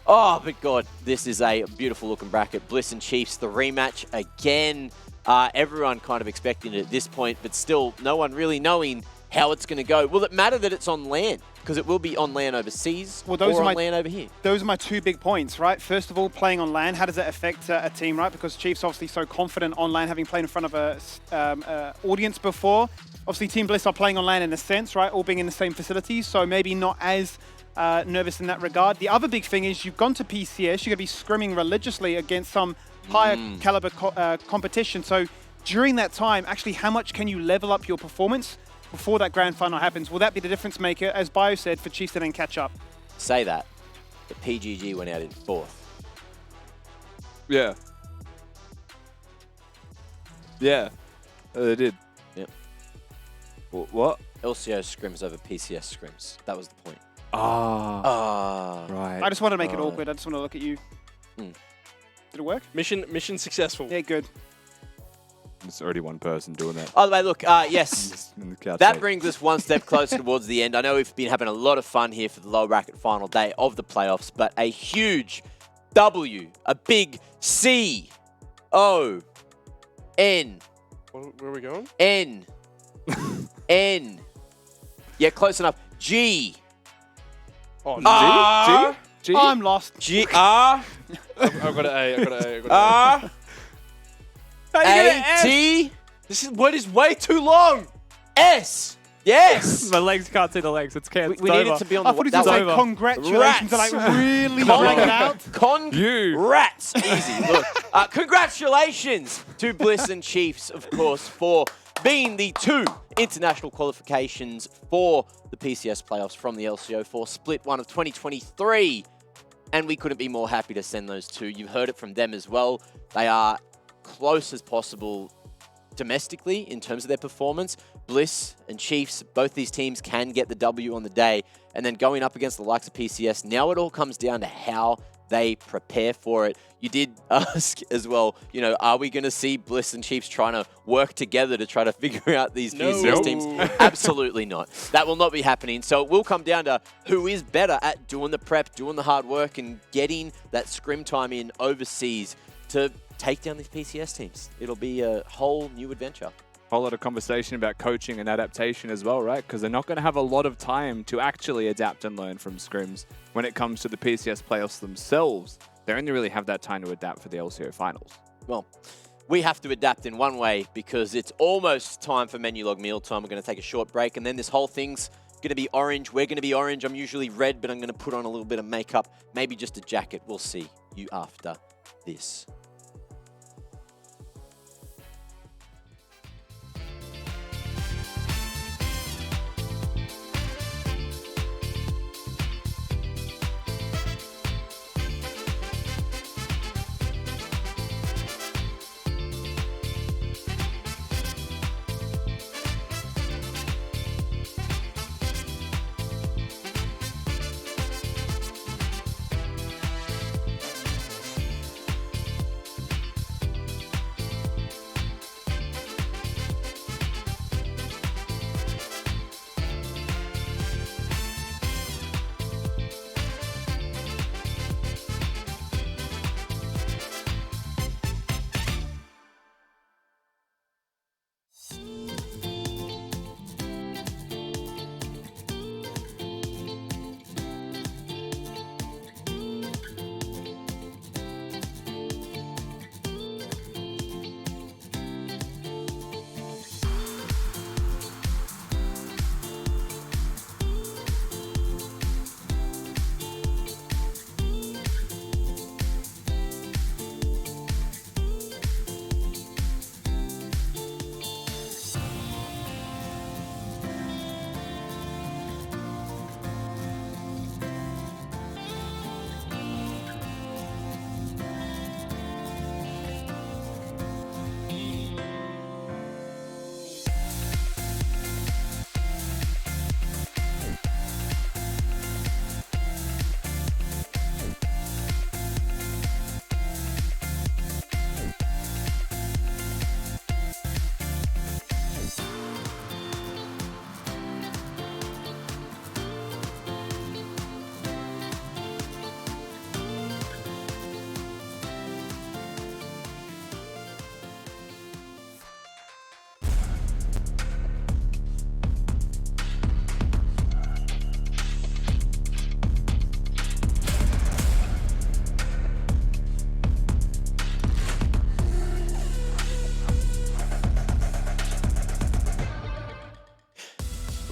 [SPEAKER 1] Oh, but God, this is a beautiful looking bracket. Bliss and Chiefs, the rematch again. Everyone kind of expecting it at this point, but still no one really knowing how it's going to go. Will it matter that it's on land? Because it will be on land overseas or on land over here.
[SPEAKER 3] Those are my 2 big points, right? First of all, playing on land, how does that affect a team, right? Because Chiefs obviously so confident on land, having played in front of a audience before. Obviously, Team Bliss are playing on land in a sense, right? All being in the same facilities, so maybe not as nervous in that regard. The other big thing is you've gone to PCS, you're going to be scrimming religiously against some higher caliber competition. So during that time, actually, how much can you level up your performance before that grand final happens? Will that be the difference maker, as Bio said, for Chiefs to then catch up?
[SPEAKER 1] Say that. The PGG went out in 4th.
[SPEAKER 2] Yeah. Yeah. They did.
[SPEAKER 1] Yep.
[SPEAKER 2] What?
[SPEAKER 1] LCO scrims over PCS scrims. That was the point.
[SPEAKER 2] Ah. Right.
[SPEAKER 3] I just want to make it awkward. I just want to look at you.
[SPEAKER 1] Mm.
[SPEAKER 3] Did it work?
[SPEAKER 8] Mission successful.
[SPEAKER 3] Yeah, good.
[SPEAKER 2] It's already one person doing that.
[SPEAKER 1] By the way, look, yes,
[SPEAKER 2] Just in the couch
[SPEAKER 1] that
[SPEAKER 2] tape.
[SPEAKER 1] brings us one step closer towards the end. I know we've been having a lot of fun here for the lower bracket final day of the playoffs, but a huge W, a big C-O-N.
[SPEAKER 8] Where are we going?
[SPEAKER 1] N. N. Yeah, close enough. G.
[SPEAKER 8] Oh,
[SPEAKER 1] R.
[SPEAKER 2] G?
[SPEAKER 3] Oh, I'm lost.
[SPEAKER 1] G. R.
[SPEAKER 8] I've got an A. I've got an A. I've got an A.
[SPEAKER 1] R.
[SPEAKER 8] How do you get an S?
[SPEAKER 1] A. T.
[SPEAKER 8] This word is way too long.
[SPEAKER 1] S. Yes.
[SPEAKER 2] My legs can't see the legs. It's can't.
[SPEAKER 1] We needed to be on
[SPEAKER 3] I
[SPEAKER 1] the...
[SPEAKER 3] thought he
[SPEAKER 1] that
[SPEAKER 3] was
[SPEAKER 1] was
[SPEAKER 3] like, congratulations, to like really bring it out.
[SPEAKER 1] Congrats. Easy. Look, congratulations to Bliss and Chiefs, of course, for being the 2 international qualifications for the PCS playoffs from the LCO for Split 1 of 2023. And we couldn't be more happy to send those 2. You've heard it from them as well. They are close as possible domestically in terms of their performance. Bliss and Chiefs, both these teams can get the W on the day. And then going up against the likes of PCS, now it all comes down to how they prepare for it. You did ask as well, you know, are we going to see Bliss and Chiefs trying to work together to try to figure out these PCS teams? Absolutely not. That will not be happening. So it will come down to who is better at doing the prep, doing the hard work, and getting that scrim time in overseas to take down these PCS teams. It'll be a whole new adventure.
[SPEAKER 2] Whole lot of conversation about coaching and adaptation as well, right? Because they're not going to have a lot of time to actually adapt and learn from scrims when it comes to the PCS playoffs themselves. They only really have that time to adapt for the LCO finals.
[SPEAKER 1] Well, we have to adapt in one way because it's almost time for menu log meal time. We're going to take a short break, and then this whole thing's going to be orange. We're going to be orange. I'm usually red, but I'm going to put on a little bit of makeup, maybe just a jacket. We'll see you after this.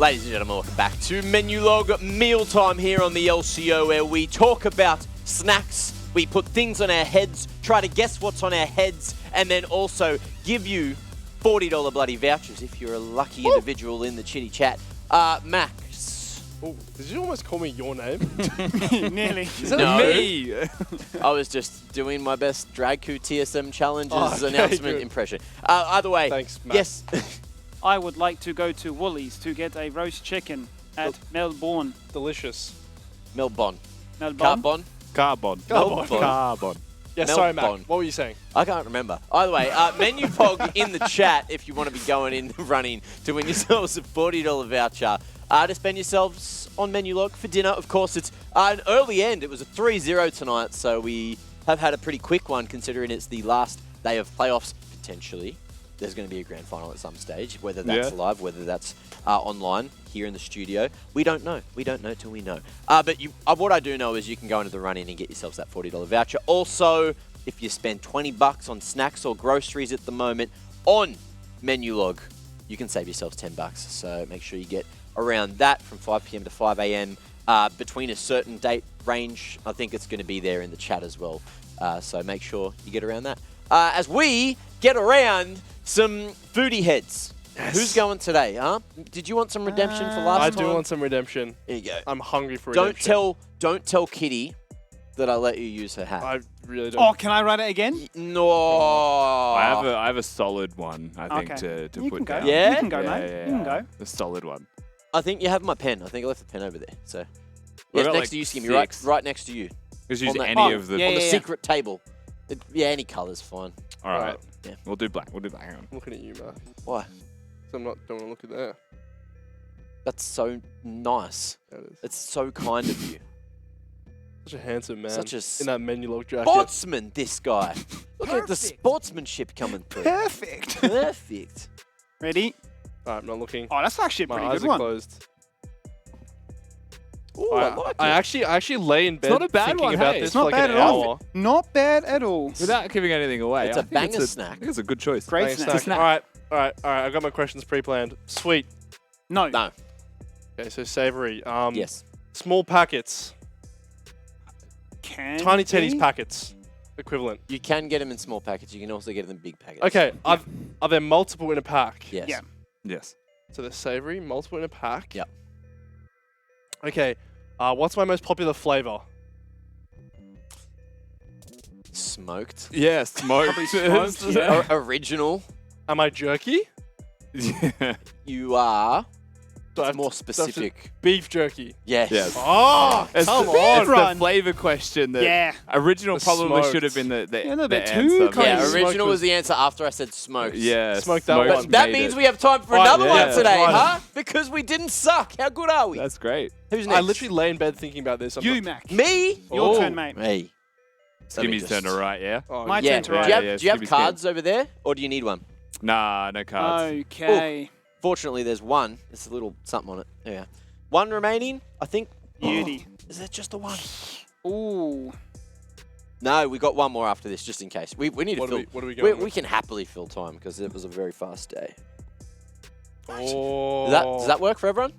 [SPEAKER 1] Ladies and gentlemen, welcome back to Menu Log Mealtime here on the LCO, where we talk about snacks, we put things on our heads, try to guess what's on our heads, and then also give you $40 bloody vouchers if you're a lucky individual in the chitty chat. Max.
[SPEAKER 8] Oh, did you almost call me your name?
[SPEAKER 3] Nearly.
[SPEAKER 8] Is that
[SPEAKER 1] No.
[SPEAKER 2] Me!
[SPEAKER 1] I was just doing my best Dragku TSM challenges
[SPEAKER 8] Oh, okay,
[SPEAKER 1] announcement
[SPEAKER 8] good.
[SPEAKER 1] impression. Either way,
[SPEAKER 8] Thanks, Max.
[SPEAKER 1] yes.
[SPEAKER 3] I would like to go to Woolies to get a roast chicken at Melbourne.
[SPEAKER 8] Delicious.
[SPEAKER 1] Melbourne.
[SPEAKER 3] Melbourne?
[SPEAKER 1] Carbon.
[SPEAKER 2] Carbon.
[SPEAKER 1] Melbourne.
[SPEAKER 2] Carbon.
[SPEAKER 8] Yeah, sorry, Mac.
[SPEAKER 1] Melbourne.
[SPEAKER 8] What were you saying?
[SPEAKER 1] I can't remember. Either way, Menu Pog in the chat if you want to be going in running to win yourselves a $40 voucher to spend yourselves on Menu Log for dinner. Of course, it's an early end. It was a 3-0 tonight, so we have had a pretty quick one considering it's the last day of playoffs, potentially. There's going to be a grand final at some stage, whether that's live, whether that's online here in the studio. We don't know. We don't know till we know. But what I do know is you can go into the run-in and get yourselves that $40 voucher. Also, if you spend $20 on snacks or groceries at the moment on Menu Log, you can save yourselves $10. So make sure you get around that from 5 p.m. to 5 a.m. Between a certain date range. I think it's going to be there in the chat as well. So make sure you get around that. As we get around some foodie heads. Yes. Who's going today, huh? Did you want some redemption for last time?
[SPEAKER 8] I do want some redemption.
[SPEAKER 1] Here you go.
[SPEAKER 8] I'm hungry for redemption.
[SPEAKER 1] Don't tell Kitty that I let you use her hat.
[SPEAKER 8] I really don't.
[SPEAKER 3] Oh, can I write it again?
[SPEAKER 1] No.
[SPEAKER 2] I have a solid one, I think, to
[SPEAKER 3] you
[SPEAKER 2] put
[SPEAKER 3] can go.
[SPEAKER 2] down.
[SPEAKER 1] Yeah?
[SPEAKER 3] You can go,
[SPEAKER 2] Yeah,
[SPEAKER 3] mate.
[SPEAKER 2] yeah,
[SPEAKER 3] You can
[SPEAKER 2] yeah.
[SPEAKER 3] go.
[SPEAKER 2] The solid one.
[SPEAKER 1] I think you have my pen. I think I left the pen over there. So
[SPEAKER 2] We've
[SPEAKER 1] yes,
[SPEAKER 2] got
[SPEAKER 1] next
[SPEAKER 2] like
[SPEAKER 1] to you, Skimmy.
[SPEAKER 2] 6.
[SPEAKER 1] Right next to you.
[SPEAKER 2] Just use
[SPEAKER 1] On that-
[SPEAKER 2] any of the...
[SPEAKER 3] yeah,
[SPEAKER 1] on the
[SPEAKER 3] yeah.
[SPEAKER 1] secret table. Yeah, any colour's fine.
[SPEAKER 2] All right.
[SPEAKER 1] Yeah.
[SPEAKER 2] We'll do black. We'll do black. Hang on.
[SPEAKER 8] I'm looking at you, Mac.
[SPEAKER 1] Why?
[SPEAKER 8] So don't want to look at there.
[SPEAKER 1] That's so nice.
[SPEAKER 8] That is.
[SPEAKER 1] It's so kind of you.
[SPEAKER 8] Such a handsome man.
[SPEAKER 1] Such a
[SPEAKER 8] in that Menu Log jacket.
[SPEAKER 1] Sportsman, this guy. Look at the sportsmanship coming through.
[SPEAKER 3] Perfect.
[SPEAKER 1] Perfect.
[SPEAKER 3] Ready?
[SPEAKER 8] Alright, I'm not looking.
[SPEAKER 3] Oh, that's actually a
[SPEAKER 8] My
[SPEAKER 3] pretty
[SPEAKER 8] eyes
[SPEAKER 3] good
[SPEAKER 8] are
[SPEAKER 3] one.
[SPEAKER 8] closed.
[SPEAKER 1] Ooh, I like it.
[SPEAKER 8] I actually lay in bed
[SPEAKER 2] not a bad
[SPEAKER 8] thinking
[SPEAKER 2] one,
[SPEAKER 8] about
[SPEAKER 2] hey.
[SPEAKER 8] this
[SPEAKER 3] It's
[SPEAKER 8] for
[SPEAKER 3] not
[SPEAKER 8] like
[SPEAKER 3] bad
[SPEAKER 8] an
[SPEAKER 3] at all.
[SPEAKER 8] hour.
[SPEAKER 3] Not bad at all.
[SPEAKER 2] Without giving anything away,
[SPEAKER 1] It's
[SPEAKER 2] I
[SPEAKER 1] a
[SPEAKER 2] think
[SPEAKER 1] banger
[SPEAKER 2] I
[SPEAKER 1] snack.
[SPEAKER 2] think it's a good choice.
[SPEAKER 3] Great
[SPEAKER 8] Thanks,
[SPEAKER 3] snack.
[SPEAKER 8] snack. Alright, I've got my questions pre-planned. Sweet.
[SPEAKER 3] No.
[SPEAKER 1] No.
[SPEAKER 8] Okay, so savory.
[SPEAKER 1] Yes.
[SPEAKER 8] Small packets.
[SPEAKER 3] Candy?
[SPEAKER 8] Tiny Teddy's packets. Equivalent.
[SPEAKER 1] You can get them in small packets. You can also get them in big packets.
[SPEAKER 8] Okay, are there multiple in a pack?
[SPEAKER 1] Yes.
[SPEAKER 3] Yeah.
[SPEAKER 2] Yes.
[SPEAKER 8] So they're savory, multiple in a pack?
[SPEAKER 1] Yep.
[SPEAKER 8] Okay, what's my most popular flavor?
[SPEAKER 1] Smoked.
[SPEAKER 2] Yeah, smoked.
[SPEAKER 3] smoked, yeah.
[SPEAKER 1] Original.
[SPEAKER 8] Am I jerky?
[SPEAKER 2] Yeah.
[SPEAKER 1] You are.
[SPEAKER 8] Do I
[SPEAKER 1] It's
[SPEAKER 8] have
[SPEAKER 1] more
[SPEAKER 8] to-
[SPEAKER 1] specific.
[SPEAKER 8] Beef jerky.
[SPEAKER 1] Yes.
[SPEAKER 2] Yes.
[SPEAKER 8] Oh,
[SPEAKER 2] It's
[SPEAKER 8] come
[SPEAKER 2] the,
[SPEAKER 8] on.
[SPEAKER 2] It's the flavor question that
[SPEAKER 3] Yeah.
[SPEAKER 2] original
[SPEAKER 8] The
[SPEAKER 2] probably
[SPEAKER 8] smoked.
[SPEAKER 2] should have been the
[SPEAKER 3] Yeah, a little bit
[SPEAKER 2] the
[SPEAKER 3] too
[SPEAKER 2] answer,
[SPEAKER 3] kind
[SPEAKER 1] Yeah,
[SPEAKER 2] but-
[SPEAKER 3] of
[SPEAKER 8] Smoked
[SPEAKER 1] original
[SPEAKER 8] was-
[SPEAKER 1] was the answer after I said smoked.
[SPEAKER 2] Yeah,
[SPEAKER 8] Smoked that
[SPEAKER 2] smoked
[SPEAKER 8] one.
[SPEAKER 1] That
[SPEAKER 2] made
[SPEAKER 1] means
[SPEAKER 2] it.
[SPEAKER 1] we have time for
[SPEAKER 8] Right,
[SPEAKER 1] another
[SPEAKER 2] yeah.
[SPEAKER 1] one today,
[SPEAKER 8] Right.
[SPEAKER 1] huh? Because we didn't suck. How good are we?
[SPEAKER 2] That's great.
[SPEAKER 1] Who's next?
[SPEAKER 8] I literally lay in bed thinking about this. I'm
[SPEAKER 3] You,
[SPEAKER 8] not-
[SPEAKER 3] Mac.
[SPEAKER 1] Me?
[SPEAKER 3] Your
[SPEAKER 8] Oh.
[SPEAKER 3] turn, mate.
[SPEAKER 1] Me. Let me
[SPEAKER 2] Skimmy's turn
[SPEAKER 1] just-
[SPEAKER 2] to right, yeah?
[SPEAKER 8] Oh,
[SPEAKER 3] My
[SPEAKER 1] Yeah.
[SPEAKER 3] turn to
[SPEAKER 1] Do
[SPEAKER 3] right.
[SPEAKER 1] you have,
[SPEAKER 2] Yeah,
[SPEAKER 1] do you have
[SPEAKER 2] Skimmy's turn.
[SPEAKER 1] cards over there, or do you need one?
[SPEAKER 2] Nah, no cards.
[SPEAKER 3] Okay.
[SPEAKER 1] Fortunately, there's one. There's a little something on it. Yeah. One remaining, I think.
[SPEAKER 3] Beauty.
[SPEAKER 1] Is that just the one?
[SPEAKER 3] Ooh.
[SPEAKER 1] No, we got one more after this, just in case. We need to
[SPEAKER 8] What
[SPEAKER 1] fill.
[SPEAKER 8] are we going
[SPEAKER 1] we
[SPEAKER 8] with?
[SPEAKER 1] can happily fill time because it was a very fast day.
[SPEAKER 8] Oh.
[SPEAKER 1] Does that work for everyone?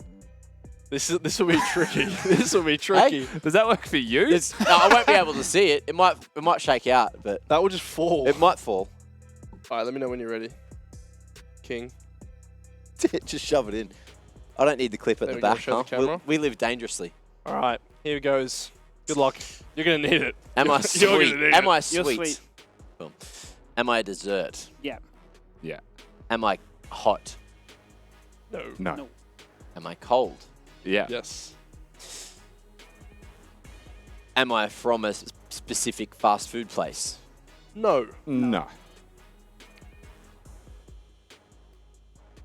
[SPEAKER 8] This will be tricky. This will be tricky.
[SPEAKER 2] Does that work for you?
[SPEAKER 1] No, I won't be able to see it. It might shake out, but
[SPEAKER 8] That will just fall.
[SPEAKER 1] it might fall.
[SPEAKER 8] All right, let me know when you're ready. King.
[SPEAKER 1] Just shove it in. I don't need the clip at
[SPEAKER 8] There
[SPEAKER 1] the
[SPEAKER 8] we go,
[SPEAKER 1] back,
[SPEAKER 8] show the
[SPEAKER 1] huh?
[SPEAKER 8] camera.
[SPEAKER 1] We live dangerously.
[SPEAKER 8] All right, here goes. Good luck. You're gonna need it.
[SPEAKER 1] Am I
[SPEAKER 8] You're
[SPEAKER 1] sweet?
[SPEAKER 8] gonna need
[SPEAKER 1] Am
[SPEAKER 8] it.
[SPEAKER 1] I
[SPEAKER 3] You're
[SPEAKER 1] sweet?
[SPEAKER 3] sweet.
[SPEAKER 1] Boom. Am I a dessert?
[SPEAKER 3] Yeah.
[SPEAKER 2] Yeah.
[SPEAKER 1] Am I hot?
[SPEAKER 8] No.
[SPEAKER 2] No.
[SPEAKER 3] No.
[SPEAKER 1] Am I cold?
[SPEAKER 2] Yeah.
[SPEAKER 8] Yes.
[SPEAKER 1] Am I from a specific fast food place?
[SPEAKER 8] No.
[SPEAKER 2] No.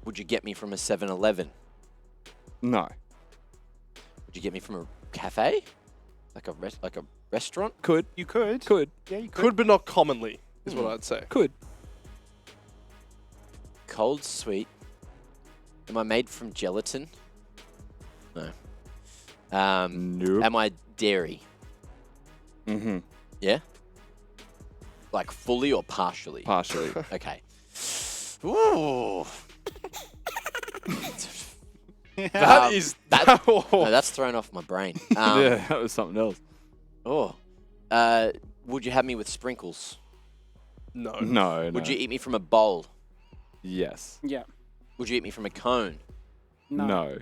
[SPEAKER 1] Would you get me from a 7-Eleven?
[SPEAKER 2] No.
[SPEAKER 1] Would you get me from a cafe? Like a restaurant?
[SPEAKER 2] Could.
[SPEAKER 3] You could.
[SPEAKER 2] Could.
[SPEAKER 3] Yeah, you could.
[SPEAKER 8] Could, but not commonly, is what I'd say.
[SPEAKER 2] Could.
[SPEAKER 1] Cold, sweet. Am I made from gelatin? No.
[SPEAKER 2] Nope.
[SPEAKER 1] Am I dairy?
[SPEAKER 2] Mm-hmm.
[SPEAKER 1] Yeah? Like fully or partially?
[SPEAKER 2] Partially.
[SPEAKER 1] Okay. Ooh.
[SPEAKER 8] That is...
[SPEAKER 1] No, that's thrown off my brain.
[SPEAKER 2] Yeah, that was something else.
[SPEAKER 1] Oh. Would you have me with sprinkles?
[SPEAKER 8] No.
[SPEAKER 2] No,
[SPEAKER 1] Would you eat me from a bowl?
[SPEAKER 2] Yes.
[SPEAKER 3] Yeah.
[SPEAKER 1] Would you eat me from a cone?
[SPEAKER 2] No.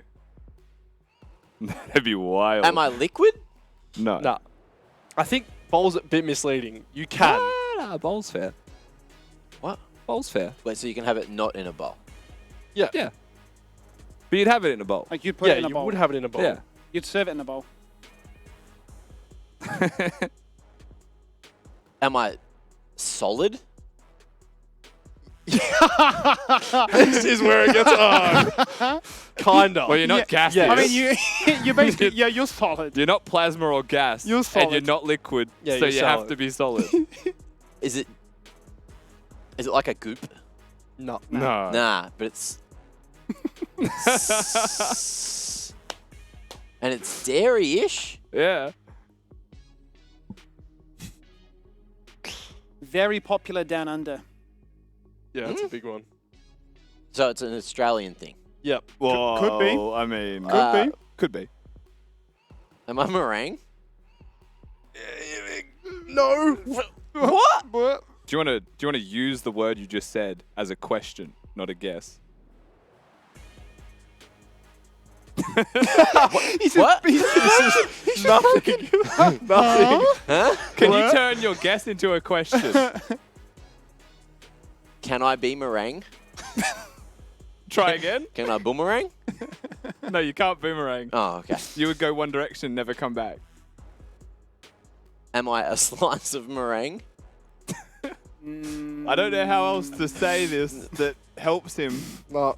[SPEAKER 2] That'd be wild.
[SPEAKER 1] Am I liquid?
[SPEAKER 2] No.
[SPEAKER 8] Nah. I think bowl's a bit misleading. You can.
[SPEAKER 2] Nah, bowl's fair.
[SPEAKER 1] What?
[SPEAKER 2] Bowl's fair.
[SPEAKER 1] Wait, so you can have it not in a bowl?
[SPEAKER 8] Yeah.
[SPEAKER 2] Yeah. But you'd have it in a bowl.
[SPEAKER 3] Like you'd put it in a
[SPEAKER 8] you
[SPEAKER 3] bowl.
[SPEAKER 8] would have it in a bowl.
[SPEAKER 2] Yeah.
[SPEAKER 3] You'd serve it in a bowl.
[SPEAKER 1] Am I solid?
[SPEAKER 8] This is where it gets hard. Kind of.
[SPEAKER 2] Well, you're not gaseous.
[SPEAKER 8] Yes.
[SPEAKER 3] I mean, you're basically, you're solid.
[SPEAKER 2] You're not plasma or gas.
[SPEAKER 3] You're
[SPEAKER 2] And
[SPEAKER 3] solid.
[SPEAKER 2] you're not liquid.
[SPEAKER 8] Yeah,
[SPEAKER 2] so
[SPEAKER 8] you're
[SPEAKER 2] you have
[SPEAKER 8] solid.
[SPEAKER 2] to be solid.
[SPEAKER 1] Is it like a goop?
[SPEAKER 8] No.
[SPEAKER 2] No.
[SPEAKER 1] Nah, but it's... and it's dairy-ish?
[SPEAKER 2] Yeah.
[SPEAKER 3] Very popular down under.
[SPEAKER 8] Yeah, that's a big one.
[SPEAKER 1] So it's an Australian thing.
[SPEAKER 8] Yep.
[SPEAKER 2] Whoa,
[SPEAKER 3] could be.
[SPEAKER 2] I mean,
[SPEAKER 3] Could be.
[SPEAKER 2] Could be.
[SPEAKER 1] Am I meringue?
[SPEAKER 8] No.
[SPEAKER 1] What?
[SPEAKER 2] Do you want to use the word you just said as a question, not a guess?
[SPEAKER 1] What?
[SPEAKER 8] Nothing. Nothing.
[SPEAKER 1] Huh?
[SPEAKER 2] Can you turn your guess into a question?
[SPEAKER 1] Can I be meringue?
[SPEAKER 2] Try again?
[SPEAKER 1] Can I boomerang?
[SPEAKER 2] No, you can't boomerang.
[SPEAKER 1] Oh, okay.
[SPEAKER 2] You would go one direction, never come back.
[SPEAKER 1] Am I a slice of meringue?
[SPEAKER 2] I don't know how else to say this that helps him.
[SPEAKER 8] No.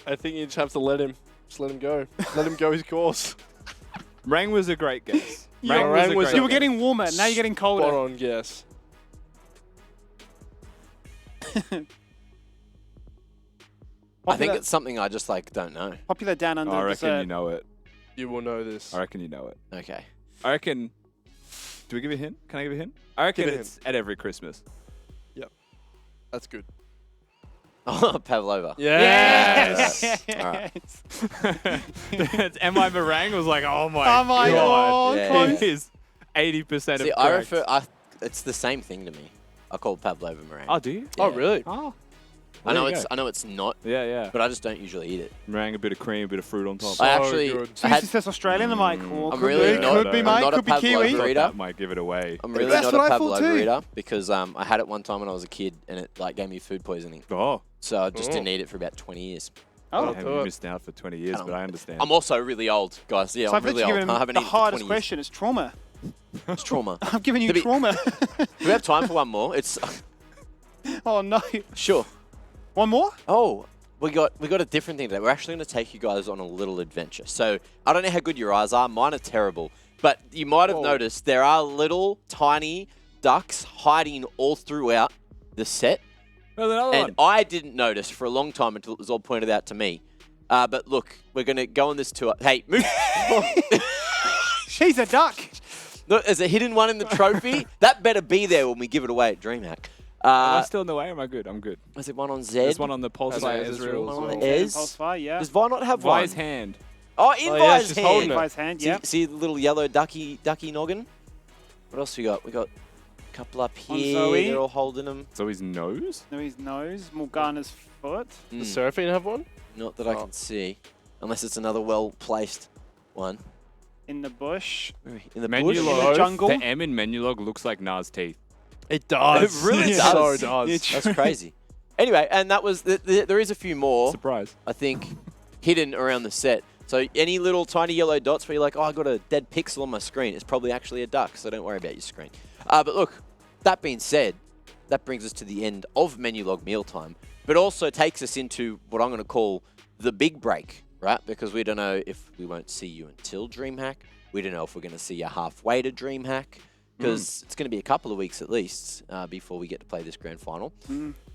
[SPEAKER 8] I think you just have to let him. Just let him go. Let him go his course.
[SPEAKER 2] Meringue was a great guess.
[SPEAKER 8] Yeah,
[SPEAKER 2] Meringue
[SPEAKER 8] meringue was
[SPEAKER 2] was a
[SPEAKER 3] You
[SPEAKER 2] great
[SPEAKER 3] were getting warmer. Now you're getting colder.
[SPEAKER 8] Spot on, yes.
[SPEAKER 1] I think it's something I just like don't know.
[SPEAKER 3] Popular down under.
[SPEAKER 2] I reckon
[SPEAKER 3] dessert.
[SPEAKER 2] you know it.
[SPEAKER 8] You will know this.
[SPEAKER 2] I reckon you know it.
[SPEAKER 1] Okay.
[SPEAKER 2] I reckon... Do we give a hint? Can I give a hint? I reckon
[SPEAKER 8] Give a
[SPEAKER 2] it's at every Christmas.
[SPEAKER 8] That's good.
[SPEAKER 1] Oh, Pavlova.
[SPEAKER 8] Yes.
[SPEAKER 1] All right.
[SPEAKER 2] Am I meringue was like, oh my
[SPEAKER 3] Oh my
[SPEAKER 2] god.
[SPEAKER 3] God,
[SPEAKER 1] Yeah.
[SPEAKER 3] close.
[SPEAKER 2] It is 80%
[SPEAKER 1] See,
[SPEAKER 2] of
[SPEAKER 1] I
[SPEAKER 2] correct.
[SPEAKER 1] refer. It's the same thing to me. I call Pavlova meringue.
[SPEAKER 2] Oh, do you?
[SPEAKER 1] Yeah.
[SPEAKER 8] Oh, really?
[SPEAKER 2] Oh.
[SPEAKER 1] I know
[SPEAKER 2] There you
[SPEAKER 1] it's.
[SPEAKER 2] go.
[SPEAKER 1] I know it's not,
[SPEAKER 2] Yeah, yeah.
[SPEAKER 1] but I just don't usually eat it.
[SPEAKER 2] Meringue, a bit of cream, a bit of fruit on top.
[SPEAKER 1] I actually.
[SPEAKER 8] good.
[SPEAKER 3] So
[SPEAKER 1] I
[SPEAKER 3] you
[SPEAKER 1] had,
[SPEAKER 3] says Australian. I'm like, oh,
[SPEAKER 1] I'm
[SPEAKER 3] could
[SPEAKER 1] really
[SPEAKER 3] be,
[SPEAKER 1] not-
[SPEAKER 3] could be,
[SPEAKER 1] I'm
[SPEAKER 3] mate,
[SPEAKER 1] not a
[SPEAKER 3] could be
[SPEAKER 1] Pavlova
[SPEAKER 3] Kiwi.
[SPEAKER 1] reader.
[SPEAKER 2] That might give it away.
[SPEAKER 1] I'm really
[SPEAKER 3] That's
[SPEAKER 1] not a
[SPEAKER 3] what I thought
[SPEAKER 1] Pavlova
[SPEAKER 3] too.
[SPEAKER 1] reader because I had it one time when I was a kid and it like gave me food poisoning.
[SPEAKER 2] Oh.
[SPEAKER 1] So I just didn't eat it for about 20 years.
[SPEAKER 3] Oh,
[SPEAKER 2] Damn, you missed out for 20 years,
[SPEAKER 1] Um,
[SPEAKER 2] but I understand.
[SPEAKER 1] I'm also really old, guys. Yeah,
[SPEAKER 3] so
[SPEAKER 1] I'm
[SPEAKER 3] I've
[SPEAKER 1] really
[SPEAKER 3] literally
[SPEAKER 1] old.
[SPEAKER 3] given
[SPEAKER 1] I
[SPEAKER 3] him
[SPEAKER 1] haven't
[SPEAKER 3] the
[SPEAKER 1] eaten for 20
[SPEAKER 3] hardest
[SPEAKER 1] years.
[SPEAKER 3] question. It's trauma.
[SPEAKER 1] It's trauma.
[SPEAKER 3] I'm giving you
[SPEAKER 1] To be-
[SPEAKER 3] trauma.
[SPEAKER 1] Do we have time for one more? It's
[SPEAKER 3] Oh no.
[SPEAKER 1] sure.
[SPEAKER 3] One more?
[SPEAKER 1] Oh, we got a different thing today. We're actually going to take you guys on a little adventure. So I don't know how good your eyes are. Mine are terrible. But you might have noticed there are little tiny ducks hiding all throughout the set.
[SPEAKER 2] There's another
[SPEAKER 1] And
[SPEAKER 2] one.
[SPEAKER 1] I didn't notice for a long time until it was all pointed out to me. But look, we're going to go on this tour. Hey, move.
[SPEAKER 3] She's a duck.
[SPEAKER 1] Look, there's a hidden one in the trophy. That better be there when we give it away at DreamHack.
[SPEAKER 2] Am I still in the way or am I good? I'm good.
[SPEAKER 1] Is it one on Z?
[SPEAKER 2] There's one on the pulse
[SPEAKER 8] That's
[SPEAKER 2] by
[SPEAKER 8] on
[SPEAKER 2] Ezreal.
[SPEAKER 1] One on
[SPEAKER 8] well.
[SPEAKER 1] the Ez?
[SPEAKER 3] Pulsefire, yeah.
[SPEAKER 1] Does Vi not have one?
[SPEAKER 2] Vi's hand.
[SPEAKER 1] Oh, in
[SPEAKER 8] Oh, yeah,
[SPEAKER 1] Vi's
[SPEAKER 8] she's
[SPEAKER 1] hand.
[SPEAKER 8] holding it.
[SPEAKER 3] Vi's hand,
[SPEAKER 1] See,
[SPEAKER 3] yeah.
[SPEAKER 1] see the little yellow ducky noggin? What else we got? We got a couple up
[SPEAKER 3] On
[SPEAKER 1] here.
[SPEAKER 3] Zoe.
[SPEAKER 1] They're all holding them.
[SPEAKER 2] So his nose?
[SPEAKER 3] No, his nose. Morgana's foot.
[SPEAKER 8] Does Seraphine have one?
[SPEAKER 1] Not that I can see. Unless it's another well-placed one.
[SPEAKER 3] In the bush.
[SPEAKER 1] In the
[SPEAKER 2] Menu
[SPEAKER 1] bush.
[SPEAKER 3] In
[SPEAKER 2] log.
[SPEAKER 3] the jungle.
[SPEAKER 2] The M in menu log looks like Nas teeth.
[SPEAKER 8] It does.
[SPEAKER 1] It really
[SPEAKER 8] It
[SPEAKER 1] does.
[SPEAKER 8] so does.
[SPEAKER 3] It's
[SPEAKER 1] That's crazy. Anyway, and that was... there is a few more,
[SPEAKER 2] Surprise.
[SPEAKER 1] I think, hidden around the set. So any little tiny yellow dots where you're like, oh, I got a dead pixel on my screen. It's probably actually a duck, so don't worry about your screen. But look, that being said, that brings us to the end of menu log mealtime, but also takes us into what I'm going to call the big break, right? Because we don't know if we won't see you until DreamHack. We don't know if we're going to see you halfway to DreamHack, because it's going to be a couple of weeks at least before we get to play this grand final.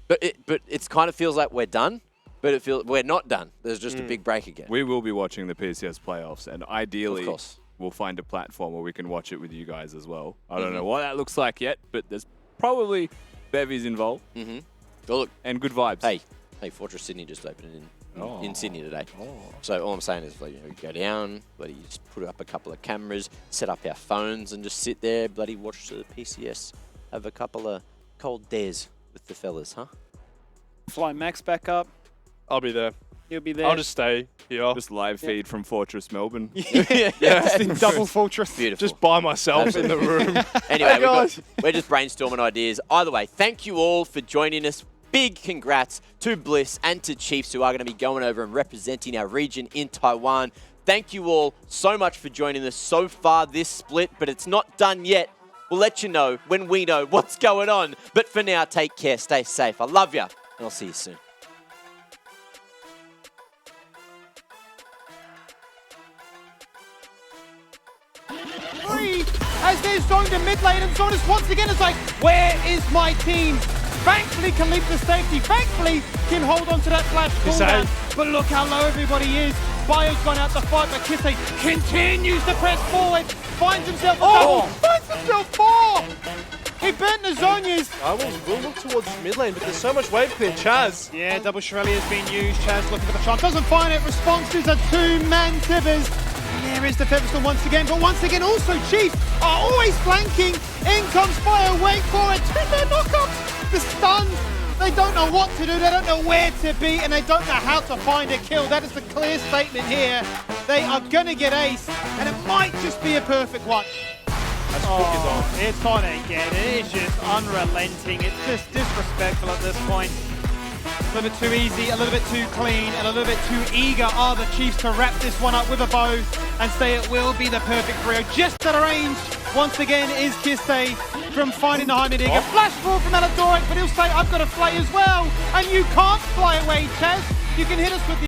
[SPEAKER 1] But it kind of feels like we're done, but we're not done. There's just a big break again.
[SPEAKER 2] We will be watching the PCS playoffs, and ideally,
[SPEAKER 1] Of course.
[SPEAKER 2] we'll find a platform where we can watch it with you guys as well. I don't know what that looks like yet, but there's probably bevies involved
[SPEAKER 1] Mm-hmm. Oh, look,
[SPEAKER 2] and good vibes.
[SPEAKER 1] hey, Fortress Sydney just opened in in Sydney today. So all I'm saying is, like, you know, go down, bloody just put up a couple of cameras, set up our phones, and just sit there, bloody watch the PCS, have a couple of cold dares with the fellas, huh?
[SPEAKER 3] Fly Max back up.
[SPEAKER 8] I'll be there.
[SPEAKER 3] He'll be there.
[SPEAKER 8] I'll just stay here.
[SPEAKER 2] Just live feed from Fortress Melbourne.
[SPEAKER 3] Just in double fortress.
[SPEAKER 1] Beautiful.
[SPEAKER 8] Just by myself in the room.
[SPEAKER 1] Anyway,
[SPEAKER 8] Hey,
[SPEAKER 1] we're just brainstorming ideas. Either way, thank you all for joining us. Big congrats to Bliss and to Chiefs, who are going to be going over and representing our region in Taiwan. Thank you all so much for joining us so far this split, but it's not done yet. We'll let you know when we know what's going on. But for now, take care, stay safe. I love you, and I'll see you soon.
[SPEAKER 3] As they're zoned in mid lane, and Zonus once again is like, where is my team? Thankfully can leap to safety. Thankfully can hold on to that flash cooldown. But look how low everybody is. Bio's gone out to fight, but Kisse continues to press forward. Finds himself a double. Finds himself 4. He burnt the Zonias.
[SPEAKER 8] I will look towards mid lane, but there's so much wave clear. Chaz.
[SPEAKER 3] Yeah, double Shirelli has been used. Chaz looking for the chance. Doesn't find it. Responses are 2-man Tibbers. There is the Featherstone once again, but once again also Chiefs are always flanking. In comes Fire, wait for it. 2-man knockups. The stun. They don't know what to do. They don't know where to be, and they don't know how to find a kill. That is the clear statement here. They are going to get aced, and it might just be a perfect one. It's on again. It is just unrelenting. It's just disrespectful at this point. A little bit too easy, a little bit too clean, and a little bit too eager are the Chiefs to wrap this one up with a bow and say it will be the perfect trio. Just out of range, once again, is Kisse from finding the Heimerdinger. Flash forward from Aladoric, but he'll say, I've got to fly as well. And you can't fly away, Chaz. You can hit us with the